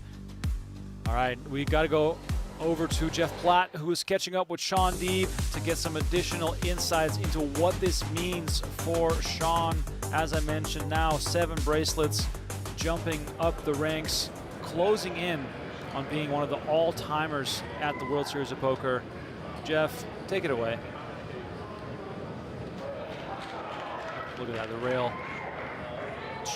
All right, we got to go over to Jeff Platt, who is catching up with Shaun Deeb to get some additional insights into what this means for Shaun. As I mentioned, now 7 bracelets, jumping up the ranks, closing in on being one of the all-timers at the World Series of Poker. Jeff, take it away. Look at that, the rail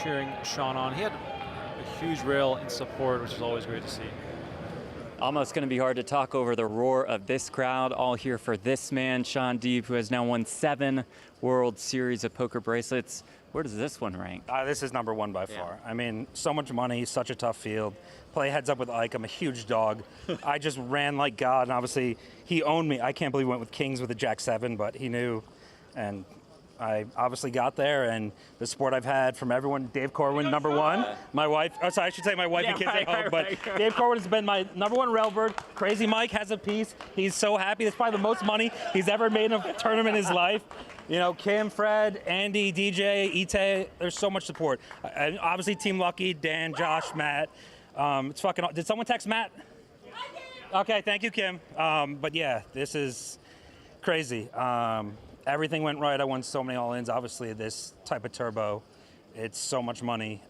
cheering Shaun on. He had a huge rail in support, which is always great to see. Almost going to be hard to talk over the roar of this crowd, all here for this man, Shaun Deeb, who has now won 7 World Series of Poker bracelets. Where does this one rank? This is number 1 by far. I mean, so much money, such a tough field. Play heads up with Ike. I'm a huge dog. I just ran like God, and obviously he owned me. I can't believe he went with kings with a Jack-7, but he knew, and I obviously got there, and the support I've had from everyone. Dave Corwin, number 1. My wife, I should say my wife and kids at home, but Dave Corwin has been my number 1 railbird. Crazy Mike has a piece. He's so happy. That's probably the most money he's ever made in a tournament in his life. You know, Kim, Fred, Andy, DJ, Ite, there's so much support. Obviously, Team Lucky, Dan, Josh, Matt. It's fucking, did someone text Matt? Okay, thank you, Kim. But yeah, this is crazy. Everything went right. I won so many all-ins. Obviously, this type of turbo, it's so much money.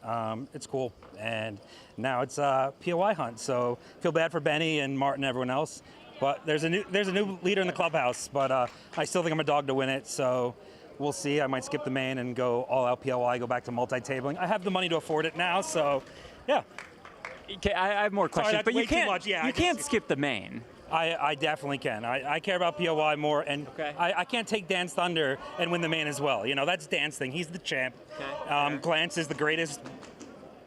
It's cool. And now it's a POI hunt. So feel bad for Benny and Martin and everyone else. But there's a new leader in the clubhouse. But I still think I'm a dog to win it. So we'll see. I might skip the main and go all out POI, go back to multi-tabling. I have the money to afford it now. So yeah. Okay, I have more questions, Sorry, but you way too can't. much. Yeah, you can't skip the main. I definitely can. I care about POI more, and I can't take Dan's thunder and win the main as well. You know, that's Dan's thing. He's the champ. Glance is the greatest,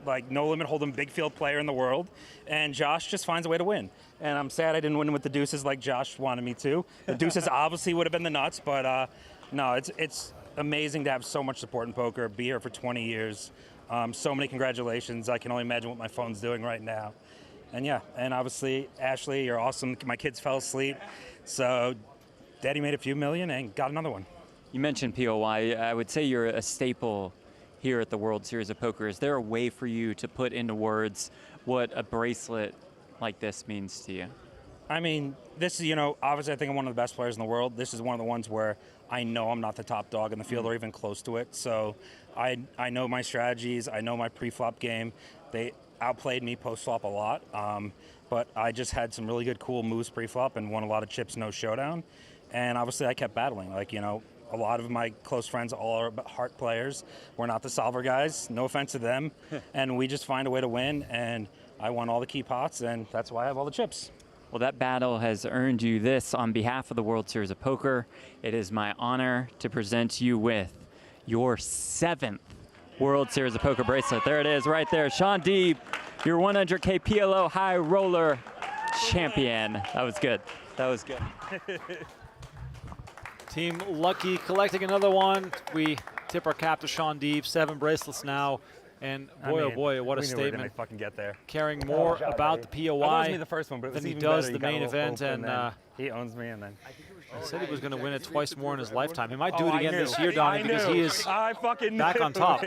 like, no-limit hold'em big field player in the world, and Josh just finds a way to win. And I'm sad I didn't win with the deuces like Josh wanted me to. The deuces obviously would have been the nuts, but no, it's amazing to have so much support in poker, be here for 20 years. So many congratulations. I can only imagine what my phone's doing right now. And yeah, and obviously, Ashley, you're awesome. My kids fell asleep. So Daddy made a few million and got another one. You mentioned POI. I would say you're a staple here at the World Series of Poker. Is there a way for you to put into words what a bracelet like this means to you? I mean, this is, you know, obviously I think I'm one of the best players in the world. This is one of the ones where I know I'm not the top dog in the field or even close to it. So I know my strategies. I know my pre-flop game. They outplayed me post-flop a lot, but I just had some really good, cool moves pre-flop and won a lot of chips, no showdown. And obviously I kept battling. Like, you know, a lot of my close friends all are heart players. We're not the solver guys, no offense to them. And we just find a way to win, and I won all the key pots, and that's why I have all the chips. Well, that battle has earned you this on behalf of the World Series of Poker. It is my honor to present you with your 7th World Series of Poker bracelet. There it is right there. Shaun Deeb, your 100K PLO High Roller champion. That was good. That was good. Team Lucky collecting another one. We tip our cap to Shaun Deeb. 7 bracelets now. And boy, oh boy, what a statement. We fucking get there. Caring more about the POI the first one, but than he does the main event. And he owns me, and then he said he was going to win it twice more in his lifetime. He might do it again this year, Donnie, because he is back on top.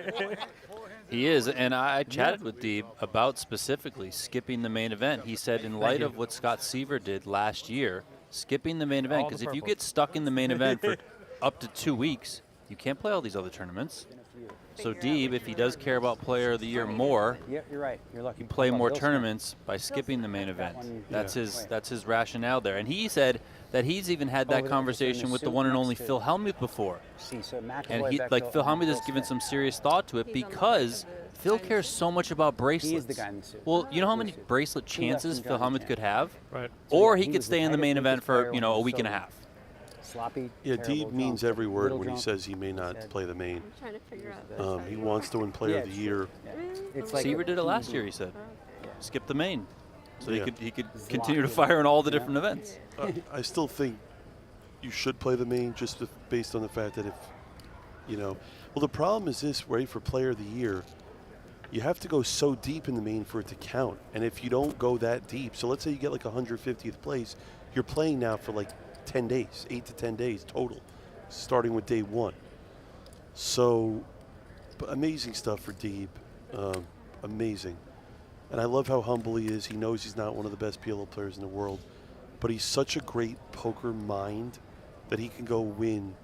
He is, and I chatted with Deeb about specifically skipping the main event. He said in light of what Scott Seaver did last year, skipping the main event, All the because if you purple. get stuck in the main event for up to 2 weeks, you can't play all these other tournaments. So Deeb, if he does care about Player of the Year more, Yeah, you're right. You're lucky. you play more Bill's tournaments by skipping the main event. That's Yeah. his rationale there. And he said that he's even had that Over there, conversation just in with the the suit one and next only to- Phil Hellmuth before. See, so McAvoy, And he, Beckville, like Phil and Hellmuth has Will given Smith. some serious thought to it because Phil cares so much about bracelets. He is the guy in the suit. Well, you know how many bracelet Two left chances and Phil Johnny Hellmuth could have? Right. So, Or yeah, he he could was stay in the the main tightest event for, player you know, a when week and a so half. Sloppy. Yeah, terrible Deeb means drunk, every word little when he drunk. says he may not play the main. I'm trying to figure out. He wants to win Player of the Year. It's like Seaver did it last year, he said. Skip the main. So Yeah. he could continue to fire in all the different events. I still think you should play the main just based on the fact that if, you know, well, the problem is this, right, for Player of the Year, you have to go so deep in the main for it to count. And if you don't go that deep, so let's say you get like 150th place, you're playing now for like 10 days, 8 to 10 days total, starting with day one. So, but amazing stuff for Deeb, amazing. And I love how humble he is. He knows he's not one of the best PLO players in the world, but he's such a great poker mind that he can go win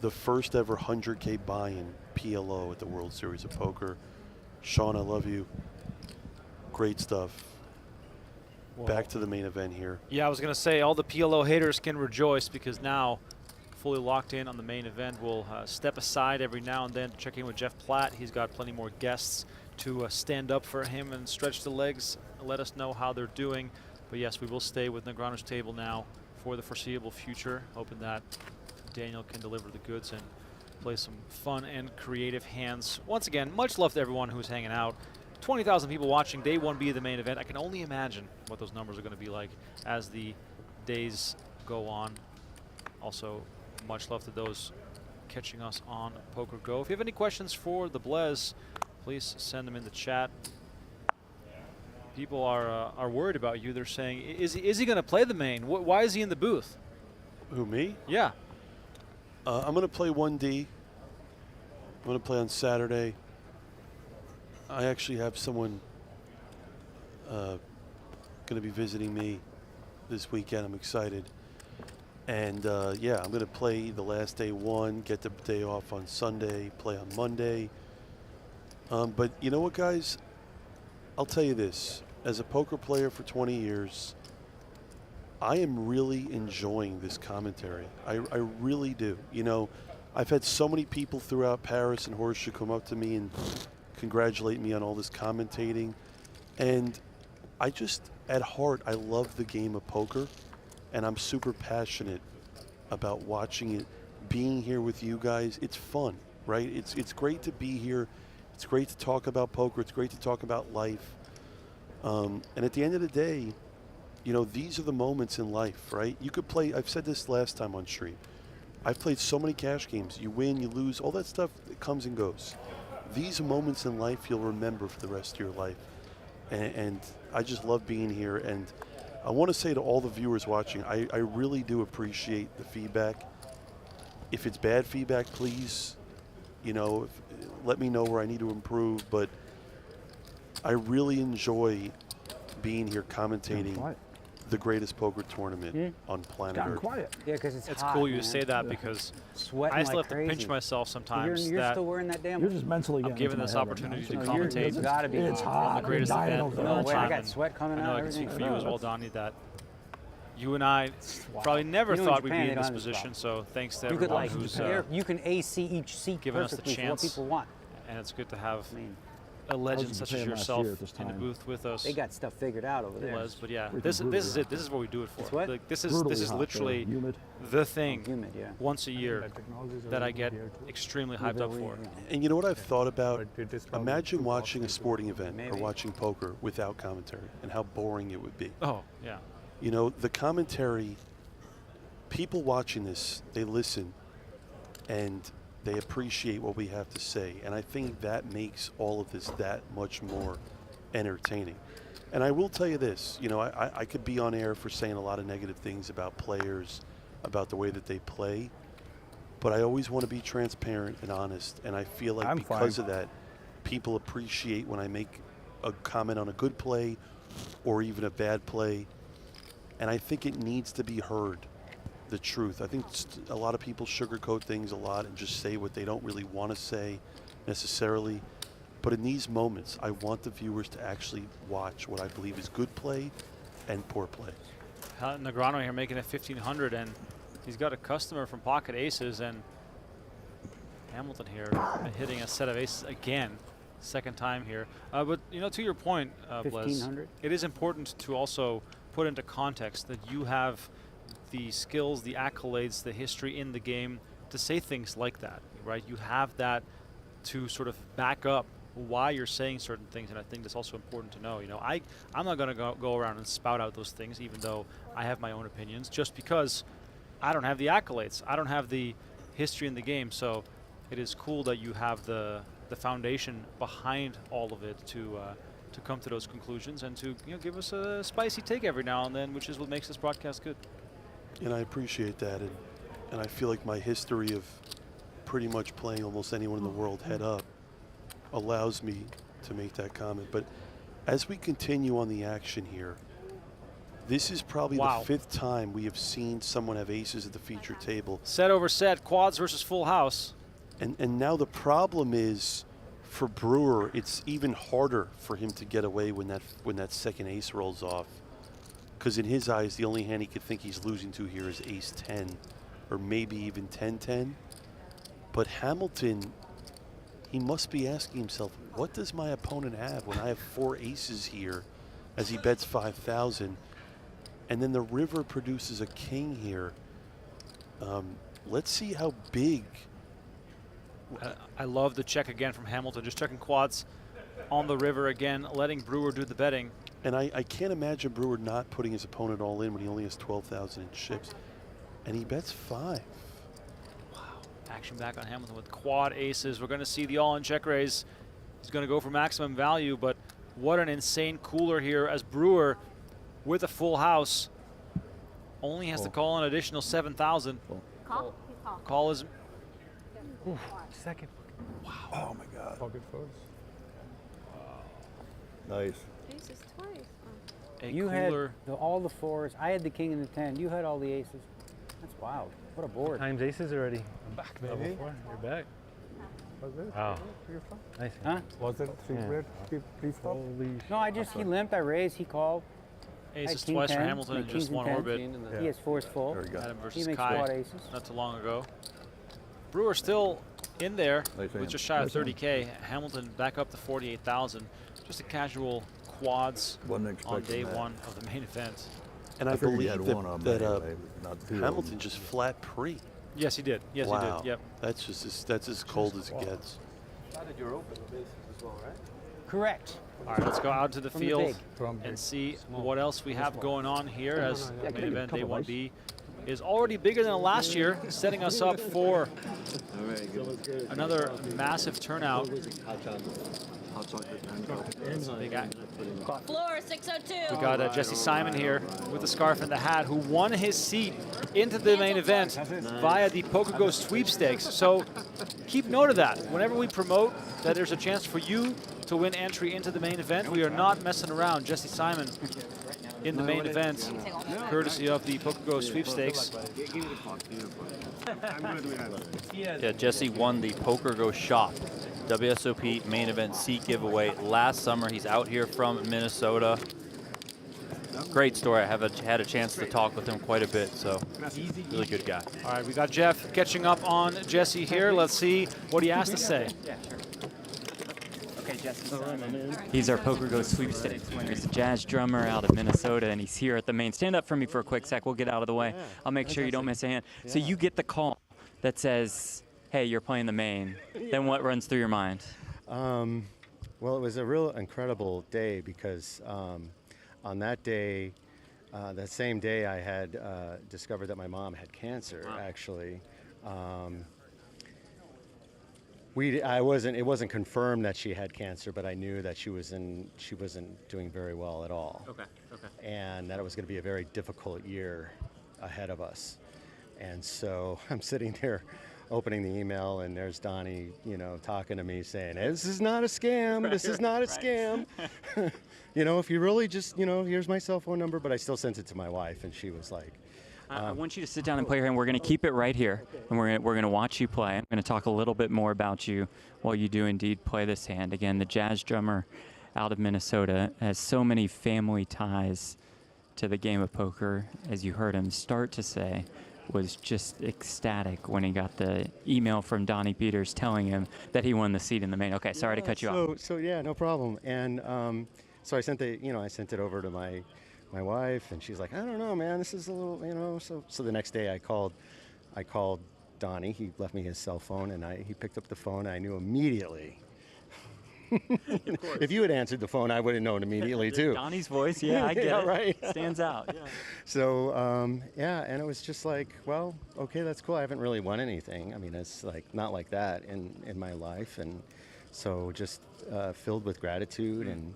the first ever 100K buy-in PLO at the World Series of Poker. Shaun, I love you. Great stuff. Back to the main event here. Yeah, I was going to say all the PLO haters can rejoice because now fully locked in on the main event. We'll step aside every now and then to check in with Jeff Platt. He's got plenty more guests to stand up for him and stretch the legs, let us know how they're doing. But yes, we will stay with Negreanu's table now for the foreseeable future, hoping that Daniel can deliver the goods and play some fun and creative hands. Once again, much love to everyone who's hanging out. 20,000 people watching day 1B of the main event. I can only imagine what those numbers are going to be like as the days go on. Also, much love to those catching us on PokerGo. If you have any questions for the Blez, please send them in the chat. People are worried about you. They're saying, is he going to play the main? Why is he in the booth? Who, me? Yeah. I'm going to play 1D. I'm going to play on Saturday. I actually have someone going to be visiting me this weekend. I'm excited. And yeah, I'm going to play the last day 1, get the day off on Sunday, play on Monday. But you know what, guys? I'll tell you this. As a poker player for 20 years, I am really enjoying this commentary. I really do. You know, I've had so many people throughout Paris and Horseshoe come up to me and congratulate me on all this commentating. And I just, at heart, I love the game of poker. And I'm super passionate about watching it, being here with you guys. It's fun, right? It's great to be here. It's great to talk about poker. It's great to talk about life. And at the end of the day, you know, these are the moments in life, right? You could play, I've said this last time on stream. I've played so many cash games. You win, you lose, all that stuff that comes and goes. These moments in life you'll remember for the rest of your life. And I just love being here. And I want to say to all the viewers watching, I really do appreciate the feedback. If it's bad feedback, please, you know, let me know where I need to improve. But I really enjoy being here commentating the greatest poker tournament on planet Earth. Quiet. Yeah, because It's hot, cool you man. say that because Sweating I still like have to pinch crazy. myself sometimes You're that still wearing that damn. You're just mentally I'm getting given into this my head right opportunity now. to So commentate. It's gotta be It's hot. hot. the greatest You're dying event over of there. all No way, time. I got sweat coming I know out, I can speak everything. for you as well, Donnie, that you and I probably never You know, in thought we'd Japan, be they in don't this have this position. So thanks to You could everyone like who's you can AC each seat given us the perfectly for chance. what people want. And it's good to have I a was legend in such as Japan last yourself year at this in the time. booth with us. They got stuff figured out over there. But yeah, Freaking this brutal. is it. This is what we do it for. It's what? Like, this is Brutally hot literally there. Humid. the thing Humid, yeah. once a year that I get extremely hyped up for. And you know what I've thought about? Imagine watching a sporting event or watching poker without commentary and how boring it would be. Oh, yeah. You know, the commentary, people watching this, they listen and they appreciate what we have to say. And I think that makes all of this that much more entertaining. And I will tell you this, you know, I could be on air for saying a lot of negative things about players, about the way that they play, but I always want to be transparent and honest. And I feel like because of that, people appreciate when I make a comment on a good play or even a bad play. And I think it needs to be heard, the truth. I think a lot of people sugarcoat things a lot and just say what they don't really want to say necessarily. But in these moments, I want the viewers to actually watch what I believe is good play and poor play. Negreanu here making it 1,500, and he's got a customer from pocket aces, and Hamilton here hitting a set of aces again, second time here. But to your point, Blez, 1,500. it is important to also put into context that you have the skills, the accolades, the history in the game to say things like that, right? You have that to sort of back up why you're saying certain things, and I think that's also important to know. I'm not going to go around and spout out those things, even though I have my own opinions, just because I don't have the accolades. I don't have the history in the game, so it is cool that you have the foundation behind all of it to come to those conclusions and to give us a spicy take every now and then, which is what makes this broadcast good. And I appreciate that, and I feel like my history of pretty much playing almost anyone in the world head up allows me to make that comment. But as we continue on the action here, this is probably the 5th time we have seen someone have aces at the feature table. Set over set, quads versus full house. And now the problem is, for Brewer, it's even harder for him to get away when that second ace rolls off. Because in his eyes, the only hand he could think he's losing to here is ace 10, or maybe even 10-10. But Hamilton, he must be asking himself, what does my opponent have when I have 4 aces here as he bets 5,000? And then the river produces a king here. Let's see how big. I love the check again from Hamilton, just checking quads on the river again, letting Brewer do the betting. And I can't imagine Brewer not putting his opponent all in when he only has 12,000 in chips. And he bets 5. Action back on Hamilton with quad aces. We're going to see the all-in check raise. He's going to go for maximum value, but what an insane cooler here as Brewer, with a full house, only has to call an additional 7,000. Call? Call is... Second. Wow. Oh my God. Pocket fours. Nice. Aces twice. Oh. You had all the 4s. I had the king and the 10. You had all the aces. That's wild. What a board. Times aces already. I'm back, baby. You're back. Was it? Oh. Nice. Huh? Was it pre-flop? No, he limped. I raised. He called. Aces twice for Hamilton in just one orbit. He has 4s full. Adam He versus makes Kai quad aces. not too long ago. Brewer still in there with just shy of 30K. Hamilton back up to 48,000. Just a casual quads on day one of the main event. And I believe that Hamilton just flat pre. Yes, he did. Yes, he did. Yep. That's as cold as it gets. You're open the bases as well, right? Correct. All right, let's go out to the field and see what else we have going on here as the main event day 1B is already bigger than last year, setting us up for another massive turnout. Floor 602. We got Jesse Simon here with the scarf and the hat, who won his seat into the main event via the PokerGO sweepstakes. So keep note of that. Whenever we promote that there's a chance for you to win entry into the main event, we are not messing around. Jesse Simon in the main event, courtesy of the PokerGO sweepstakes. Yeah, Jesse won the PokerGO shop WSOP main event seat giveaway last summer. He's out here from Minnesota. Great story. I have had a chance to talk with him quite a bit, so really good guy. All right, we got Jeff catching up on Jesse here. Let's see what he has to say. Yeah, sure. Okay, Jesse. He's our PokerGO sweepstakes winner. He's a jazz drummer out of Minnesota, and he's here at the main. Stand up for me for a quick sec. We'll get out of the way. I'll make sure you don't miss a hand. So you get the call that says, hey, you're playing the main. Then what runs through your mind? Well, it was a real incredible day because on that day, that same day, I had discovered that my mom had cancer, actually. It wasn't confirmed that she had cancer, but I knew that she wasn't doing very well at all. Okay. And that it was going to be a very difficult year ahead of us. And so I'm sitting there opening the email, and there's Donnie, you know, talking to me saying, "This is not a scam. This is not a scam." You know, if you really just, you know, here's my cell phone number, but I still sent it to my wife, and she was like, I want you to sit down and play your hand. We're going to keep it right here, and we're going to watch you play. I'm going to talk a little bit more about you while you do indeed play this hand. Again, the jazz drummer out of Minnesota has so many family ties to the game of poker, as you heard him start to say, was just ecstatic when he got the email from Donnie Peters telling him that he won the seat in the main. Okay, sorry to cut you off. So yeah, no problem. And so I sent I sent it over to my wife, and she's like, I don't know, man, this is a little, you know. So the next day I called Donnie. He left me his cell phone, and he picked up the phone. And I knew immediately. If you had answered the phone, I would have known immediately too. Donnie's voice, yeah, I get it. Right. Stands out. Yeah. So yeah, and it was just like, well, okay, that's cool. I haven't really won anything. I mean, it's like not like that in my life, and so just filled with gratitude and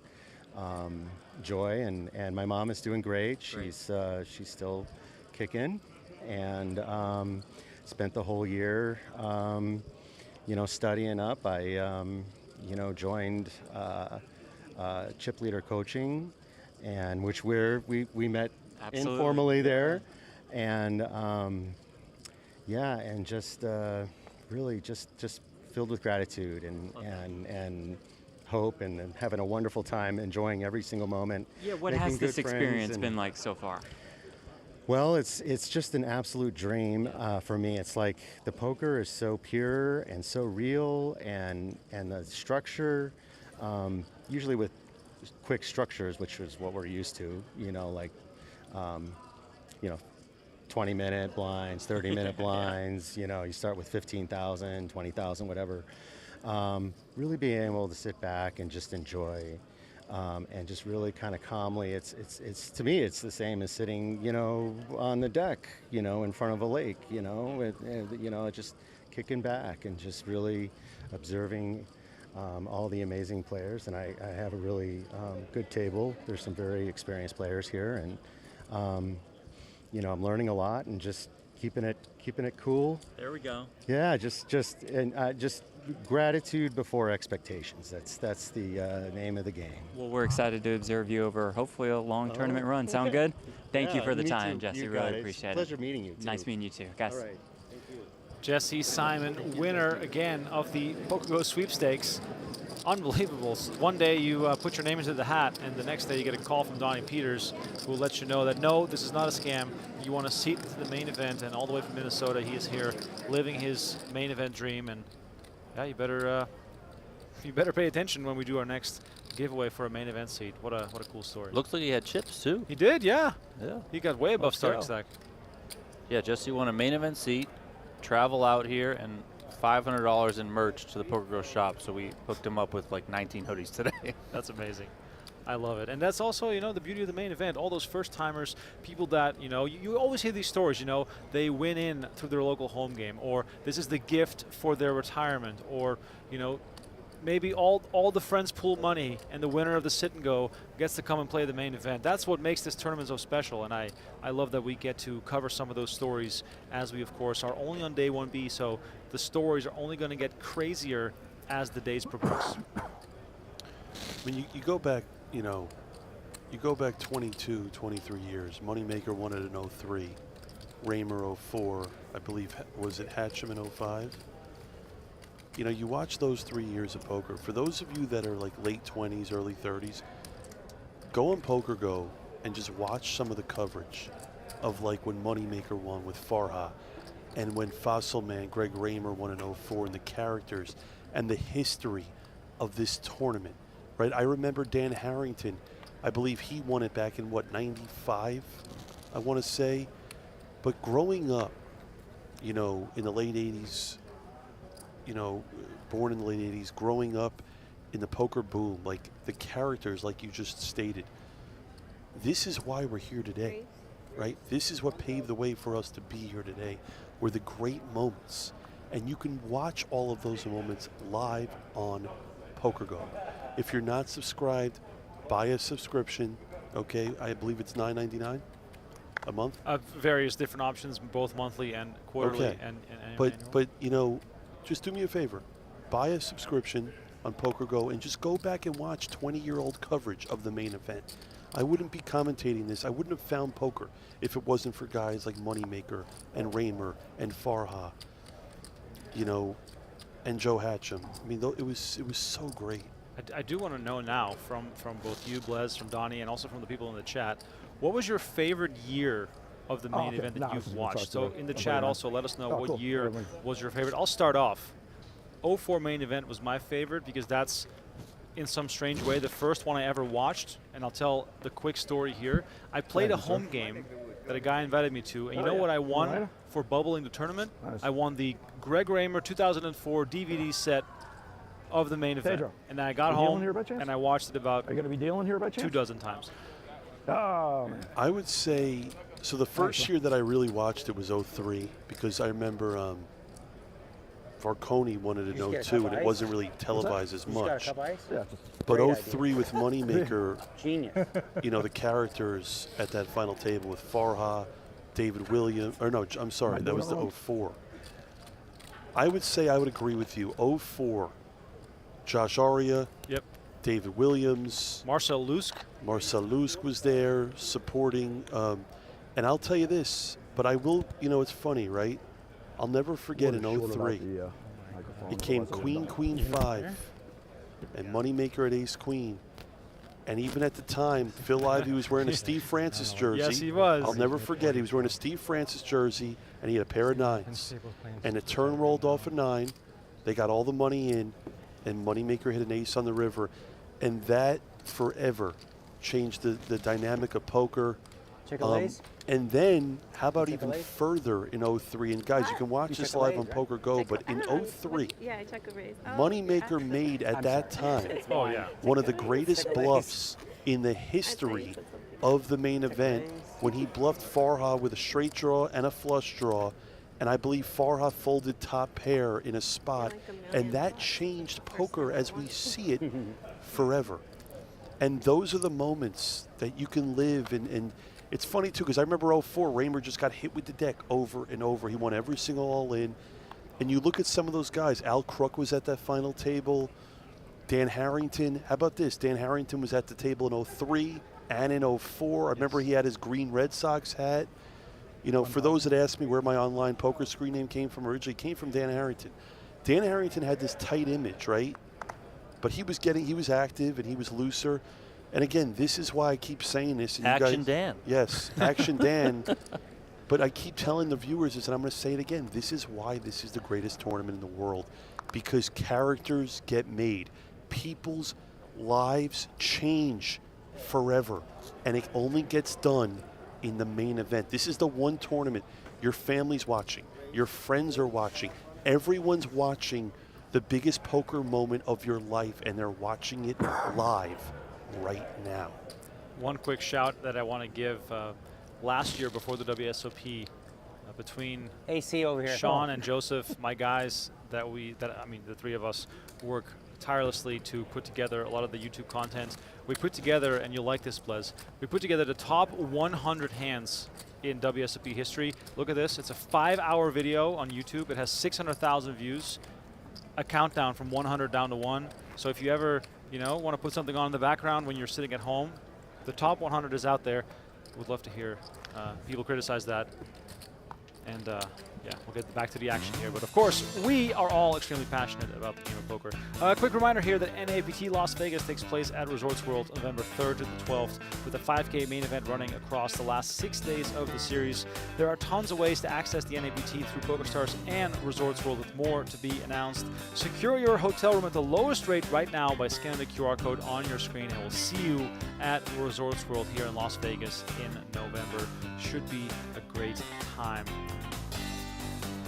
joy. And my mom is doing great. She's still kicking, and spent the whole year, studying up. I joined chip leader coaching, and which we met informally there, and and just really just filled with gratitude and hope, and having a wonderful time, enjoying every single moment. Yeah, what has this experience been like so far? Well, it's just an absolute dream for me. It's like the poker is so pure and so real, and the structure, usually with quick structures, which is what we're used to, 20-minute blinds, 30-minute blinds, you start with 15,000, 20,000, whatever. Really being able to sit back and just enjoy. And just really kind of calmly, it's to me, it's the same as sitting, on the deck, in front of a lake, just kicking back and just really observing all the amazing players. And I have a really good table. There's some very experienced players here, and I'm learning a lot and just keeping it cool. There we go. Yeah, just gratitude before expectations. That's the name of the game. Well, we're excited to observe you over hopefully a long tournament run. Sound good? Thank you for the time, Jesse. You really appreciate it. Pleasure meeting you, too. Nice meeting you too, guys. All right. Thank you. Jesse Simon, winner again of the PokerGO sweepstakes. Unbelievable. One day you put your name into the hat, and the next day you get a call from Donnie Peters, who will let you know that no, this is not a scam. You want a seat to the main event, and all the way from Minnesota, he is here living his main event dream. And yeah, you better pay attention when we do our next giveaway for a main event seat. What a cool story. Looks like he had chips too. He did, yeah. Yeah. He got way above starting stack. Yeah, Jesse won a main event seat, travel out here, and $500 in merch to the PokerGO shop. So we hooked him up with like 19 hoodies today. That's amazing. I love it. And that's also, the beauty of the main event. All those first-timers, people that, you always hear these stories, they win in through their local home game, or this is the gift for their retirement, or, maybe all the friends pool money, and the winner of the sit and go gets to come and play the main event. That's what makes this tournament so special, and I love that we get to cover some of those stories, as we, of course, are only on day 1B, so the stories are only going to get crazier as the days progress. I mean, you go back, you go back 22, 23 years. Moneymaker won it in 03, Raymer 04, I believe, was it Hatcham in 05? You watch those 3 years of poker. For those of you that are like late 20s, early 30s, go on PokerGO and just watch some of the coverage of like when Moneymaker won with Farha, and when Fossilman, Greg Raymer won in 04, and the characters and the history of this tournament, right? I remember Dan Harrington, I believe he won it back in, 95, I want to say. But growing up, in the late 80s, born in the late 80s, growing up in the poker boom, like the characters, like you just stated, this is why we're here today, right? This is what paved the way for us to be here today, were the great moments. And you can watch all of those moments live on PokerGO. If you're not subscribed, buy a subscription, okay? I believe it's $9.99. A month? Various different options, both monthly and quarterly. Okay. And but you know, just do me a favor. Buy a subscription on PokerGo and just go back and watch 20-year-old coverage of the main event. I wouldn't be commentating this. I wouldn't have found poker if it wasn't for guys like Moneymaker and Raymer and Farha, you know, and Joe Hatcham. I mean, it was so great. I do want to know now from both you, Blez, from Donnie, and also from the people in the chat, what was your favorite year of the main event that you've watched? So in the chat also, let us know what year was your favorite. I'll start off. 04 main event was my favorite because that's, in some strange way, the first one I ever watched. And I'll tell the quick story here. I played a home game that a guy invited me to, and you know what I won for bubbling the tournament? I won the Greg Raymer 2004 DVD set of the main event. And then I got home and I watched it about 24 times. Oh, man. I would say, so the first year that I really watched it was 03 because I remember Varconi wanted it in 02 and it wasn't really televised as much. But 03 with Moneymaker, you know, the characters at that final table with Farha, David Williams, or no, I'm sorry, that was the 04. I would say I would agree with you. 04, Josh Aria. Yep. David Williams. Marcel Lusk. Marcel Lusk was there supporting. And I'll tell you this, but I will, you know, it's funny, right? I'll never forget in 03. It came Queen, Queen 5, and Moneymaker at Ace Queen. And even at the time, Phil Ivey was wearing a Steve Francis jersey. Yes, he was. I'll never forget. He was wearing a Steve Francis jersey, and he had a pair of 9s. And the turn rolled off a 9. They got all the money in, and Moneymaker hit an ace on the river. And that forever changed the dynamic of poker. And then, how about even further in 03? And guys, you can watch this live on PokerGo, but in 03, Moneymaker made at that time one of the greatest bluffs in the history of the main event when he bluffed Farha with a straight draw and a flush draw. And I believe Farha folded top pair in a spot. And that changed poker as we see it forever. And those are the moments that you can live and it's funny, too, because I remember 04, Raymer just got hit with the deck over and over. He won every single all-in. And you look at some of those guys. Al Crook was at that final table. Dan Harrington. How about this? Dan Harrington was at the table in 03 and in 04. I remember he had his green Red Sox hat. You know, for those that ask me where my online poker screen name came from originally, it came from Dan Harrington. Dan Harrington had this tight image, right? But he was active and he was looser. And again, this is why I keep saying this. And Action you guys, Dan. Yes, Action Dan. But I keep telling the viewers this, and I'm going to say it again. This is why this is the greatest tournament in the world. Because characters get made. People's lives change forever. And it only gets done in the main event. This is the one tournament your family's watching. Your friends are watching. Everyone's watching the biggest poker moment of your life, and they're watching it live right now. One quick shout that I want to give. Last year before the WSOP, between AC over here. Shaun and Joseph, my guys, the three of us work tirelessly to put together a lot of the YouTube content. We put together, and you'll like this, Blez, we put together the top 100 hands in WSOP history. Look at this. It's a 5-hour video on YouTube. It has 600,000 views, a countdown from 100 down to 1. So if you ever, you know, want to put something on in the background when you're sitting at home, the top 100 is out there. Would love to hear people criticize that. And yeah, we'll get back to the action here. But of course, we are all extremely passionate about the game of poker. A quick reminder here that NAPT Las Vegas takes place at Resorts World November 3rd to the 12th with a 5K main event running across the last 6 days of the series. There are tons of ways to access the NAPT through PokerStars and Resorts World with more to be announced. Secure your hotel room at the lowest rate right now by scanning the QR code on your screen, and we'll see you at Resorts World here in Las Vegas in November. Should be a great time.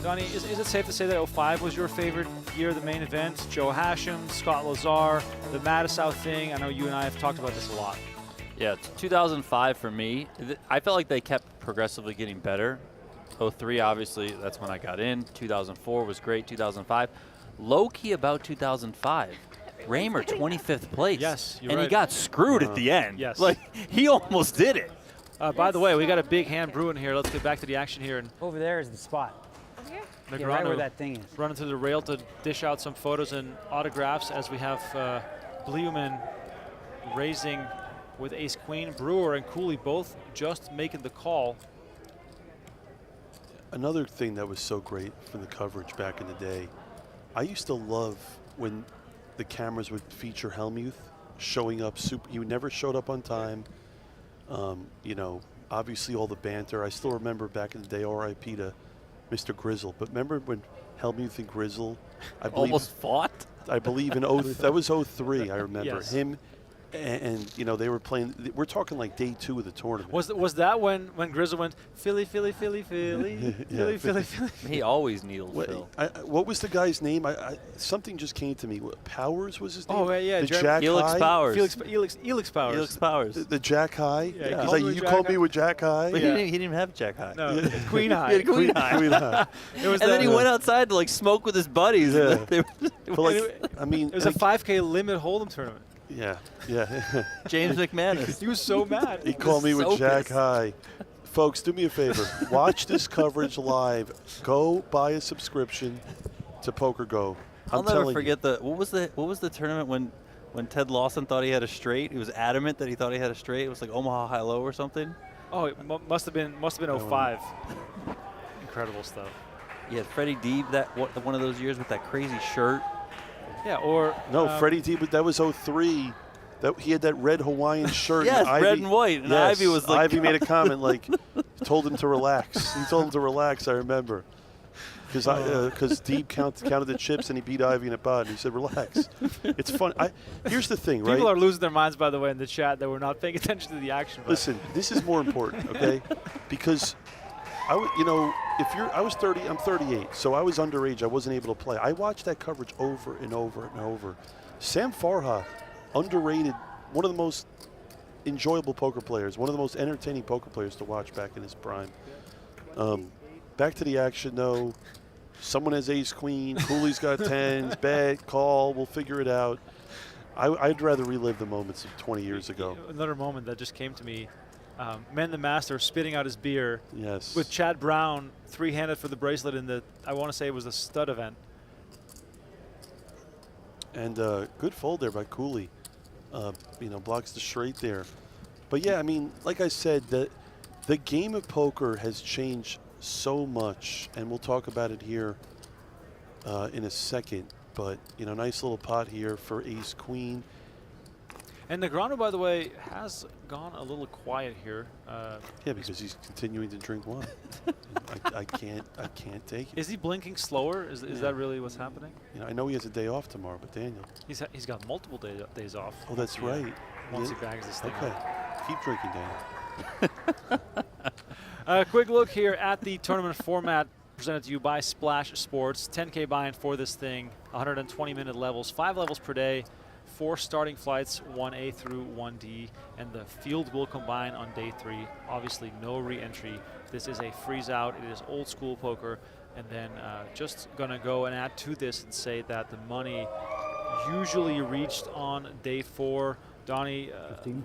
Donnie, is it safe to say that 05 was your favorite year of the main event? Joe Hashem, Scott Lazar, the Matisow thing. I know you and I have talked about this a lot. Yeah, 2005 for me. I felt like they kept progressively getting better. 03, obviously, that's when I got in. 2004 was great. 2005. Low-key about 2005. Raymer, 25th place. Yes, you're and right. he got screwed at the end. Yes. Like, he almost did it. By the way, we got a big hand brewing here. Let's get back to the action here. And Over there is the spot. Over here? Yeah, right where that thing is. Running to the rail to dish out some photos and autographs as we have Bleuman raising with ace-queen. Brewer and Cooley both just making the call. Another thing that was so great from the coverage back in the day, I used to love when the cameras would feature Hellmuth showing up. He never showed up on time. You know, obviously all the banter. I still remember back in the day, RIP to Mr. Grizzle. But remember when Hellmuth and Grizzle, I believe, almost fought? I believe in that was 03, I remember. Yes. Him and you know, they were playing, we're talking like day 2 of the tournament. Was that when Grizzle went Philly, Philly, Philly, Philly, Yeah, Philly, Philly, Philly? He always needled Phil. What was the guy's name? Something just came to me. Powers was his name? Oh, yeah. The Jack Helix High? Powers. Elix Powers. Helix Powers. The Jack High? Yeah, He's like, you called me with Jack High? But he didn't even have Jack High. No, Queen High. He had Queen High. Queen High. And then he went outside to like smoke with his buddies. Yeah. They were But like, I mean, It was a 5K limit hold'em tournament. Yeah, yeah. James McManus. He was so mad. He called me so with Jack pissed. High. Folks, do me a favor. Watch this coverage live. Go buy a subscription to PokerGo. I'll never forget what was the tournament when Ted Lawson thought he had a straight. He was adamant that he thought he had a straight. It was like Omaha High Low or something. Oh, it must have been 05. Incredible stuff. Yeah, Freddie Deeb one of those years with that crazy shirt. Yeah, or no, Freddie Deeb. That was 03. That he had that red Hawaiian shirt. Yes, and red and white. And yes, Ivy was like, Ivy made a comment like, told him to relax. He told him to relax. I remember, because Deeb counted the chips and he beat Ivy in a pot. And he said, "Relax." It's fun. Here's the thing, right? People are losing their minds, by the way, in the chat that we're not paying attention to the action. Listen, this is more important, okay? Because I was 30. I'm 38, so I was underage. I wasn't able to play. I watched that coverage over and over and over. Sam Farha, underrated, one of the most enjoyable poker players, one of the most entertaining poker players to watch back in his prime. Back to the action, though. Someone has ace-queen. Cooley's got tens. Bad call. We'll figure it out. I'd rather relive the moments of 20 years ago. Another moment that just came to me. Men the Master spitting out his beer. Yes. With Chad Brown three-handed for the bracelet in the, I want to say it was a stud event. And good fold there by Cooley. Blocks the straight there. But yeah, I mean, like I said, the game of poker has changed so much, and we'll talk about it here in a second. But nice little pot here for ace queen. And Negreanu, by the way, has gone a little quiet here. Yeah, because he's continuing to drink wine. I can't take it. Is he blinking slower? Is that really what's happening? I know he has a day off tomorrow, but Daniel. He's got multiple days off. Oh, that's right. Once he bags this thing Okay. up. Keep drinking, Daniel. A quick look here at the tournament format presented to you by Splash Sports. 10K buy-in for this thing, 120-minute levels, 5 levels per day, 4 starting flights, 1A through 1D, and the field will combine on day 3. Obviously, no re-entry. This is a freeze-out. It is old-school poker. And then just going to go and add to this and say that the money usually reached on day 4. Donnie,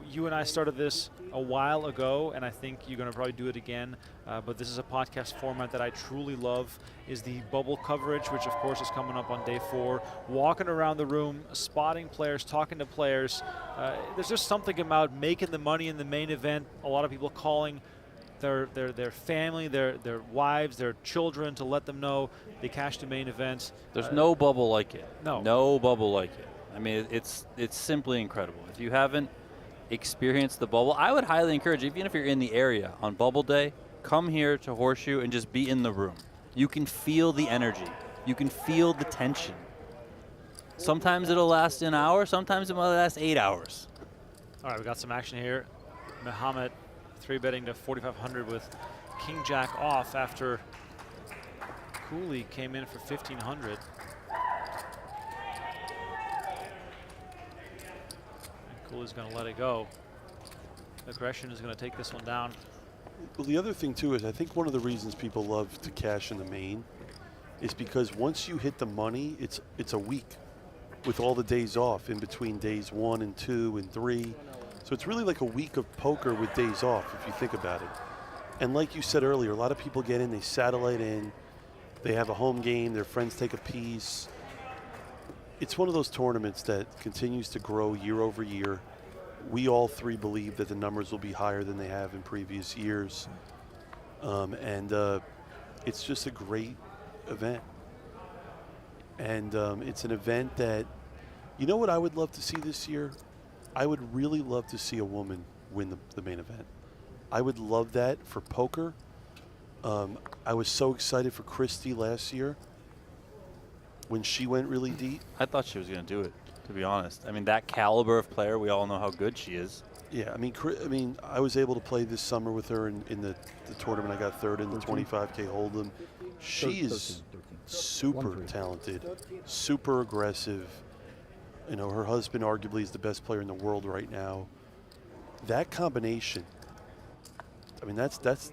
you and I started this a while ago, and I think you're going to probably do it again. But this is a podcast format that I truly love, is the bubble coverage, which of course is coming up on day 4. Walking around the room, spotting players, talking to players. There's just something about making the money in the main event. A lot of people calling their family, their wives, their children to let them know they cashed the main event. There's no bubble like it. No bubble like it. I mean, it's simply incredible. If you haven't experienced the bubble, I would highly encourage, even if you're in the area on bubble day, come here to Horseshoe and just be in the room. You can feel the energy. You can feel the tension. Sometimes it'll last an hour. Sometimes it might last 8 hours. All right, we got some action here. Muhammad 3-betting to 4,500 with King Jack off after Cooley came in for 1,500. Cooley's going to let it go. Aggression is going to take this one down. Well, the other thing, too, is I think one of the reasons people love to cash in the main is because once you hit the money, it's a week with all the days off in between days 1 and 2 and 3. So So it's really like a week of poker with days off, if you think about it. And like you said earlier, a lot of people get in, they satellite in, they have a home game, their friends take a piece. It's one of those tournaments that continues to grow year over year. We all three believe that the numbers will be higher than they have in previous years. It's just a great event. And it's an event that, you know what I would love to see this year? I would really love to see a woman win the main event. I would love that for poker. I was so excited for Christy last year when she went really deep. I thought she was going to do it, to be honest. I mean, that caliber of player, we all know how good she is. Yeah, I mean, I was able to play this summer with her in the tournament. I got third in the 25K Hold'em. She is super talented, super aggressive. You know, her husband arguably is the best player in the world right now. That combination, I mean, that's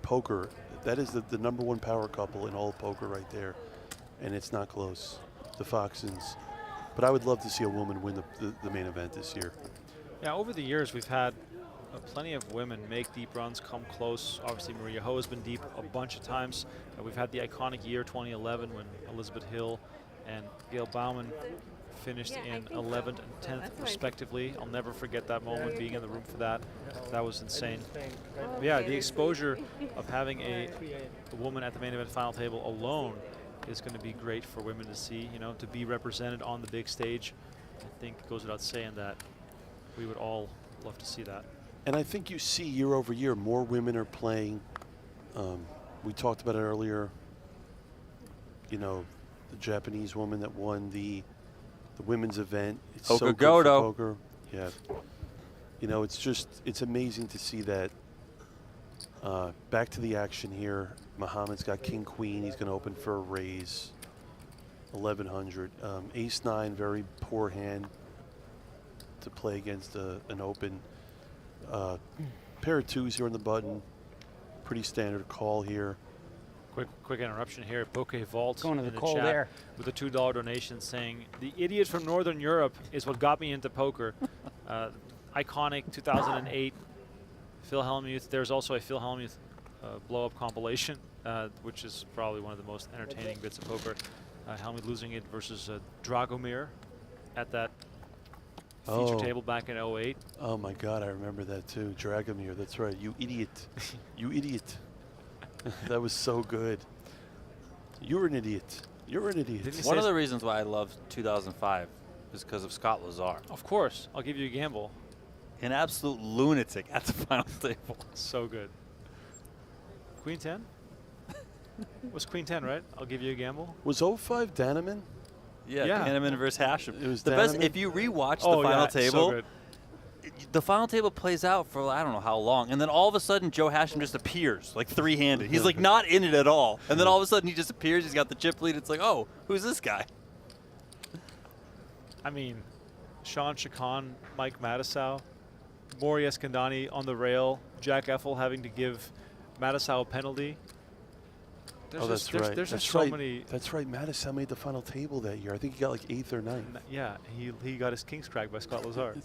poker. That is the #1 power couple in all of poker right there. And it's not close, the Foxens. But I would love to see a woman win the main event this year. Yeah, over the years we've had plenty of women make deep runs, come close. Obviously Maria Ho has been deep a bunch of times. We've had the iconic year 2011 when Elizabeth Hill and Gail Bauman finished in 11th and 10th respectively. I'll never forget that moment, being in the room for that. That was insane. But yeah, the exposure of having a woman at the main event final table alone is going to be great for women to see, you know, to be represented on the big stage. I think it goes without saying that we would all love to see that. And I think you see year over year more women are playing. We talked about it earlier. You know, the Japanese woman that won the women's event. It's so good for poker. Yeah. You know, it's amazing to see that. Back to the action here. Muhammad's got King Queen. He's going to open for a raise. 1100. Ace 9, very poor hand to play against an open. Pair of twos here on the button. Pretty standard call here. Quick interruption here. Poke Vault Going to in the the call chat there. with a $2 donation saying, "The idiot from Northern Europe is what got me into poker." Iconic 2008 Phil Hellmuth. There's also a Phil Hellmuth blow-up compilation, which is probably one of the most entertaining bits of poker. Hellmuth losing it versus Dragomir at that feature table back in 08. Oh my God, I remember that too. Dragomir, that's right. You idiot. You idiot. That was so good. You're an idiot. You're an idiot. One of the reasons why I love 2005 is because of Scott Lazar. Of course. I'll give you a gamble. An absolute lunatic at the final table. So good. Queen 10? Was Queen 10, right? I'll give you a gamble. Was 05 Daneman? Yeah, Daneman versus Hashem. It was the best. If you rewatch the final table, so the final table plays out for I don't know how long, and then all of a sudden Joe Hashem just appears like three-handed. He's like not in it at all, and then all of a sudden he just appears. He's got the chip lead. It's like, oh, who's this guy? I mean, Sean Chacon, Mike Matisow, Maury Eskandani on the rail, Jack Effel having to give Matisow a penalty. That's right. There's just so many. That's right. Matisow made the final table that year. I think he got like 8th or 9th. Yeah, he got his kings cracked by Scott Lazar.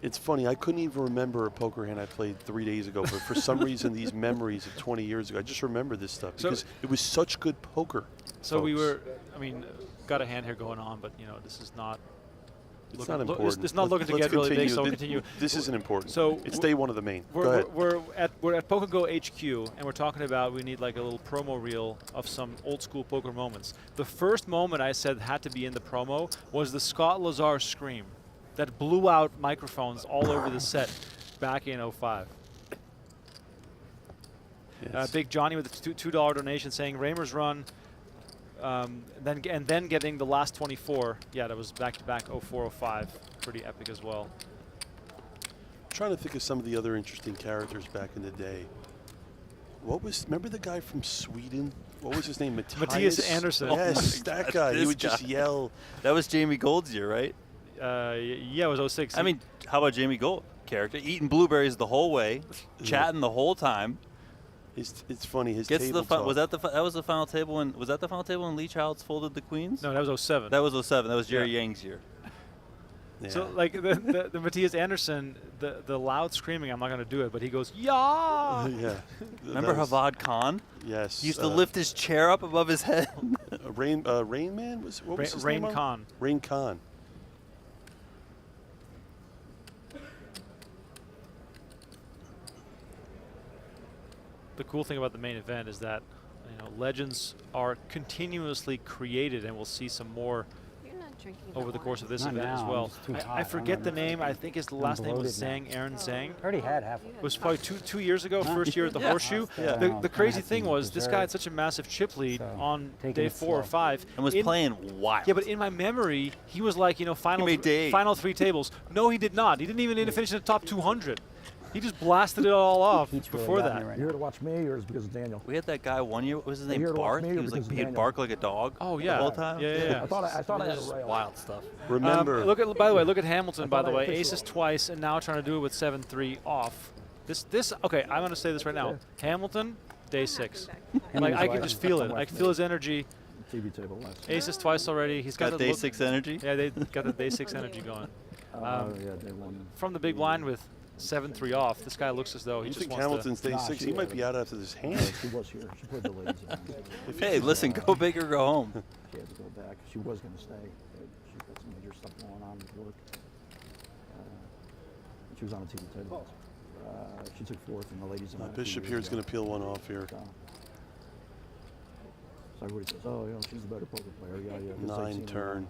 It's funny. I couldn't even remember a poker hand I played 3 days ago, but for some reason, these memories of 20 years ago, I just remember this stuff because it was such good poker. So we were, I mean, got a hand here going on, but you know, this is not. It's not important. It's not looking to get really big, so we'll continue. This isn't important. So it's day one of the main. Go ahead. We're at PokerGO HQ, and we're talking about we need like a little promo reel of some old school poker moments. The first moment I said had to be in the promo was the Scott Lazar scream that blew out microphones all over the set back in 05. Yes. Big Johnny with a $2 donation saying Raymer's run. Then getting the last 24. Yeah, that was back-to-back 04-05. Pretty epic as well. I'm trying to think of some of the other interesting characters back in the day. Remember the guy from Sweden? What was his name? Matthias Andersson. Yes, that guy. He would just yell. That was Jamie Gold's year, right? Yeah, it was 06. I mean, how about Jamie Gold character? Eating blueberries the whole way, chatting the whole time. It's funny. His gets table to the was that was the final table when was that the final table when Lee Childs folded the queens? No, that was 07. That was 07. That was Jerry Yang's year. So like the Matthias Andersson, the loud screaming, I'm not going to do it, but he goes, yeah. Yeah. Remember Havad Khan? Yes. He used to lift his chair up above his head. Rain Man was what was his Rain name? Khan. Rain Khan. The cool thing about the main event is that legends are continuously created, and we'll see some more over the course of this event as well. I forget the name. I think his last name was Zhang, Aaron Zhang. Already had half. It was probably two years ago, first year at the Horseshoe. The crazy thing was this guy had such a massive chip lead on day 4 or 5. And was playing wild. Yeah, but in my memory, he was like, final 3 tables. No, he did not. He didn't even finish in the top 200. He just blasted it all off before that. You're here to watch me, or is it because of Daniel? We had that guy one year. What was his name? Here to watch Barth. me, He or was because like of he'd Daniel? bark like a dog. Oh yeah. The whole time. Yeah. I thought I had a rail. Wild stuff. Remember. By the way, look at Hamilton. By the way, official. aces twice, and now trying to do it with 7-3 off. This. Okay, I'm gonna say this right now. Hamilton, day 6. Like I can just feel it. I can feel his energy. TV table last. Aces twice already. He's got Got the day look- 6 energy. Yeah, they got the day 6 energy going. Yeah, day 1. From the big blind with 7-3 off, this guy looks as though he You just think wants Hamilton's to. day 6? He might be out after this hand. She was here. She played the ladies. Hey, listen, go big or go home. She had to go back. She was going to stay. But she's got some major stuff going on with work. She was on the TV table. She took 4th in the ladies. Bishop here is going to peel one off here. So everybody says, oh, she's the better poker player. Yeah. 9 turn.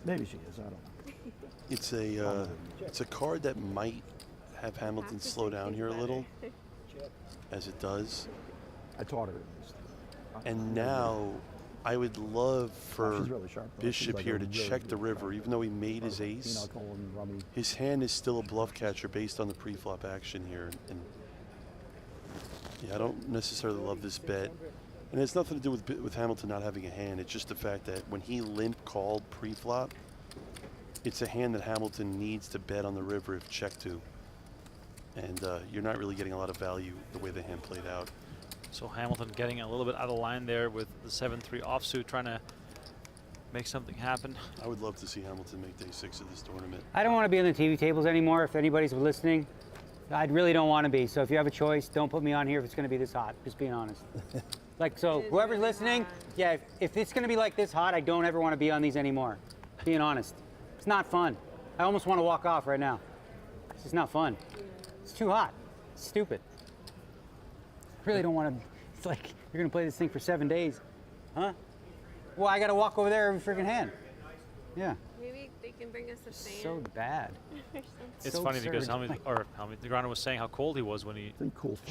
Maybe she is. I don't know. It's a card that might have Hamilton slow down here a little, as it does. I taught her at least. And now, I would love for She's really sharp, though. She's Bishop like here a to really check the good river, even though he made his ace. Pinochle and rummy. His hand is still a bluff catcher based on the pre-flop action here. And yeah, I don't necessarily love this bet. And it's nothing to do with Hamilton not having a hand. It's just the fact that when he limp called pre-flop, it's a hand that Hamilton needs to bet on the river if check to. And you're not really getting a lot of value the way the hand played out. So Hamilton getting a little bit out of line there with the 7-3 offsuit, trying to make something happen. I would love to see Hamilton make day 6 of this tournament. I don't want to be on the TV tables anymore. If anybody's listening, I really don't want to be. So if you have a choice, don't put me on here if it's going to be this hot. Just being honest. So whoever's listening, yeah, if it's going to be like this hot, I don't ever want to be on these anymore. Being honest. It's not fun. I almost want to walk off right now. It's just not fun. It's too hot. It's stupid. I really don't want to. It's like you're going to play this thing for 7 days. Huh? Well, I got to walk over there every freaking hand. Yeah. Maybe they can bring us a fan. So bad. It's So funny because absurd. Negreanu was saying how cold he was when he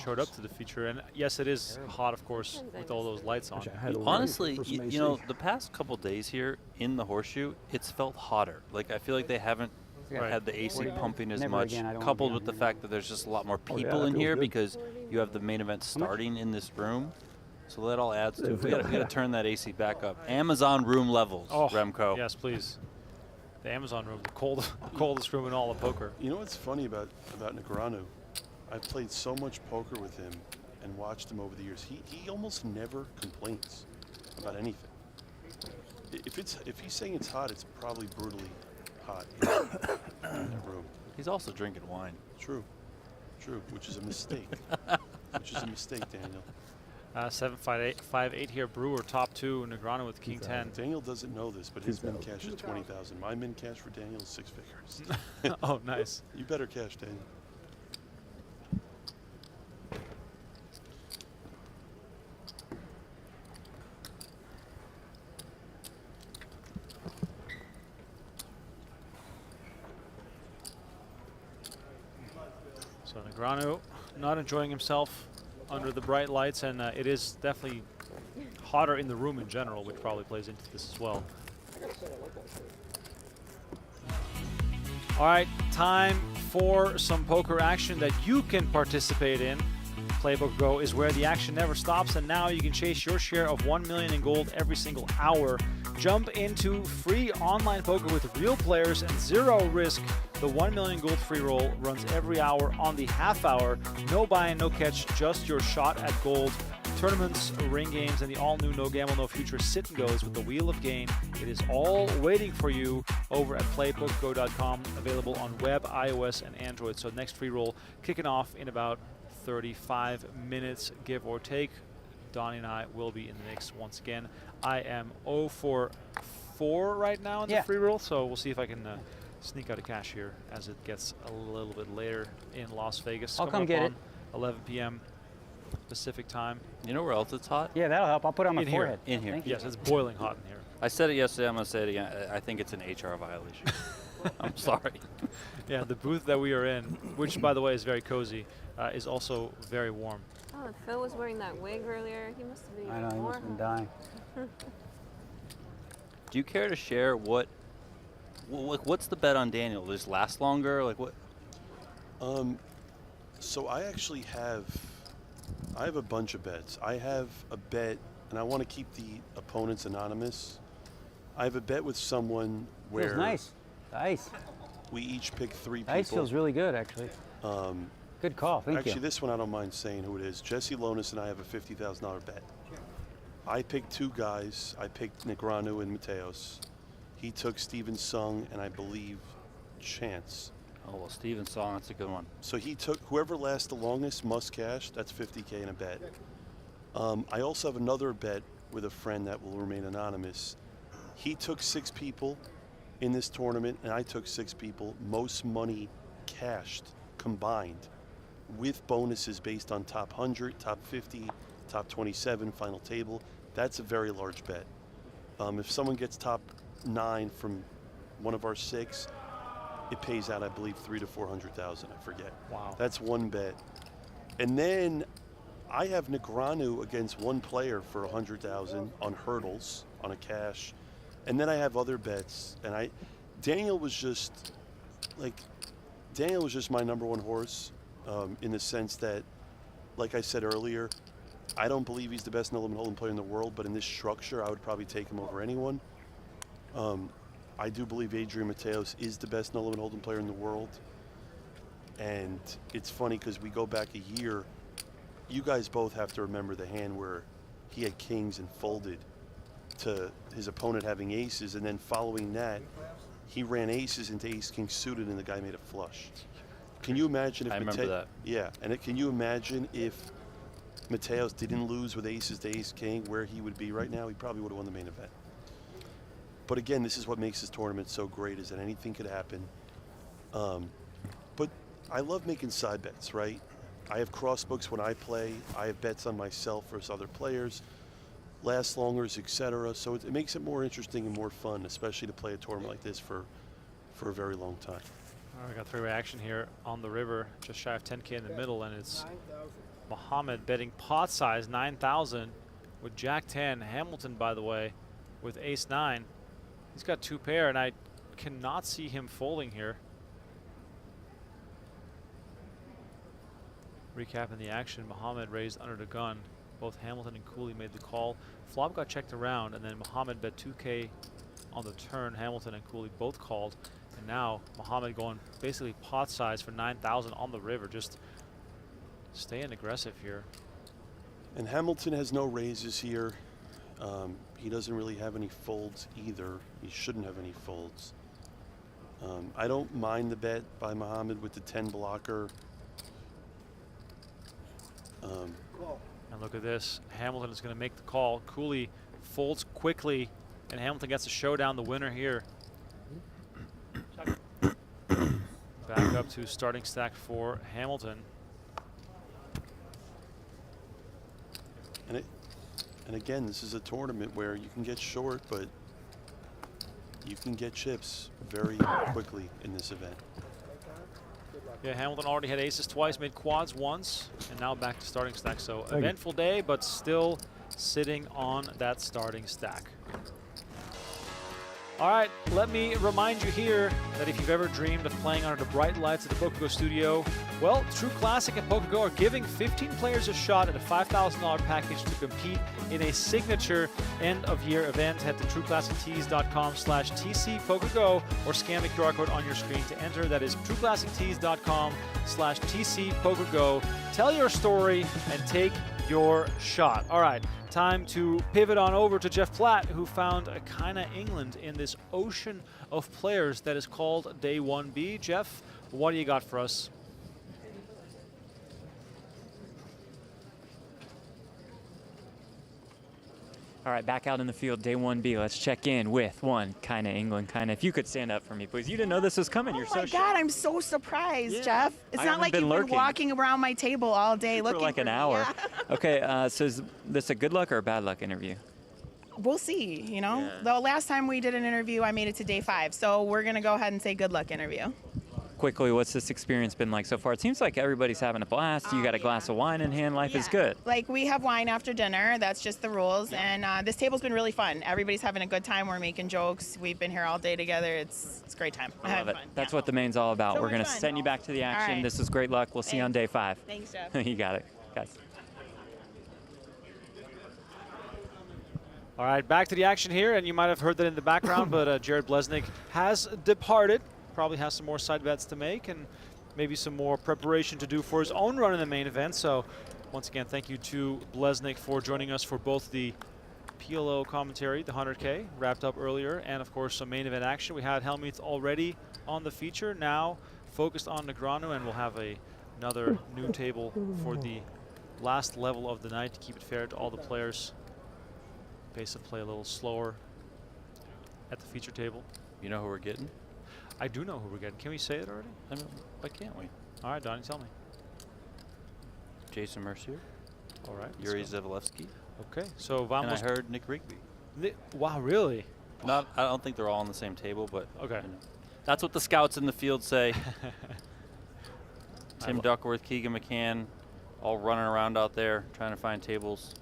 showed up to the feature. And yes, it is hot, of course, with all those lights on. Honestly, you know, the past couple days here in the Horseshoe, it's felt hotter. Like, I feel like they haven't had the AC pumping as Never much, again, I don't coupled wanna with be the on fact that there's just a lot more Oh, yeah, people that in feels here good. because you have the main event starting in this room. So that all adds to it. We gotta turn that AC back up. Amazon room levels, Remco. Yes, please. The Amazon room, the coldest room in all of poker. You know what's funny about Negreanu? I've played so much poker with him and watched him over the years. He almost never complains about anything. If he's saying it's hot, it's probably brutally hot in that room. He's also drinking wine. True, which is a mistake. Which is a mistake, Daniel. 7-5-8 here. Brewer top 2. Negreanu with king 10. Daniel doesn't know this, but his min cash is 20,000. My min cash for Daniel is 6 figures. Oh, nice. You better cash, Daniel. So Negreanu not enjoying himself under the bright lights, and it is definitely hotter in the room in general, which probably plays into this as well. All right, time for some poker action that you can participate in. PokerGO is where the action never stops, and now you can chase your share of 1 million in gold every single hour. Jump into free online poker with real players and zero risk. The 1 million gold free roll runs every hour on the half hour. No buy and no catch, just your shot at gold. tournaments, ring games, and the all-new No Gamble, No Future sit and goes with the Wheel of Game. It is all waiting for you over at playpokergo.com, available on web, iOS, and Android. So next free roll kicking off in about 35 minutes, give or take. Donnie and I will be in the mix once again. I am 0 for 4 right now in the free roll, so we'll see if I can sneak out a cash here as it gets a little bit later in Las Vegas. I'll come get it. 11 p.m. Pacific time. You know where else it's hot? Yeah, that'll help. I'll put it on my In forehead. In here. Yes, it's boiling hot in here. I said it yesterday. I'm going to say it again. I think it's an HR violation. I'm sorry. Yeah, the booth that we are in, which, by the way, is very cozy, is also very warm. Oh, and Phil was wearing that wig earlier. He must have been I know, he must have been dying. Do you care to share what's the bet on Daniel? Does it last longer? Like what? So I actually have a bunch of bets. I have a bet, and I want to keep the opponents anonymous. I have a bet with someone where Feels nice. Nice. we each pick 3 people. Nice feels really good, actually. Good call. Thank you. Actually, this one I don't mind saying who it is. Jesse Lonis and I have a $50,000 bet. I picked 2 guys. I picked Negreanu and Mateos. He took Steven Sung and I believe Chance. Oh, well, Steven Sung, that's a good one. So he took whoever lasts the longest must cash. That's $50K in a bet. I also have another bet with a friend that will remain anonymous. He took 6 people in this tournament, and I took 6 people. Most money cashed combined, with bonuses based on top 100, top 50, top 27, final table. That's a very large bet. If someone gets top 9 from one of our 6, it pays out, I believe, $300,000 to $400,000. I forget. Wow. That's one bet. And then I have Negreanu against one player for $100,000 on hurdles on a cash, and then I have other bets. And Daniel was just my number 1 horse, in the sense that, like I said earlier, I don't believe he's the best no-limit hold'em player in the world, but in this structure, I would probably take him over anyone. I do believe Adrian Mateos is the best no-limit hold'em player in the world. And it's funny because we go back a year. You guys both have to remember the hand where he had kings and folded to his opponent having aces, and then following that, he ran aces into ace-king suited, and the guy made a flush. Can you imagine if I remember that. Yeah, and can you imagine if Mateos didn't lose with aces to ace-king, where he would be right now? He probably would have won the main event. But again, this is what makes this tournament so great, is that anything could happen. But I love making side bets, right? I have cross books when I play. I have bets on myself versus other players, last longers, etc. So it makes it more interesting and more fun, especially to play a tournament like this for a very long time. All right, we got 3-way action here on the river, just shy of 10K in the middle, and it's Muhammad betting pot size 9,000 with Jack 10. Hamilton, by the way, with Ace 9. He's got 2 pair, and I cannot see him folding here. Recapping the action, Muhammad raised under the gun. Both Hamilton and Cooley made the call. Flop got checked around, and then Muhammad bet 2K on the turn. Hamilton and Cooley both called, and now Muhammad going basically pot size for 9,000 on the river, just staying aggressive here. And Hamilton has no raises here. He doesn't really have any folds either. He shouldn't have any folds. I don't mind the bet by Muhammad with the 10 blocker. And look at this. Hamilton is going to make the call. Cooley folds quickly, and Hamilton gets a showdown, the winner here. Back up to starting stack for Hamilton. And again, this is a tournament where you can get short, but you can get chips very quickly in this event. Yeah, Hamilton already had aces twice, made quads once, and now back to starting stack. So eventful day, but still sitting on that starting stack. All right, let me remind you here that if you've ever dreamed of playing under the bright lights of the PokerGO studio, well, True Classic and PokerGO are giving 15 players a shot at a $5,000 package to compete in a signature end-of-year event. Head to trueclassictees.com/TCPokerGO or scan the QR code on your screen to enter. That is trueclassictees.com/TCPokerGO. Tell your story and take your shot. All right, time to pivot on over to Jeff Platt, who found a kinda England in this ocean of players that is called Day 1B. Jeff, what do you got for us? All right, back out in the field, Day 1B. Let's check in with one kinda England, kinda. If you could stand up for me, please. You didn't know this was coming. You're so Oh my God, I'm so surprised, Jeff. It's I not haven't like been you've lurking. been walking around my table all day for looking like an me. hour. Yeah. Okay, so is this a good luck or a bad luck interview? We'll see, you know? The last time we did an interview, I made it to day 5. So we're going to go ahead and say good luck interview. Quickly, what's this experience been like so far? It seems like everybody's having a blast. You got a glass of wine in hand. Life is good. Like, we have wine after dinner. That's just the rules. And this table's been really fun. Everybody's having a good time. We're making jokes. We've been here all day together. It's a great time. I love it. That's what the main's all about. So We're much going to fun. send you back to the action. right. This is great luck. We'll see you on day 5. Thanks, Jeff. You got it, guys. All right, back to the action here, and you might have heard that in the background, but Jared Blesnik has departed. Probably has some more side bets to make and maybe some more preparation to do for his own run in the main event. So once again, thank you to Blesnik for joining us for both the PLO commentary, the 100K, wrapped up earlier, and of course some main event action. We had Hellmuth already on the feature, now focused on Negreanu, and we'll have another new table for the last level of the night to keep it fair to all the players. Pace of play a little slower at the feature table. You know who we're getting? I do know who we're getting. Can we say it already? I mean, why can't we? All right, Donnie, tell me. Jason Mercier. All right. Yuri Zavalevsky. Okay, so And vamos. I heard Nick Rigby. Wow, really? I don't think they're all on the same table, but okay. You know, that's what the scouts in the field say. Tim Duckworth, Keegan McCann, all running around out there trying to find tables.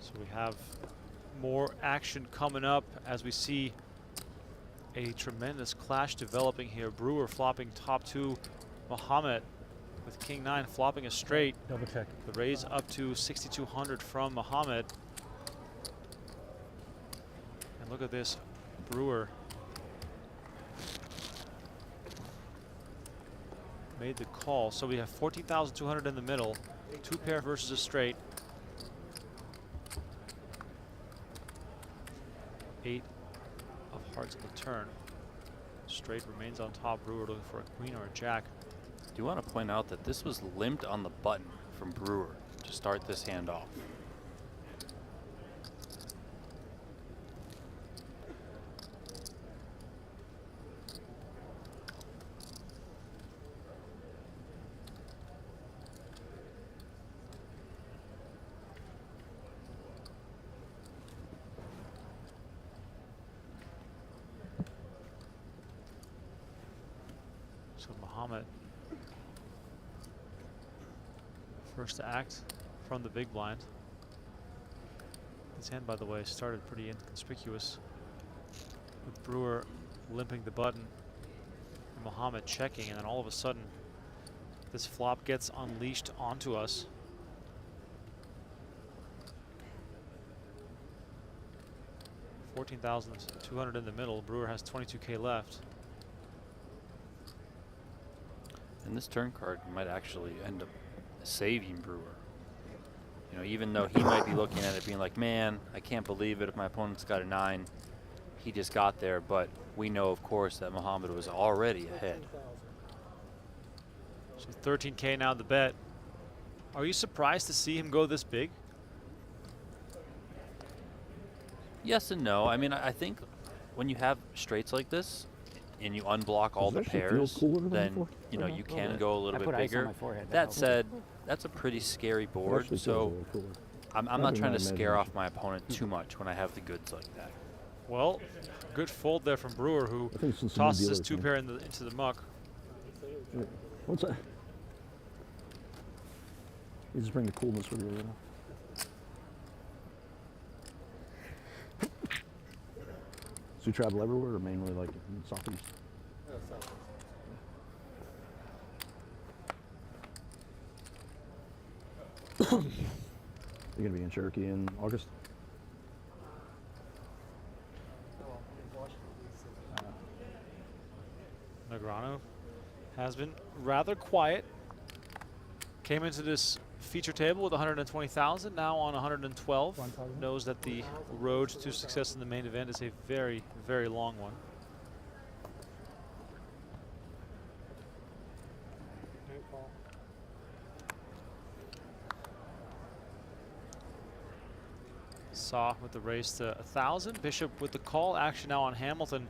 So we have more action coming up as we see a tremendous clash developing here. Brewer flopping top 2, Muhammad with King 9 flopping a straight. Double check. The raise up to 6,200 from Muhammad. And look at this, Brewer made the call. So we have 14,200 in the middle, 2 pair versus a straight. 8 of hearts on the turn. Straight remains on top. Brewer looking for a queen or a jack. I do want to point out that this was limped on the button from Brewer to start this hand off. So Muhammad first to act from the big blind. His hand, by the way, started pretty inconspicuous with Brewer limping the button, and Muhammad checking, and then all of a sudden this flop gets unleashed onto us. $14,200 in the middle. Brewer has 22K left. And this turn card might actually end up saving Brewer. You know, even though he might be looking at it being like, man, I can't believe it if my opponent's got a 9. He just got there, but we know, of course, that Muhammad was already ahead. So 13K now the bet. Are you surprised to see him go this big? Yes and no. I mean, I think when you have straights like this and you unblock all the pairs, then you know you can go a little bit bigger. That said, that's a pretty scary board, so I'm not trying to scare off my opponent too much when I have the goods like that. Well, good fold there from Brewer, who tosses his 2 pair into the muck. What's that? You just bring the coolness with you, you know? So you travel everywhere, or mainly like in Southeast? You're gonna be in Cherokee in August? has been rather quiet. Came into this feature table with 120,000, now on 112. Knows that the road to success in the main event is a very, very long one. Saw with the raise to 1,000. Bishop with the call. Action now on Hamilton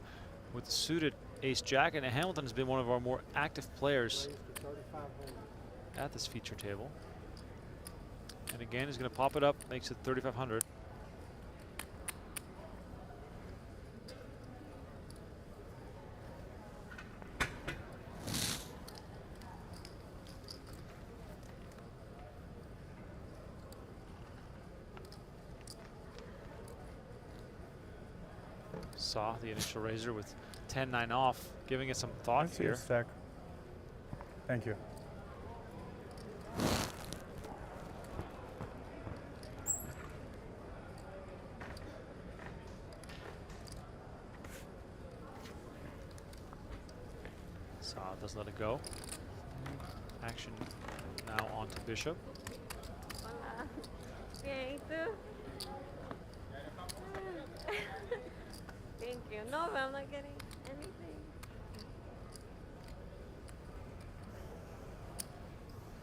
with the suited ace-jack. And Hamilton has been one of our more active players at this feature table. And again, he's going to pop it up, makes it 3,500. Saw the initial raiser with 10-9 off, giving it some thought here. Stack. Thank you. Saw does let it go. Action now on to Bishop. Thank you. No, but I'm not getting anything.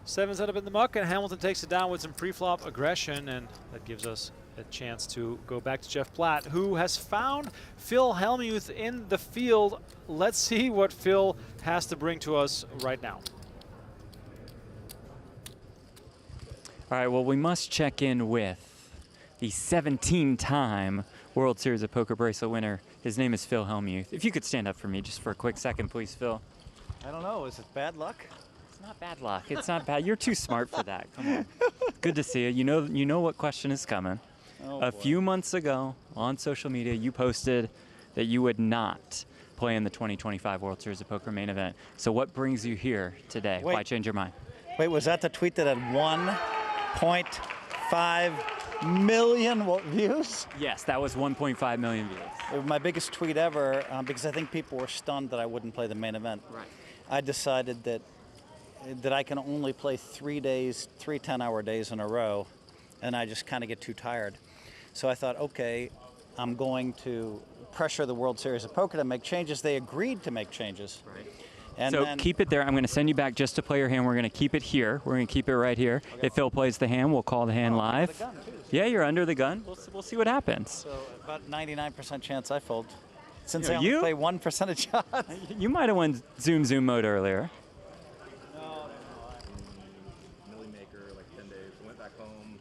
Seven set up in the muck, and Hamilton takes it down with some pre-flop aggression, and that gives us a chance to go back to Jeff Platt, who has found Phil Hellmuth in the field. Let's see what Phil has to bring to us right now. All right, well, we must check in with the 17-time World Series of Poker bracelet winner. His name is Phil Hellmuth. If you could stand up for me just for a quick second, please, Phil. I don't know. Is it bad luck? It's not bad luck. It's not bad. You're too smart for that. Come on. Good to see you. You know what question is coming. Oh, a few months ago on social media, you posted that you would not play in the 2025 World Series of Poker main event. So what brings you here today? Wait. Why change your mind? Wait, was that the tweet that had 1.5 million views? Yes, that was 1.5 million views. It was my biggest tweet ever because I think people were stunned that I wouldn't play the main event. Right. I decided that I can only play 3 days, 3 10-hour days in a row, and I just kind of get too tired. So I thought, okay, I'm going to pressure the World Series of Poker to make changes. They agreed to make changes. Right. And so then, keep it there. I'm going to send you back just to play your hand. We're going to keep it here. We're going to keep it right here. Okay. If Phil plays the hand, we'll call the hand live. Under the gun, too. Yeah, you're under the gun. We'll see what happens. So about 99% chance I fold. Since Yeah, I only play 1% of shots. You might have won Zoom mode earlier. Millie Maker, like 10 days. Went back home.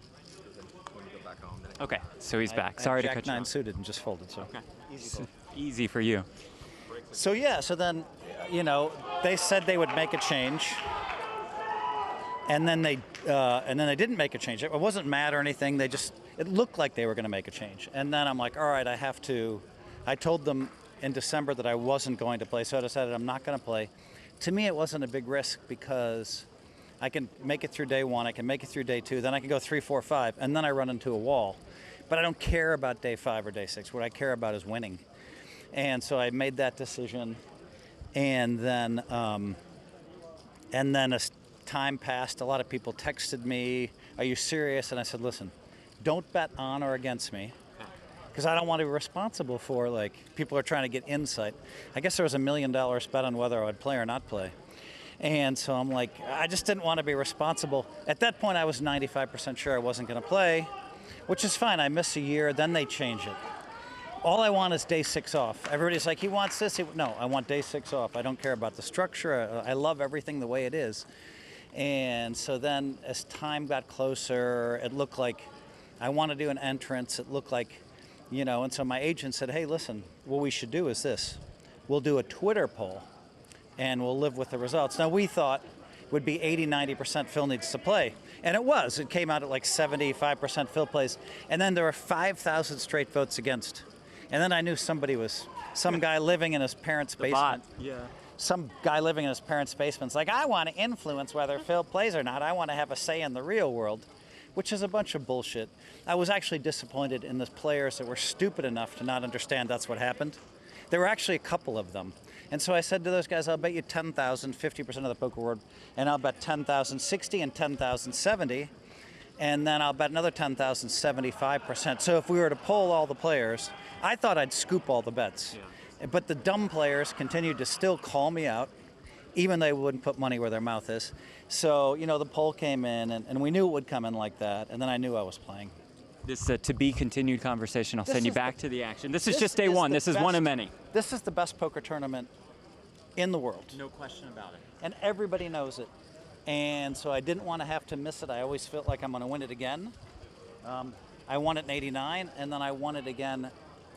When you go back home, then Okay, so he's back. Sorry to cut Jack you 9 off. suited and just folded. So Okay. easy call. Easy for you. So yeah, so then, they said they would make a change, and then they didn't make a change. It wasn't mad or anything. It looked like they were going to make a change, and then I'm like, all right, I have to. I told them in December that I wasn't going to play, so I decided I'm not going to play. To me, it wasn't a big risk because I can make it through day 1, I can make it through day 2, then I can go 3, 4, 5, and then I run into a wall. But I don't care about day 5 or day 6. What I care about is winning. And so I made that decision, and then as time passed, a lot of people texted me, "Are you serious?" And I said, "Listen, don't bet on or against me, because I don't want to be responsible for people are trying to get insight." I guess there was $1 million bet on whether I would play or not play, and so I'm like, I just didn't want to be responsible. At that point, I was 95% sure I wasn't going to play, which is fine. I miss a year, then they change it. All I want is day 6 off. Everybody's like, he wants this. No, I want day 6 off. I don't care about the structure. I love everything the way it is. And so then as time got closer, it looked like I want to do an entrance. It looked like, and so my agent said, hey, listen, what we should do is this. We'll do a Twitter poll, and we'll live with the results. Now, we thought it would be 80-90% Phil needs to play. And it was. It came out at like 75% Phil plays. And then there were 5,000 straight votes against. And then I knew some guy living in his parents' basement. Yeah. Some guy living in his parents' basement's like, I want to influence whether Phil plays or not. I want to have a say in the real world, which is a bunch of bullshit. I was actually disappointed in the players that were stupid enough to not understand that's what happened. There were actually a couple of them. And so I said to those guys, I'll bet you 10,000, 50% of the poker world, and I'll bet 10,000 60 and 10,000 70, and then I'll bet another 10,000 75%. So if we were to poll all the players, I thought I'd scoop all the bets. But the dumb players continued to still call me out, even though they wouldn't put money where their mouth is. So, you know, the poll came in, and we knew it would come in like that, and then I knew I was playing. This is a to-be-continued conversation. I'll send you back to the action. This is just day one. This is one of many. This is the best poker tournament in the world. No question about it. And everybody knows it. And so I didn't want to have to miss it. I always felt like I'm going to win it again. I won it in '89, and then I won it again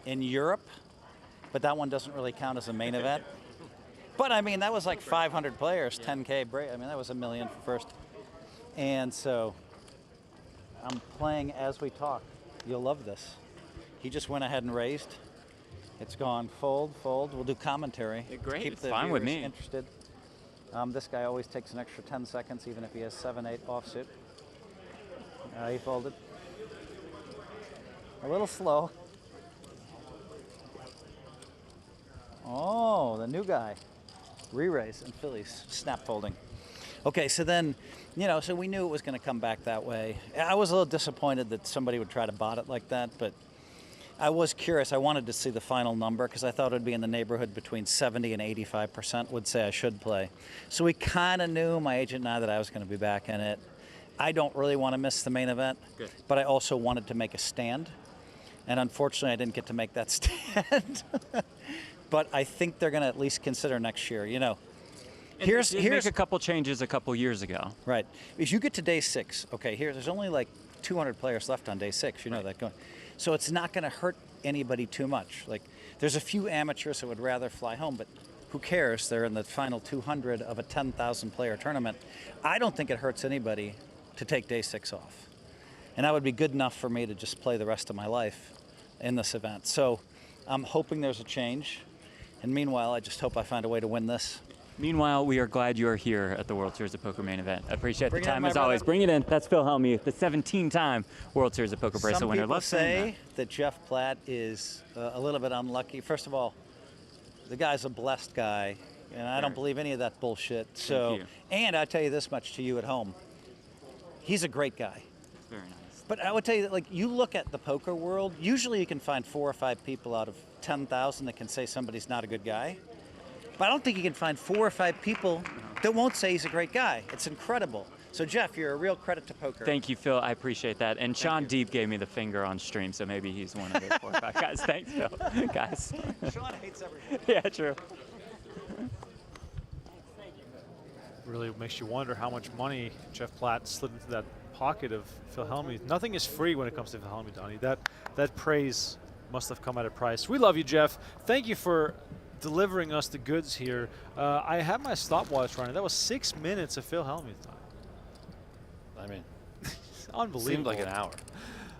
in Europe. But that one doesn't really count as a main event. But I mean, that was like 500 players, 10K break. I mean, that was $1 million for first. And so I'm playing as we talk. You'll love this. He just went ahead and raised. It's gone fold, fold. We'll do commentary. Great, Keep it's the fine with viewers me. interested. This guy always takes an extra 10 seconds, even if he has 7-8 offsuit. He folded. A little slow. Oh, the new guy. Re-raise and Phillies, snap folding. Okay, so then, you know, so we knew it was going to come back that way. I was a little disappointed that somebody would try to bot it like that, but I was curious. I wanted to see the final number because I thought it would be in the neighborhood between 70 and 85% would say I should play. So we kind of knew, my agent and I, that I was going to be back in it. I don't really want to miss the main event, but I also wanted to make a stand. And unfortunately, I didn't get to make that stand. But I think they're going to at least consider next year, you know. Here's make a couple changes a couple years ago. Right. If you get to day 6, okay, there's only like 200 players left on day 6. You know that going. So it's not going to hurt anybody too much. Like, there's a few amateurs that would rather fly home, but who cares? They're in the final 200 of a 10,000 player tournament. I don't think it hurts anybody to take day 6 off. And that would be good enough for me to just play the rest of my life in this event. So I'm hoping there's a change. And meanwhile, I just hope I find a way to win this. Meanwhile, we are glad you are here at the World Series of Poker main event. Appreciate Bring the it in, time my as always. brother. Bring it in. That's Phil Hellmuth, the 17-time World Series of Poker bracelet Some winner. people Love saying say that Jeff Platt is a little bit unlucky. First of all, the guy's a blessed guy, and I don't believe any of that bullshit. So, you. and I tell you this much to you at home, he's a great guy. Very nice. But I would tell you that, like, you look at the poker world, usually you can find 4 or 5 people out of 10,000 that can say somebody's not a good guy. But I don't think you can find 4 or 5 people that won't say he's a great guy. It's incredible. So, Jeff, you're a real credit to poker. Thank you, Phil. I appreciate that. And Shaun Deeb gave me the finger on stream, so maybe he's one of the 4 or 5 guys. Thanks, Phil. Guys. Shaun hates everything. Yeah, true. Really makes you wonder how much money Jeff Platt slid into that pocket of Phil Hellmuth. Nothing is free when it comes to Phil Hellmuth, Donnie. That praise must have come at a price. We love you, Jeff. Thank you for delivering us the goods here. I have my stopwatch running. That was 6 minutes of Phil Hellmuth time. I mean, unbelievable. Seemed like an hour.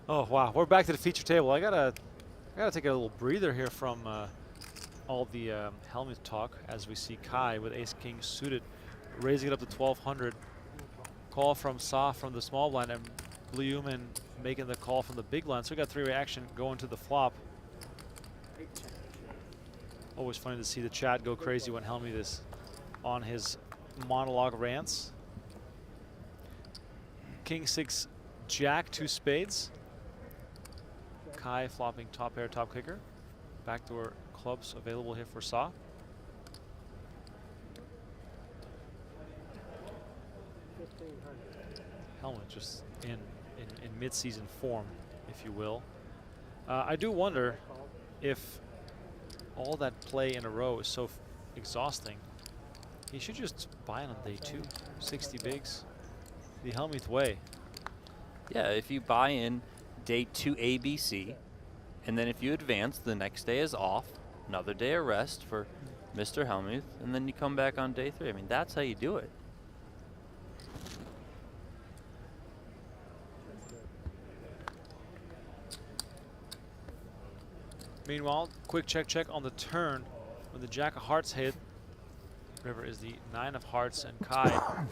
Oh wow, we're back to the feature table. I gotta take a little breather here from all the Hellmuth talk as we see Kai with Ace King suited, raising it up to 1200. Call from Sa from the small blind, and Bleuman making the call from the big blind. So we got 3-way action going to the flop. Always funny to see the chat go crazy when Hellmuth is on his monologue rants. King 6, Jack 2 spades. Kai flopping top pair, top kicker. Backdoor clubs available here for Sa. Hellmuth just in mid-season form, if you will. I do wonder if all that play in a row is so exhausting. He should just buy it on day 2, 60 bigs. The Hellmuth way. Yeah, if you buy in day 2 ABC, and then if you advance, the next day is off, another day of rest for Mr. Hellmuth, and then you come back on day 3. I mean, that's how you do it. Meanwhile, quick check on the turn when the Jack of Hearts hit. River is the 9 of Hearts, and Kai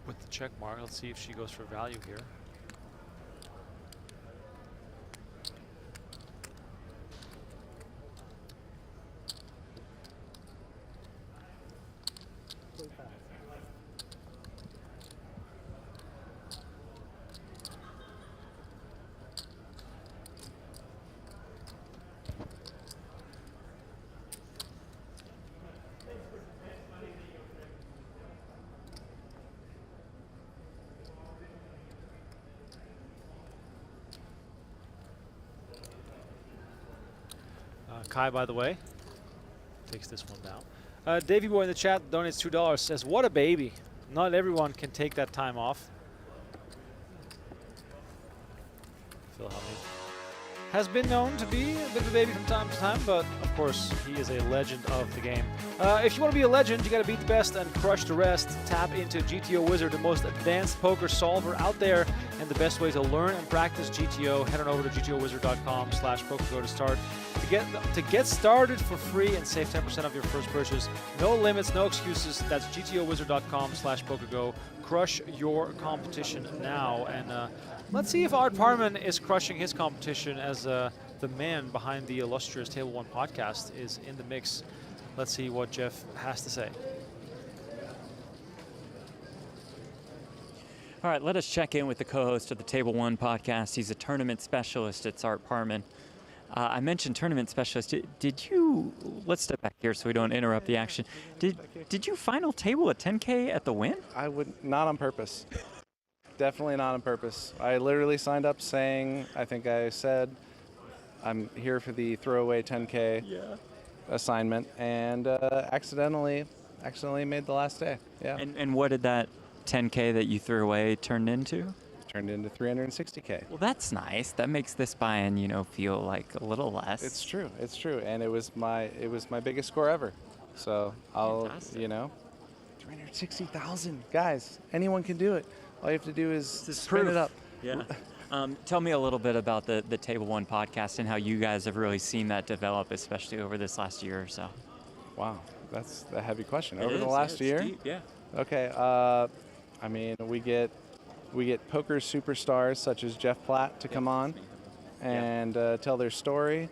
with the check mark. Let's see if she goes for value here. Kai, by the way, takes this one down. Davey Boy in the chat donates $2, says, what a baby. Not everyone can take that time off. Phil Ivey has been known to be a bit of a baby from time to time, but of course he is a legend of the game. If you want to be a legend, you got to beat the best and crush the rest. Tap into GTO Wizard, the most advanced poker solver out there, and the best way to learn and practice GTO. Head on over to gtowizard.com/PokerGo to start. To get started for free and save 10% of your first purchase. No limits, no excuses. That's gtowizard.com/PokerGo. Crush your competition now. And let's see if Art Parman is crushing his competition as the man behind the illustrious Table One podcast is in the mix. Let's see what Jeff has to say. All right, let us check in with the co-host of the Table One podcast. He's a tournament specialist. It's Art Parman. I mentioned tournament specialist. Did you, let's step back here so we don't interrupt the action. Did you final table at 10K at the Win? I would, not on purpose. Definitely not on purpose. I literally signed up saying, I think I said, I'm here for the throwaway 10K assignment, and accidentally made the last day. Yeah. And what did that 10K that you threw away turn into? Turned into 360K. Well, that's nice. That makes this buy-in, feel like a little less. It's true. It's true, and it was my biggest score ever. So I'll, Fantastic. 360,000 guys. Anyone can do it. All you have to do is spin it up. Yeah. Tell me a little bit about the Table One podcast and how you guys have really seen that develop, especially over this last year or so. Wow, that's a heavy question. It Over is, the last it's year? deep, yeah. Okay. We get poker superstars such as Jeff Platt to come on and tell their story.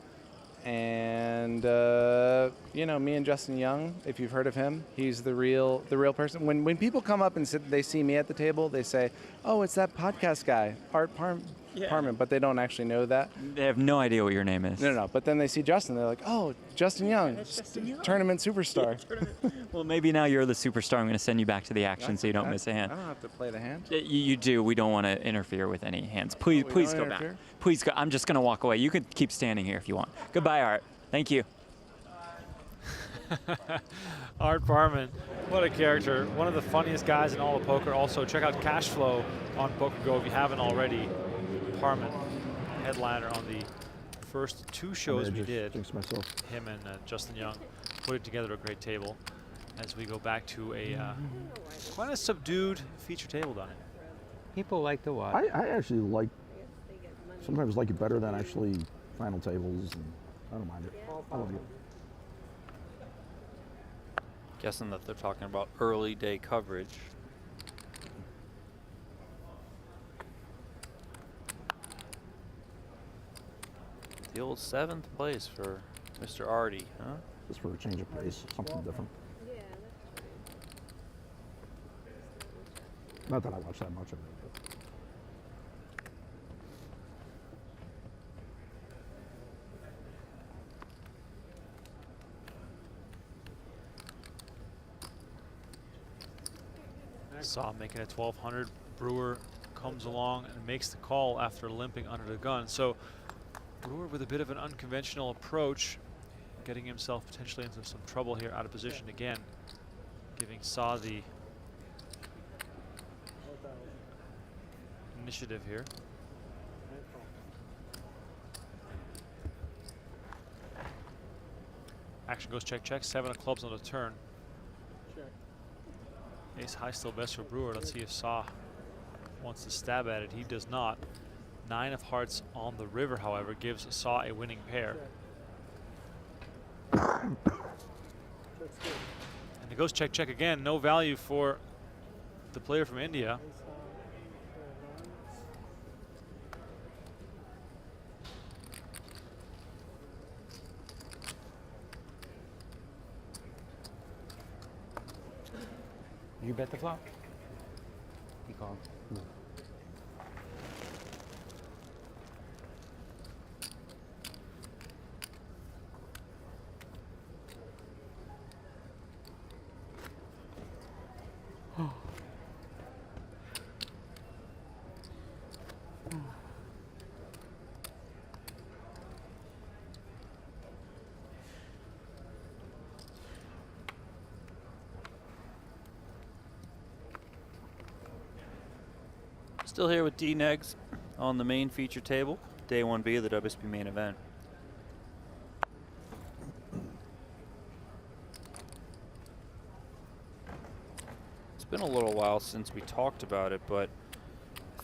And me and Justin Young, if you've heard of him, he's the real person. When people come up and they see me at the table, they say, "Oh, it's that podcast guy, Art Parman," but they don't actually know that. They have no idea what your name is. No. But then they see Justin, they're like, "Oh, Justin Young, tournament superstar." Well, maybe now you're the superstar. I'm going to send you back to the action so you don't miss a hand. I don't have to play the hand. You do. We don't want to interfere with any hands. Please go back. Please go. I'm just going to walk away. You could keep standing here if you want. Goodbye, Art. Thank you. Art Parman, what a character. One of the funniest guys in all of poker. Also, check out Cash Flow on PokerGo if you haven't already. Parman, headliner on the first two shows we did. Him and Justin Young putting together a great table as we go back to a quite a subdued feature table, done it. People like to watch. I actually sometimes like it better than actually final tables, and I don't mind it. I love it. Guessing that they're talking about early day coverage. The old 7th place for Mr. Artie, huh? Just for a change of pace, something different. Not that I watch that much of it. Saw making it 1200. Brewer comes along and makes the call after limping under the gun. So Brewer with a bit of an unconventional approach, getting himself potentially into some trouble here, out of position again, giving Saw the initiative here. Action goes check, check. 7 of clubs on the turn. Ace high still best for Brewer. Let's see if Saw wants to stab at it. He does not. 9 of hearts on the river, however, gives Saw a winning pair. And it goes check, check again. No value for the player from India. You bet the flop? He called. Still here with D-Negs on the main feature table, day 1B of the WSOP Main Event. It's been a little while since we talked about it, but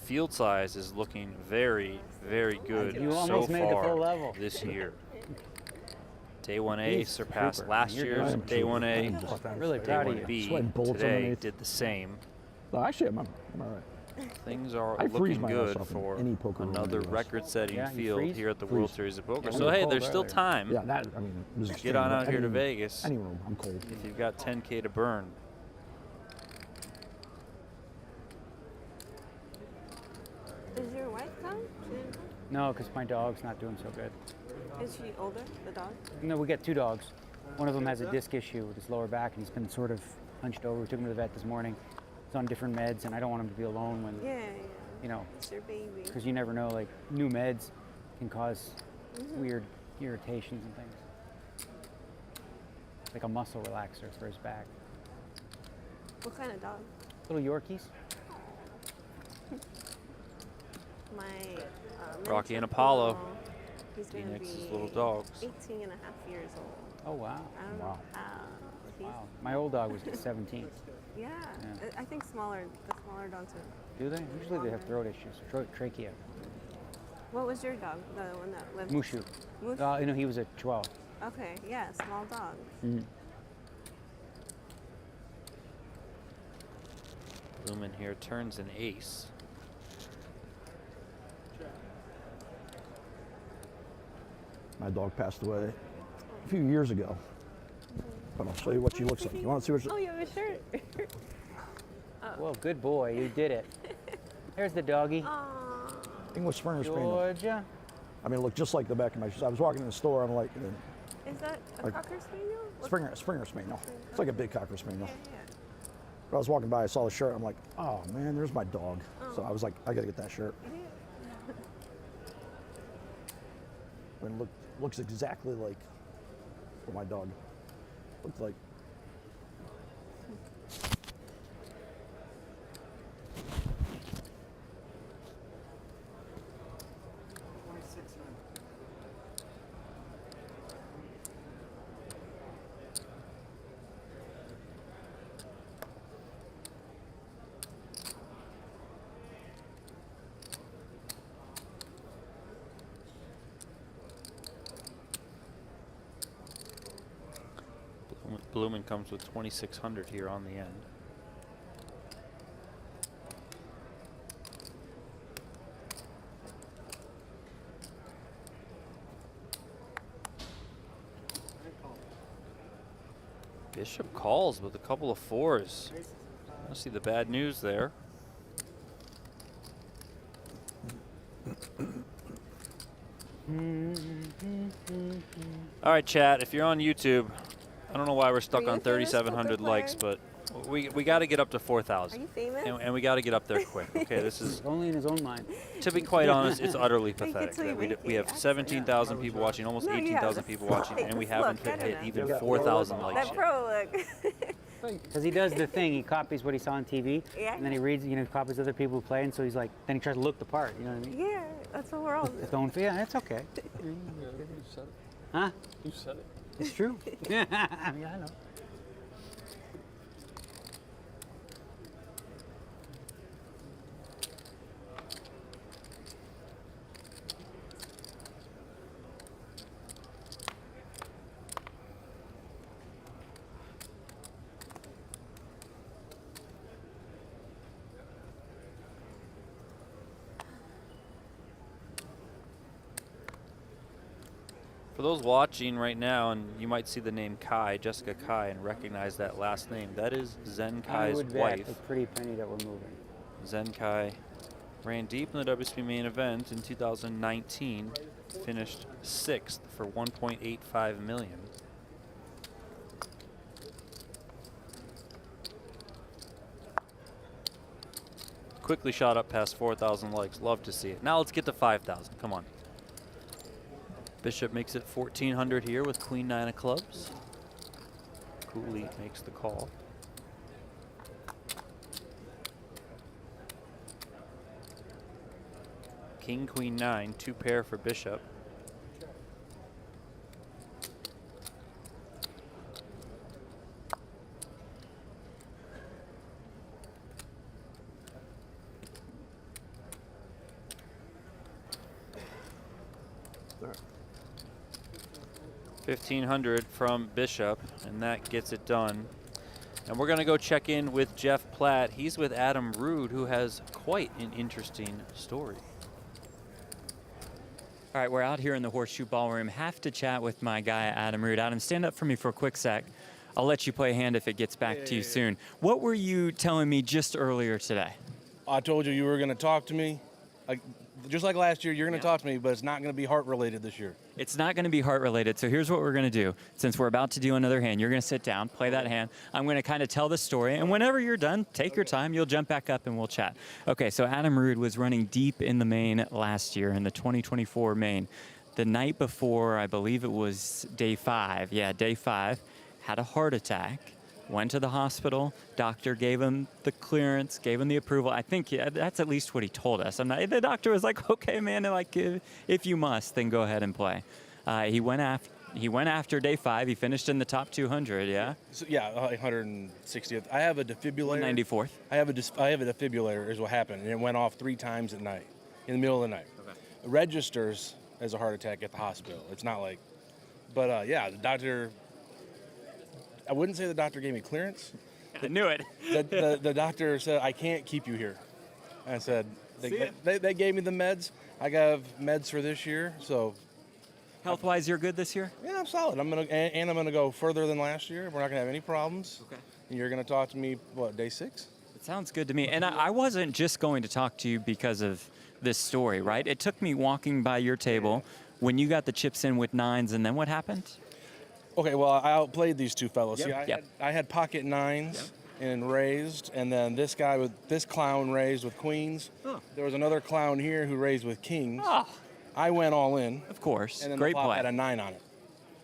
field size is looking very, very good You so almost made the full far level. this year. Day 1A He's surpassed super. last You're year's good. Day 1A. I'm really Day proud of you. 1B Sweating bullets today underneath. did the same. No, actually, I'm all right. Things are I freeze looking my good ass off in for any poker room another in the US. record-setting Yeah, you field freeze? here at the Freeze. World Series of Poker. Yeah, So we hey, were there's cold still earlier. time. Yeah, that, I mean, it was Get extreme, on but out here to any- Vegas. Any room, I'm cold. If you've got 10K to burn. Is your wife come? She didn't come? No, because my dog's not doing so good. Is she older, the dog? No, we got 2 dogs. One of them has a disc issue with his lower back, and he's been sort of hunched over. We took him to the vet this morning. He's on different meds, and I don't want him to be alone when, Yeah, you know, it's your baby. because you never know, like, new meds can cause Mhm. weird irritations and things. Like a muscle relaxer for his back. What kind of dog? Little Yorkies. My Rocky miniature and Apollo. poodle, he's going to D-Nex's be little dogs. 18 and a half years old. Oh, wow. I don't know how. He's, Wow. My old dog was 17. Yeah, I think the smaller dogs are. Do they? Usually they have throat issues, trachea. What was your dog? The one that lived? Mushu. Mushu? You know, he was a Chihuahua. Okay, yeah, small dog. Lumen here turns an ace. My dog passed away a few years ago. But I'll show you what she looks like. You want to see what she Oh, you have a shirt. Well, good boy, you did it. There's the doggy. English Springer Spaniel. Georgia. I mean, it looked just like the back of my shoe. I was walking in the store, I'm like, Is that a Like- Cocker Spaniel? Springer Spaniel. It's like a big Cocker Spaniel. But I was walking by, I saw the shirt, I'm like, oh man, there's my dog. So I was like, I gotta get that shirt. I mean, looks exactly like what my dog looked like. Blumen comes with 2,600 here on the end. Bishop calls with a couple of 4s. I see the bad news there. All right, chat, if you're on YouTube, I don't know why we're stuck Are you on a famous 3,700 poker likes, but we got to get up to 4,000. Are you famous? And we got to get up there quick. Okay, this is only in his own mind. To be quite honest, it's utterly Fake it pathetic. till you That we, make we it, have actually, 17,000 people watching, almost No, you have 18,000 the people watching, fake and we look, haven't I don't hit know. even 4,000 likes That yet. pro look. Because he does the thing, he copies what he saw on TV, Yeah. and then he reads, you know, copies other people who play, and so he's like, then he tries to look the part, you know what I mean? Yeah, that's what we're all Don't feel, yeah, it's okay. Huh? You said it. It's true. Yeah, I know. For those watching right now, and you might see the name Kai, Jessica Kai, and recognize that last name, that is Zen I Kai's would bet wife. a pretty penny that we're moving. Zen Kai ran deep in the WSOP Main Event in 2019, finished 6th for 1.85 million. Quickly shot up past 4,000 likes. Love to see it. Now let's get to 5,000. Come on. Bishop makes it 1,400 here with Queen 9 of clubs. Cooley makes the call. King, Queen, 9, 2 pair for Bishop. $1,500 from Bishop, and that gets it done. And we're going to go check in with Jeff Platt. He's with Adam Rood, who has quite an interesting story. All right, we're out here in the Horseshoe Ballroom. Have to chat with my guy, Adam Rood. Adam, stand up for me for a quick sec. I'll let you play a hand if it gets back to you soon. What were you telling me just earlier today? I told you were going to talk to me. Just like last year, you're going to talk to me, but it's not going to be heart-related this year. It's not going to be heart-related, so here's what we're going to do. Since we're about to do another hand, you're going to sit down, play that hand. I'm going to kind of tell the story, and whenever you're done, take your time. You'll jump back up, and we'll chat. Okay, so Adam Rood was running deep in the main last year in the 2024 main. The night before, I believe it was day 5. Yeah, day 5, had a heart attack. Went to the hospital. Doctor gave him the clearance, gave him the approval. I think that's at least what he told us. The doctor was like, "Okay, man, like if you must, then go ahead and play." He went after day 5. He finished in the top 200. Yeah. So, yeah, 160th. I have a defibrillator. 194th. I have a defibrillator. Is what happened, and it went off 3 times at night, in the middle of the night. Okay. It registers as a heart attack at the hospital. It's not like, but yeah, the doctor. I wouldn't say the doctor gave me clearance. I knew it. the doctor said, I can't keep you here. I said, they gave me the meds. I got meds for this year, so. Health-wise, you're good this year? Yeah, I'm solid. I'm gonna go further than last year. We're not gonna have any problems. Okay. And you're gonna talk to me, what, day 6? It sounds good to me. And I wasn't just going to talk to you because of this story, right? It took me walking by your table when you got the chips in with 9s, and then what happened? Okay, well, I outplayed these 2 fellows. Yep. See, I had pocket 9s and raised, and then this clown raised with queens. Oh. There was another clown here who raised with kings. Oh. I went all in. Of course. And then Great the flop play. had a 9 on it.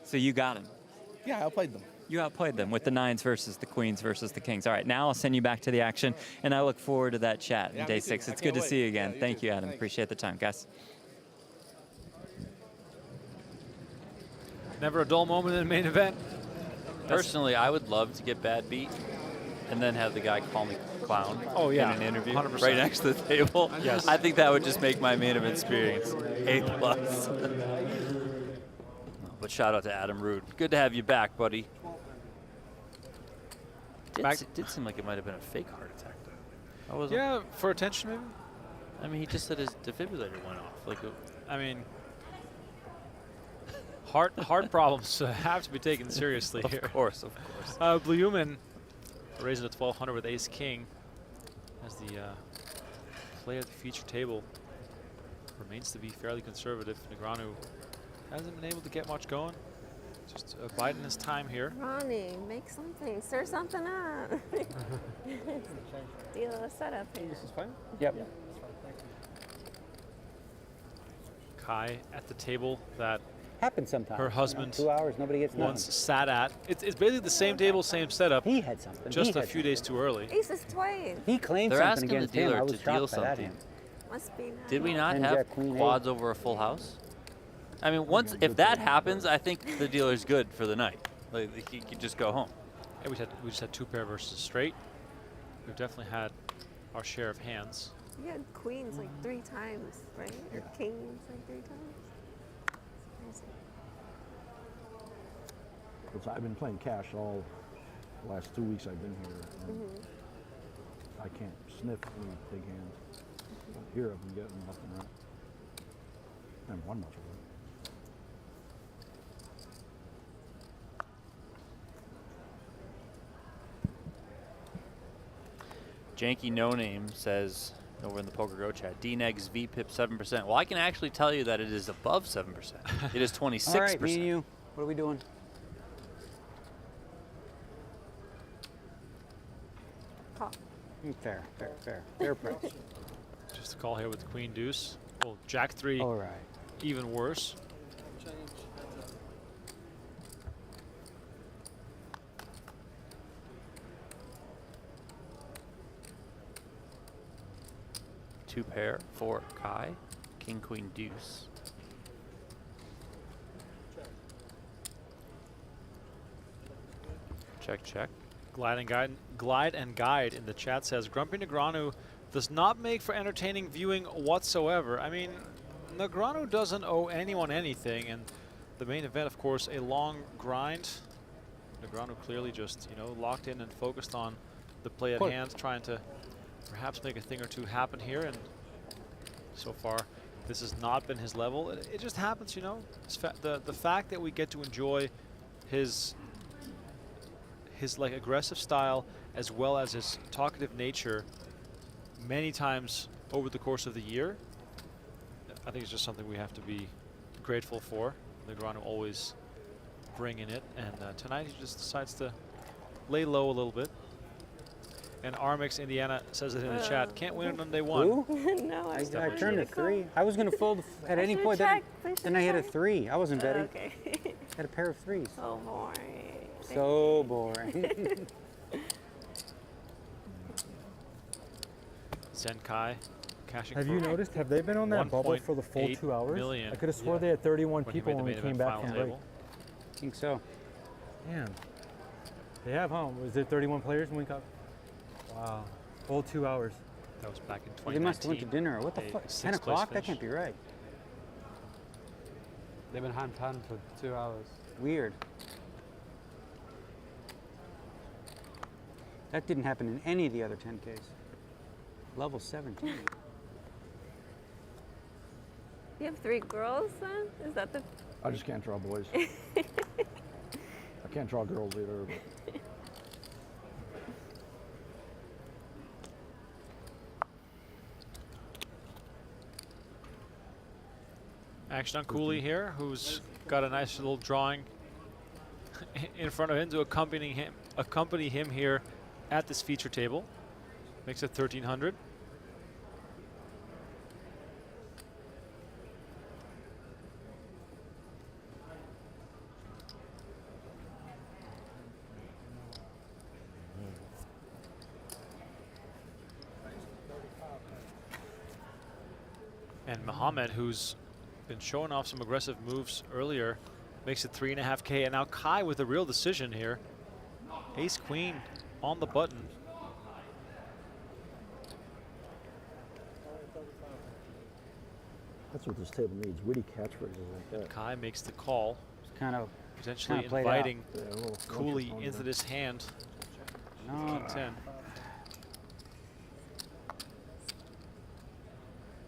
So you got him. Yeah, I outplayed them. You outplayed them with the 9s versus the queens versus the kings. All right, now I'll send you back to the action, and I look forward to that chat in day 6. It's good to see you again. Thank you, Adam. Appreciate the time, guys. Never a dull moment in the main event. Personally, I would love to get bad beat and then have the guy call me clown in an interview 100%. right next to the table. Yes. I think that would just make my main event experience A+. But shout out to Adam Rood. Good to have you back, buddy. Did seem like it might have been a fake heart attack, though. Yeah, for attention, maybe? I mean, he just said his defibrillator went off. I mean, heart problems have to be taken seriously here. Of course. Blue Human raising to 1,200 with Ace King as the play at the feature table remains to be fairly conservative. Negreanu hasn't been able to get much going. Just biding his time here. Ronnie, make something, stir something up. Deal a setup here. This is fine? Yep. Kai at the table that happens sometimes. her husband 2 hours, nobody gets once nothing. sat at. It's basically the same table, same setup. He had something. Just a few days too early. Aces twice. He claimed They're something asking against the him. I dealer was to shocked deal by that something. hand. Must be nice. Did we not And have Jack, Queen, quads over a full house? I mean, if that happens, I think the dealer's good for the night. Like, he could just go home. Yeah, we just had 2 pair versus straight. We've definitely had our share of hands. You had queens like 3 times, right? Or kings like 3 times. It's crazy. Because I've been playing cash all the last 2 weeks I've been here. And I can't sniff any big hands. I don't hear of them getting nothing right. I haven't won much of them. Janky No Name says over in the PokerGO chat, DNEG's VPIP 7%. Well, I can actually tell you that it is above 7%. It is 26%. All right, me and you, what are we doing? Call. Fair price. Just a call here with Queen Deuce. Well, Jack 3. All right. Even worse. Two pair for Kai. king, queen, deuce. Check, check. Glide and guide in the chat says Grumpy Negreanu does not make for entertaining viewing whatsoever. I mean, Negreanu doesn't owe anyone anything, and the main event, of course, a long grind. Negreanu clearly just, you know, locked in and focused on the play at hand, trying to perhaps make a thing or two happen here, and so far this has not been his level. It just happens, you know. The fact that we get to enjoy his like aggressive style as well as his talkative nature many times over the course of the year, I think it's just something we have to be grateful for. Negreanu always bringing it, and tonight he just decides to lay low a little bit. And Armix Indiana says it in the chat, can't win it on day one. No, I turned a 3. I was going to fold at any point. Then I hit a 3. I wasn't betting. Okay. Had a pair of 3s. So boring. So boring. Zenkai cashing. Have you noticed? Have they been on that bubble for the full 2 hours? Million. I could have swore they had 31 people when we came back from break. I think so. Damn. They have, huh? Was there 31 players when we got? Wow. Full 2 hours. That was back in 2019. They must have went to dinner. What the fuck? 10 o'clock? That can't be right. They've been hand pan for 2 hours. Weird. That didn't happen in any of the other 10Ks. Level 17. You have 3 girls, son? Is that the? I just can't draw boys. I can't draw girls either. But. Action on Cooley here, who's got a nice little drawing in front of him to accompany him here at this feature table. Makes it 1,300. And Mohammed, who's been showing off some aggressive moves earlier, makes it 3.5K. And now Kai with a real decision here. Ace Queen on the button. That's what this table needs, witty catchphrases like that. Kai makes the call. Kind of potentially inviting Cooley into this hand. King 10.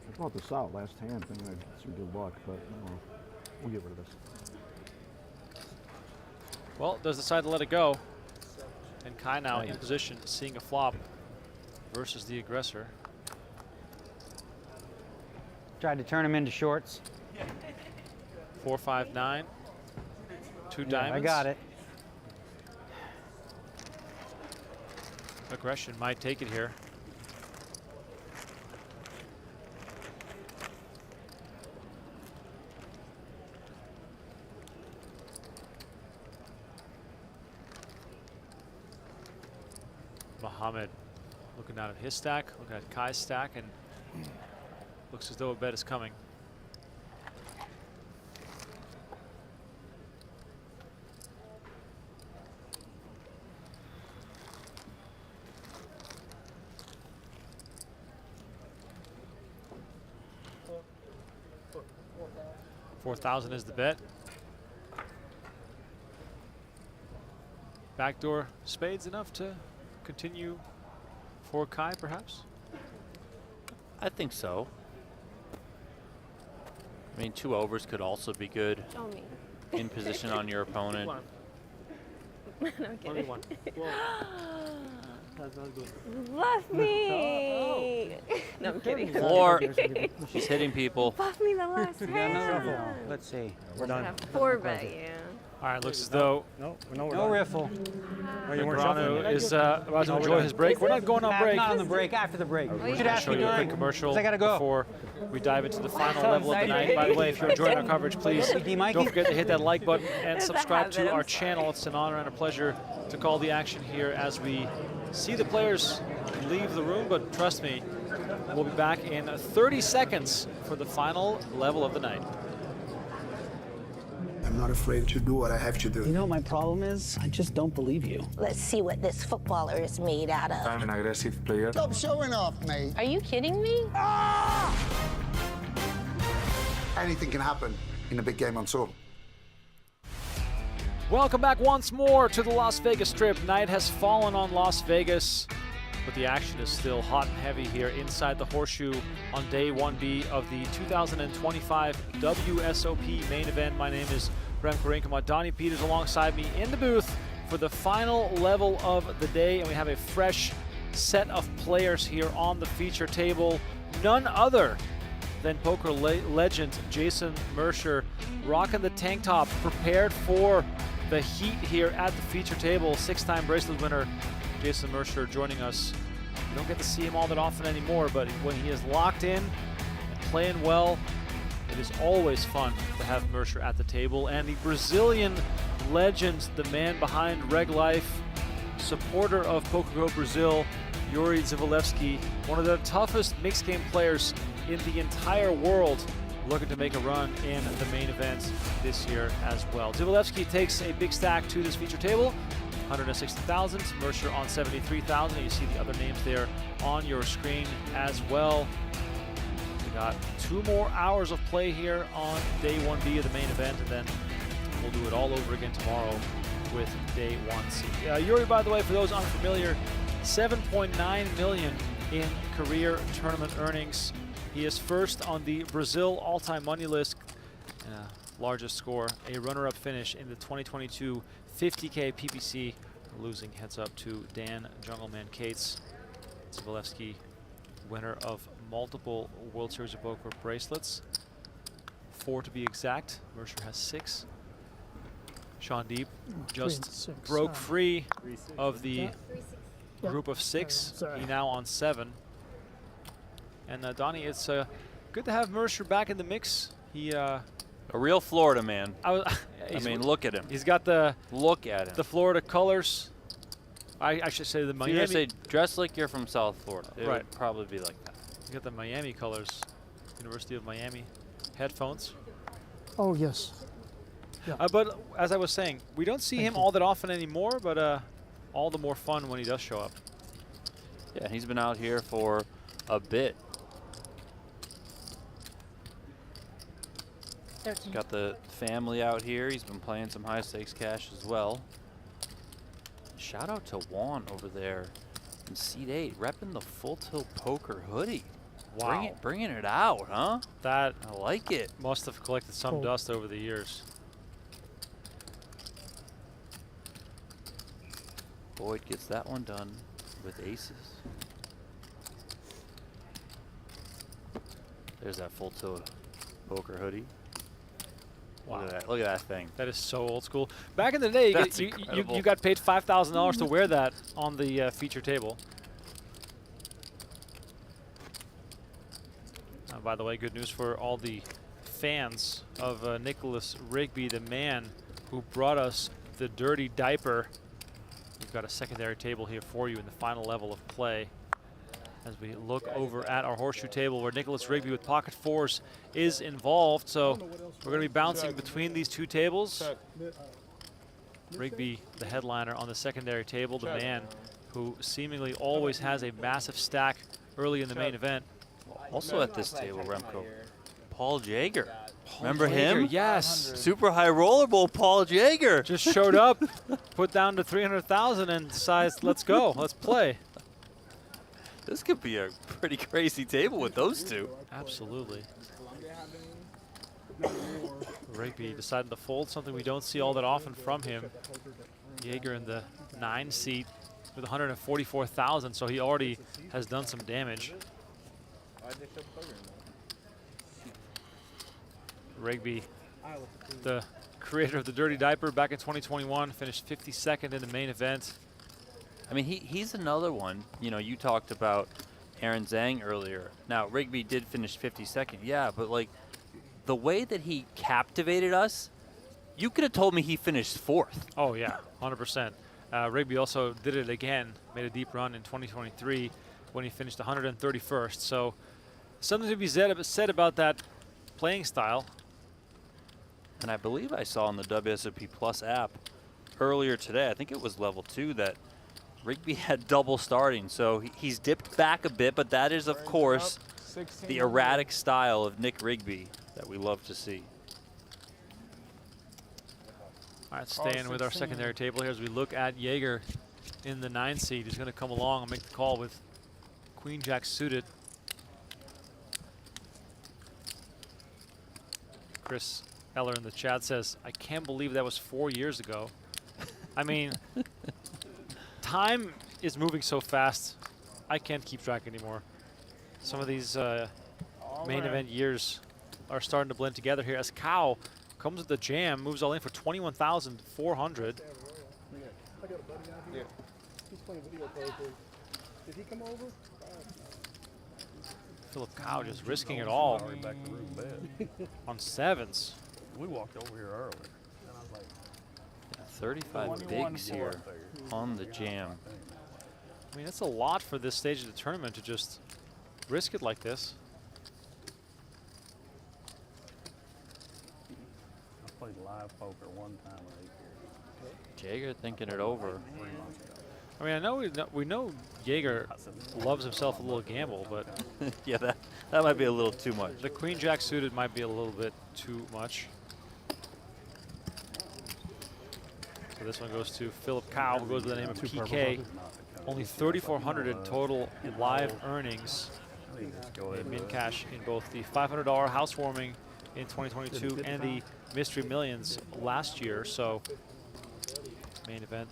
I brought this out last hand, thinking I'd get some good luck, but no, we'll get rid of this. Well, does decide to let it go. And Kai now in position, seeing a flop versus the aggressor. Tried to turn him into shorts. 4, 5, 9. 2 diamonds. I got it. Aggression might take it here. Mohammed looking down at his stack, looking at Kai's stack, and looks as though a bet is coming. $4,000 is the bet. Backdoor spades enough to continue for Kai, perhaps? I think so. I mean, 2 overs could also be good. Show me. In position on your opponent. No, I'm kidding. That's good. Bluff me! No, I'm kidding. Floor. She's hitting people. Buff me the last hand. Let's see. We're done. 4-bet, yeah. All right, looks as though No riffle. Negreanu is about to enjoy his break. We're not going on break. Not on the break, after the break. We're You should going to ask show me you a quick during. commercial I gotta go. before we dive into the final level of the night. By the way, if you're enjoying our coverage, please don't forget to hit that like button and subscribe to our channel. It's an honor and a pleasure to call the action here as we see the players leave the room, but trust me, We'll be back in 30 seconds for the final level of the night. I'm not afraid to do what I have to do. You know what my problem is? I just don't believe you. Let's see what this footballer is made out of. I'm an aggressive player. Stop showing off, mate. Are you kidding me? Anything can happen in a big game on tour. Welcome back once more to the Las Vegas Strip. Night has fallen on Las Vegas, but the action is still hot and heavy here inside the Horseshoe on day 1B of the 2025 WSOP Main Event. My name is Remco Rinkema. Donnie Peters alongside me in the booth for the final level of the day, and we have a fresh set of players here on the feature table. None other than poker legend Jason Mercer, rocking the tank top, prepared for the heat here at the feature table. 6-time bracelet winner Jason Mercer joining us. We don't get to see him all that often anymore, but when he is locked in and playing well, it is always fun to have Mercer at the table. And the Brazilian legend, the man behind Reg Life, supporter of PokerGO Brazil, Yuri Zivalevsky, one of the toughest mixed game players in the entire world, looking to make a run in the main event this year as well. Zivalevsky takes a big stack to this feature table, 160,000, Mercer on 73,000. You see the other names there on your screen as well. We got 2 more hours of play here on day 1B of the main event, and then we'll do it all over again tomorrow with day 1C. Yuri, by the way, for those unfamiliar, 7.9 million in career tournament earnings. He is first on the Brazil all-time money list, largest score, a runner-up finish in the 2022 50K PPC, losing heads up to Dan Jungleman Cates. Zivalevsky, winner of multiple World Series of Poker bracelets, 4 to be exact. Mercer has 6. Shaun Deeb just broke free of the group of 6. He now on 7. And Donnie, it's good to have Mercer back in the mix. He a real Florida man. I mean, look at him. He's got the the Florida colors. I should say the Miami. You're gonna say dress like you're from South Florida. It Right. would probably be like that. He's got the Miami colors. University of Miami headphones. Oh yes. Yeah. But as I was saying, we don't see him all that often anymore. But all the more fun when he does show up. Yeah, he's been out here for a bit. Got the family out here. He's been playing some high stakes cash as well. Shout out to Juan over there in seat 8, repping the Full Tilt Poker hoodie. Wow. Bringing it out, huh? That I like it. Must have collected some dust over the years. Boyd gets that one done with aces. There's that Full Tilt Poker hoodie. Wow. Look at that thing. That is so old school. Back in the day, you got paid $5,000 to wear that on the feature table. By the way, good news for all the fans of Nicholas Rigby, the man who brought us the dirty diaper. We've got a secondary table here for you in the final level of play, as we look over at our horseshoe table where Nicholas Rigby with pocket 4s is involved. So we're going to be bouncing between these 2 tables. Rigby, the headliner on the secondary table, the man who seemingly always has a massive stack early in the main event. Also at this table, Remco, Paul Jaeger. Remember him? Yes. Super high roller bowl, Paul Jaeger. Just showed up, put down to 300,000 and decides, let's go, let's play. This could be a pretty crazy table with those 2. Absolutely. Rigby decided to fold, something we don't see all that often from him. Jaeger in the 9 seat with 144,000, so he already has done some damage. Rigby, the creator of the Dirty Diaper back in 2021, finished 52nd in the main event. I mean, he's another one. You know, you talked about Aaron Zhang earlier. Now, Rigby did finish 52nd, yeah, but like the way that he captivated us, you could have told me he finished 4th. Oh yeah, 100%. Rigby also did it again, made a deep run in 2023. when he finished 131st. So something to be said about that playing style. And I believe I saw on the WSOP Plus app earlier today, I think it was level 2, that Rigby had double starting. So he's dipped back a bit, but that is, of course, the erratic style of Nick Rigby that we love to see. All right, staying with our secondary table here as we look at Jaeger in the 9 seed. He's going to come along and make the call with Queen Jack suited. Chris Eller in the chat says, I can't believe that was 4 years ago. I mean, time is moving so fast, I can't keep track anymore. Some of these main event years are starting to blend together here as Cow comes with the jam, moves all in for 21,400. I got a buddy out here. He's playing video poker. Did he come over? Philip Cow just risking it all on 7s. We walked over here earlier. 35 bigs here on the jam. I mean, that's a lot for this stage of the tournament to just risk it like this. I played live poker one time. Jaeger thinking it over. I mean, I know we know Jaeger loves himself a little gamble, but yeah, that might be a little too much. The Queen Jack suited might be a little bit too much. So this one goes to Philip Cow, who goes by the name of PK. Only 3,400 in total in live earnings in min cash in both the $500 housewarming in 2022 and the Mystery Millions last year. So main event,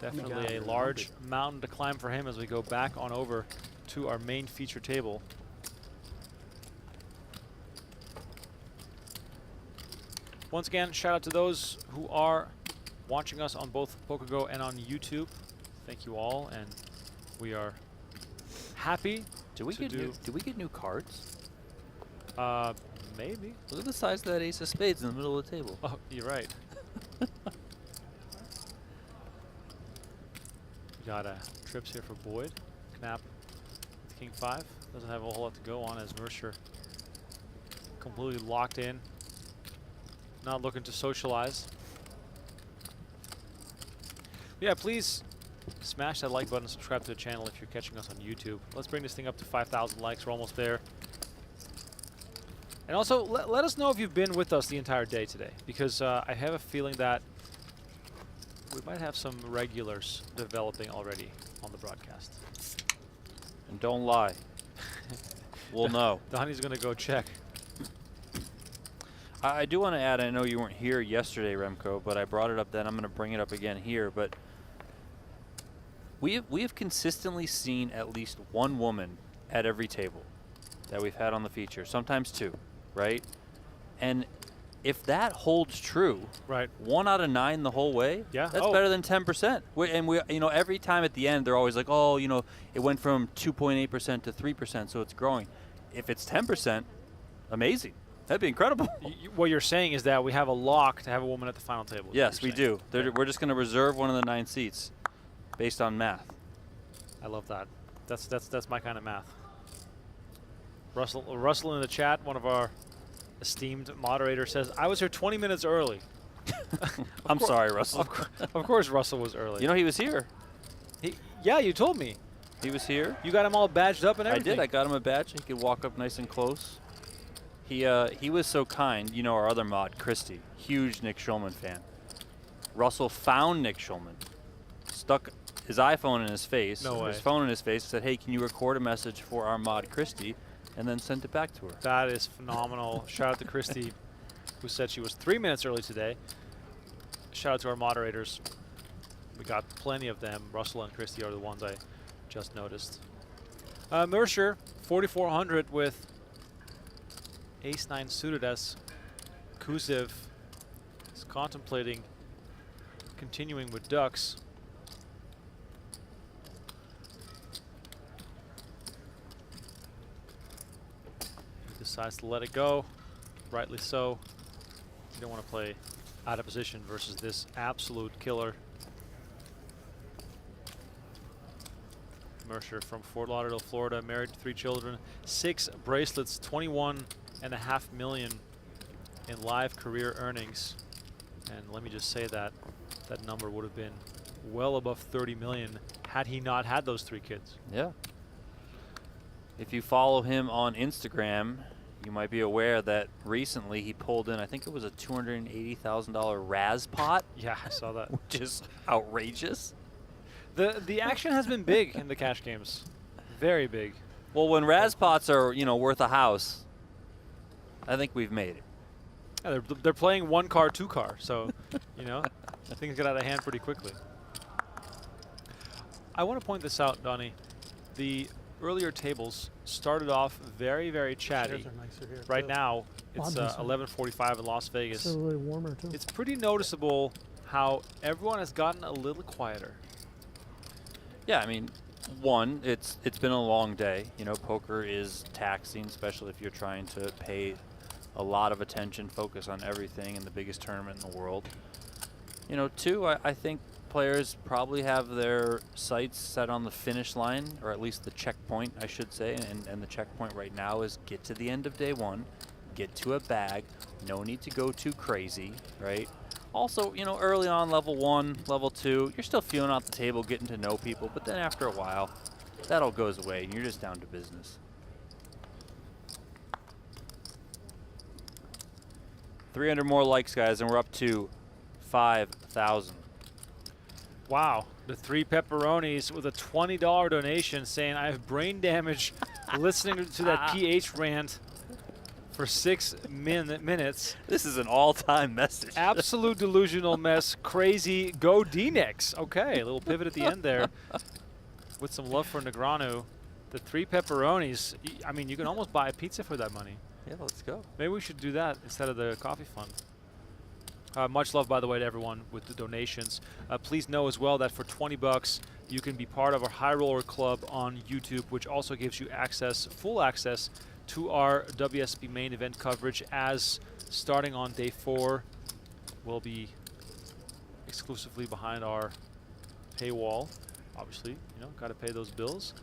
definitely a large mountain to climb for him as we go back on over to our main feature table. Once again, shout out to those who are watching us on both PokerGo and on YouTube. Thank you all, and we are happy. Do we get new cards? Maybe. Look at the size of that ace of spades in the middle of the table. Oh, you're right. We got trips here for Boyd. Knapp with King 5. Doesn't have a whole lot to go on as Mercer completely locked in. Not looking to socialize. Yeah, please smash that like button, subscribe to the channel if you're catching us on YouTube. Let's bring this thing up to 5,000 likes. We're almost there. And also, let us know if you've been with us the entire day today, because I have a feeling that we might have some regulars developing already on the broadcast. And don't lie. We'll know. Donnie's going to go check. I do want to add, I know you weren't here yesterday, Remco, but I brought it up then. I'm going to bring it up again here. But we have consistently seen at least one woman at every table that we've had on the feature, sometimes two, right? And if that holds true, right, 1 out of 9 the whole way, yeah, that's better than 10%. And you know, every time at the end, they're always like, oh, you know, it went from 2.8% to 3%, so it's growing. If it's 10%, amazing. That'd be incredible. What you're saying is that we have a lock to have a woman at the final table. Yes, we do. We're just going to reserve one of the 9 seats based on math. I love that. That's my kind of math. Russell in the chat, one of our esteemed moderators, says, I was here 20 minutes early. I'm sorry, Russell. Of course Russell was early. You know, he was here. Yeah, you told me. He was here. You got him all badged up and everything. I did. I got him a badge. He could walk up nice and close. He was so kind. You know, our other mod, Christy, huge Nick Schulman fan. Russell found Nick Schulman, stuck his iPhone in his face, his phone in his face, said, hey, can you record a message for our mod, Christy, and then sent it back to her. That is phenomenal. Shout out to Christy, who said she was 3 minutes early today. Shout out to our moderators. We got plenty of them. Russell and Christy are the ones I just noticed. Mercer, 4,400 with Ace-9 suited as Kuzev is contemplating continuing with ducks. He decides to let it go, rightly so. You don't want to play out of position versus this absolute killer. Mercer from Fort Lauderdale, Florida, married, 3 children, 6 bracelets, 21.5 million in live career earnings. And let me just say that that number would have been well above 30 million had he not had those 3 kids. Yeah. If you follow him on Instagram, you might be aware that recently he pulled in, I think it was a $280,000 Raz pot. Yeah, I saw that. Which is outrageous. The action has been big in the cash games. Very big. Well, when Raz pots are, worth a house, I think we've made it. Yeah, they're playing 1 car, 2 car, so, things get out of hand pretty quickly. I want to point this out, Donnie. The earlier tables started off very, very chatty. Right now, it's 11:45 in Las Vegas. It's a little warmer too. It's pretty noticeable how everyone has gotten a little quieter. Yeah, I mean, one, it's been a long day. Poker is taxing, especially if you're trying to pay a lot of attention, focus on everything in the biggest tournament in the world. Two, I think players probably have their sights set on the finish line, or at least the checkpoint, I should say. And the checkpoint right now is get to the end of day 1, get to a bag, no need to go too crazy, right? Also, early on, level 1, level 2, you're still feeling out the table, getting to know people, but then after a while, that all goes away, and you're just down to business. 300 more likes, guys, and we're up to 5,000. Wow, the 3 pepperonis with a $20 donation saying, I have brain damage listening to that PH rant for 6 minutes. This is an all-time message. Absolute delusional mess. Crazy. Go D-Nex. Okay, a little pivot at the end there with some love for Negreanu. The 3 pepperonis. I mean, you can almost buy a pizza for that money. Yeah, let's go. Maybe we should do that instead of the coffee fund. Much love, by the way, to everyone with the donations. Please know as well that for 20 bucks, you can be part of our High Roller Club on YouTube, which also gives you access, full access, to our WSOP Main Event coverage, as starting on day 4, we'll be exclusively behind our paywall. Obviously, got to pay those bills.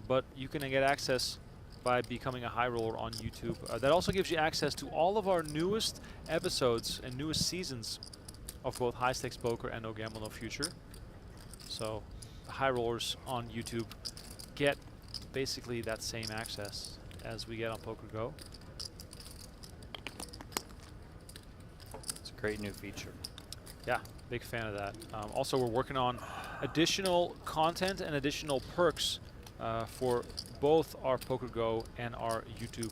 But you can get access by becoming a high roller on YouTube. That also gives you access to all of our newest episodes and newest seasons of both High Stakes Poker and No Gamble, No Future. So the high rollers on YouTube get basically that same access as we get on PokerGO. It's a great new feature. Yeah, big fan of that. Also, we're working on additional content and additional perks for both our PokerGO and our YouTube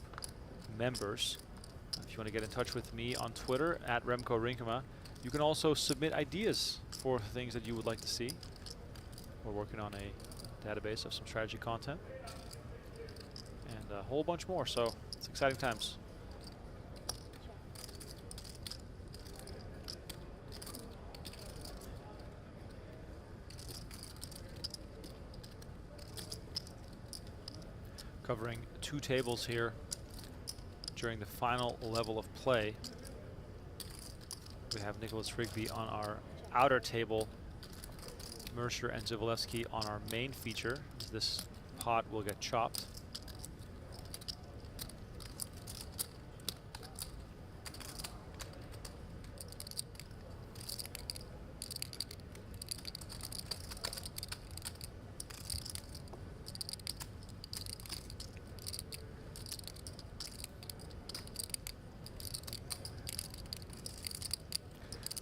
members. If you want to get in touch with me on Twitter at Remco Rinkema, you can also submit ideas for things that you would like to see. We're working on a database of some strategy content and a whole bunch more, so it's exciting times. Covering 2 tables here during the final level of play. We have Nicholas Rigby on our outer table, Mercer and Zivulevsky on our main feature. This pot will get chopped.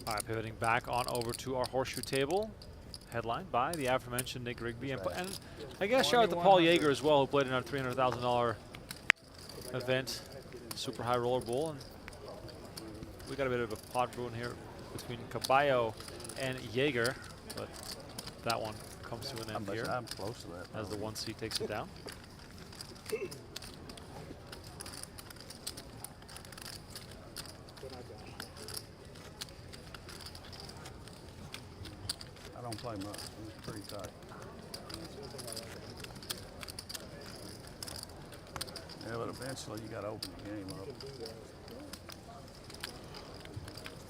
All right, pivoting back on over to our horseshoe table, headlined by the aforementioned Nick Rigby. And I guess shout out to Paul Yeager as well, who played in our $300,000 event, Super High Roller Bowl. And we got a bit of a pot brewing here between Caballo and Yeager, but that one comes to an end here. I'm close to that. As the 1C takes it down. I don't play much. It's pretty tight. Yeah, but eventually you got to open the game up.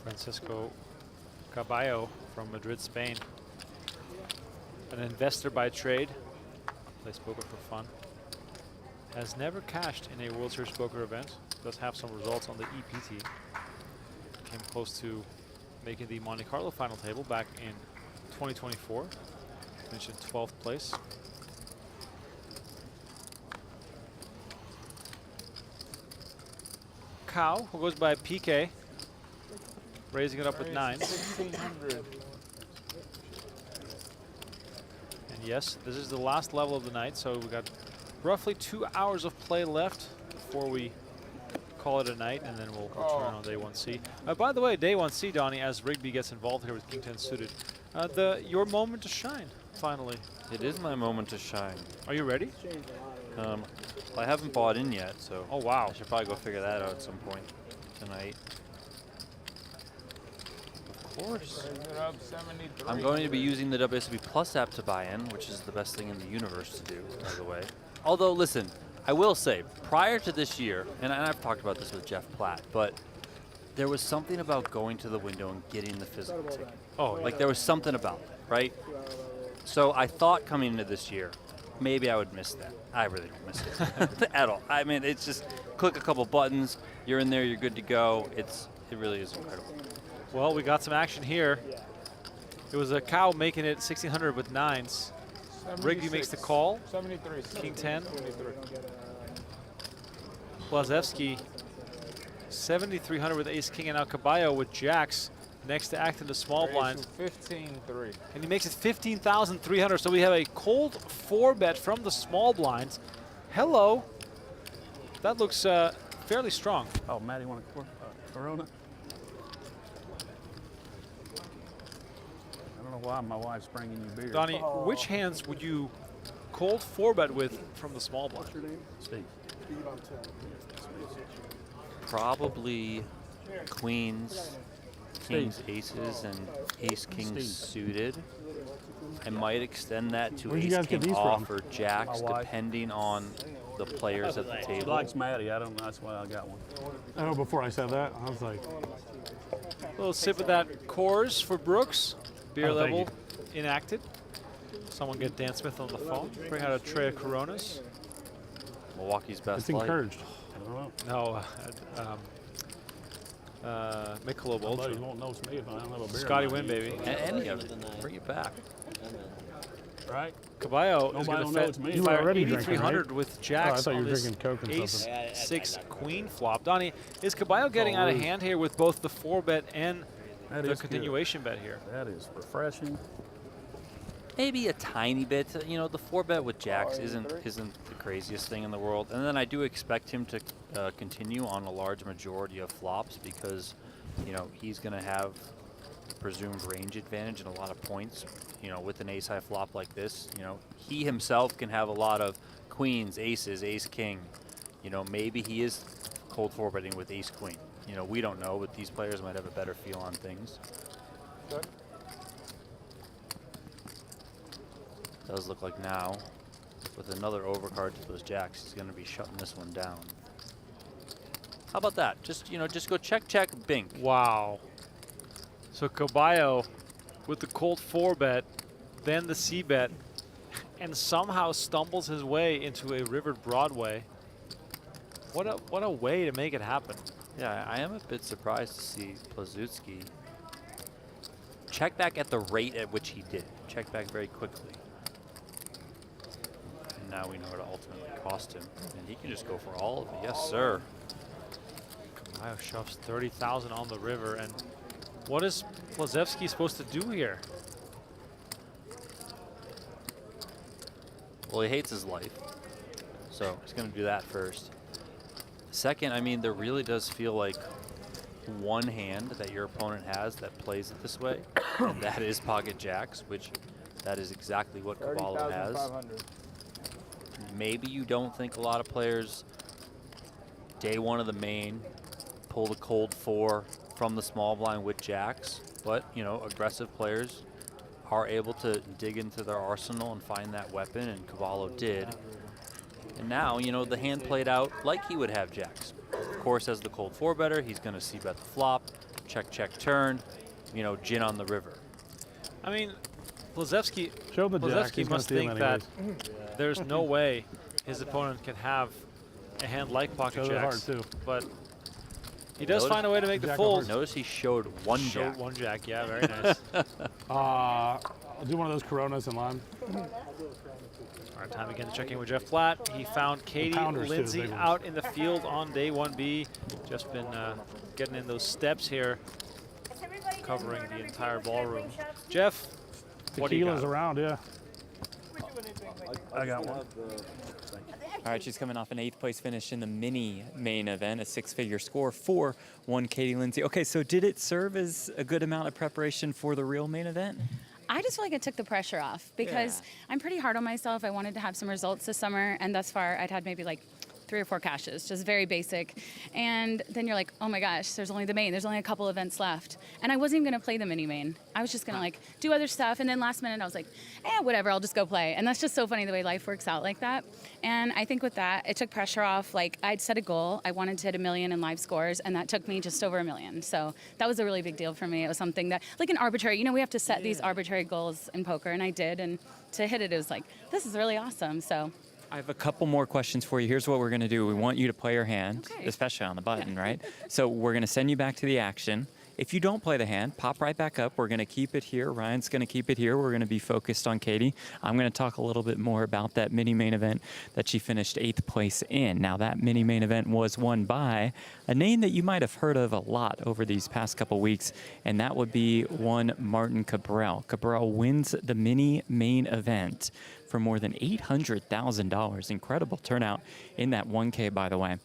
Francisco Caballo from Madrid, Spain. An investor by trade. plays poker for fun. Has never cashed in a World Series poker event. Does have some results on the EPT. Came close to making the Monte Carlo final table back in 2024. Finished in 12th place. Cow, who goes by PK, raising it up with 9. 1600. And yes, this is the last level of the night, so we got roughly 2 hours of play left before we call it a night, and then we'll turn on day 1C. By the way, day 1C, Donnie, as Rigby gets involved here with King 10 suited, your moment to shine, finally. It is my moment to shine. Are you ready? I haven't bought in yet, so oh wow, I should probably go figure that out at some point tonight. Of course. I'm going to be using the WSOP Plus app to buy in, which is the best thing in the universe to do, by the way. Although, listen, I will say, prior to this year, and I've talked about this with Jeff Platt, but there was something about going to the window and getting the physical ticket. Oh, like there was something about it, right? So I thought coming into this year, maybe I would miss that. I really don't miss it at all. I mean, it's just click a couple buttons, you're in there, you're good to go. It really is incredible. Well, we got some action here. It was a Cow making it 1600 with 9s. Rigby makes the call. 73. King 10. 73. Blazewski 7,300 with ace king, and now Caballo with jacks next to act in the small blind. 15-3. And he makes it 15,300. So we have a cold 4-bet from the small blinds. Hello. That looks fairly strong. Oh, Matt, you want a Corona? I don't know why my wife's bringing you beer. Donnie, which hands would you cold 4-bet with from the small blind? Steve. Probably queens, kings, aces, and ace kings suited. I might extend that to Where'd you ace guys get king these off from? or jacks, depending on the players at the She table. likes Maddie. I don't know. That's why I got one. I know before I said that, I was like, A little sip of that Coors for Brooks. Beer Oh, thank level enacted. Someone get Dan Smith on the phone. Bring out a tray of Coronas. Milwaukee's best it's light. encouraged. I don't know. No, Michelob Nobody Ultra. won't know it's me if I don't have a beer. Scotty Wynn, baby. Any of it. Bring it back. Right? Caballo is Nobody going will to know it's me. fire You were already drinking, 8,300 right? with Oh, I jacks thought you on were this drinking Coke and ace something. 6 queen flop. Donnie, is Caballo getting out of hand here with both the 4-bet and That the is good. continuation bet here? That is refreshing. Maybe a tiny bit. You know, the 4-bet with jacks isn't the craziest thing in the world. And then I do expect him to continue on a large majority of flops because, you know, he's going to have presumed range advantage and a lot of points. You know, with an ace-high flop like this, you know, he himself can have a lot of queens, aces, ace-king. You know, maybe he is cold 4-betting with ace-queen. You know, we don't know, but these players might have a better feel on things. Good. Does look like now, with another overcard to those jacks, he's going to be shutting this one down. How about that? Just, you know, just go check, check, bink. Wow. So Caballo with the cold 4-bet, then the C-bet, and somehow stumbles his way into a rivered Broadway. What a way to make it happen. Yeah, I am a bit surprised to see Blazewski check back at the rate at which he did. Check back very quickly. And now we know what it ultimately cost him. And he can just go for all of it. Yes, sir. Caballo shoves 30,000 on the river, and what is Blazewski supposed to do here? Well, he hates his life, so he's going to do that first. Second, I mean, there really does feel like one hand that your opponent has that plays it this way, and that is pocket jacks, which that is exactly what Caballo has. 30,500. Maybe you don't think a lot of players day one of the main pull the cold 4 from the small blind with jacks, but you know, aggressive players are able to dig into their arsenal and find that weapon, and Caballo did. And now, you know, the hand played out like he would have jacks. Of course, as the cold 4-better, he's going to c-bet the flop, check, check, turn, you know, gin on the river. I mean, Blazewski Show the jacks. He's gonna must steal think that anyways. there's no way his opponent can have a hand like pocket jacks. But he does find a way to make the fold. Notice he showed one jack. Showed one jack, yeah, very nice. I'll do one of those Coronas in line. All right, time again to check in with Jeff Platt. He found Katie pounders, too, Lindsay big ones. out in the field on day 1B. Just been getting in those steps here, covering the entire ballroom. Jeff, what do you got? Tequila's around, yeah. I got one. All right, she's coming off an 8th place finish in the mini main event, a 6-figure score for one Katie Lindsay. Okay, so did it serve as a good amount of preparation for the real main event? I just feel like it took the pressure off because I'm pretty hard on myself. I wanted to have some results this summer, and thus far I'd had maybe like 3 or 4 cashes, just very basic. And then you're like, oh my gosh, there's only the main. There's only a couple events left. And I wasn't even going to play the mini main. I was just going to like do other stuff. And then last minute I was like, whatever, I'll just go play. And that's just so funny the way life works out like that. And I think with that, it took pressure off. Like I'd set a goal. I wanted to hit 1 million in live scores, and that took me just over 1 million. So that was a really big deal for me. It was something that, like an arbitrary, you know, we have to set these arbitrary goals in poker, and I did. And to hit it was like, this is really awesome. So I have a couple more questions for you. Here's what we're going to do. We want you to play your hand, especially on the button, right? So we're going to send you back to the action. If you don't play the hand, pop right back up. We're going to keep it here. Ryan's going to keep it here. We're going to be focused on Katie. I'm going to talk a little bit more about that mini main event that she finished 8th place in. Now, that mini main event was won by a name that you might have heard of a lot over these past couple weeks, and that would be one Martin Cabral. Cabral wins the mini main event for more than $800,000. Incredible turnout in that 1K, by the way.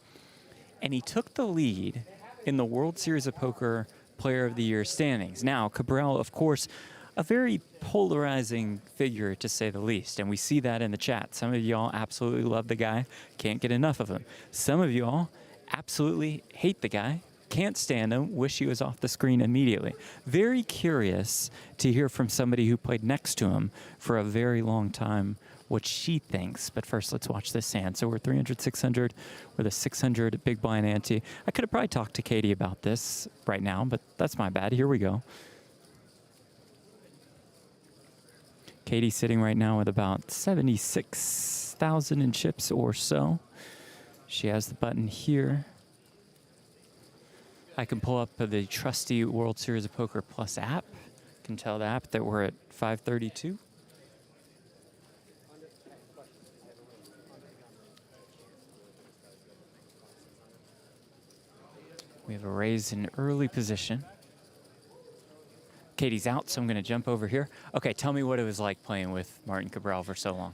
And he took the lead in the World Series of Poker Player of the Year standings. Now, Cabral, of course, a very polarizing figure, to say the least, and we see that in the chat. Some of y'all absolutely love the guy, can't get enough of him. Some of y'all absolutely hate the guy, can't stand him, wish he was off the screen immediately. Very curious to hear from somebody who played next to him for a very long time what she thinks. But first, let's watch this hand. So we're 300, 600 with a 600 big blind ante. I could have probably talked to Katie about this right now, but that's my bad. Here we go. Katie sitting right now with about 76,000 in chips or so. She has the button here. I can pull up the trusty World Series of Poker Plus app. Can tell the app that we're at 532. We have a raise in early position. Katie's out, so I'm going to jump over here. Okay, tell me what it was like playing with Martin Cabral for so long.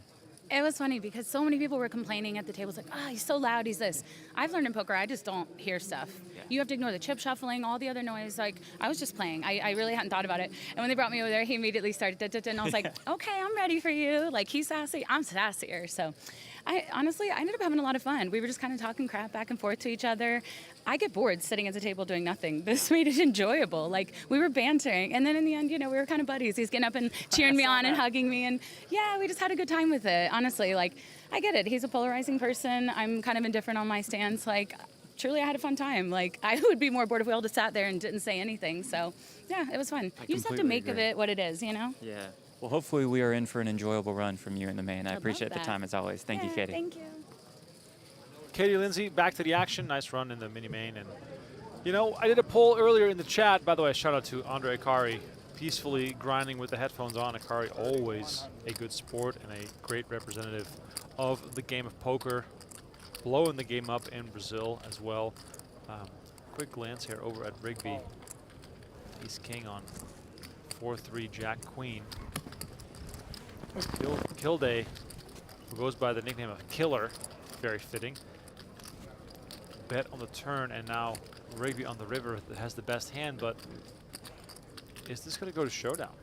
it was funny because so many people were complaining at the tables like, oh, he's so loud, he's this. I've learned in poker, I just don't hear stuff. Yeah. You have to ignore the chip shuffling, all the other noise. Like, I was just playing. I really hadn't thought about it. And when they brought me over there, he immediately started, and I was like, okay, I'm ready for you. Like, he's sassy, I'm sassier. So I ended up having a lot of fun. We were just kind of talking crap back and forth to each other. I get bored sitting at the table doing nothing. This made it enjoyable. Like, we were bantering. And then in the end, you know, we were kind of buddies. He's getting up and cheering me on and hugging me. And yeah, we just had a good time with it. Honestly, like, I get it. He's a polarizing person. I'm kind of indifferent on my stance. Like, truly, I had a fun time. Like, I would be more bored if we all just sat there and didn't say anything. So yeah, it was fun. You just have to make of it what it is, you know? Yeah. Well, hopefully we are in for an enjoyable run from you in the main. I appreciate the time as always. Thank you, Katie. Thank you. Katie Lindsay, back to the action. Nice run in the mini main. And, you know, I did a poll earlier in the chat. By the way, shout out to Andre Akari, peacefully grinding with the headphones on. Akari, always a good sport and a great representative of the game of poker. Blowing the game up in Brazil as well. Quick glance here over at Rigby. Ace King on 4-3 Jack Queen. Kilday, who goes by the nickname of Killer, very fitting. Bet on the turn, and now Rigby on the river that has the best hand, but is this going to go to showdown?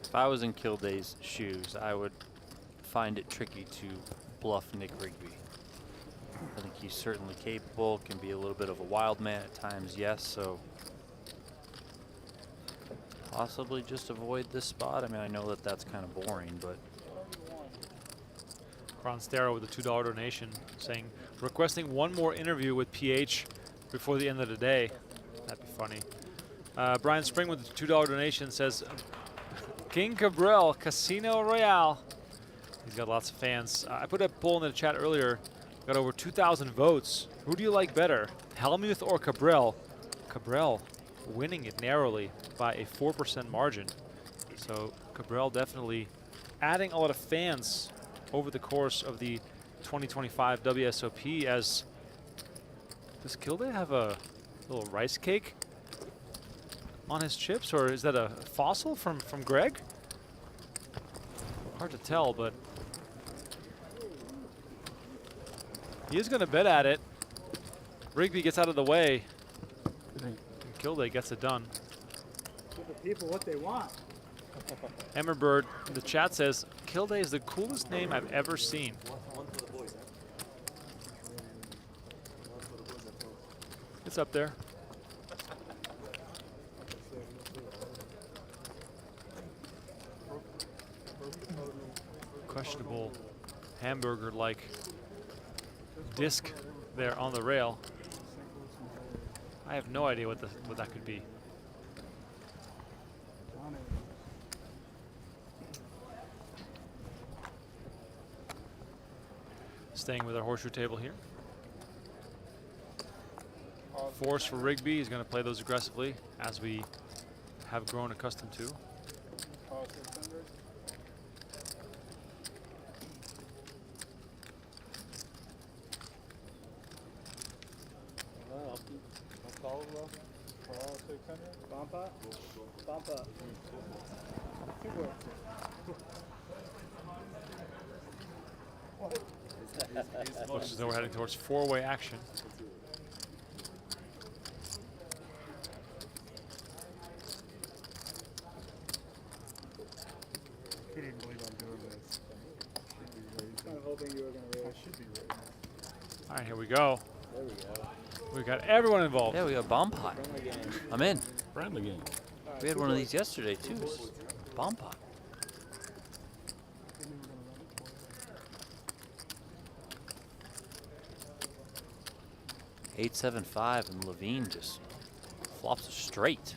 If I was in Kilday's shoes, I would find it tricky to bluff Nick Rigby. I think he's certainly capable, can be a little bit of a wild man at times, yes, so possibly just avoid this spot. I mean, I know that that's kind of boring, but Cronstero with a $2 donation saying, requesting one more interview with PH before the end of the day. That'd be funny. Brian Spring with a $2 donation says, King Cabral, Casino Royale. He's got lots of fans. I put a poll in the chat earlier. Got over 2,000 votes. Who do you like better, Hellmuth or Cabral? Cabral winning it narrowly by a 4% margin. So Cabral definitely adding a lot of fans over the course of the 2025 WSOP. As does Kilday have a little rice cake on his chips, or is that a fossil from Greg? Hard to tell, but he is going to bet at it. Rigby gets out of the way, and Kilday gets it done. Give the people what they want. Emmerbird in the chat says, Kilday is the coolest name I've ever seen. It's up there. Questionable hamburger-like disc there on the rail. I have no idea what that could be. Staying with our horseshoe table here. Force for Rigby. He's going to play those aggressively, as we have grown accustomed to. Looks as though we're heading towards four-way action. He didn't believe I'm doing this. I'm hoping you were going to raise. I should be raising. All right, here we go. There we go. We've got everyone involved. Yeah, we got bomb pot. I'm in. Friendly game. We had one of these yesterday too. Bomb pot. Eight, 7-5, and Levine just flops it straight.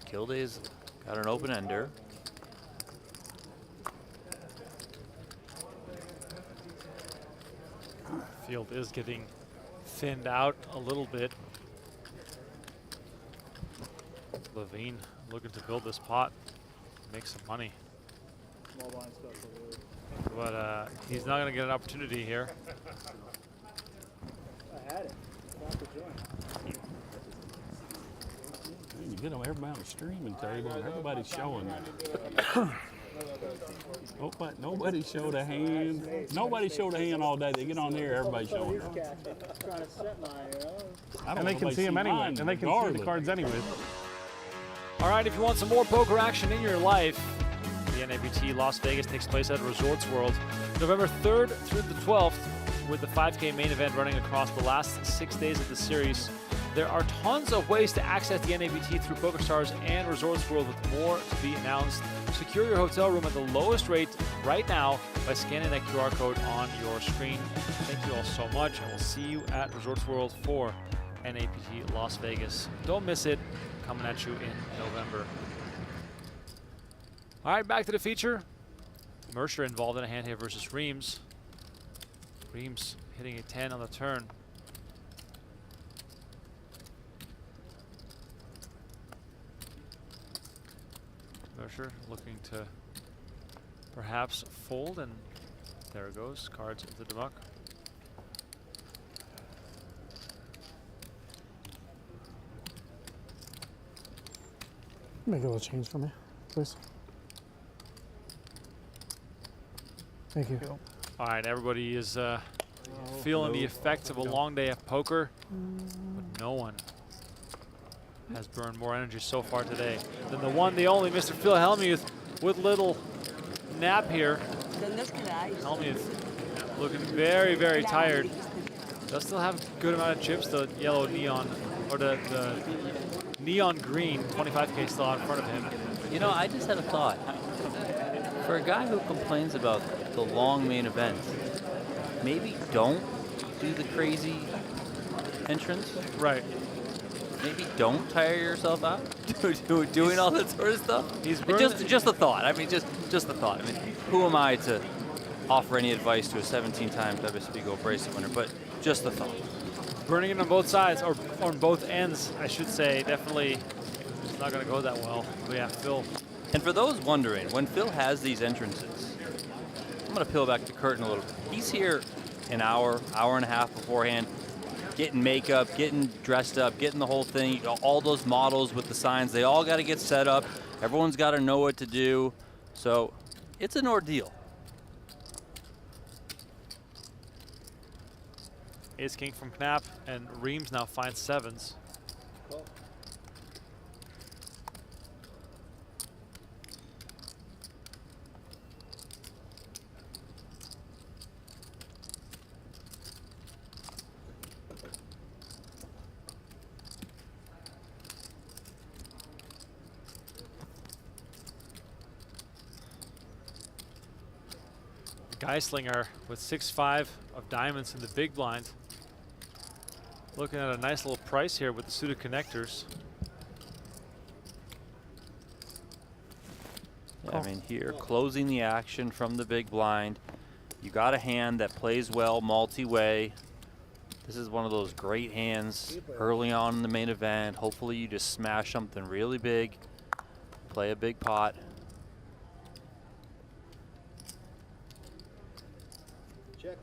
Kilday's got an open ender. Field is getting thinned out a little bit. Levine looking to build this pot, make some money. Small blind special. But he's not going to get an opportunity here. I had it. Not to join. You get them everybody on the streaming table, and everybody's showing that. Nobody showed a hand. Nobody showed a hand all day. They get on there, everybody's showing it. Trying to set mine, you know? And they can see them anyway. And they can see the cards anyway. All right, if you want some more poker action in your life, the NABT Las Vegas takes place at Resorts World November 3rd through the 12th, with the 5K main event running across the last 6 days of the series. There are tons of ways to access the NABT through PokerStars and Resorts World, with more to be announced. Secure your hotel room at the lowest rate right now by scanning that QR code on your screen. Thank you all so much, and we'll see you at Resorts World for NABT Las Vegas. Don't miss it, coming at you in November. All right, back to the feature. Mercer involved in a hand here versus Reams. Reams hitting a 10 on the turn. Mercer looking to perhaps fold, and there it goes. Cards into the muck. Make a little change for me, please. Thank you. All right, everybody is feeling the effects of a long day of poker, but no one has burned more energy so far today than the one, the only, Mr. Phil Hellmuth, with little nap here. Hellmuth looking very, very tired. Does still have a good amount of chips, the yellow neon, or the neon green 25K still out in front of him. You know, I just had a thought. For a guy who complains about the long main event, maybe don't do the crazy entrance. Right. maybe don't tire yourself out doing all that sort of stuff. He's just a thought. I mean, just a thought. I mean, who am I to offer any advice to a 17-time WSOP Go bracelet winner? But just a thought. Burning it on both sides, or on both ends, I should say. Definitely, it's not going to go that well. But yeah, Phil. And for those wondering, when Phil has these entrances, I'm going to peel back the curtain a little bit. He's here an hour and a half beforehand, getting makeup, getting dressed up, getting the whole thing. All those models with the signs, they all got to get set up. Everyone's got to know what to do. So it's an ordeal. Ace King from Knapp, and Reams now finds sevens. Geislinger with 6-5 of diamonds in the big blind. Looking at a nice little price here with the suited connectors. Yeah, I mean, here, closing the action from the big blind. You got a hand that plays well multi-way. This is one of those great hands early on in the main event. Hopefully you just smash something really big, play a big pot. Check.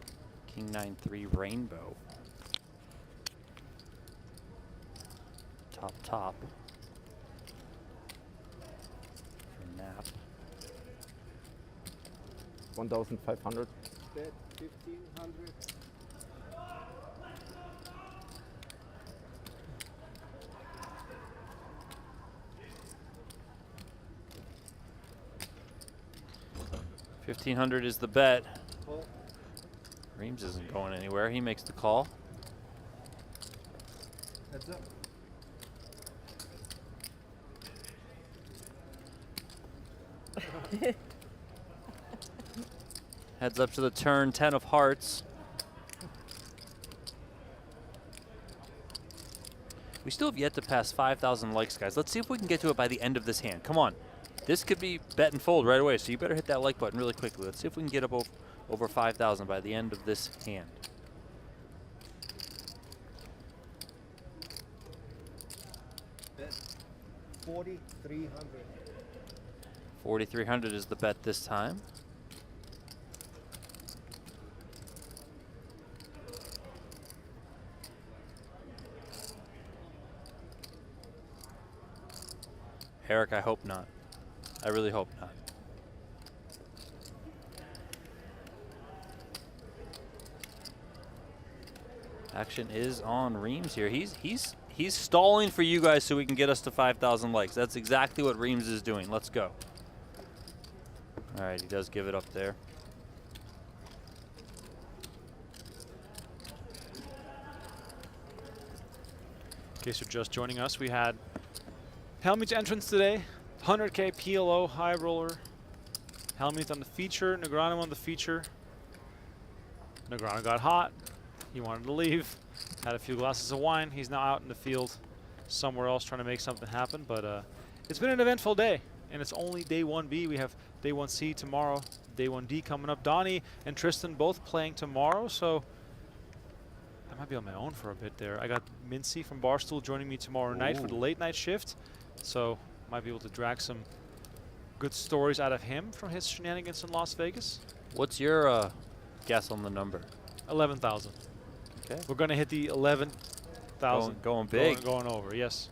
King 9-3 rainbow. Top. For Knapp. 1,500. Bet 1,500. $1,500 is the bet. Call. Reams isn't going anywhere. He makes the call. Heads up. Heads up to the turn, 10 of hearts. We still have yet to pass 5,000 likes, guys. Let's see if we can get to it by the end of this hand. Come on. This could be bet and fold right away, so you better hit that like button really quickly. Let's see if we can get up over 5,000 by the end of this hand. Bet 4,300. 4,300 is the bet this time. Eric, I hope not. I really hope not. Action is on Reams here. He's stalling for you guys so we can get us to 5,000 likes. That's exactly what Reams is doing. Let's go. All right, he does give it up there. In case you're just joining us, we had Hellmuth's entrance today. 100K PLO High Roller. Hellmuth on the feature, Negreanu on the feature. Negreanu got hot. He wanted to leave. Had a few glasses of wine. He's now out in the field somewhere else trying to make something happen. But it's been an eventful day, and it's only day 1B. We have day 1C tomorrow, day 1D coming up. Donnie and Tristan both playing tomorrow, so I might be on my own for a bit there. I got Mincy from Barstool joining me tomorrow night for the late night shift, so might be able to drag some good stories out of him from his shenanigans in Las Vegas. What's your guess on the number? 11,000. Okay. We're going to hit the 11,000. Going big. Going over, yes.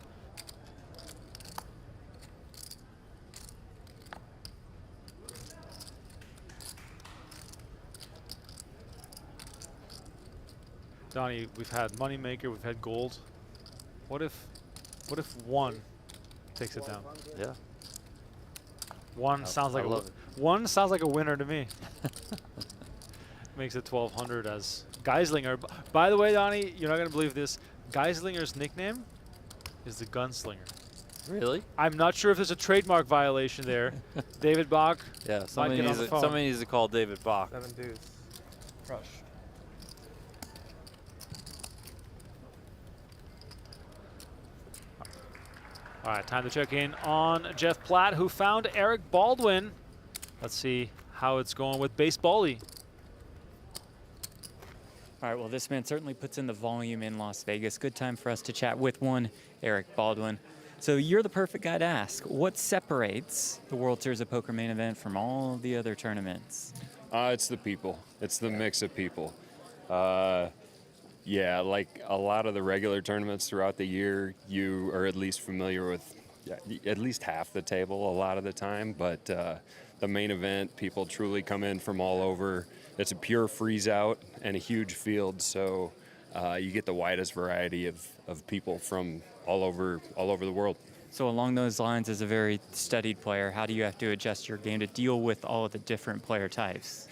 Donnie, we've had Moneymaker, we've had Gold. What if one takes it down? Yeah. One sounds like one sounds like a winner to me. Makes it 1,200 as Geislinger. By the way, Donnie, you're not gonna believe this. Geislinger's nickname is the Gunslinger. Really? I'm not sure if there's a trademark violation there. David Bach. Yeah, somebody needs to call David Bach. 7 deuce. Crush. All right, time to check in on Jeff Platt, who found Eric Baldwin. Let's see how it's going with Baseball-y. All right, well, this man certainly puts in the volume in Las Vegas. Good time for us to chat with one Eric Baldwin. So you're the perfect guy to ask. What separates the World Series of Poker main event from all the other tournaments? It's the people. It's the mix of people. Yeah, like a lot of the regular tournaments throughout the year, you are at least familiar with at least half the table a lot of the time. But the main event, people truly come in from all over. It's a pure freeze out and a huge field, so you get the widest variety of people from all over the world. So along those lines, as a very studied player, how do you have to adjust your game to deal with all of the different player types?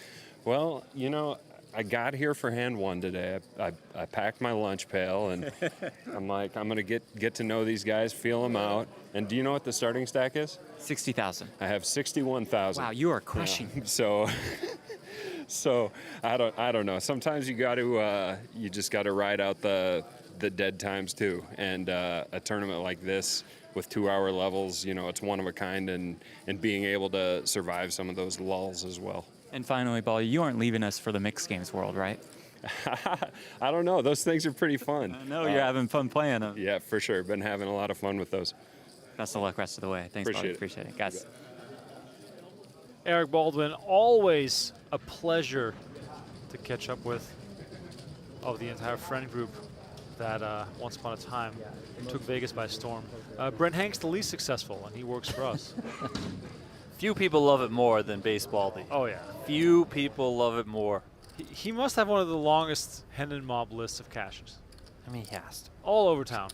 Well, you know, I got here for hand one today. I packed my lunch pail, and I'm like, I'm going to get to know these guys, feel them out. And do you know what the starting stack is? 60,000. I have 61,000. Wow, you are crushing. So I don't know. Sometimes you got to you just got to ride out the dead times too. And a tournament like this with 2-hour levels, you know, it's one of a kind, and being able to survive some of those lulls as well. And finally, Ball, you aren't leaving us for the mixed games world, right? I don't know. Those things are pretty fun. I know you're having fun playing them. Yeah, for sure. Been having a lot of fun with those. Best of luck rest of the way. Thanks, Ball. Appreciate it, guys. Eric Baldwin, always a pleasure to catch up with, of the entire friend group that once upon a time took Vegas by storm. Brent Hank's the least successful, and he works for us. Few people love it more than Baseball-y. Oh, yeah. Few people love it more. He must have one of the longest Hendon Mob lists of caches. I mean, he has to. All over town.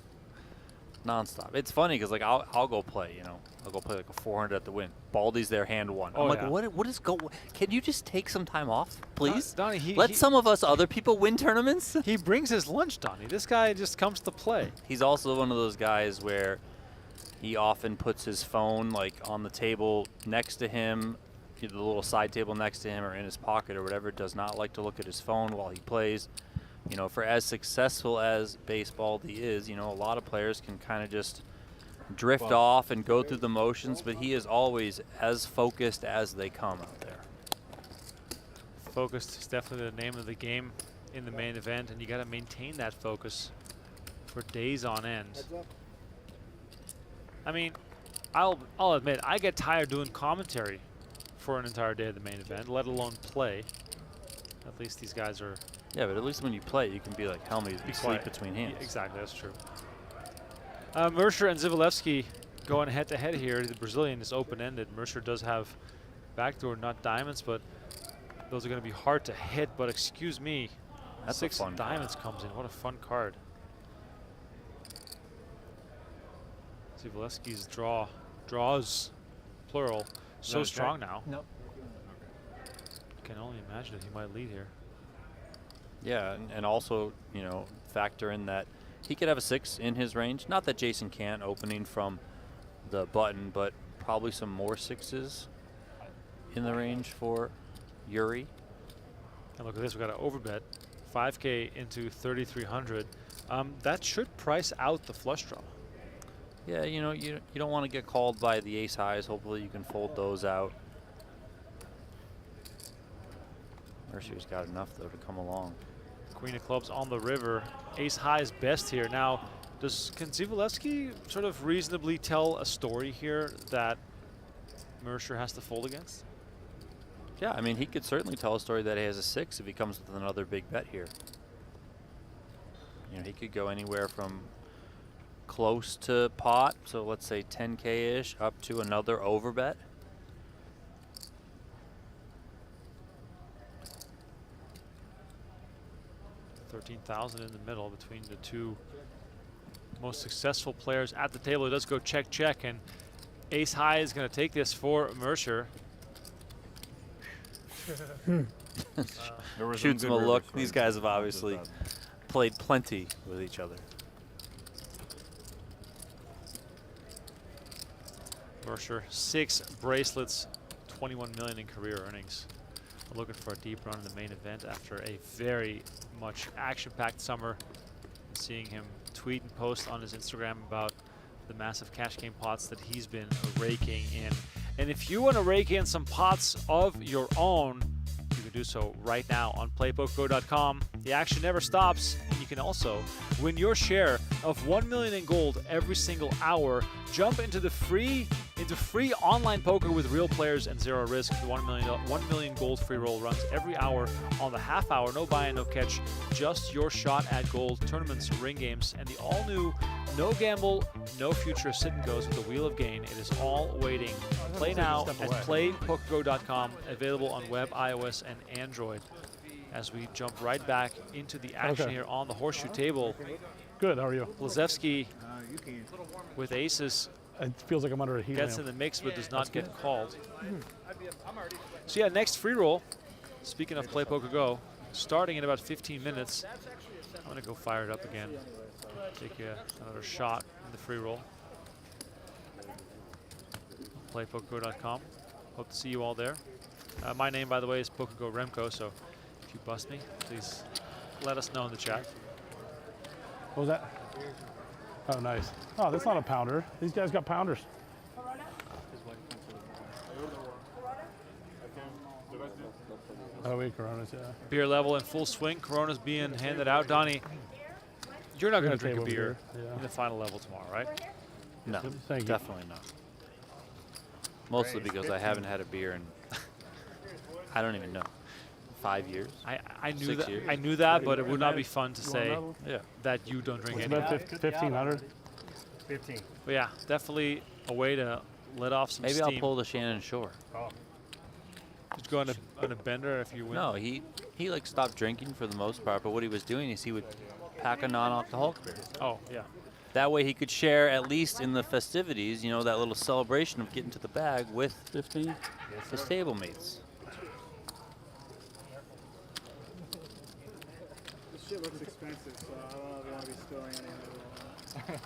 Nonstop. It's funny because, like, I'll go play, you know. I'll go play like a 400 at the win. Baldy's there, hand one. Oh, I'm like, yeah. what is go? Can you just take some time off, please? Donnie, Let some of us other people win tournaments. He brings his lunch, Donnie. This guy just comes to play. He's also one of those guys where he often puts his phone like on the table next to him, the little side table next to him, or in his pocket or whatever. Does not like to look at his phone while he plays. You know, for as successful as Baseball-y is, you know, a lot of players can kind of just drift off and go through the motions, but he is always as focused as they come out there. Focused is definitely the name of the game in the main event, and you got to maintain that focus for days on end. I mean, I'll admit, I get tired doing commentary for an entire day of the main event, let alone play. At least these guys are... Yeah, but at least when you play, you can be like Hellmuth and sleep between hands. Yeah, exactly, that's true. Mercer and Zivulevsky going head-to-head here. The Brazilian is open-ended. Mercer does have backdoor, not diamonds, but those are going to be hard to hit. But excuse me, that's 6 a fun diamonds comes in. What a fun card. Zivulevsky's draws, plural, so strong now. Nope. I can only imagine that he might lead here. Yeah, and also, you know, factor in that he could have a 6 in his range. Not that Jason can't, opening from the button, but probably some more 6s in the range for Yuri. And look at this, we got an overbet, 5K into 3,300. That should price out the flush draw. Yeah, you know, you don't want to get called by the ace highs. Hopefully you can fold those out. Mercer's got enough, though, to come along. Queen of clubs on the river. Ace high is best here. Now, can Zivulevsky sort of reasonably tell a story here that Mercer has to fold against? Yeah, I mean, he could certainly tell a story that he has a 6 if he comes with another big bet here. You know, he could go anywhere from close to pot, so let's say 10K-ish, up to another overbet. $13,000 in the middle between the two most successful players at the table. It does go check, check, and ace high is going to take this for Mercer. Shoots him a look. These guys have obviously played plenty with each other. Mercer, 6 bracelets, 21 million in career earnings. We're looking for a deep run in the main event after a very much action-packed summer. Seeing him tweet and post on his Instagram about the massive cash game pots that he's been raking in. And if you want to rake in some pots of your own, you can do so right now on playpokergo.com. The action never stops, and you can also win your share of 1 million in gold every single hour. Jump into free online poker with real players and zero risk. The 1 million gold free roll runs every hour on the half hour. No buy-in, no catch, just your shot at gold. Tournaments, ring games, and the all-new no gamble, no future sit and goes with the Wheel of Gain. It is all waiting. Play now at playpokergo.com. Available on web, iOS, and Android. As we jump right back into the action here on the horseshoe table. Good, how are you? Blazevsky with aces. It feels like I'm under a heat Gets lamp. in the mix, but does not get called. So yeah, next free roll. Speaking of Play Poker Go, starting in about 15 minutes. I'm gonna go fire it up again. Take another shot in the free roll. Playpokergo.com. Hope to see you all there. My name, by the way, is PokerGo Remco, so if you bust me, please let us know in the chat. What was that? Oh, nice. Oh, that's not a pounder. These guys got pounders. Oh, wait, Coronas, yeah. Beer level in full swing. Corona's being handed out. Donnie, you're not going to drink a beer in the final level tomorrow, right? No, definitely not. Mostly because I haven't had a beer in, I don't even know, 5 years. I knew 6 that. years. I knew that, but it would not be fun to say that you don't drink any. About 1,500. 15. But yeah, definitely a way to let off some Maybe steam. I'll pull the Shannon Shore. Oh. Just go on a bender if you win. No, he like stopped drinking for the most part, but what he was doing is he would pack a non-alcoholic beer. Oh, yeah. That way he could share, at least in the festivities, you know, that little celebration of getting to the bag with 15 his table mates. This shit looks expensive, so I don't know if you want to be spilling any of it.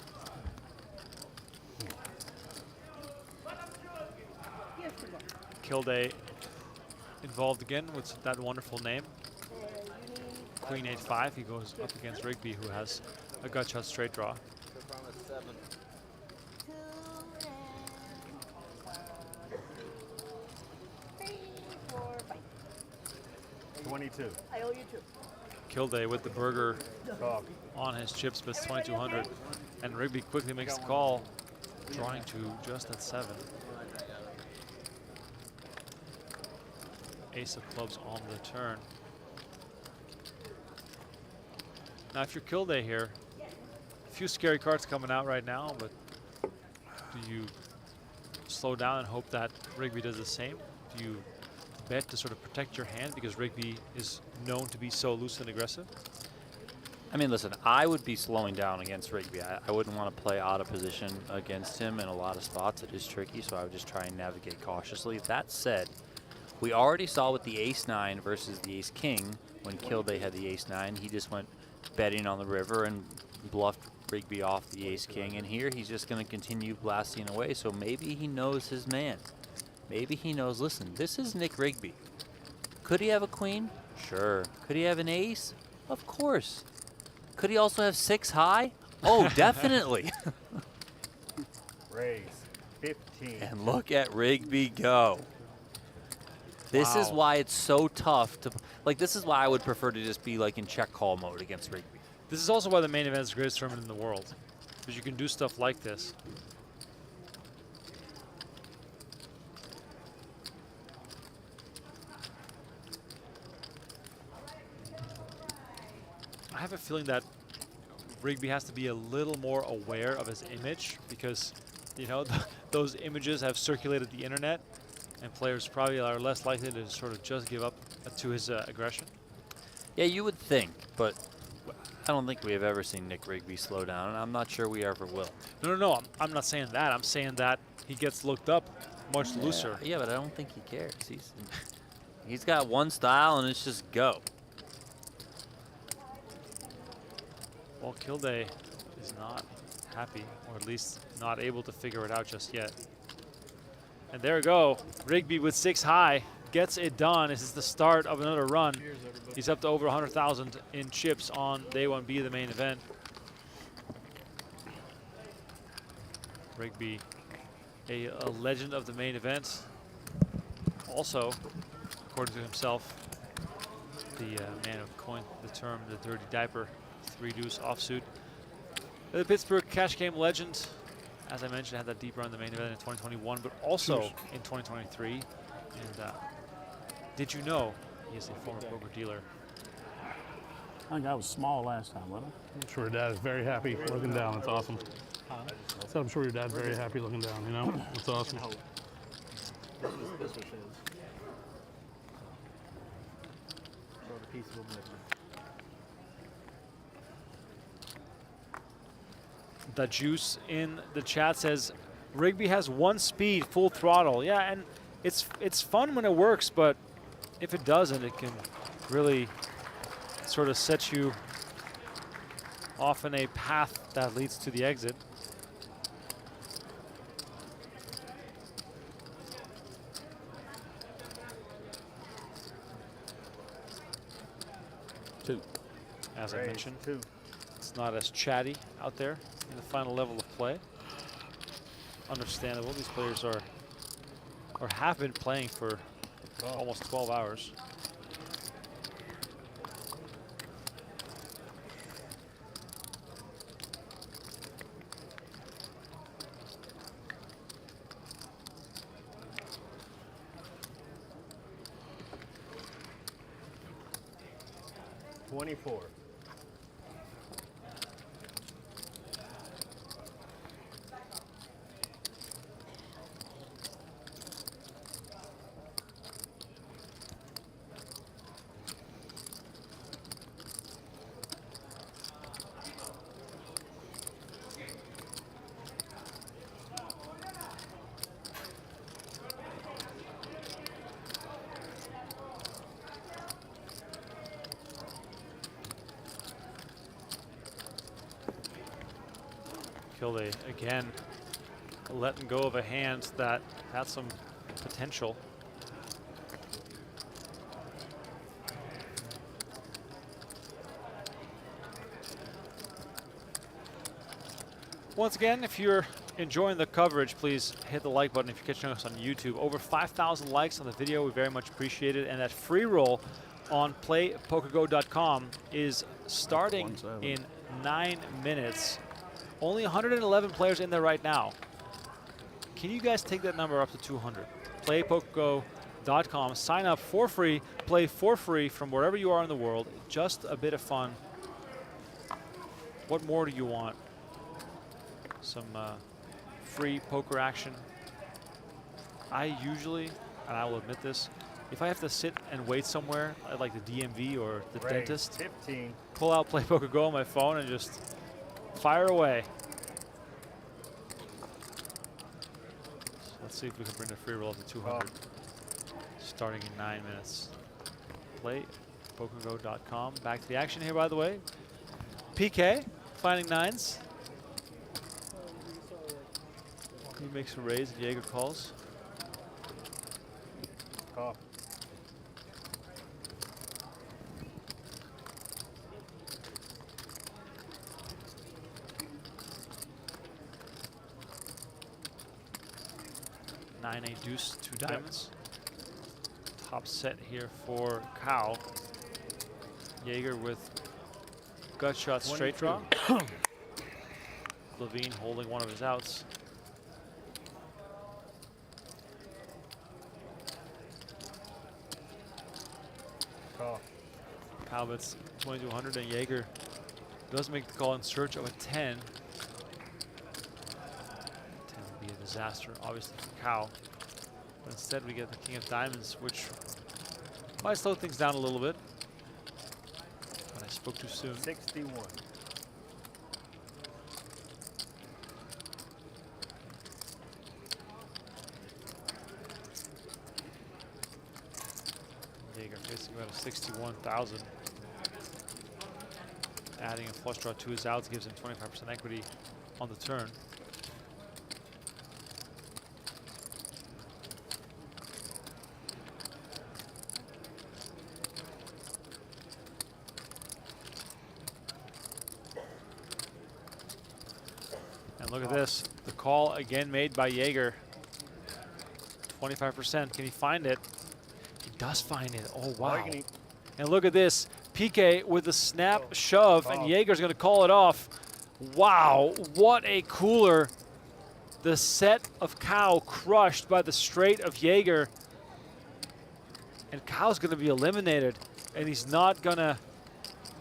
Kilday involved again with that wonderful name. Queen 8-5. He goes up against Rigby, who has a gut shot straight draw. 22. I owe you two. Kilday with the burger on his chips, but it's 2,200. And Rigby quickly makes the call, drawing to just at 7. Ace of clubs on the turn. Now, if you're Kilday here, a few scary cards coming out right now, but do you slow down and hope that Rigby does the same? Do you bet to sort of protect your hand because Rigby is known to be so loose and aggressive? I mean, listen, I would be slowing down against Rigby. I wouldn't want to play out of position against him in a lot of spots. It is tricky, so I would just try and navigate cautiously. That said, we already saw with the ace-9 versus the ace-king, when Kilday had the ace-9, he just went betting on the river and bluffed Rigby off the ace-king. And here he's just going to continue blasting away, so maybe he knows his man. Maybe he knows, listen, this is Nick Rigby. Could he have a queen? Sure. Could he have an ace? Of course. Could he also have 6 high? Oh, definitely. Raise 15. And look at Rigby go. This is why it's so tough to, like, this is why I would prefer to just be like in check call mode against Rigby. This is also why the main event is the greatest tournament in the world, because you can do stuff like this. I have a feeling that Rigby has to be a little more aware of his image because, you know, those images have circulated the internet, and players probably are less likely to sort of just give up to his aggression. Yeah, you would think, but I don't think we have ever seen Nick Rigby slow down, and I'm not sure we ever will. No, I'm not saying that. I'm saying that he gets looked up much looser. Yeah, but I don't think he cares. He's got one style, and it's just go. Well, Kilday is not happy, or at least not able to figure it out just yet. And there we go. Rigby with 6 high gets it done. This is the start of another run. He's up to over 100,000 in chips on day 1B of the main event. Rigby, a legend of the main event. Also, according to himself, the man who coined the term the dirty diaper, 3-deuce offsuit. The Pittsburgh cash game legend, as I mentioned, had that deep run in the main event in 2021, but also in 2023. And did you know he is a former poker dealer? I think I was small last time, wasn't I? I'm sure your dad is very happy looking down. That's awesome. So I'm sure your dad's very happy looking down, you know? That's awesome. This was his. Wrote a piece of oblivion. The juice in the chat says Rigby has 1 speed, full throttle. Yeah, and it's fun when it works, but if it doesn't, it can really sort of set you off in a path that leads to the exit. As I mentioned, it's not as chatty out there in the final level of play. Understandable. These players are or have been playing for almost 12 hours. $24. Kilday again letting go of a hand that had some potential. Once again, if you're enjoying the coverage, please hit the like button if you're catching us on YouTube. Over 5,000 likes on the video, we very much appreciate it. And that free roll on playpokergo.com is starting in 9 minutes. Only 111 players in there right now. Can you guys take that number up to 200? Playpokergo.com. Sign up for free. Play for free from wherever you are in the world. Just a bit of fun. What more do you want? Some free poker action. I usually, and I will admit this, if I have to sit and wait somewhere at like the DMV or the dentist, 15. pull out Play Poker Go on my phone and just fire away. So let's see if we can bring the free roll to 200. Starting in 9 minutes. PlayPokerGo.com. Back to the action here, by the way. PK finding 9s. He makes a raise and Jaeger calls. Call. Nine, 8 deuce, 2 diamonds. Top set here for Cow. Jaeger with gut shot straight draw. Levine holding one of his outs. Call. Cow bets 2200 and Jaeger does make the call in search of a 10. 10 would be a disaster, obviously, for Cow. But instead, we get the king of diamonds, which might slow things down a little bit. But I spoke too soon. 61. Jaeger facing about a 61,000. Adding a flush draw to his outs gives him 25% equity on the turn. And And look at this. The call again made by Jaeger. 25%. Can he find it? He does find it. Oh, wow. And look at this. PK with the snap shove, and Jaeger's going to call it off. Wow, what a cooler. The set of Cow crushed by the straight of Jaeger. And Cow's going to be eliminated, and he's not going to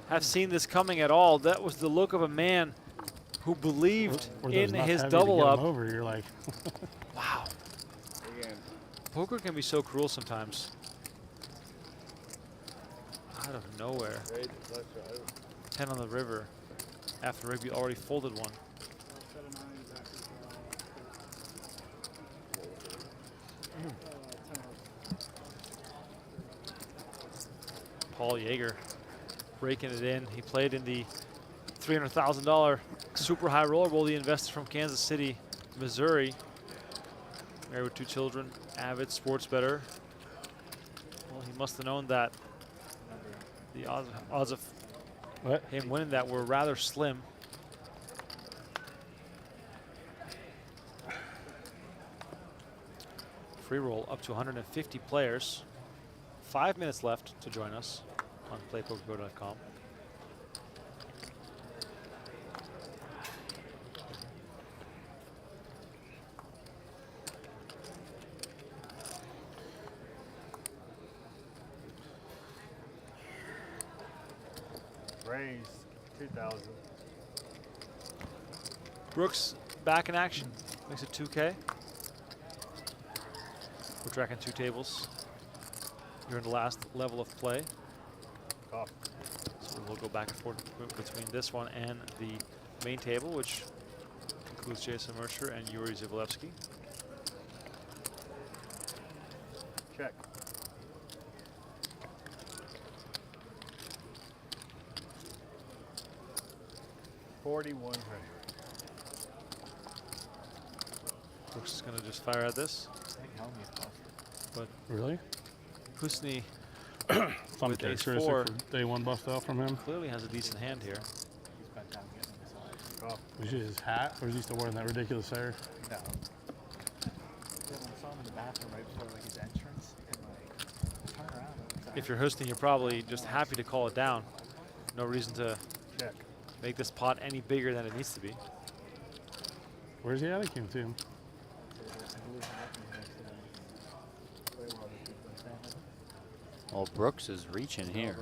have seen this coming at all. That was the look of a man who believed in his double up. Over, you're like, wow. Poker can be so cruel sometimes. Out of nowhere. 10 on the river. After Rigby already folded one. Paul Jaeger breaking it in. He played in the $300,000 Super High Roller Bowl. The investor from Kansas City, Missouri. Married with 2 children, avid sports bettor. Well, he must have known that the odds of him winning that were rather slim. Free roll up to 150 players. 5 minutes left to join us on playpokergo.com. Raise 2,000. Brooks back in action. Makes it 2K. We're tracking 2 tables. You're in the last level of play. Oh. So we'll go back and forth between this one and the main table, which includes Jason Mercer and Yuri Zivolevsky. Check. $4,100. Brooks is going to just fire at this. But really? Husni Some with ace characteristic 4 for day 1 bust out from him. clearly has a decent hand here. Oh. Was it his hat, or is he still wearing that ridiculous hair? No. Yeah, when I saw him in the bathroom right before his entrance, and turn around. If you're Husni, you're probably just happy to call it down. No reason to check. Make this pot any bigger than it needs to be. Where's he at? He came to him. Well, Brooks is reaching here.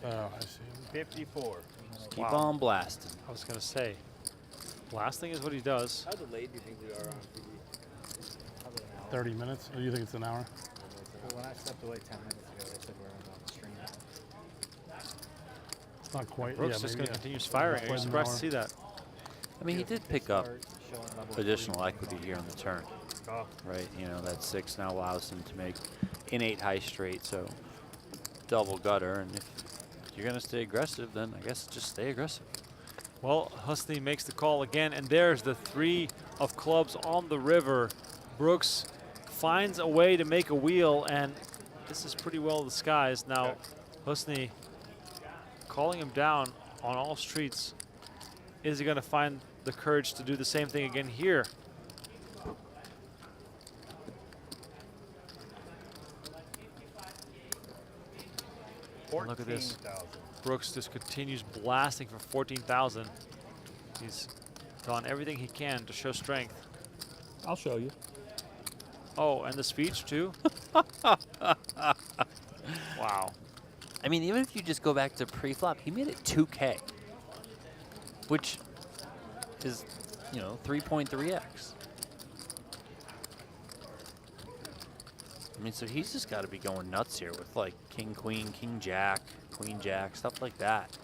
Oh, I see. 54. Just keep on blasting. I was going to say, blasting is what he does. How delayed do you think we are on TV? 30 minutes? Or do you think it's an hour? Well, when I stepped away 10 minutes ago, they said we're on the stream. It's not quite. Brooks just going to continue firing. Are you surprised to see that? I mean, he did pick up additional equity here on the turn. Oh. Right, you know, that 6 now allows him to make an 8 high straight, so double gutter. And if you're going to stay aggressive, then I guess just stay aggressive. Well, Husni makes the call again, and there's the 3 of clubs on the river. Brooks finds a way to make a wheel, and this is pretty well disguised. Now, Husni calling him down on all streets. Is he going to find the courage to do the same thing again here? Look at this. Brooks just continues blasting for 14,000. He's done everything he can to show strength. I'll show you. Oh, and the speech too? Wow. I mean, even if you just go back to pre-flop, he made it 2K, which is, you know, 3.3x. I mean, so he's just got to be going nuts here with like king, queen, king, jack, queen, jack, stuff like that.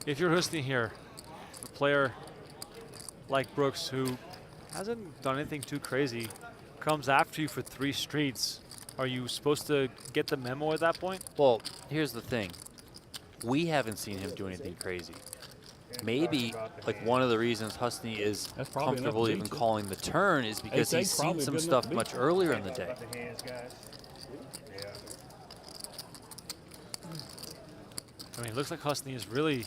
If you're Husni here, a player like Brooks, who hasn't done anything too crazy, comes after you for 3 streets, are you supposed to get the memo at that point? Well, here's the thing. We haven't seen him do anything crazy. Maybe like one of the reasons Husni is comfortable even calling the turn is because he's seen some stuff much earlier in the day. Yeah. I mean, it looks like Husney is really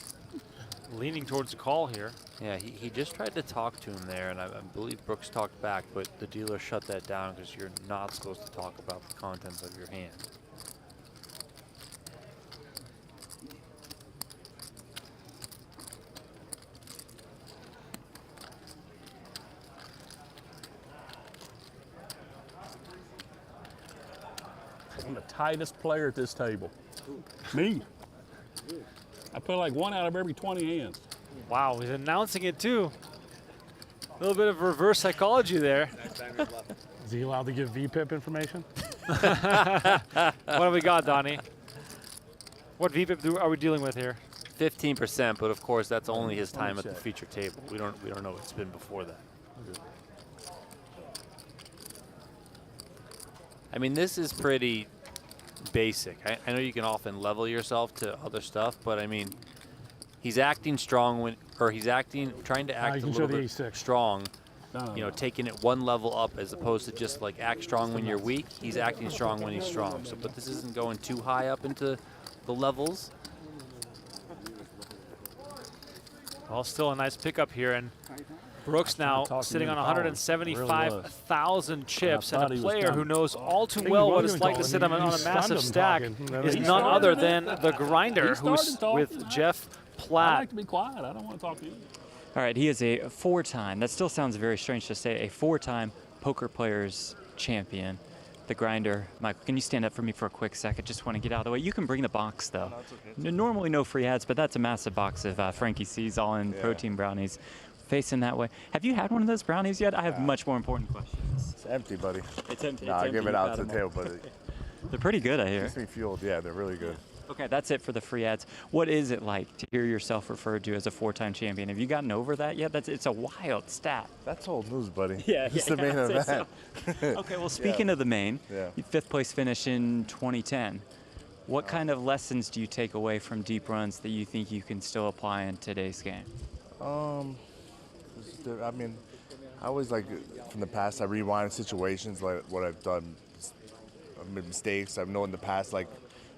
leaning towards the call here. Yeah, he just tried to talk to him there, and I believe Brooks talked back, but the dealer shut that down because you're not supposed to talk about the contents of your hand. I'm the tightest player at this table. Me. I play like 1 out of every 20 hands. Wow, he's announcing it too. A little bit of reverse psychology there. Is he allowed to give VPIP information? What have we got, Donnie? What VPIP are we dealing with here? 15%, but of course that's only his time at the feature table. We don't know what's been before that. I mean, this is pretty basic. I know you can often level yourself to other stuff, but I mean, he's acting strong when, or he's trying to act a little bit strong. You know, taking it one level up as opposed to just like act strong when you're weak. He's acting strong when he's strong. So, but this isn't going too high up into the levels. Well, still a nice pickup here, and Brooks now sitting on 175,000 chips, and a player who knows all too well what it's like to sit on a massive stack is none other than the Grinder, who's with Jeff Platt. I like to be quiet. I don't want to talk to you. All right, he is a 4-time, that still sounds very strange to say, a 4-time Poker Players champion. The Grinder. Michael, can you stand up for me for a quick second? Just want to get out of the way. You can bring the box, though. No, it's okay. Normally no free ads, but that's a massive box of Frankie C's all-in protein brownies. Facing that way. Have you had one of those brownies yet? I have much more important questions. It's empty, buddy. It's empty. No, I give it out to the table, but they're pretty good, I hear. Keeps me fueled. Yeah, they're really good. Okay, that's it for the free ads. What is it like to hear yourself referred to as a 4-time champion? Have you gotten over that yet? It's a wild stat. That's old news, buddy. Yeah, it's the main event. So. Okay, well, speaking of the main, your 5th place finish in 2010. What kind of lessons do you take away from deep runs that you think you can still apply in today's game? I mean, I always like from the past. I rewind situations like what I've done, mistakes I've known in the past. Like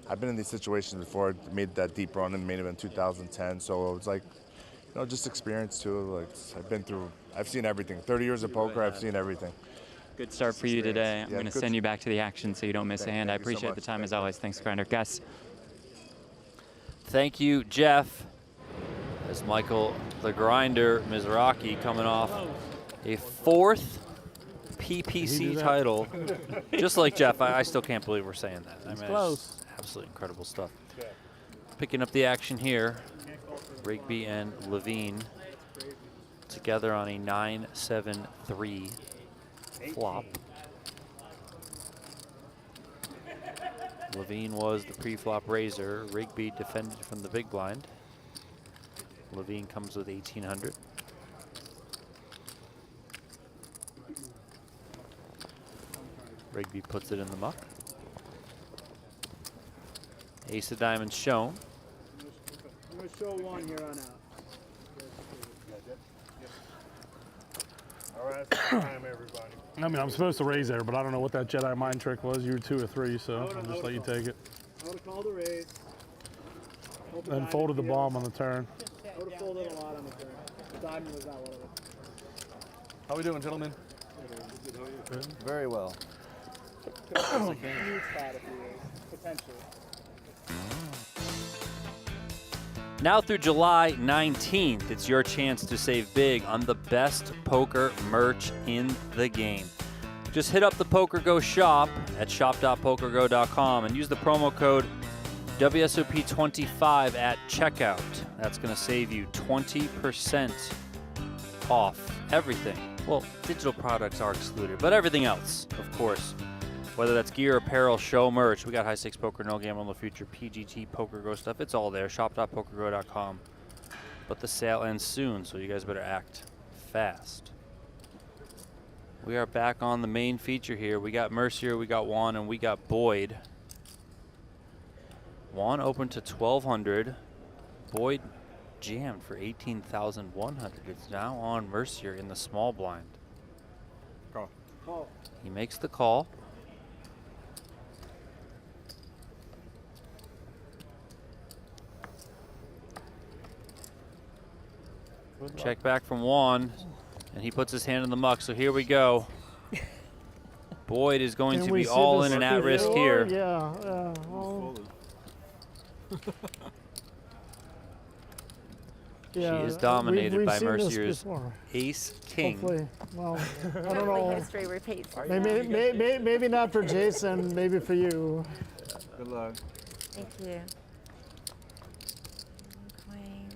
I've been in these situations before. I made that deep run in the main event 2010. So it was like, you know, just experience too. Like I've seen everything. 30 years of poker, I've seen everything. Good start for you today. I'm going to send you back to the action so you don't miss a hand. I appreciate the time as always. Thanks, Grinder. Guys. Thank you, Jeff. As Michael the Grinder Mizrachi coming off a 4th PPC title. Just like Jeff, I still can't believe we're saying that. I mean, it's absolutely incredible stuff. Picking up the action here, Rigby and Levine together on a 9-7-3 flop. Levine was the pre-flop raiser. Rigby defended from the big blind. Levine comes with 1,800. Rigby puts it in the muck. Ace of diamonds shown. I'm going to show one here on out. All right, it's time, everybody. I mean, I'm supposed to raise there, but I don't know what that Jedi mind trick was. You were 2 or 3, so I'll just let you take it. I would have called a raise. Then folded the bomb on the turn. I would have folded a lot on the turn. The diamond was not one of them. How we doing, gentlemen? Very well. Huge spot if you raise, potentially. Now through July 19th, it's your chance to save big on the best poker merch in the game. Just hit up the PokerGo shop at shop.pokergo.com and use the promo code WSOP25 at checkout. That's going to save you 20% off everything. Well, digital products are excluded, but everything else, of course. Whether that's gear, apparel, show, merch. We got high stakes poker, no gamble, no future, PGT, PokerGo stuff. It's all there. Shop.pokergo.com. But the sale ends soon, so you guys better act fast. We are back on the main feature here. We got Mercier, we got Juan, and we got Boyd. Juan opened to 1,200. Boyd jammed for 18,100. It's now on Mercier in the small blind. Call. Call. He makes the call. Check back from Juan, and he puts his hand in the muck. So here we go. Boyd is going to be all in and at risk here. Yeah. Well. Yeah, she is dominated we've by seen this Mercier's before. ace king. Hopefully, well, I don't Hopefully know. history repeats. Maybe not for Jason, maybe for you. Good luck. Thank you. Queen.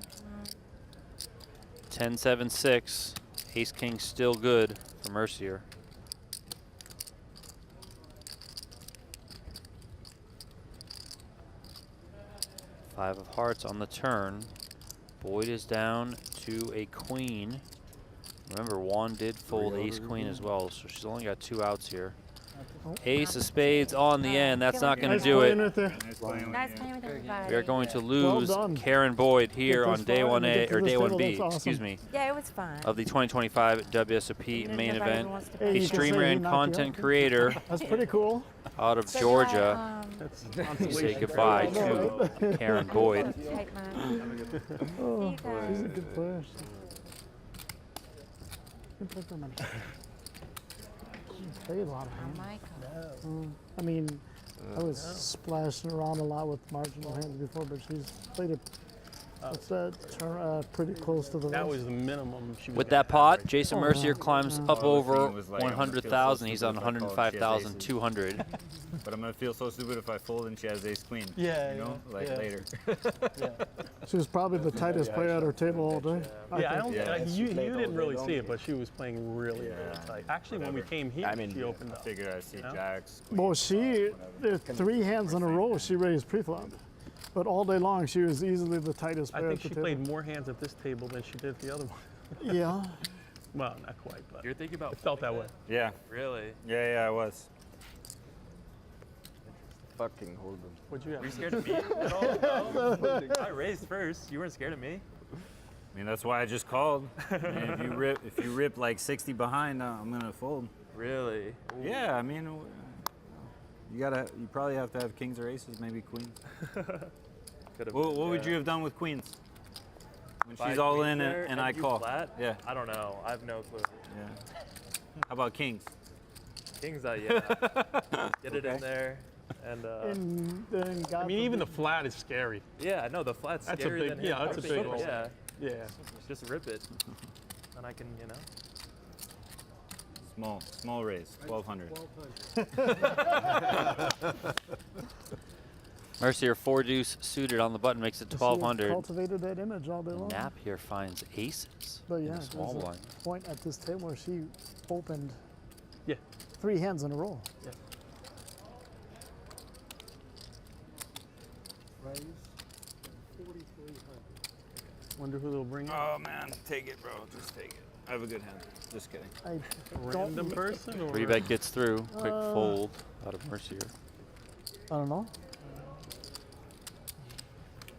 10-7-6. Ace king still good for Mercier. Five of hearts on the turn. Boyd is down to a queen. Remember, Juan did fold ace queen as well, so she's only got 2 outs here. Ace of spades on the end. That's not going to do it. Nice playing with everybody. We are going to lose Karen Boyd here on day 1A or day 1B, excuse me. Yeah, it was fun. Of the 2025 WSOP main event. Hey, A streamer and content creator. That's pretty cool. Out of Georgia. We say goodbye to Karen Boyd. Oh, he's a good player. Good player for money. Played a lot of hands. I mean, I was splashing around a lot with marginal hands before, but she's played it. What's that? Pretty close to the. That was the minimum. With that pot, Jason Mercier climbs up over 100,000. He's on 105,200. But I'm gonna feel so stupid if I fold and she has ace queen. Yeah, you know, like later. She was probably the tightest player at her table all day. Yeah, I don't. You didn't really see it, but she was playing really tight. Actually, when we came here, she opened up. I figured I'd see jacks. Well, she 3 hands in a row. She raised pre-flop, but all day long she was easily the tightest player. I think at the she table. played more hands at this table than she did at the other one. Yeah. Well, not quite, but you're thinking about. It felt that way. Yeah. Really? Yeah, I was. Fucking hold them. What'd you have? Were you scared of me at all? No. I raised first. You weren't scared of me. I mean, that's why I just called. I mean, if you rip like 60 behind, I'm gonna fold. Really? Ooh. Yeah, I mean, you probably have to have kings or aces, maybe queens. What would you have done with queens? When she's all in and I call. Flat? Yeah. I don't know. I have no clue. Yeah. How about kings? Kings, yeah. Get it in there. And I mean, even the flat is scary. Yeah, I know the flat's that's scarier a big, than yeah, that's a big roll. Yeah. Yeah. Just rip it, and I can, Small raise, 1,200. Mercier 4-deuce suited on the button makes it 1,200. Cultivated that image all day long. Knapp here finds aces. But yeah, in a small there's blind. a point at this table where she opened. 3 hands in a row. Yeah. Raise 4,300. Wonder who they'll bring in. Oh man, take it, bro. Just take it. I have a good hand. Just kidding. Random person or? 3-bet gets through. Quick fold out of Mercier. I don't know.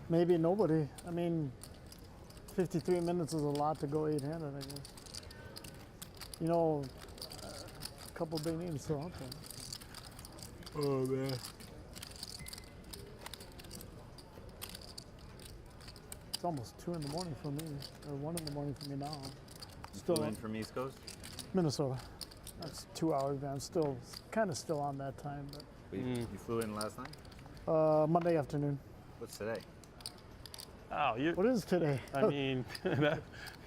Maybe nobody. I mean, 53 minutes is a lot to go 8-handed, I guess. You know, a couple big names still out there. Oh man. It's almost 2 in the morning for me, or 1 in the morning for me now. Still in from East Coast? Minnesota. That's 2 hours, man. I'm still kind of still on that time, but. You flew in last night? Monday afternoon. What's today? Oh, what is today? I mean,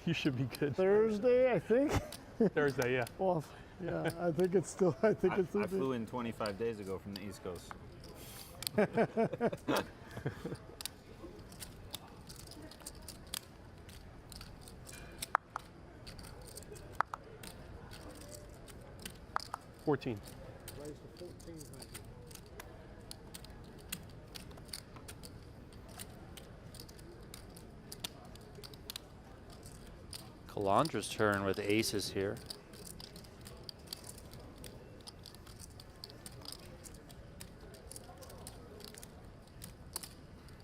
you should be good. Thursday, I think. Thursday, yeah. Well, yeah, I think it's still. I think it's. I flew in 25 days ago from the East Coast. 14. Calandra's turn with aces here.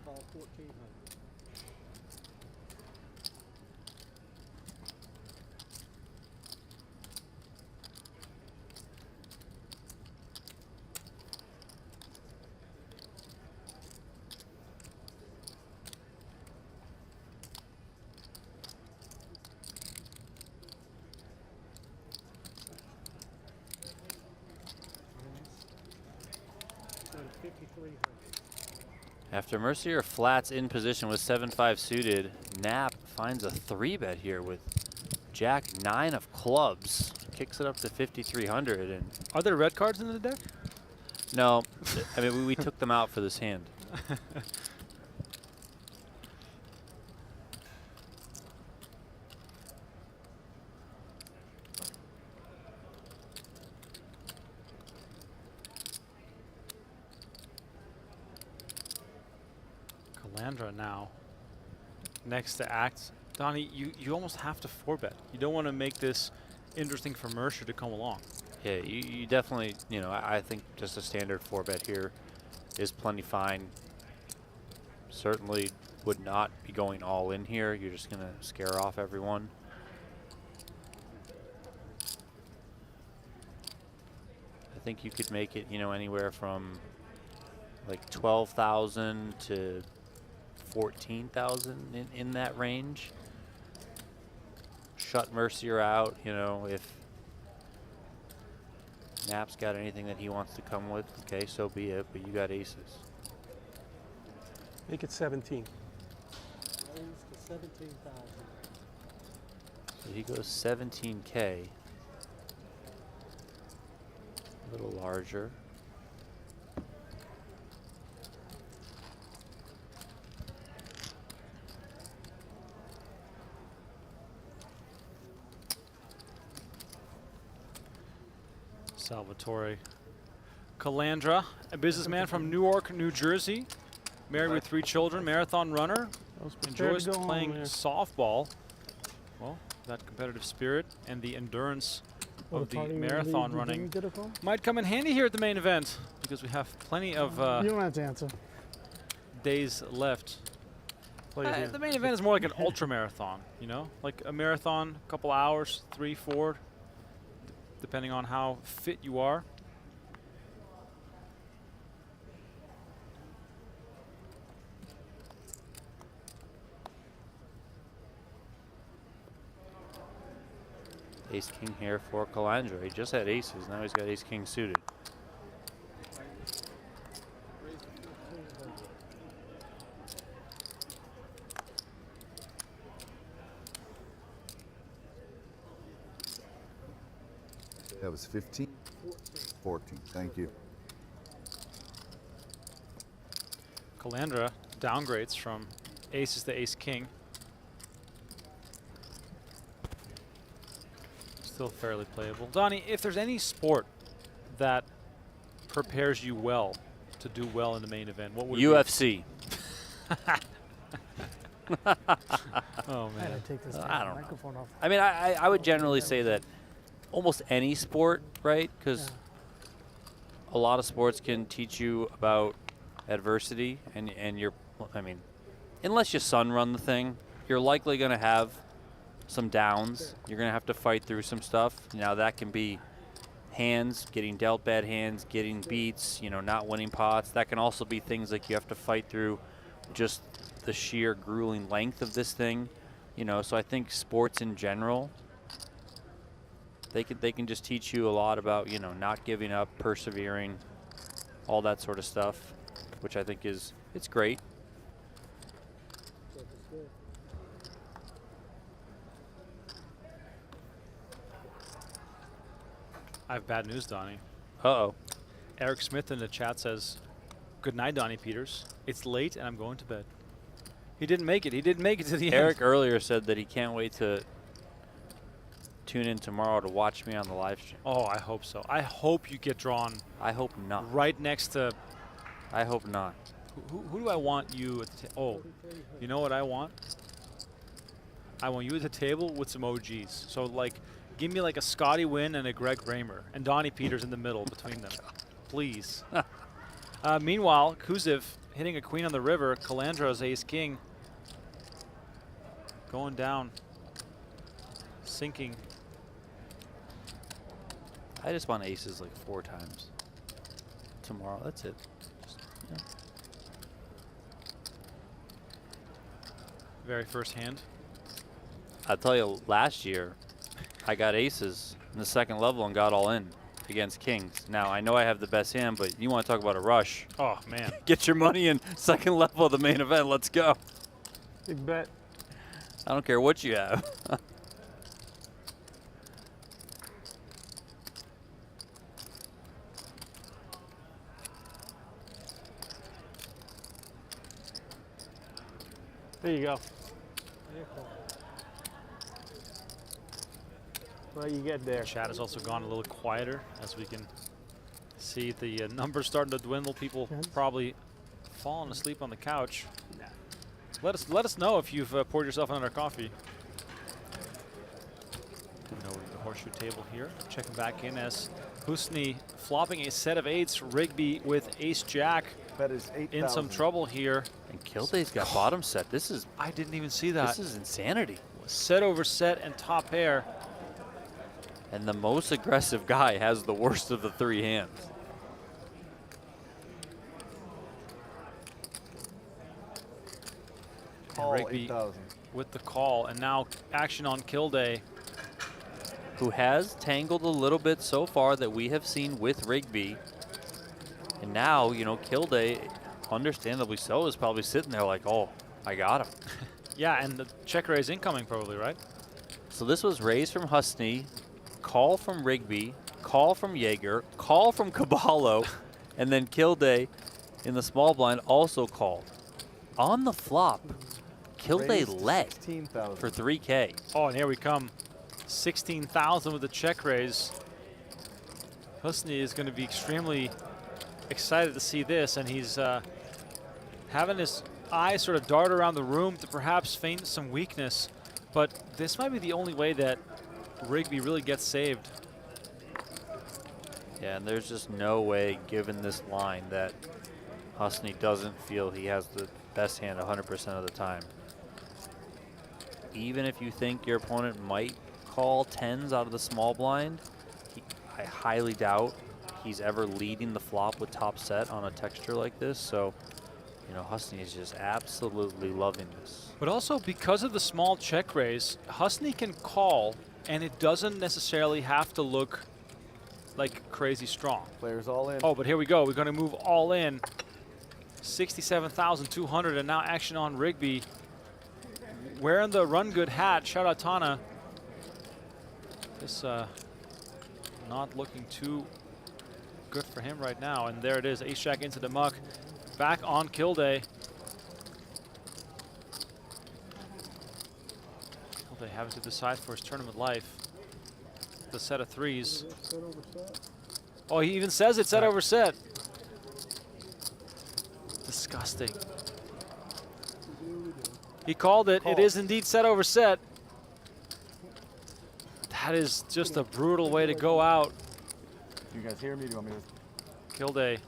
Call 1,400. 5,300. After Mercier flats in position with 7-5 suited, Knapp finds a 3-bet here with Jack 9 of clubs. Kicks it up to 5,300. And are there red cards in the deck? no, I mean we took them out for this hand. Calandra now next to act. Donnie, you almost have to 4-bet. You don't want to make this interesting for Mercier to come along. Yeah, you definitely, you know, I think just a standard 4-bet here is plenty fine. Certainly would not be going all in here. You're just going to scare off everyone. I think you could make it, you know, anywhere from like 12,000 to 14,000 in that range. Shut Mercier out, you know, if Knapp's got anything that he wants to come with, okay, so be it, but you got aces. Make it 17. Raise to 17,000. So he goes 17K. A little larger. Salvatore Calandra, a businessman from Newark, New Jersey, married with 3 children, marathon runner, enjoys playing softball. Well, that competitive spirit and the endurance of the marathon running might come in handy here at the main event because we have plenty of you don't have to answer. days left. The main event is more like an ultra marathon, you know, like a marathon, a couple hours, 3, 4. Depending on how fit you are. Ace king here for Calandra. He just had aces, now he's got ace king suited. That was 15? 14. Thank you. Calandra downgrades from aces to ace king. Still fairly playable. Donnie, if there's any sport that prepares you well to do well in the main event, what would UFC. Oh man. I don't know. I mean, I would generally say that almost any sport, right? Because a lot of sports can teach you about adversity, and you're, I mean, unless you sun run the thing, you're likely going to have some downs. You're going to have to fight through some stuff. Now that can be hands, getting dealt bad hands, getting beats, you know, not winning pots. That can also be things like you have to fight through just the sheer grueling length of this thing, you know. So I think sports in general, they can just teach you a lot about, you know, not giving up, persevering, all that sort of stuff, which I think it's great. I have bad news, Donnie. Uh-oh. Eric Smith in the chat says, "Good night, Donnie Peters. It's late and I'm going to bed." He didn't make it. He didn't make it to the end. Eric earlier said that he can't wait to tune in tomorrow to watch me on the live stream. Oh, I hope so. I hope you get drawn. I hope not. Right next to. I hope not. Who do I want you at the oh, you know what I want? I want you at the table with some OGs. So like, give me like a Scotty Wynn and a Greg Raymer and Donnie Peters in the middle between them, please. Meanwhile, Kuziv hitting a queen on the river. Calandra's ace king going down, sinking. I just want aces like 4 times tomorrow. That's it. Just, you know. Very first hand. I'll tell you, last year I got aces in the second level and got all in. against kings. Now, I know I have the best hand, but you want to talk about a rush. Oh, man. Get your money in second level of the main event. Let's go. Big bet. I don't care what you have. There you go. What you get there? Chat has also gone a little quieter as we can see the numbers starting to dwindle. People probably falling asleep on the couch. Let us know if you've poured yourself another coffee. No, the horseshoe table here. Checking back in as Husni flopping a set of 8s. Rigby with ace-jack. That is 8,000. In some trouble here. And Kilday's got bottom set. This is... I didn't even see that. This is insanity. Set over set and top pair. And the most aggressive guy has the worst of the 3 hands. Call Rigby 8,000. with the call, and now action on Kilday. Who has tangled a little bit so far that we have seen with Rigby. And now, you know, Kilday, understandably so, is probably sitting there like, oh, I got him. Yeah, and the check raise incoming probably, right? So this was raised from Husney, call from Rigby, call from Jaeger, call from Caballo, and then Kilday in the small blind also called. On the flop, Kilday led for 3K. Oh, and here we come. 16,000 with the check raise. Husney is going to be extremely excited to see this, and he's having his eyes sort of dart around the room to perhaps feign some weakness. But this might be the only way that Rigby really gets saved. Yeah, and there's just no way, given this line, that Husney doesn't feel he has the best hand 100% of the time. Even if you think your opponent might call 10s out of the small blind, I highly doubt he's ever leading the flop with top set on a texture like this. So, you know, Husney is just absolutely loving this. But also because of the small check raise, Husney can call, and it doesn't necessarily have to look like crazy strong. Players all in. Oh, but here we go. We're going to move all in. 67,200, and now action on Rigby. Wearing the run good hat. Shout out Tana. This not looking too good for him right now. And there it is. Ace-jack into the muck. Back on Kilday. Kilday having to decide for his tournament life. The set of 3s. Oh, he even says it's set over set. Disgusting. He called it. It is indeed set over set. That is just a brutal way to go out. You guys hear me? Do you want me to? Kilday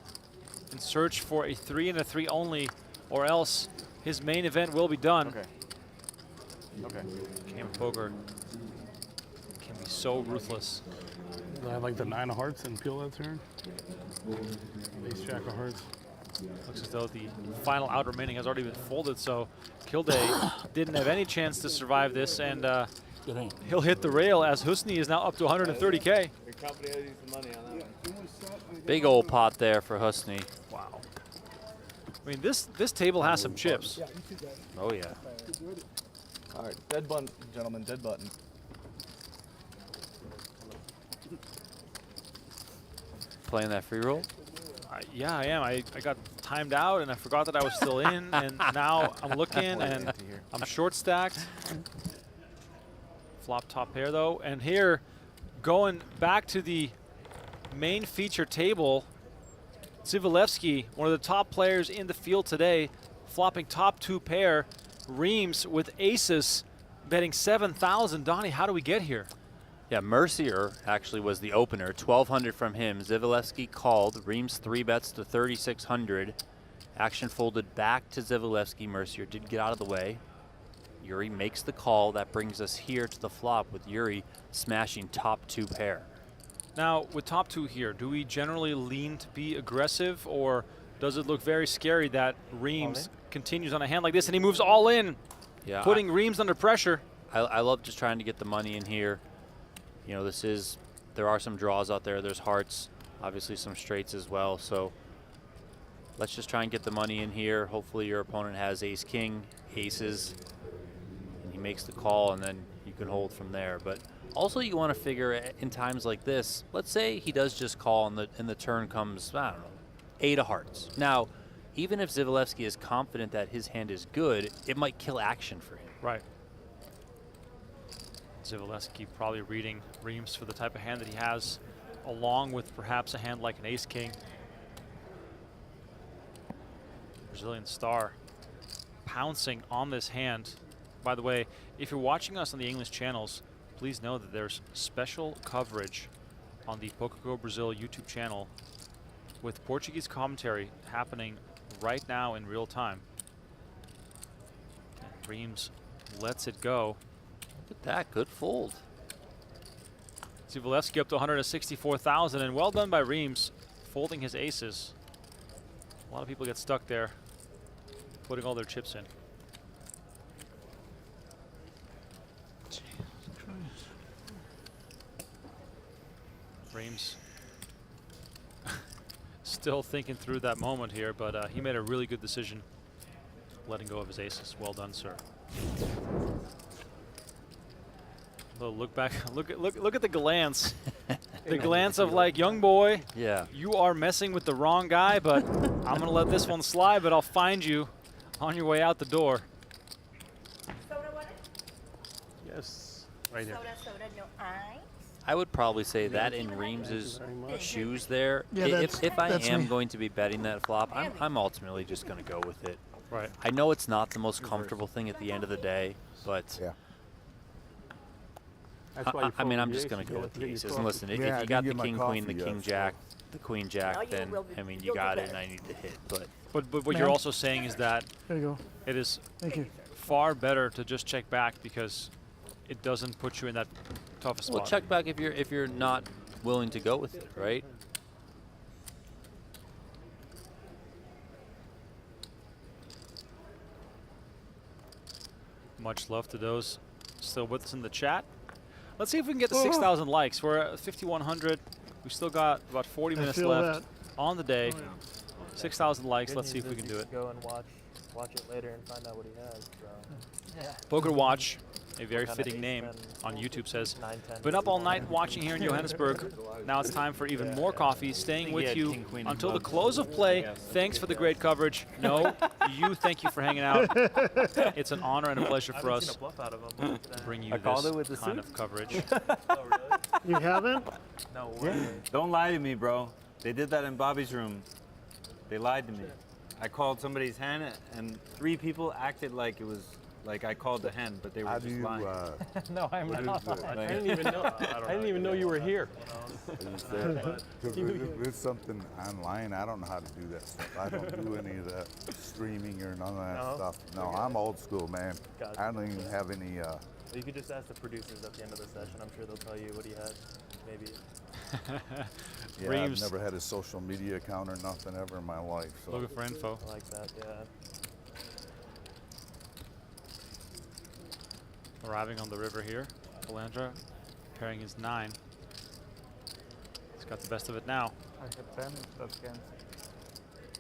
in search for a 3 and a 3 only, or else his main event will be done. Okay. Okay. Game of poker can be so ruthless. I like the 9 of hearts and peel that turn. Ace-jack of hearts. Looks as though the final out remaining has already been folded, so Kilday didn't have any chance to survive this, and he'll hit the rail as Husney is now up to 130K. Your company owes you some money on that one. Big old pot there for Husney. Wow. I mean, this table has some chips. Oh, yeah. All right, dead button, gentlemen, dead button. Playing that free roll? Yeah, I am. I got timed out, and I forgot that I was still in, and now I'm looking, and I'm short stacked. Flop top pair, though. And here, going back to the main feature table, Zivalevsky, one of the top players in the field today, flopping top 2 pair. Reams with aces, betting 7,000. Donnie, how do we get here? Yeah, Mercier actually was the opener. 1,200 from him. Zivalevsky called. Reams 3 bets to 3,600. Action folded back to Zivalevsky. Mercier did get out of the way. Yuri makes the call. That brings us here to the flop with Yuri smashing top 2 pair. Now, with top 2 here, do we generally lean to be aggressive, or does it look very scary that Reams continues on a hand like this and he moves all in, putting Reams under pressure? I love just trying to get the money in here. You know, this is there are some draws out there. There's hearts, obviously some straights as well. So let's just try and get the money in here. Hopefully your opponent has ace king, aces, and he makes the call, and then you can hold from there. But also you want to figure in times like this, let's say he does just call and the turn comes, I don't know, 8 of hearts. Now, even if Zivilevsky is confident that his hand is good, it might kill action for him. Right. Zivilevsky probably reading Reams for the type of hand that he has, along with perhaps a hand like an ace-king. Brazilian star pouncing on this hand. By the way, if you're watching us on the English channels, please know that there's special coverage on the PokerGO Brazil YouTube channel with Portuguese commentary happening right now in real time. And Reams lets it go. Look at that, good fold. Zivilevsky up to 164,000, and well done by Reams, folding his aces. A lot of people get stuck there, putting all their chips in. Reams still thinking through that moment here, but he made a really good decision letting go of his aces. Well done, sir. Little look back. Look at the glance. The glance of like, young boy. Yeah. You are messing with the wrong guy, but I'm gonna let this one slide. But I'll find you on your way out the door. Soda water? Yes, right there. Soda, no ice. I would probably say that in Reams's shoes there. Yeah, if I that's am me. going to be betting that flop, I'm ultimately just going to go with it. Right. I know it's not the most comfortable thing at the end of the day, but Yeah. I mean, I'm just going to go with the aces. And listen, if you got the king, queen, the king, jack, the queen, jack, then, I mean, you got it and I need to hit. But what you're also saying is that There you go. it is Thank you. far better to just check back because it doesn't put you in that toughest spot. Well, check back if you're not willing to go with it, right? Much love to those still with us in the chat. Let's see if we can get to 6,000 likes. We're at 5,100. We still got about 40 minutes left on the day. 6,000 likes. Let's see if we can do it. Go and watch it later and find out what he has. So. Poker Watch, a very fitting name on YouTube, says, been up all night watching here in Johannesburg. Now it's time for even more coffee. Staying with you until the close of play. Thanks for the great coverage. No, thank you for hanging out. It's an honor and a pleasure for us to bring you this kind of coverage. Oh, really? You haven't? No way. Don't lie to me, bro. They did that in Bobby's room. They lied to me. I called somebody's hand, and 3 people acted like it was like I called the hand, but they were just lying. No, I'm not. I didn't even know. I didn't even know you were here. There's something online. I don't know how to do that stuff. I don't do any of that streaming or none of that stuff. No, I'm old school, man. Gotcha. I don't even have any. You could just ask the producers at the end of the session. I'm sure they'll tell you what he had. Maybe. Yeah, Reams. I've never had a social media account or nothing ever in my life. So. Looking for info. I like that, yeah. Arriving on the river here. Calandra pairing his 9. He's got the best of it now. I hit 10, that's against.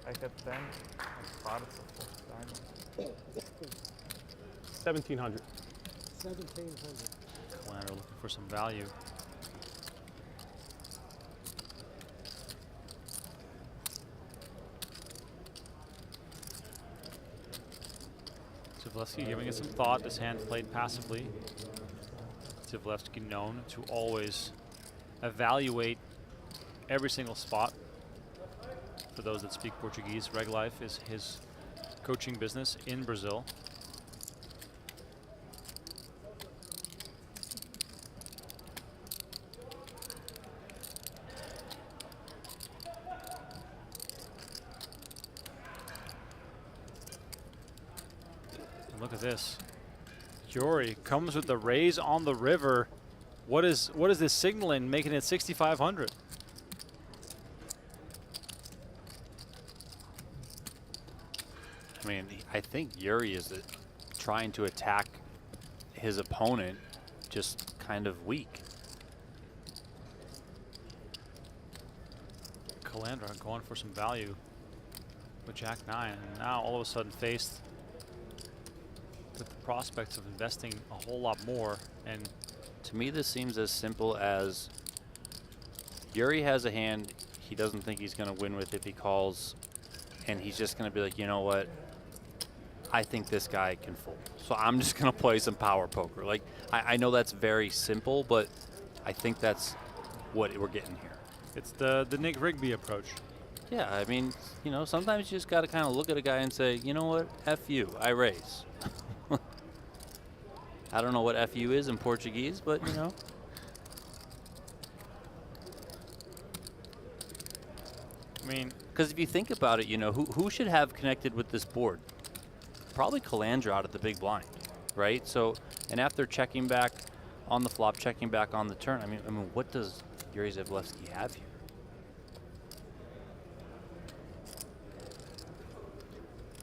I hit 10, I spotted the 4th diamond. 1,700. 1,700. Calandra looking for some value. Zivilevsky giving it some thought. This hand played passively. Zivilevsky known to always evaluate every single spot. For those that speak Portuguese, Reg Life is his coaching business in Brazil. Look at this. Yuri comes with the raise on the river. What is this signaling, making it 6,500? I mean, I think Yuri is trying to attack his opponent just kind of weak. Calandra going for some value with Jack 9, and now all of a sudden faced with the prospects of investing a whole lot more. And to me, this seems as simple as Yuri has a hand he doesn't think he's going to win with if he calls, and he's just going to be like, you know what, I think this guy can fold, so I'm just going to play some power poker. Like, I know that's very simple, but I think that's what we're getting here. It's the Nick Rigby approach. Yeah, I mean, you know, sometimes you just got to kind of look at a guy and say, you know what, F you, I raise. I don't know what F you is in Portuguese, but, you know. I mean, because if you think about it, you know, who should have connected with this board? Probably Calandra out at the big blind, right? So, and after checking back on the flop, checking back on the turn, I mean, what does Yuri Zavlevsky have here?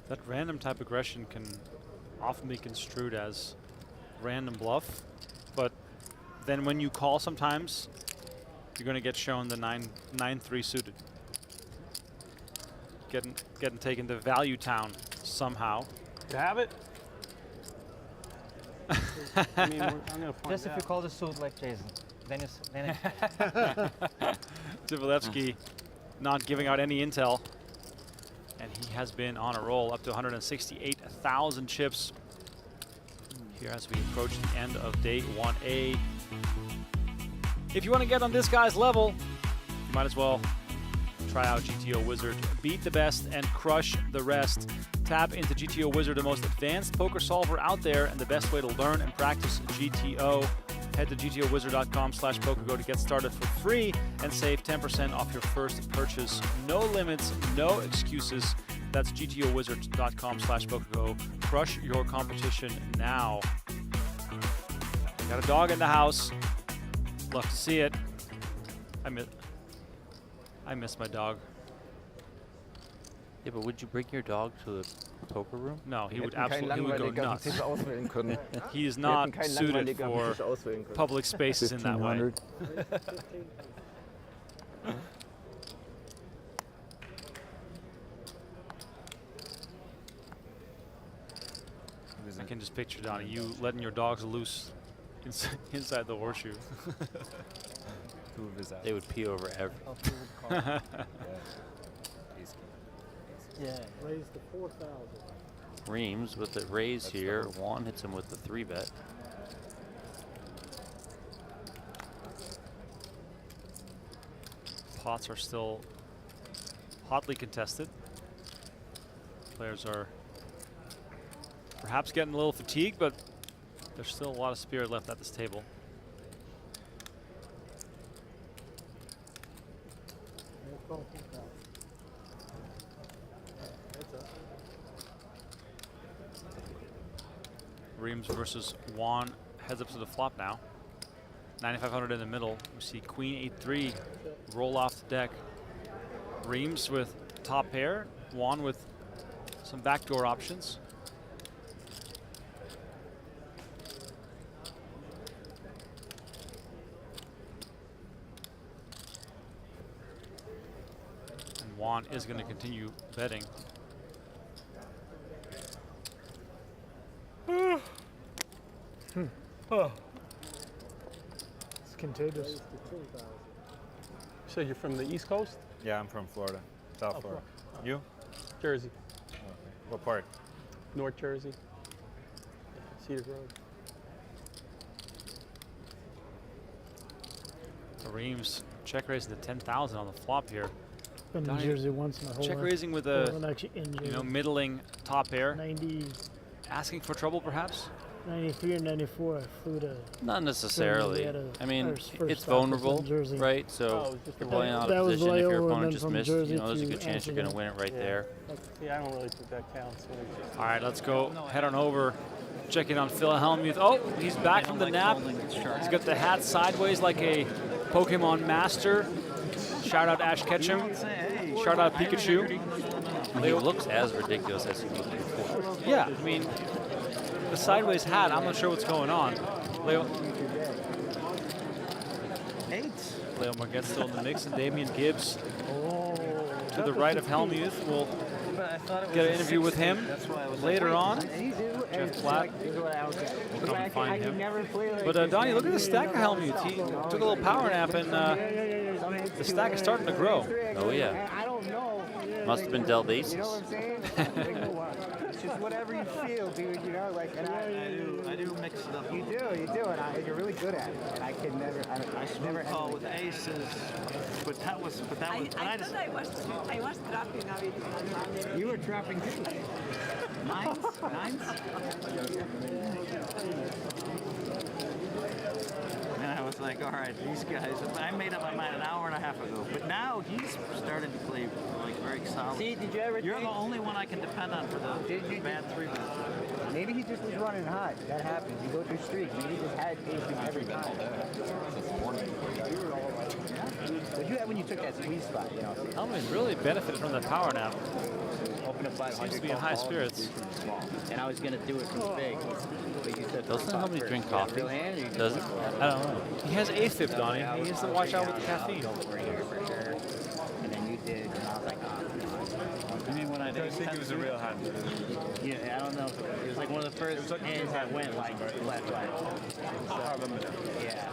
That random type aggression can often be construed as random bluff, but then when you call sometimes, you're going to get shown the 9-3 suited. Getting taken to value town somehow. You have it? I mean, I'm gonna find Just if out. you call the suit like Jason, then Zavlevsky not giving out any intel, and he has been on a roll up to 168,000 chips here as we approach the end of day 1A. If you want to get on this guy's level, you might as well try out GTO Wizard. Beat the best and crush the rest. Tap into GTO Wizard, the most advanced poker solver out there and the best way to learn and practice GTO. Head to gtowizard.com/PokerGo to get started for free and save 10% off your first purchase. No limits, no excuses. That's gtowizard.com/PokerGo. Crush your competition now. Got a dog in the house. Love to see it. I miss my dog. Yeah, but would you bring your dog to the poker room? No, he would absolutely go nuts. He is not suited for public spaces in that way. I can just picture, Donnie, you letting your dogs loose inside the horseshoe. They would pee over everything. Yeah. Raise to 4,000. Reams with the raise here. Juan hits him with the 3-bet. Pots are still hotly contested. Players are perhaps getting a little fatigued, but there's still a lot of spirit left at this table. Reams versus Juan heads up to the flop now. 9,500 in the middle. We see Queen 8-3 roll off the deck. Reams with top pair. Juan with some backdoor options. And Juan is going to continue betting. Oh. It's contagious. You said you're from the East Coast? Yeah, I'm from Florida, South Florida. You? Jersey. What part? North Jersey. Cedar Grove. Reams check raising to 10,000 on the flop here. Been in Jersey once in my whole check life. raising with Well, a actually in Jersey. middling top pair. 90. Asking for trouble perhaps? 93 or 94, I flew to. Not necessarily. I mean, it's vulnerable, right? So if you're playing out of position, if your opponent just missed, you know, there's a good chance you're going to win it right there. Yeah, I don't really think that counts. All right, let's go head on over. Check in on Phil Hellmuth. Oh, he's back from the nap. He's got the hat sideways like a Pokemon master. Shout out Ash Ketchum. Shout out Pikachu. He looks as ridiculous as he looked before. Yeah, I mean, the sideways hat, I'm not sure what's going on. Leo? 8. Leo Marquette still in the mix, and Damian Gibbs to the right of Hellmuth. We'll get an interview with him later on. Jeff Platt will come and find him. But Donnie, look at the stack of Hellmuth. He took a little power nap, and the stack is starting to grow. Oh yeah. Must have been dealt aces. It's just whatever you feel, dude. You know, like, and I do mix it up. You do, and you're really good at it. And I could never, I never call with aces, but that was. I thought I was trapping a bit. You were trapping too. Nines? And I was like, all right, these guys. I made up my mind an hour and a half ago, but now he's started to play like very solid. See, did you ever? You're the only one I can depend on for the bad 3-bet. Maybe he just was running hot. That happens. You go through streaks. Maybe he just had aces every time. But you had when you took that squeeze spot, you know. Hellmuth really benefited from that power nap. Open up 500. Seems to be in high spirits. And I was gonna do it from big. But you said Doesn't Hellmuth drink coffee? Does it? I don't know. He has AFib, Donnie. He has to watch out with the caffeine. For sure. And then you did, and I was like, oh. You mean when I did? I think it was a real hand. Yeah, I don't know. It was like one of the first hands that went like left, right. I remember that. Yeah.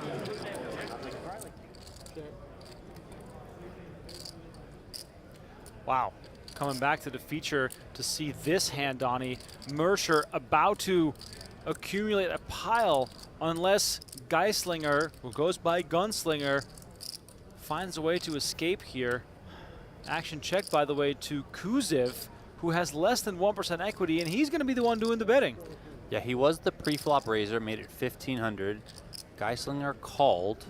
Wow. Coming back to the feature to see this hand, Donnie. Mercer about to accumulate a pile unless Geislinger, who goes by Gunslinger, finds a way to escape here. Action check, by the way, to Kuziv, who has less than 1% equity, and he's going to be the one doing the betting. Yeah, he was the pre-flop raiser, made it 1,500. Geislinger called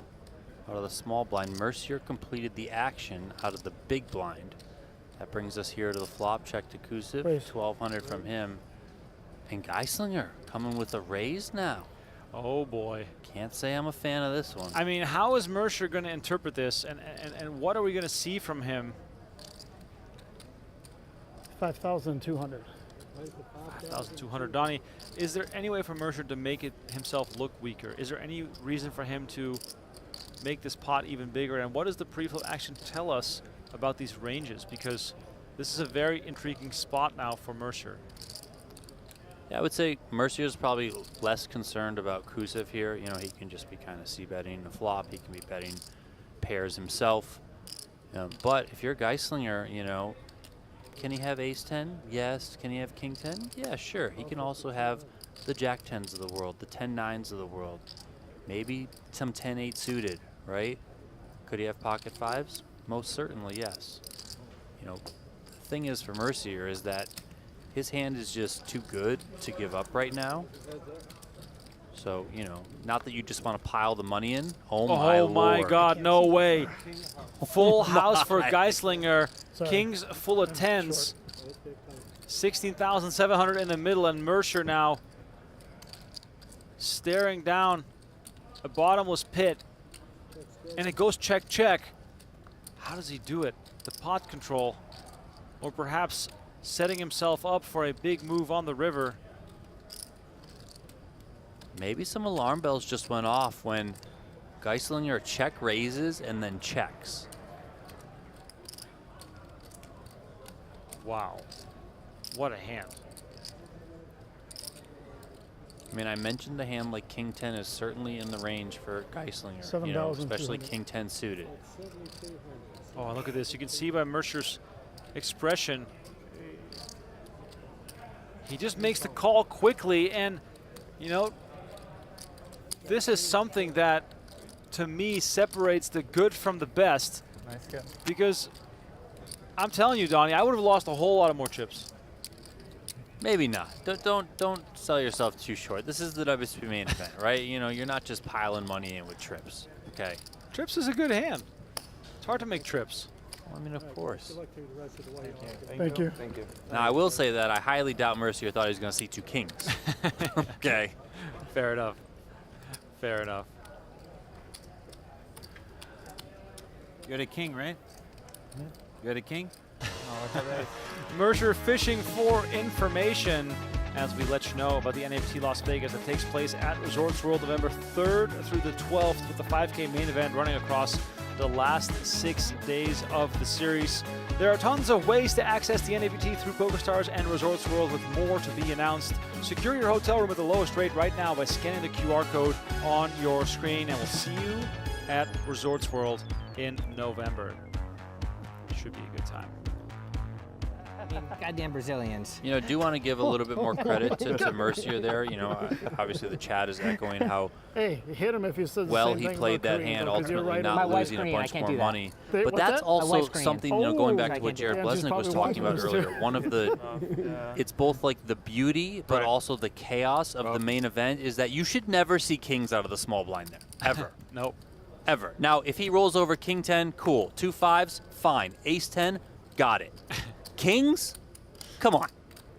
out of the small blind. Mercier completed the action out of the big blind. That brings us here to the flop check to Kuziv, 1,200 from him. And Geislinger coming with a raise now. Oh boy. Can't say I'm a fan of this one. I mean, how is Mercer going to interpret this, and what are we going to see from him? 5,200. 5,200. Donnie, is there any way for Mercer to make it himself look weaker? Is there any reason for him to make this pot even bigger? And what does the pre-flop action tell us about these ranges? Because this is a very intriguing spot now for Mercer. Yeah, I would say Mercier is probably less concerned about Kuziv here. You know, he can just be kind of c-betting the flop. He can be betting pairs himself. But if you're Geislinger, you know, can he have ace-10? Yes. Can he have king-10? Yeah, sure. He can also have the jack-10s of the world, the 10-9s of the world, maybe some 10-8 suited, right? Could he have pocket fives? Most certainly, yes. You know, the thing is for Mercier is that his hand is just too good to give up right now. So, you know, not that you just want to pile the money in. Oh my Lord. My God, no way. Full house for Geislinger. Kings full of 10s. 16,700 in the middle, and Mercer now staring down a bottomless pit. And it goes check, check. How does he do it? The pot control. Or perhaps setting himself up for a big move on the river. Maybe some alarm bells just went off when Geislinger check raises and then checks. Wow. What a hand. I mean, I mentioned a hand like King 10 is certainly in the range for Geislinger, you know, especially King 10 suited. Oh, look at this. You can see by Mercer's expression. He just makes the call quickly, and, you know, this is something that, to me, separates the good from the best. Nice get. Because I'm telling you, Donnie, I would have lost a whole lot of more chips. Maybe not. Don't sell yourself too short. This is the WSOP Main Event, right? You know, you're not just piling money in with trips. Okay. Trips is a good hand. It's hard to make trips. Well, I mean, of course. Thank you. Thank you. Now, I will say that I highly doubt Mercier thought he was going to see two kings. Okay. Fair enough. Fair enough. You're the king, right? You're the king? Mercer fishing for information as we let you know about the NFT Las Vegas that takes place at Resorts World November 3rd through the 12th with the 5K main event running across the last 6 days of the series. There are tons of ways to access the NAVT through PokerStars and Resorts World, with more to be announced. Secure your hotel room at the lowest rate right now by scanning the QR code on your screen, and we'll see you at Resorts World in November. Should be a good time. Goddamn Brazilians. You know, do want to give a little bit more credit to Mercier there. You know, obviously the chat is echoing how Hey, hit him if you said the well same he thing played about that Korean, hand, though, 'cause you're ultimately right not about that. losing a bunch more money. But What's that's that? also something, you know, going back to what Yeah, Jared she's Blesnick was probably talking about watching this, earlier. too. One of the, it's both like the beauty, but also the chaos of the main event is that you should never see kings out of the small blind there, ever. Nope. Ever. Now, if he rolls over king 10, cool. 2 5s, fine. Ace 10, got it. Kings? Come on.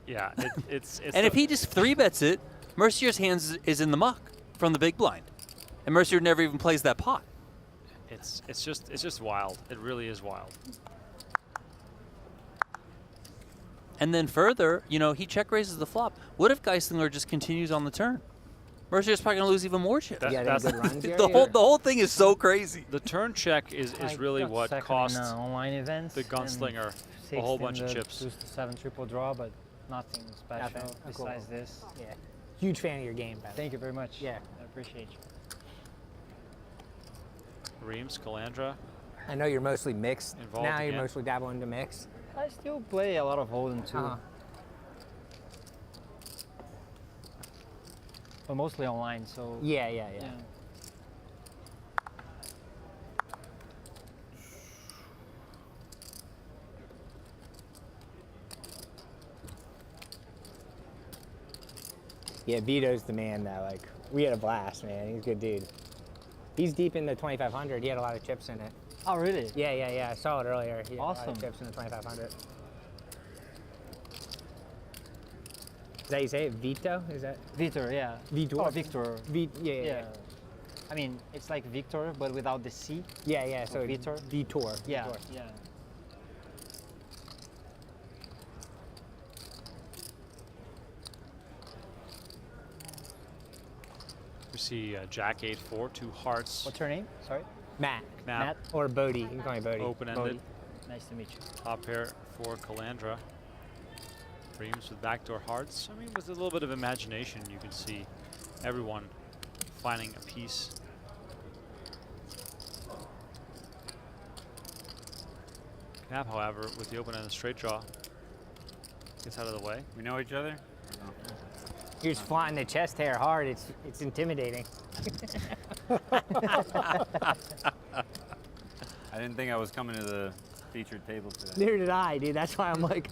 Yeah, it's and if he just 3-bets it, Mercier's hands is in the muck from the big blind. And Mercier never even plays that pot. It's just wild. It really is wild. And then further, you know, he check raises the flop. What if Geislinger just continues on the turn? Mercier's probably going to lose even more chips. The whole thing is so crazy. The turn check is really what cost online events. the gunslinger a whole bunch of chips. Boost to 7 triple draw, but nothing special Nothing. Oh, cool. besides this. Yeah. Huge fan of your game, by the way. Thank you very much. Yeah. I appreciate you. Reams, Calandra. I know you're mostly mixed. Involved Now again. you're mostly dabbling into mix. I still play a lot of Holden too. But mostly online, so. Yeah. Yeah, Vito's the man though. Like, we had a blast, man. He's a good dude. He's deep in the 2500. He had a lot of chips in it. Oh, really? Yeah. I saw it earlier. He had a lot Awesome. of chips in the 2500. Is that how you say it? Vito? Is that? Victor, yeah. Vitor? Oh, Victor. Yeah. I mean, it's like Victor, but without the C. Yeah. So Vitor. Vitor. Yeah. Vitor. Yeah. We see Jack 8-4, 2 hearts. What's her name? Sorry. Matt. Or Bodie. You can call me Bodie. Open-ended. Nice to meet you. Top pair for Calandra. Reams with backdoor hearts. I mean, with a little bit of imagination, you can see everyone finding a piece. Cap, however, with the open-ended straight draw, gets out of the way. We know each other? You're just flaunting the chest hair hard. It's intimidating. I didn't think I was coming to the featured table today. Neither did I, dude. That's why I'm like.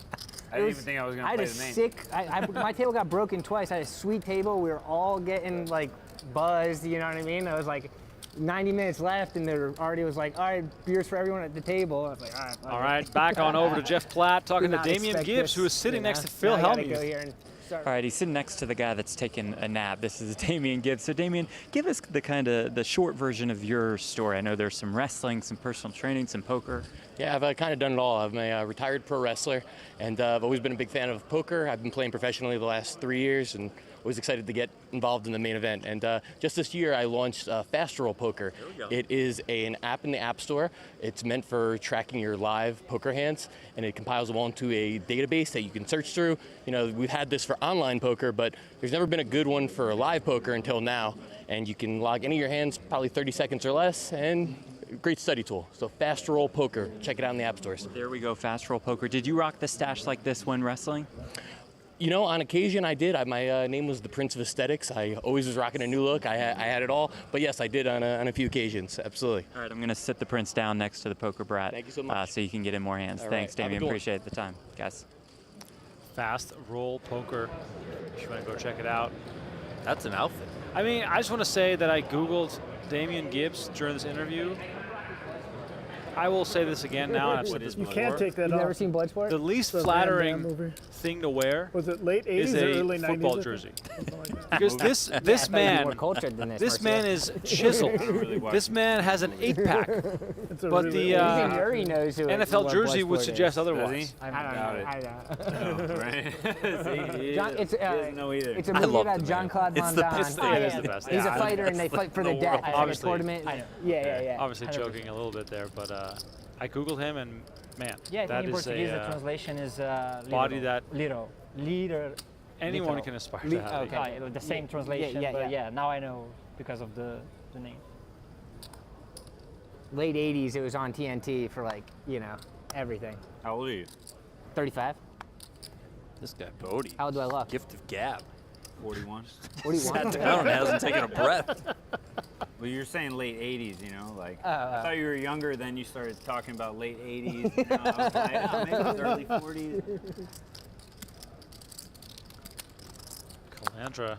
I didn't even think I was going to play the main. My table got broken twice. I had a sweet table. We were all getting like buzzed. You know what I mean? I was like 90 minutes left, and there already was like, all right, beers for everyone at the table. I was like, all right. All right, back on over to Jeff Platt, talking Did to not Damian expect Gibbs, this, who is sitting you know? next to Phil Now I gotta Hellmuth. go here and start. All right, he's sitting next to the guy that's taking a nap. This is Damian Gibbs. So Damian, give us the short version of your story. I know there's some wrestling, some personal training, some poker. Yeah, I've kind of done it all. I'm a retired pro wrestler, and I've always been a big fan of poker. I've been playing professionally the last 3 years, and always excited to get involved in the main event. And just this year, I launched Fast Roll Poker. It is an app in the App Store. It's meant for tracking your live poker hands, and it compiles them all into a database that you can search through. You know, we've had this for online poker, but there's never been a good one for live poker until now. And you can log any of your hands, probably 30 seconds or less, and great study tool. So Fast Roll Poker, check it out in the app stores. There we go, Fast Roll Poker. Did you rock the stash like this when wrestling? You know, on occasion I did. My name was the Prince of Aesthetics. I always was rocking a new look. I had it all. But yes, I did on a few occasions, absolutely. All right, I'm going to sit the Prince down next to the Poker Brat. Thank you so much. So you can get in more hands. All Thanks, right, have a Damian. good one. Appreciate the time, guys. Fast Roll Poker. If you want to go check it out. That's an outfit. I mean, I just want to say that I Googled Damian Gibbs during this interview. I will say this again now, and I've said this You before. can't take that You off. never seen Bloodsport? The least The Van Damme flattering movie. thing to wear Was it late 80s is or a early 90s? football I think? jersey. Something like that. Because this I thought you'd be man, more cultured than this, this Marcia. man is chiseled. This man has an 8-pack, It's a but really the old- Even Yuri knows who NFL what jersey would Bloodsport suggest is. otherwise. I don't know. right? John, it's, he doesn't know either. it's a I movie love about the Jean Claude It's Van the Damme. best thing. It is the best. He's a Yeah. fighter, and they fight for the death. It's like a Obviously. tournament. Yeah. Obviously 100%. joking a little bit there, but I googled him, and man, Yeah, I that think in is Portuguese the a translation is body that leader. anyone literal. can aspire to have. Okay. The same translation, but yeah, now I know because of the name. Late 80s, it was on TNT for like, everything. How old are you? 35? This guy, Bodie. How old do I look? Gift of gab. 41. 41? Sat down and hasn't taken a breath. Well, you're saying late 80s, like. Oh, I thought you were younger, then you started talking about late 80s. I was like, oh, maybe it's early 40s. Calandra.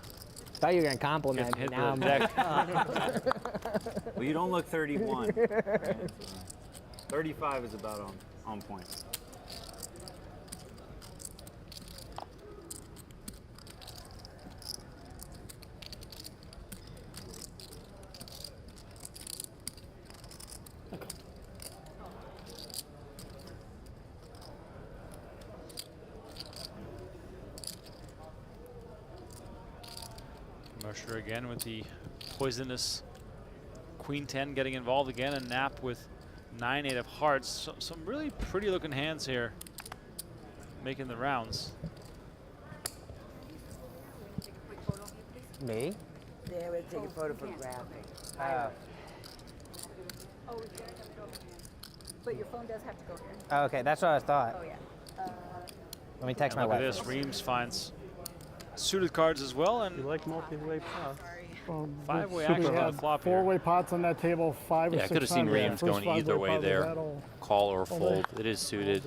Thought you were going to compliment Getting me. hit Now with I'm a deck. Well, you don't look 31. Right? 35 is about on point. Mercer again with the poisonous Queen 10 getting involved again, and Knapp with 9-8 of hearts. So, some really pretty looking hands here making the rounds. Me? Yeah, we'll take a photo for graphic. Oh, but your phone does have to go here. Oh, okay, that's what I thought. Oh, yeah. Let me text And my look wife. at this, Reams finds suited cards as well, and You like multi-way pots? Five-way So action we on had the flop here. 4-way pots on that table, 5 or Yeah, I 600. could have seen Reams First going 5-way either way pot, was there, that all- call or all day? fold. It is suited,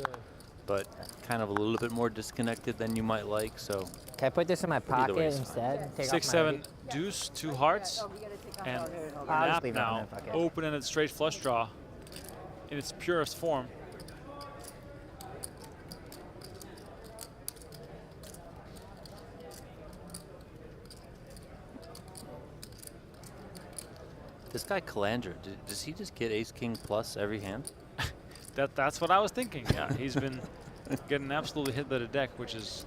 but kind of a little bit more disconnected than you might like. So Can I put this in my either pocket way is instead? Take off 6-7 my deuce, 2 hearts, and I'll just Knapp leave it in now my pocket. open-ended straight flush draw in its purest form. this guy Calandra, does he just get ace king plus every hand? That's what I was thinking. Yeah, he's been getting absolutely hit by the deck, which is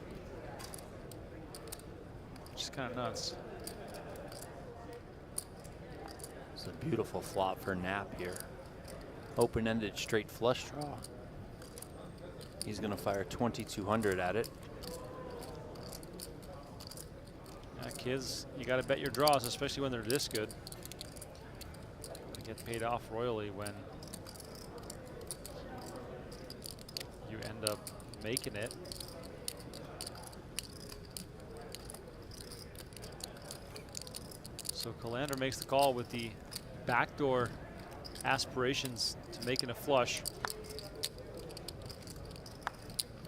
kind of nuts. It's a beautiful flop for Knapp here. Open-ended straight flush draw. He's going to fire 2,200 at it. Yeah, kids, you got to bet your draws, especially when they're this good. They get paid off royally when you end up making it. So Calandra makes the call with the backdoor aspirations to making a flush.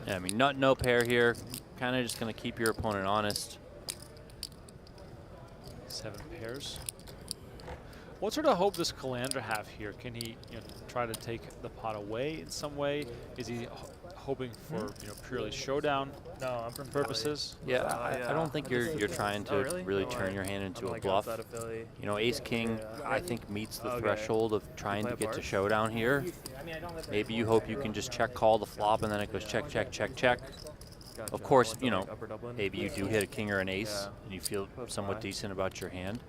Yeah, I mean, no pair here. Kind of just going to keep your opponent honest. 7 pairs. What sort of hope does Calandra have here? Can he, try to take the pot away in some way? Is he hoping for, purely showdown purposes? Yeah, I don't think you're trying to really turn your hand into a bluff. Ace king, I think, meets the threshold of trying to get to showdown here. Maybe you hope you can just check call the flop and then it goes check, check, check, check. Of course, maybe you do hit a king or an ace and you feel somewhat decent about your hand.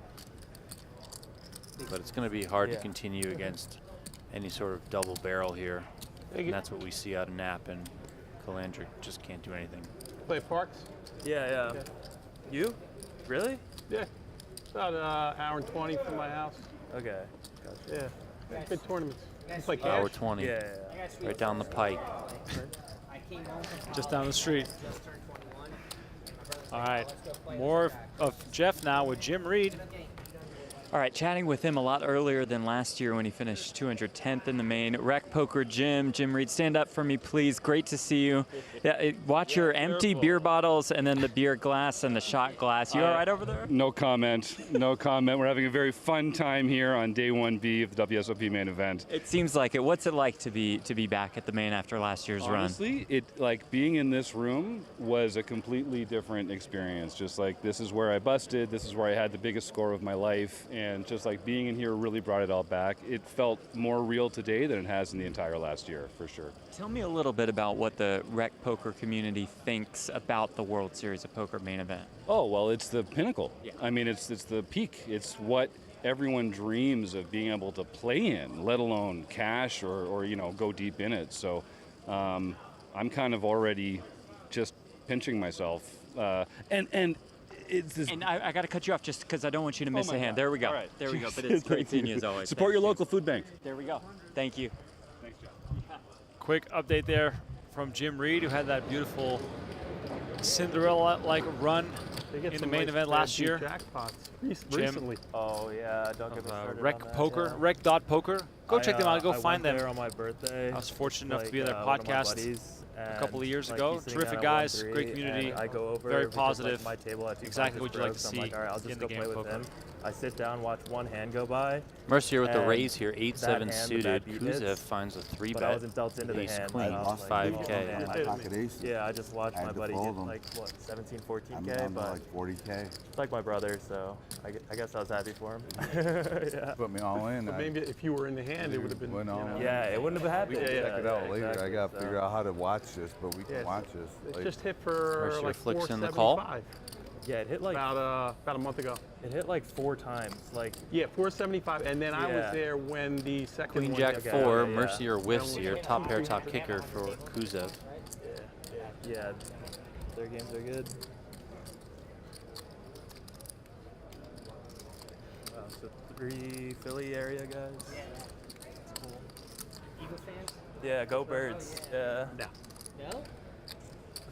But it's going to be hard to continue against any sort of double barrel here. And that's what we see out of Knapp, and Calandra just can't do anything. Play Parks? Yeah. You? Really? Yeah. About an hour and 20 from my house. Okay. Gotcha. Yeah. Good tournaments. You play cash? Hour 20. Yeah. Right down the pike. Just down the street. All right, more of Jeff now with Jim Reed. All right, chatting with him a lot earlier than last year when he finished 210th in the main. Rec Poker Jim Reed, stand up for me, please. Great to see you. Yeah, watch your empty beer bottles and then the beer glass and the shot glass. You all right over there? No comment. No comment. We're having a very fun time here on day 1B of the WSOP Main Event. It seems like it. What's it like to be back at the main after last year's run? Honestly, like being in this room was a completely different experience. Just like this is where I busted. This is where I had the biggest score of my life. And just like being in here really brought it all back. It felt more real today than it has in the entire last year, for sure. Tell me a little bit about what the rec poker community thinks about the World Series of Poker main event. Oh, well, it's the pinnacle. Yeah. I mean, it's the peak. It's what everyone dreams of being able to play in, let alone cash or you know, go deep in it. So I'm kind of already just pinching myself. And I got to cut you off just because I don't want you to miss a hand. God. There we go. All right. There we go. But it's great seeing you as always. Support your local food bank. There we go. Thank you. Thanks, John. Quick update there from Jim Reed, who had that beautiful Cinderella-like run in the main event last year. Jackpots recently. Oh yeah, don't get me started Rec on that, Poker, yeah. Rec.Poker. Go check them out. Go I find went them. there on my birthday. I was fortunate enough to be on their one of my podcast buddies, a couple of years like, ago. he's sitting Terrific down at guys, 1-3, great community, and I go over very because, positive. Like, my table at 2 exactly what is you like broke, to so see I'm like, all right, I'll just in go the game play of with poker. him. I sit down, watch one hand go by. Mercier with the and raise here, 8-7 that hand, suited. that beat hits, Kuzev finds a 3-bet. But I wasn't dealt into the Ace hand. queen, I was 5K. like, yeah, I just watched my buddy get like what 17, 14K, but like 40K. like my brother, so I guess I was happy for him. Yeah. Put me all in. But maybe if you were in the hand, it would have been. Went all in. Yeah, it wouldn't have happened. We can check it out later. exactly, I got to so. figure out how to watch this, but we can watch this. It Like, just hit for Mercier like flicks in the 475. call. Yeah, it hit like about a month ago. It hit like 4 times, like. Yeah, 475, and then I was Yeah. there when the second Queen one Jack hit. 4, Mercier whiffs here. Top pair, top kicker for Kuzev. Yeah, their games are good. Wow, so 3 Philly area guys. Yeah. Cool. Eagle fans? Yeah, go Birds. Yeah. No. No?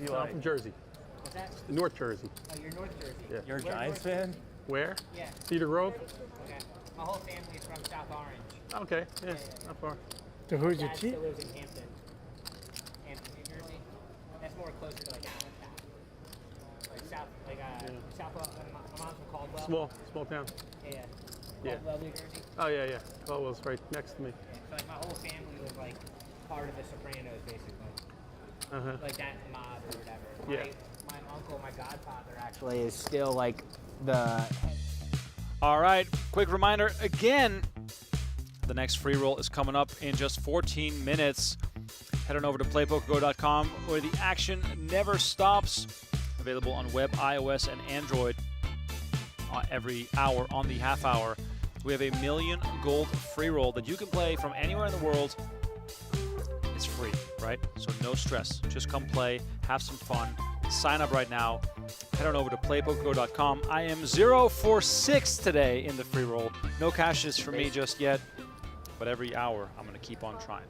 You I'm like? from Jersey. What's that? North Jersey. Oh, you're North Jersey. Yeah. You're a Where Giants North fan? Where? Yeah. Cedar Grove? Okay. My whole family is from South Orange. Okay, yeah, not far. So who's My your dad team? still lives in Hampton. Hampton, New Jersey. That's more closer to like Allentown. Like South, South. My mom's from Caldwell. Small town. Yeah. Yeah. Caldwell, New Jersey. Oh yeah. Caldwell's right next to me. Yeah. So like my whole family was like part of the Sopranos, basically. Uh-huh. Like that mob or whatever. Yeah. My uncle, my godfather, actually is still like the. All right, quick reminder again, the next free roll is coming up in just 14 minutes. Head on over to playpokergo.com where the action never stops. Available on web, iOS, and Android every hour on the half hour. We have a $1 million gold free roll that you can play from anywhere in the world. It's free, right? So no stress. Just come play, have some fun. Sign up right now. Head on over to playpokergo.com. I am 0 for 6 today in the free roll. No cashes for me just yet, but every hour I'm going to keep on trying.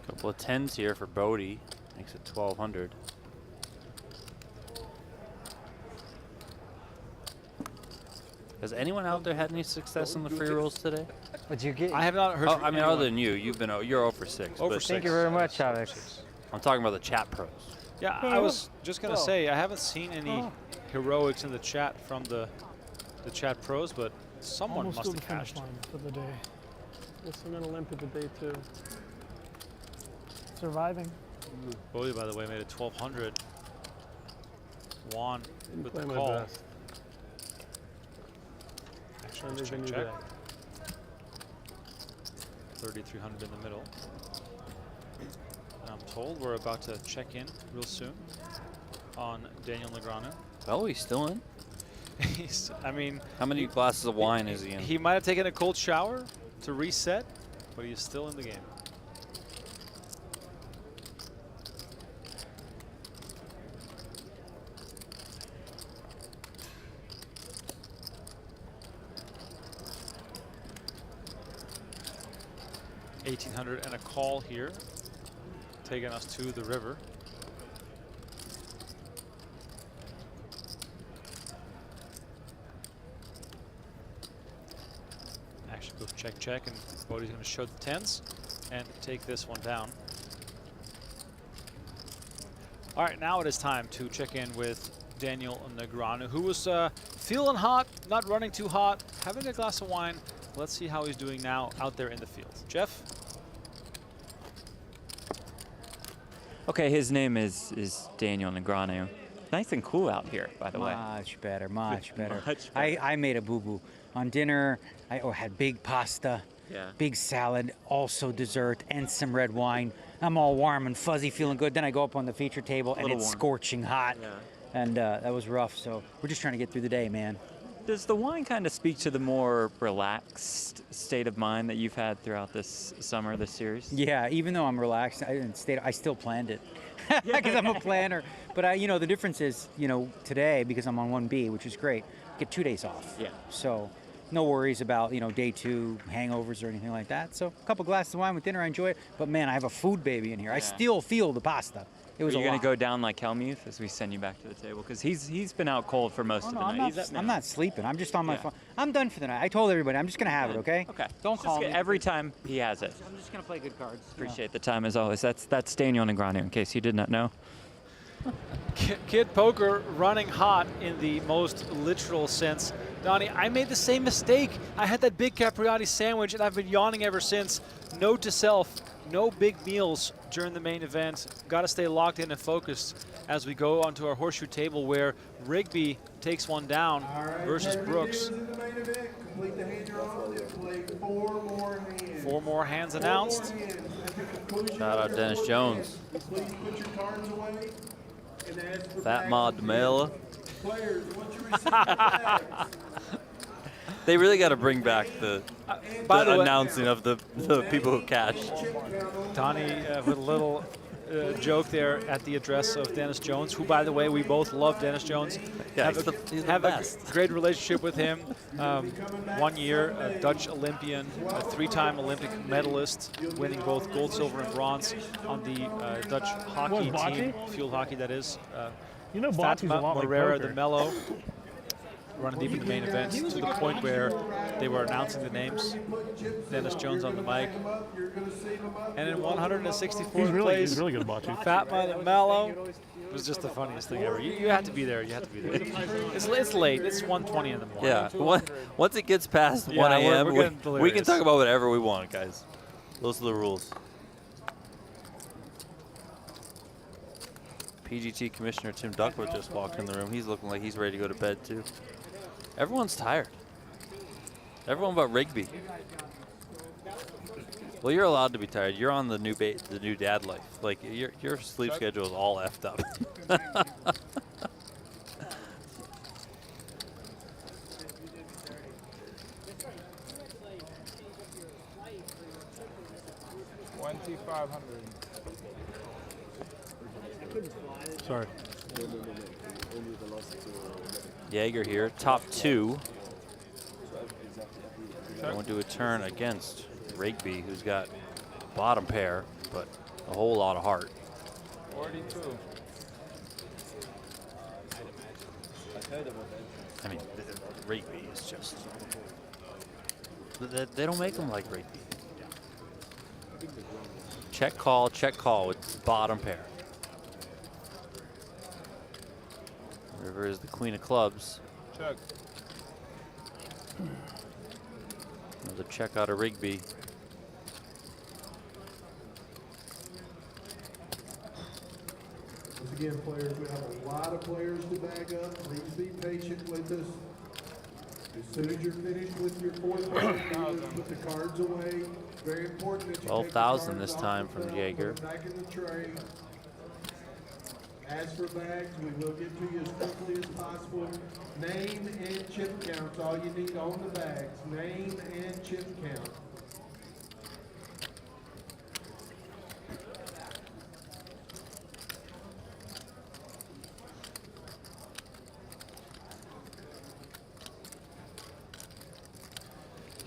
Couple of 10s here for Bodie. Makes it 1,200. Has anyone out there had any success in the free rolls today? What'd you get? I have not heard. Oh, from I mean, anyone. other than you, you're 0 for 6. 0 for but 6. Thank you very much, Alex. I'm talking about the chat pros. Yeah, I was just going to say, I haven't seen any heroics in the chat from the chat pros, but someone Almost must to have the finish cashed. line for the day. Yes, I'm gonna limp it today too. Surviving. Bodie, by the way, made it 1,200. Juan with Play the my call. best. Actually, Sunday let's check, venue check. today. 3,300 in the middle. And I'm told we're about to check in real soon on Daniel Negreanu. Oh, he's still in? I mean, how many glasses of wine is he in? He might have taken a cold shower to reset, but he is still in the game. 1800 and a call here, taking us to the river. Actually goes check, check, and Bodie's going to show the tens and take this one down. All right, now it is time to check in with Daniel Negreanu, who was feeling hot, not running too hot, having a glass of wine. Let's see how he's doing now out there in the field. Jeff? Okay, his name is Daniel Negreanu. Nice and cool out here, by the way. Much better, much better. Much better. I made a boo-boo. On dinner, I had big pasta, big salad, also dessert, and some red wine. I'm all warm and fuzzy, feeling good. Then I go up on the feature table, and it's scorching hot. Yeah. And that was rough, so we're just trying to get through the day, man. Does the wine kind of speak to the more relaxed state of mind that you've had throughout this summer, this series? Yeah, even though I'm relaxed, I still planned it because I'm a planner. But you know, the difference is, you know, today, because I'm on 1B, which is great, I get 2 days off. Yeah. So no worries about, you know, day 2 hangovers or anything like that. So a couple glasses of wine with dinner, I enjoy it. But man, I have a food baby in here. I still feel the pasta. It was Are you a going lot. to go down like Hellmuth as we send you back to the table? Because he's been out cold for most of the night. I'm not sleeping. I'm just on my phone. I'm done for the night. I told everybody I'm just going to have it, okay? Okay. Don't call me. Every time he has it. I'm just going to play good cards. Appreciate the time as always. That's Daniel Negreanu, in case you did not know. Kid Poker running hot in the most literal sense. Donnie, I made the same mistake. I had that big Capriati sandwich, and I've been yawning ever since. Note to self, no big meals during the main event. Got to stay locked in and focused as we go onto our horseshoe table where Rigby takes one down versus Brooks. 4 more hands announced. Shout out Dennis Jones. Fat Mod DeMela. They really got to bring back the announcing of the people who cashed. Donnie with a little joke there at the address of Dennis Jones, who, by the way, we both love Dennis Jones. Yeah, have a great relationship with him. 1 year, a Dutch Olympian, a 3-time Olympic medalist, winning both gold, silver, and bronze on the Dutch hockey team, field hockey that is. You know, bocce's a lot like Moreira, poker. the Mello, running deep in the main event to the point where they were announcing the names. Dennis Jones on the mic. And in 164th place, he's really good at bocce. Fatma Mello. It was just the funniest thing ever. You had to be there. You had to be there. It's late. It's 1:20 in the morning. Yeah. Once it gets past 1 a.m., we can talk about whatever we want, guys. Those are the rules. PGT Commissioner Tim Duckworth just walked in the room. He's looking like he's ready to go to bed, too. Everyone's tired. Everyone but Rigby. Well, you're allowed to be tired. You're on the new dad life. Like, your sleep schedule is all effed up. Sorry. Jaeger here, top 2. Going to a turn against Rigby, who's got bottom pair, but a whole lot of heart. 42. I mean, Rigby is just... They don't make them like Rigby. Check call with bottom pair. River is the queen of clubs. Check. Another check out of Rigby. Once again, players, we have a lot of players to bag up. Please be patient with us. As soon as you're finished with your 4th round, put the cards away. Very important that you 12,000 this time from Jaeger. put them back in the tray. As for bags, we will get to you as quickly as possible. Name and chip counts, all you need on the bags. Name and chip count.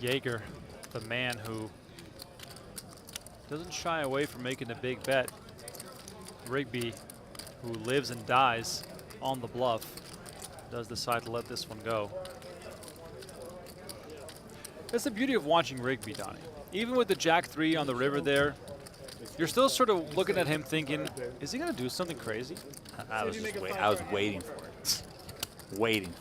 Jaeger, the man who doesn't shy away from making a big bet. Rigby, who lives and dies on the bluff, does decide to let this one go. That's the beauty of watching Rigby, Donnie. Even with the Jack-3 on the river there, you're still sort of looking at him thinking, is he going to do something crazy? I was waiting for it. Waiting.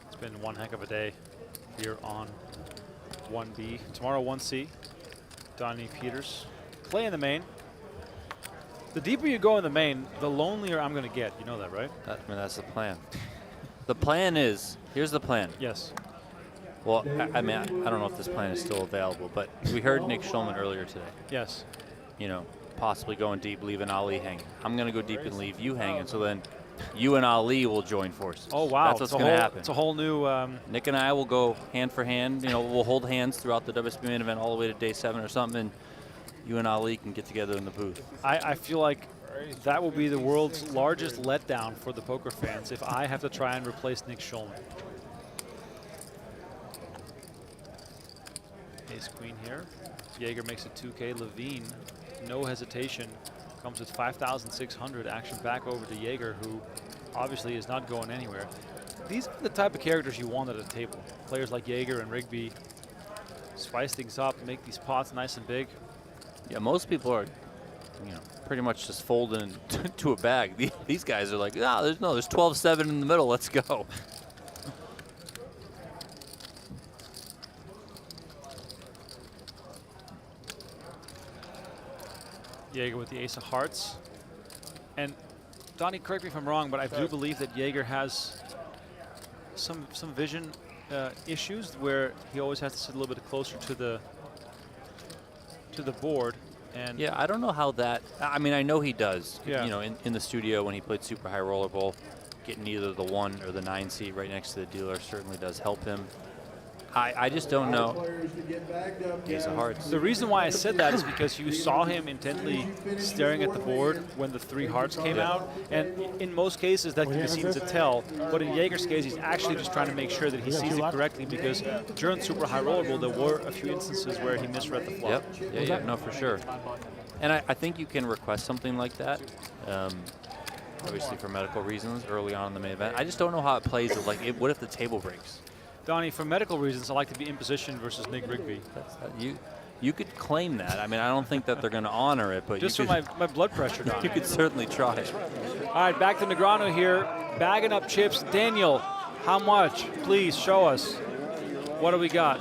It's been one heck of a day here on 1B. Tomorrow 1C. Donnie Peters play in the main. The deeper you go in the main, the lonelier I'm going to get. You know that, right? I mean, that's the plan. The plan is, here's the plan. Yes. Well, I mean, I don't know if this plan is still available, but we heard Nick Schulman earlier today. Yes. You know, possibly going deep, leaving Ali hanging. I'm going to go deep and leave you hanging, so then you and Ali will join forces. Oh, wow. That's what's going to happen. It's a whole new... Nick and I will go hand for hand. You know, we'll hold hands throughout the WSOP Main Event all the way to day 7 or something, and you and Ali can get together in the booth. I feel like that will be the world's largest letdown for the poker fans if I have to try and replace Nick Schulman. Ace-Queen here. Jaeger makes it 2K. Levine, no hesitation, comes with 5,600. Action back over to Jaeger, who obviously is not going anywhere. These are the type of characters you want at a table. Players like Jaeger and Rigby spice things up, make these pots nice and big. Yeah, most people are, you know, pretty much just folding to a bag. These guys are like, ah, there's 12-7 in the middle. Let's go. Jaeger with the ace of hearts. And Donnie, correct me if I'm wrong, but I do believe that Jaeger has some vision issues where he always has to sit a little bit closer to the board. And yeah, I don't know how that. I mean, I know he does. Yeah. You know, in the studio when he played Super High Roller Bowl, getting either the 1 or the 9 seat right next to the dealer certainly does help him. I just don't know. Ace of hearts. The reason why I said that is because you saw him intently staring at the board when the 3 hearts came out, and in most cases that can be seen as a tell. But in Jaeger's case, he's actually just trying to make sure that he sees it correctly, because during Super High Roller Bowl there were a few instances where he misread the flop. Yep. Yeah, no, for sure. And I think you can request something like that. Obviously for medical reasons early on in the main event. I just don't know how it plays. Like, what if the table breaks? Donnie, for medical reasons, I like to be in position versus Nick Rigby. You could claim that. I mean, I don't think that they're going to honor it, but just you for could, my blood pressure, Donnie. You could certainly try it. All right, back to Negreanu here, bagging up chips. Daniel, how much? Please show us. What do we got?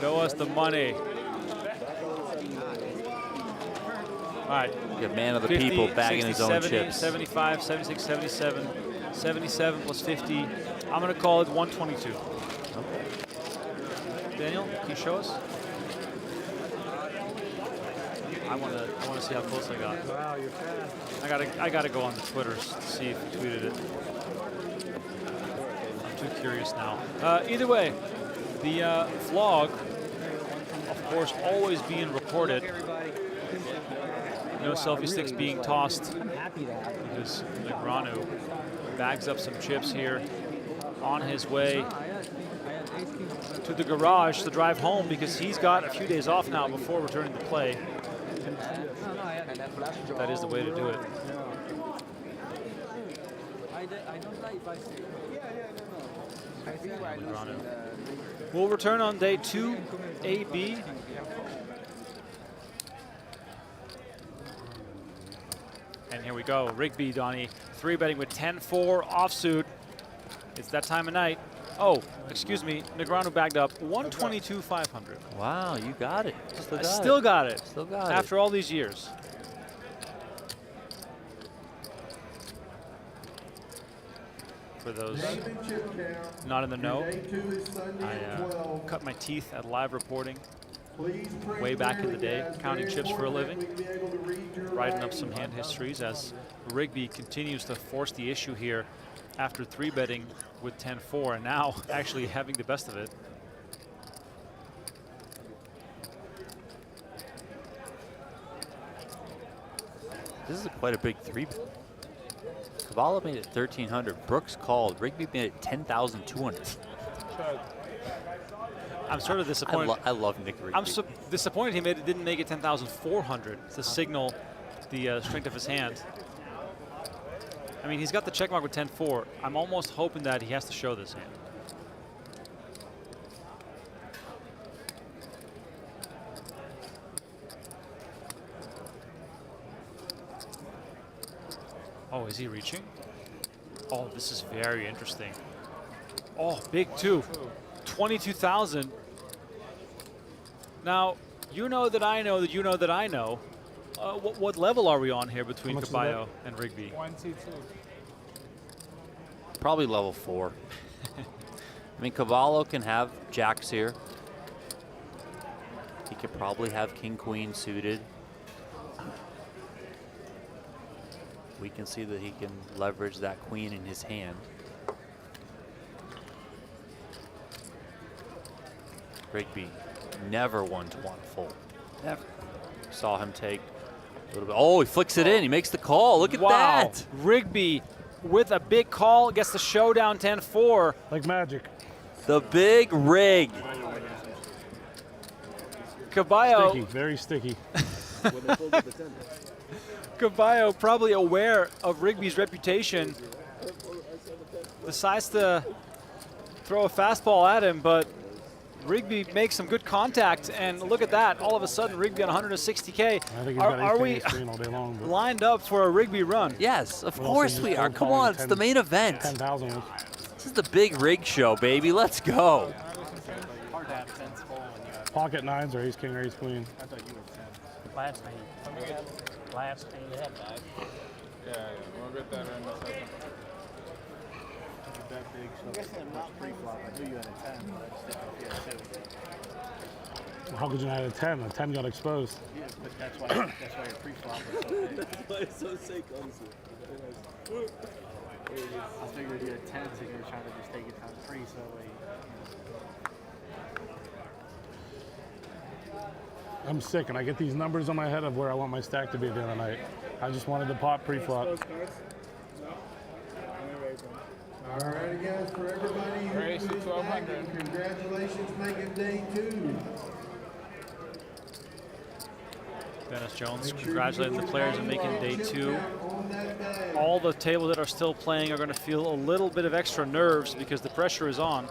Show us the money. All right. You have man of the 50, people bagging 60, his own 70, chips. 75, 76, 77. 77 plus 50. I'm going to call it 122. Okay. Daniel, can you show us? I want to see how close I got. Wow, you're fast. I gotta go on the Twitters to see if he tweeted it. I'm too curious now. Either way, the vlog, of course, always being recorded. No selfie sticks being tossed because Negreanu bags up some chips here on his way to the garage to drive home, because he's got a few days off now before returning to play. That is the way to do it. Negreanu. We'll return on day 2, AB. And here we go, Rigby, Donnie, 3-betting with 10-4 offsuit. It's that time of night. Oh, excuse me, Negreanu bagged up 122,500. Wow, you got it. Still got it. Still got it. After all these years. For those not in the know, I cut my teeth at live reporting way back in the day, counting chips for a living, writing up some hand histories as Rigby continues to force the issue here after 3-betting with 10-4 and now actually having the best of it. This is quite a big 3-bet. Cavallo made it 1,300. Brooks called. Rigby made it 10,200. I'm sort of disappointed. I love Nick Rigby. I'm so disappointed he didn't make it 10,400 to signal the strength of his hand. I mean, he's got the check mark with 10-4. I'm almost hoping that he has to show this hand. Oh, is he reaching? Oh, this is very interesting. Oh, big 2. 22,000. Now, you know that I know that you know that I know. What level are we on here between Caballo and Rigby? 1-2-2. Probably level 4. I mean, Cavallo can have jacks here. He could probably have king-queen suited. We can see that he can leverage that queen in his hand. Rigby never 1-to-1 fold. Never. Saw him take a little bit. Oh, he flicks it in. He makes the call. Look at that. Rigby with a big call gets the showdown 10-4. Like magic. The big rig. Caballo. Sticky, very sticky. Caballo, probably aware of Rigby's reputation, decides to throw a fastball at him, but Rigby makes some good contact, and look at that. All of a sudden, Rigby on 160K. Are we lined up for a Rigby run? Yes, of course we are. Come on, it's the main event. 10,000. This is the big rig show, baby. Let's go. Pocket nines or ace king or ace queen. I thought you were 10. Last hand. Last hand. Yeah, we'll get that in a second. That big, so I'm guessing I'm not pre-flop. I knew you had a 10, but I just didn't know if you had 2. How could you not have a 10? A 10 got exposed. Yeah, but that's why your pre-flop was so big. That's why it's so sick, honestly. I figured you had 10s and you were trying to just take it down to 3, so that way, I'm sick, and I get these numbers on my head of where I want my stack to be at the end of the night. I just wanted to pop pre-flop. All right, guys, for everybody who is back, congratulations making day 2. Dennis Jones congratulating the players on making day 2. All the tables that are still playing are going to feel a little bit of extra nerves because the pressure is on.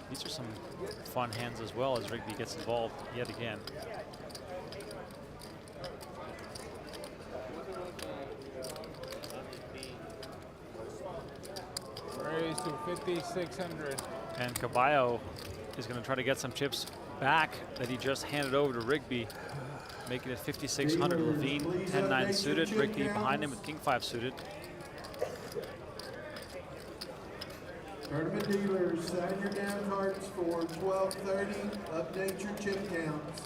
These are some fun hands as well as Rigby gets involved yet again. Raise to 5,600. And Caballo is going to try to get some chips back that he just handed over to Rigby, making it 5,600. Levine 10-9 suited, Rigby behind him with King-5 suited. Tournament dealers, sign your down cards for 12:30. Update your chip counts.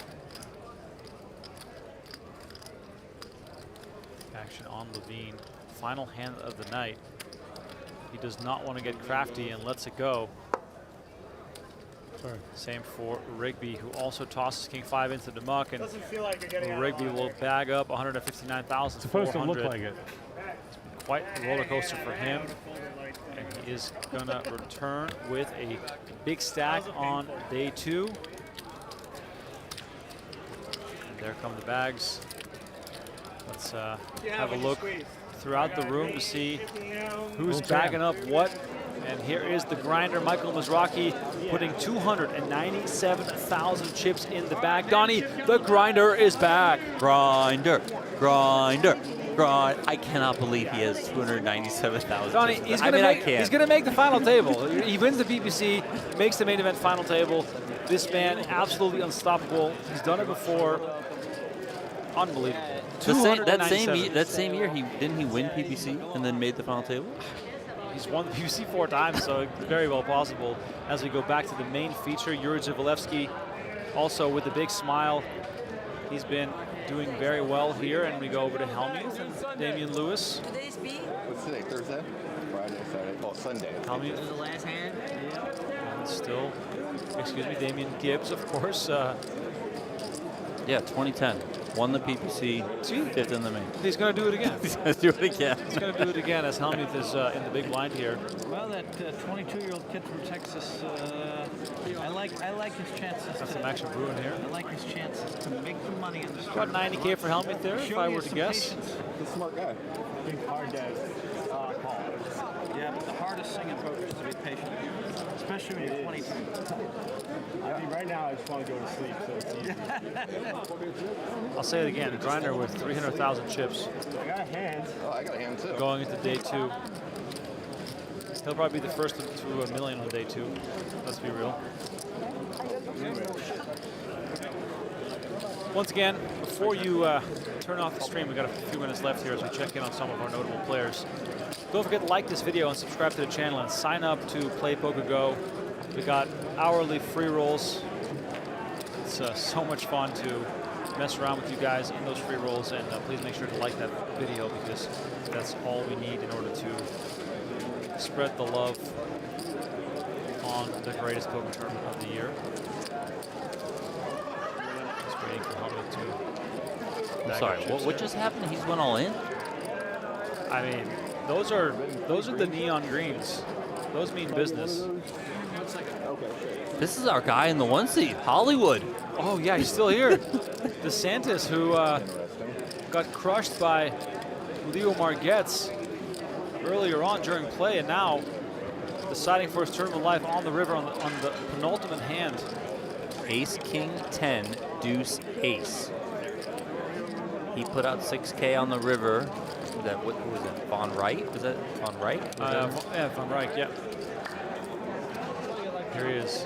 Action on Levine. Final hand of the night. He does not want to get crafty and lets it go. Sorry. Same for Rigby, who also tosses King-5 into the muck, and doesn't feel like you're getting Rigby will bag up 159,400. Supposed to look like it. Quite a roller coaster for him, and he is gonna return with a big stack on day 2. And there come the bags. Let's have a look throughout the room to see who's bagging up what. And here is the grinder, Michael Mizrachi, putting 297,000 chips in the bag. Donnie, the grinder is back. Grinder, grinder, grind. I cannot believe he has 297,000. Donnie, chips. he's I gonna mean, he's gonna make the final table. He wins the PPC, makes the main event final table. This man, absolutely unstoppable. He's done it before. Unbelievable. That same year, didn't he win PPC and then made the final table? He's won the PPC 4 times, so it's very well possible. As we go back to the main feature, Yuri Zavalevsky also with a big smile. He's been doing very well here, and we go over to Hellmuth and Damian Lewis. What's today, Thursday? Friday, Saturday, oh, Sunday. Hellmuth. This is the last hand? And still, excuse me, Damian Gibbs, of course. Yeah, 2010. Won the PPC, fifth in the main. He's going to do it again. He's going to do it again. He's going to do it again as Hellmuth is in the big blind here. Well, that 22-year-old kid from Texas, I like his chances. Got some action brewing here. I like his chances to make some money in the About 90K for Hellmuth there, if I were to guess. He's a smart guy. Big hard guys. Yeah, but the hardest thing in poker is to be patient, especially when you're 22. I mean, right now I just want to go to sleep, so it's easy. I'll say it again, a grinder with 300,000 chips. I got a hand. Oh, I got a hand too. Going into day 2. He'll probably be the first to $1 million on day 2. Let's be real. Once again, before you turn off the stream, we've got a few minutes left here as we check in on some of our notable players. Don't forget to like this video and subscribe to the channel and sign up to play PokerGO. We got hourly free rolls. It's so much fun to mess around with you guys in those free rolls, and please make sure to like that video because that's all we need in order to spread the love on the greatest poker tournament of the year. Just waiting for Hellmuth to. I'm sorry, what just happened? He's went all in? I mean, those are the neon greens. Those mean business. This is our guy in the 1 seat, Hollywood. Oh yeah, he's still here. DeSantis, who got crushed by Leo Margetts earlier on during play, and now deciding for his tournament of life on the river on the penultimate hand. Ace, King, 10, Deuce, Ace. He put out 6K on the river. What was it? Von Wright? Was that Von Wright? Yeah, Von Wright, yeah. Here he is.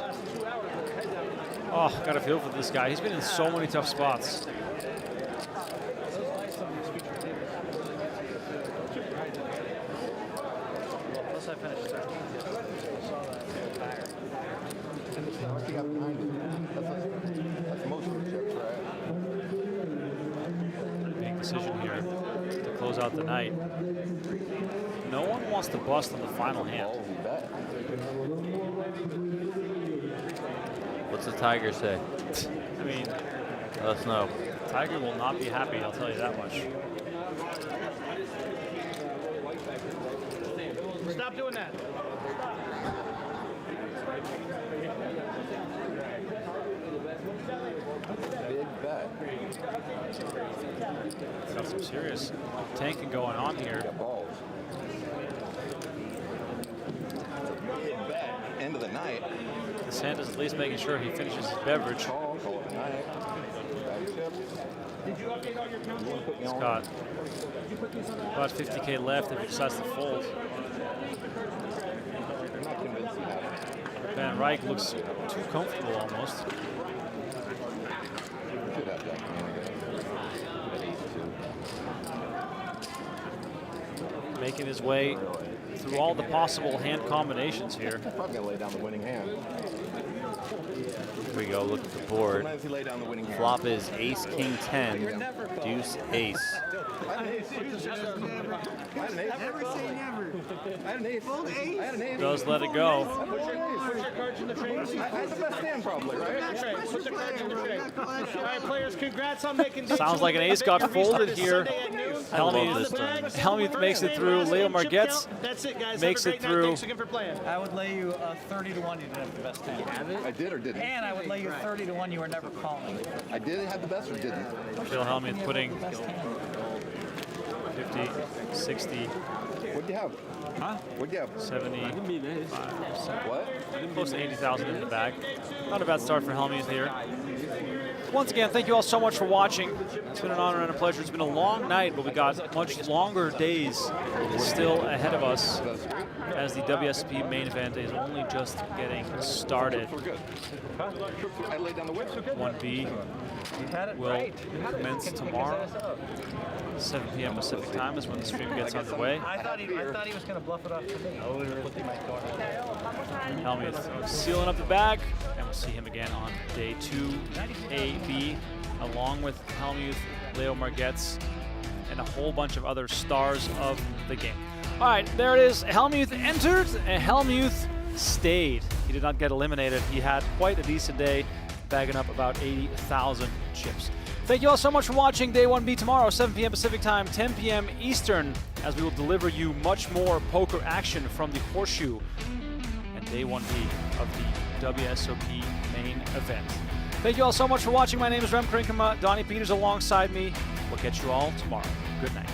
Oh, got a feel for this guy. He's been in so many tough spots. Plus I finished third. That's most of the chips, right? Big decision here to close out the night. No one wants to bust on the final hand. What's the Tiger say? I mean, let us know. Tiger will not be happy, I'll tell you that much. Stop doing that. Big bet. Got some serious tanking going on here. Big bet. End of the night. DeSantis at least making sure he finishes his beverage. He's got about 50K left if he decides to fold. Van Rijk looks too comfortable almost. Making his way through all the possible hand combinations here. Probably gonna lay down the winning hand. Here we go, look at the board. Sometimes he lay down the winning hand. Flop is Ace, King, 10, Deuce, Ace. Does let it go. That's the best stand probably, right? Put the cards in the tray. All right, players, congrats on making Sounds like an ace got folded here. Hellmuth makes it through. Leo Margetts makes it through. I would lay you 30 to 1 you didn't have the best hand. I did or didn't? And I would lay you 30 to 1 you were never calling. I did have the best or didn't? Phil Hellmuth putting 50, 60. What'd you have? Huh? What'd you have? 75. What? Close to 80,000 in the bag. Not a bad start for Hellmuth here. Once again, thank you all so much for watching. It's been an honor and a pleasure. It's been a long night, but we got much longer days still ahead of us as the WSOP main event is only just getting started. 1B will commence tomorrow. 7 p.m. Pacific time is when the stream gets underway. I thought he was going to bluff it off to me. Hellmuth sealing up the bag, and we'll see him again on day 2 AB, along with Hellmuth, Leo Margetts, and a whole bunch of other stars of the game. All right, there it is. Hellmuth entered, and Hellmuth stayed. He did not get eliminated. He had quite a decent day, bagging up about 80,000 chips. Thank you all so much for watching Day 1B tomorrow, 7 p.m. Pacific Time, 10 p.m. Eastern, as we will deliver you much more poker action from the Horseshoe and Day 1B of the WSOP Main Event. Thank you all so much for watching. My name is Rem Krinkema. Donnie Peters alongside me. We'll catch you all tomorrow. Good night.